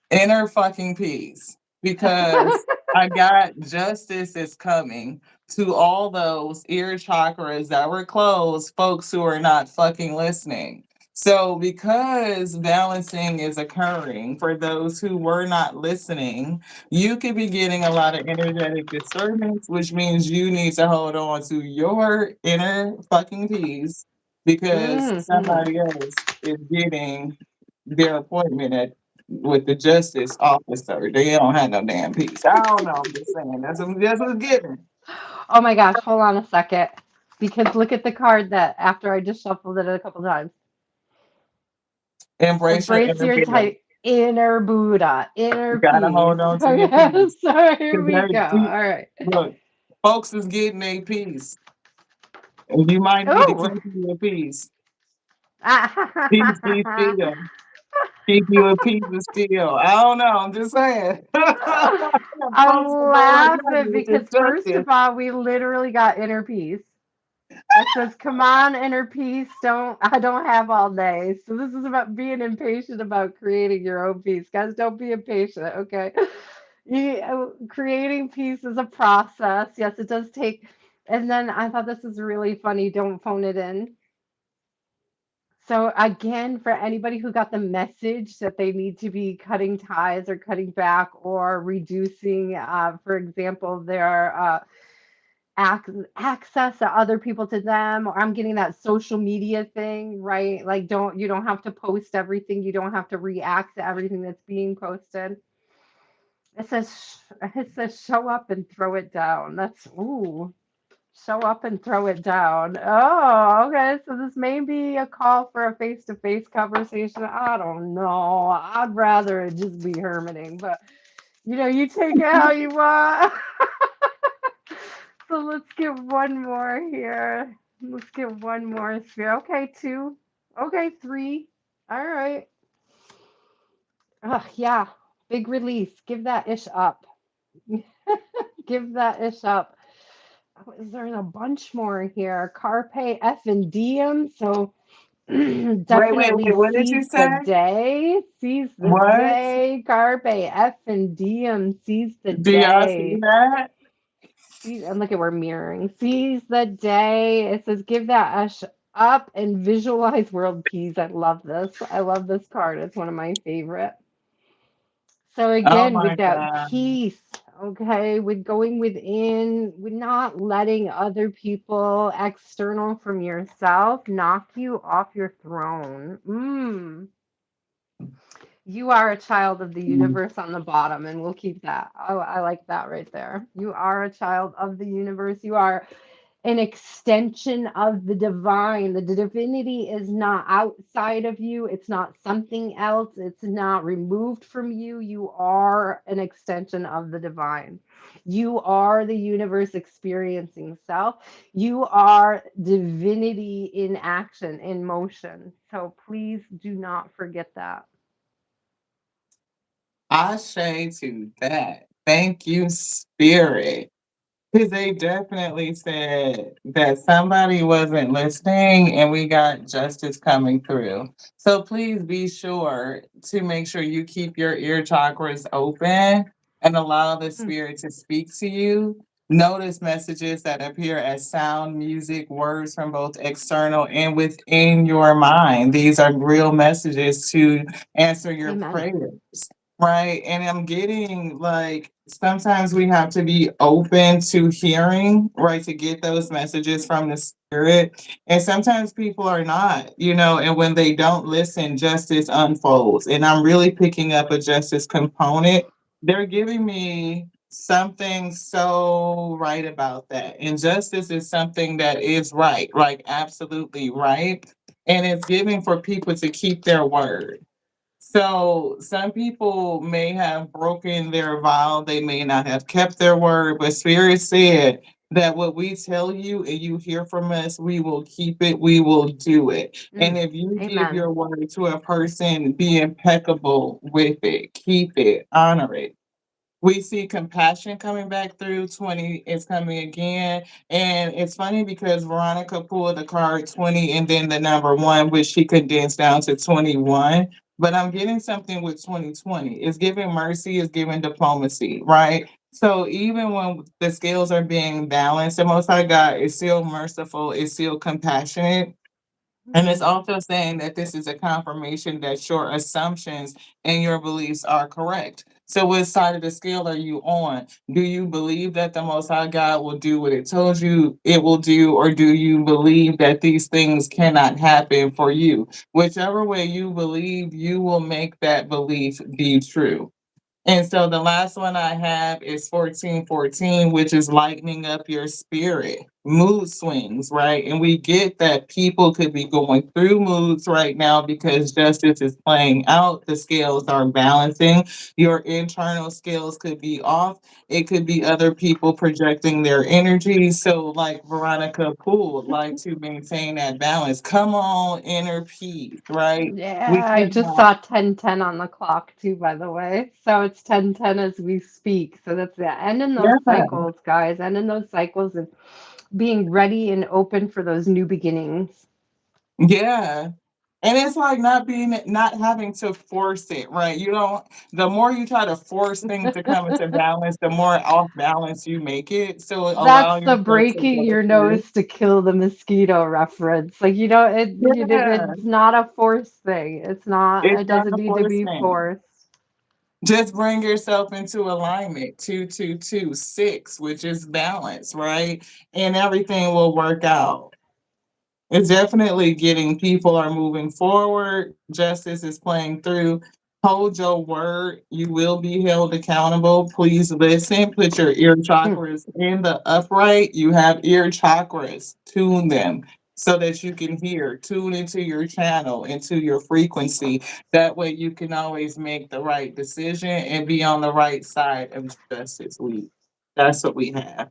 Inner fucking peace, because I got justice is coming to all those ear chakras that were closed, folks who are not fucking listening. So, because balancing is occurring for those who were not listening, you could be getting a lot of energetic disturbance, which means you need to hold on to your inner fucking peace because Hmm. somebody else is getting their appointment at with the justice officer. They don't have no damn peace. I don't know. I'm just saying that's what's given. Oh my gosh, hold on a second. Because look at the card that after I just shuffled it a couple times. Embrace your Embrace inner your being. type, inner Buddha, You inner gotta peace. hold on to your Okay, peace. so here 'Cause we go. All right. look, folks is getting a peace, and you might need to Oh. keep your peace. Peace be still. Keep you in peace and still. I don't know. I'm just saying. I'm Folks are going laughing crazy with because this first justice. of all, we literally got inner peace. It says, "Come on, inner peace. I don't have all day." So this is about being impatient about creating your own peace, guys. Don't be impatient, okay? Creating peace is a process. Yes, it does take. And then I thought this is really funny. Don't phone it in. So again, for anybody who got the message that they need to be cutting ties or cutting back or reducing, for example, their access to other people to them, or I'm getting that social media thing, right? Like you don't have to post everything, you don't have to react to everything that's being posted. It says show up and throw it down. That's ooh. Show up and throw it down. Oh, okay. So this may be a call for a face-to-face conversation. I don't know. I'd rather it just be hermiting, but you take it how you want. So let's get one more here. Let's get one more sphere. Okay, two. Okay, three. All right. Yeah. Big release. Give that ish up. Give that ish up. Oh, is there a bunch more here? Carpe F and Diem. So Wait, definitely what did you seize the say? day. Seize the What? day. Carpe F and Diem. Seize the Do y'all see day. that? And look at we're mirroring. Seize the day. It says give that ush up and visualize world peace. I love this. I love this card. It's one of my favorite. So Oh again, my with that God. peace, okay, with going within, with not letting other people external from yourself knock you off your throne. You are a child of the universe on the bottom, and we'll keep that. Oh, I like that right there. You are a child of the universe. You are an extension of the divine. The divinity is not outside of you, it's not something else, it's not removed from you. You are an extension of the divine. You are the universe experiencing self. You are divinity in action, in motion. So please do not forget that. I say to that. Thank you, Spirit. Because they definitely said that somebody wasn't listening and we got justice coming through. So please be sure to make sure you keep your ear chakras open and allow the Mm, spirit to speak to you. Notice messages that appear as sound, music, words from both external and within your mind. These are real messages to answer your amen. prayers. Right. And I'm getting like sometimes we have to be open to hearing, right, to get those messages from the spirit. And sometimes people are not, and when they don't listen, justice unfolds. And I'm really picking up a justice component. They're giving me something so right about that. And justice is something that is right, like absolutely right. And it's giving for people to keep their word. So some people may have broken their vow, they may not have kept their word, but Spirit said that what we tell you and you hear from us, we will keep it, we will do it. And Mm, if you give amen. your word to a person, be impeccable with it, keep it, honor it. We see compassion coming back through. 20 is coming again. And it's funny because Veronica pulled the card 20 and then the number one, which she condensed down to 21. But I'm getting something with 2020. It's giving mercy, it's giving diplomacy, right? So even when the scales are being balanced, the Most High God is still merciful, is still compassionate, and it's Mhm. also saying that this is a confirmation that your assumptions and your beliefs are correct. So, which side of the scale are you on? Do you believe that the Most High God will do what it told you it will do, or do you believe that these things cannot happen for you? Whichever way you believe, you will make that belief be true. And so the last one I have is 1414, which is lightening up your spirit, mood swings, right? And we get that people could be going through moods right now because justice is playing out. The scales are balancing. Your internal scales could be off. It could be other people projecting their energy. So, like Veronica Poole, like to maintain that balance. Come on, inner peace, right? We Yeah, I just cannot. saw 10:10 on the clock too, by the way. So it's 10:10 as we speak. So that's the end in those Yeah. cycles, guys. End in those cycles and being ready and open for those new beginnings. Yeah. And it's like not having to force it, right? You don't the more you try to force things to come into balance, the more off balance you make it. So That's allowing the yourself to breaking go your through. nose to kill the mosquito reference. Like Yeah. it's not a forced thing. It's not. It's It not doesn't a need to force be thing. forced. Just bring yourself into alignment. 2, 2, 2, 6, which is balance, right? And everything will work out. It's definitely getting people are moving forward. Justice is playing through. Hold your word. You will be held accountable. Please listen. Put your ear Mm. chakras in the upright. You have ear chakras. Tune them so that you can hear. Tune into your channel, into your frequency. That way you can always make the right decision and be on the right side of justice. That's what we have.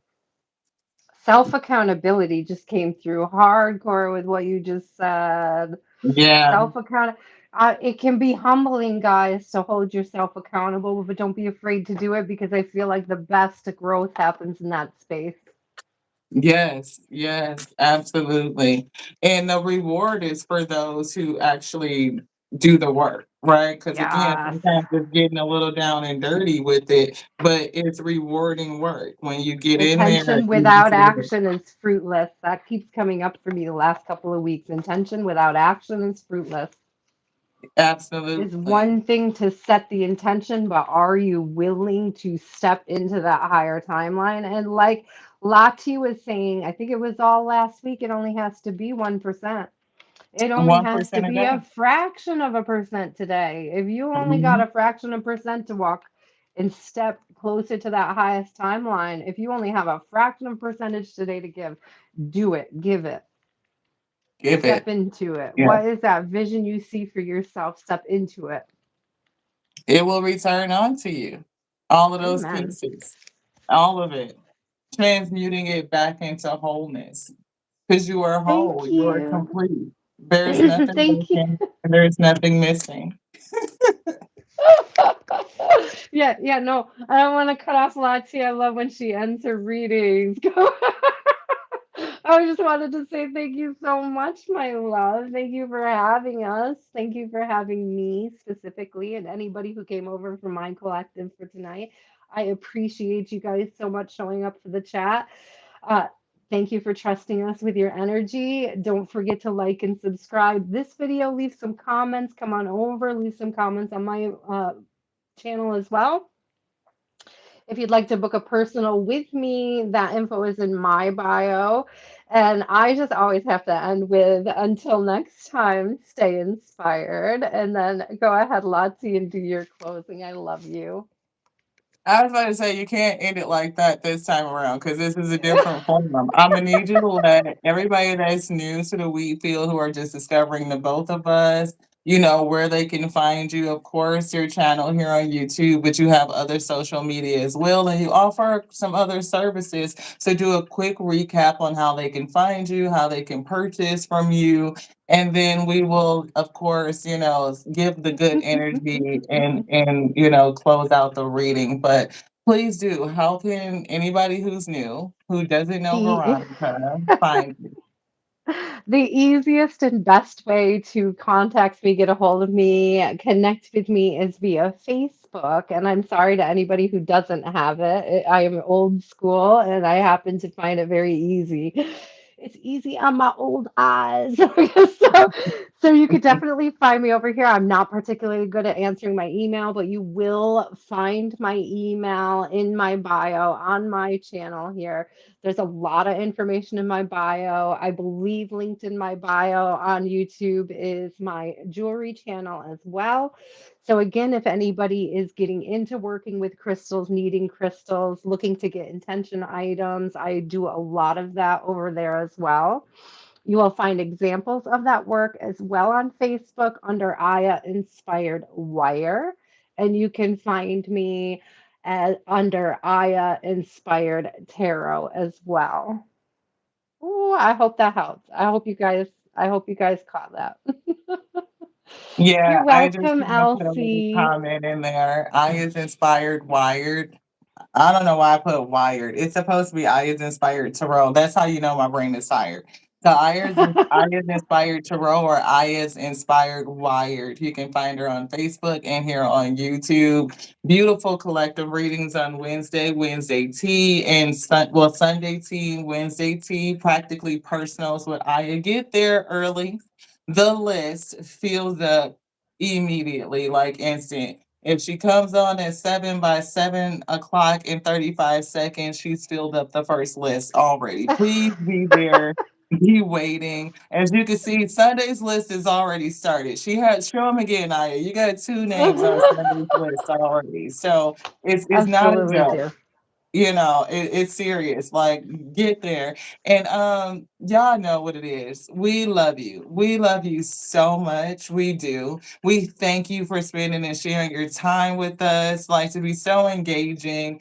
Self accountability just came through hardcore with what you just said. Yeah. Self account. It can be humbling, guys, to hold yourself accountable, but don't be afraid to do it because I feel like the best growth happens in that space. Yes, yes, absolutely. And the reward is for those who actually do the work, right? Because again, Yes. sometimes it's getting a little down and dirty with it, but it's rewarding work. When you get in there, Intention you without do it. action is fruitless. That keeps coming up for me the last couple of weeks. Intention without action is fruitless. It's Absolutely. one thing to set the intention, but are you willing to step into that higher timeline? And like Lati was saying, I think it was all last week, it only has to be 1%. It only has to 1% a be a day. fraction of a percent today. If you only got Mhm. a fraction of a percent to walk and step closer to that highest timeline, if you only have a fraction of percentage today to give, do it, give it, Give step it. into it. Yeah. What is that vision you see for yourself? Step into it. It will return on to you. All of those Amen. pieces, all of it, transmuting it back into wholeness. Because you are whole, Thank you are you. complete. There's nothing Thank you. missing, and there's nothing missing. Yeah, yeah, no, I don't want to cut off Lati. I love when she ends her readings. I just wanted to say thank you so much, my love. Thank you for having us. Thank you for having me specifically and anybody who came over from Mind Collective for tonight. I appreciate you guys so much showing up for the chat. Uh, Thank you for trusting us with your energy. Don't forget to like and subscribe this video. Leave some comments. Come on over. Leave some comments on my channel as well. If you'd like to book a personal with me, that info is in my bio. And I just always have to end with until next time, stay inspired. And then go ahead, Lottie, and do your closing. I love you. I was about to say you can't end it like that this time around because this is a different forum. I'm gonna need you to let everybody that's new to the wheat field who are just discovering the both of us, where they can find you. Of course, your channel here on YouTube, but you have other social media as well, and you offer some other services. So do a quick recap on how they can find you, how they can purchase from you, and then we will, of course, give the good energy and close out the reading. But please do. How can anybody who's new, who doesn't know the Veronica, find you? The easiest and best way to contact me, get a hold of me, connect with me is via Facebook. And I'm sorry to anybody who doesn't have it. I am old school and I happen to find it very easy. It's easy on my old eyes. So you could definitely find me over here. I'm not particularly good at answering my email, but you will find my email in my bio on my channel here. There's a lot of information in my bio. I believe linked in my bio on YouTube is my jewelry channel as well. So, again, if anybody is getting into working with crystals, needing crystals, looking to get intention items, I do a lot of that over there as well. You will find examples of that work as well on Facebook under Aya Inspired Wire. And you can find me under Aya Inspired Tarot as well. Ooh, I hope that helps. I hope you guys caught that. You're Yeah, I just welcome, want to put a little Elsie. comment in there. I is inspired wired. I don't know why I put wired. It's supposed to be I is inspired tarot. That's how you know my brain is tired. So I is inspired tarot or I is inspired wired. You can find her on Facebook and here on YouTube. Beautiful collective readings on Wednesday tea, and Sunday tea, Wednesday tea. Practically personals with Aya. Get there early. The list fills up immediately, like instant. If she comes on at 7 by 7 o'clock and 35 seconds, she's filled up the first list already. Please be there. Be waiting. As you can see, Sunday's list is already started. She had show them again, Aya. You got two names on Sunday's list already. So it's not a Absolutely joke. do. It's serious. Like, get there. And y'all know what it is. We love you. We love you so much. We do. We thank you for spending and sharing your time with us. Like, to be so engaging,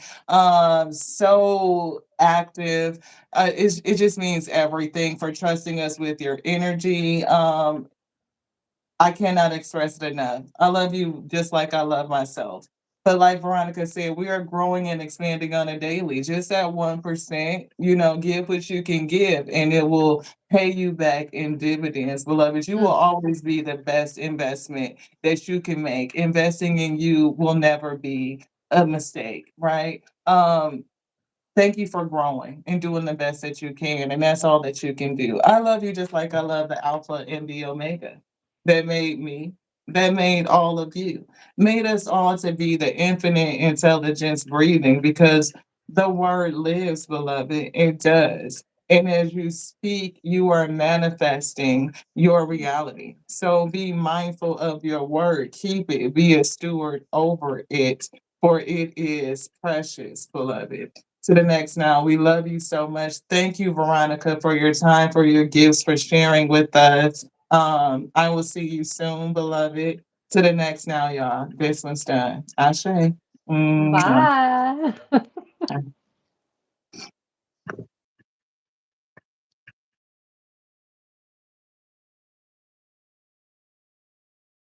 so active. It just means everything, for trusting us with your energy. I cannot express it enough. I love you just like I love myself. But like Veronica said, we are growing and expanding on a daily. Just at 1%, give what you can give, and it will pay you back in dividends. Beloved, you will Mm, always be the best investment that you can make. Investing in you will never be a mistake, right? Thank you for growing and doing the best that you can, and that's all that you can do. I love you just like I love the Alpha and the Omega that made me, that made all of you, made us all to be the infinite intelligence breathing, because the word lives, beloved. It does. And as you speak, you are manifesting your reality. So be mindful of your word. Keep it. Be a steward over it, for it is precious, beloved. To the next now. We love you so much. Thank you, Veronica, for your time, for your gifts, for sharing with us. I will see you soon, beloved. To the next now, y'all. This one's done. Ashe. Mwah. bye.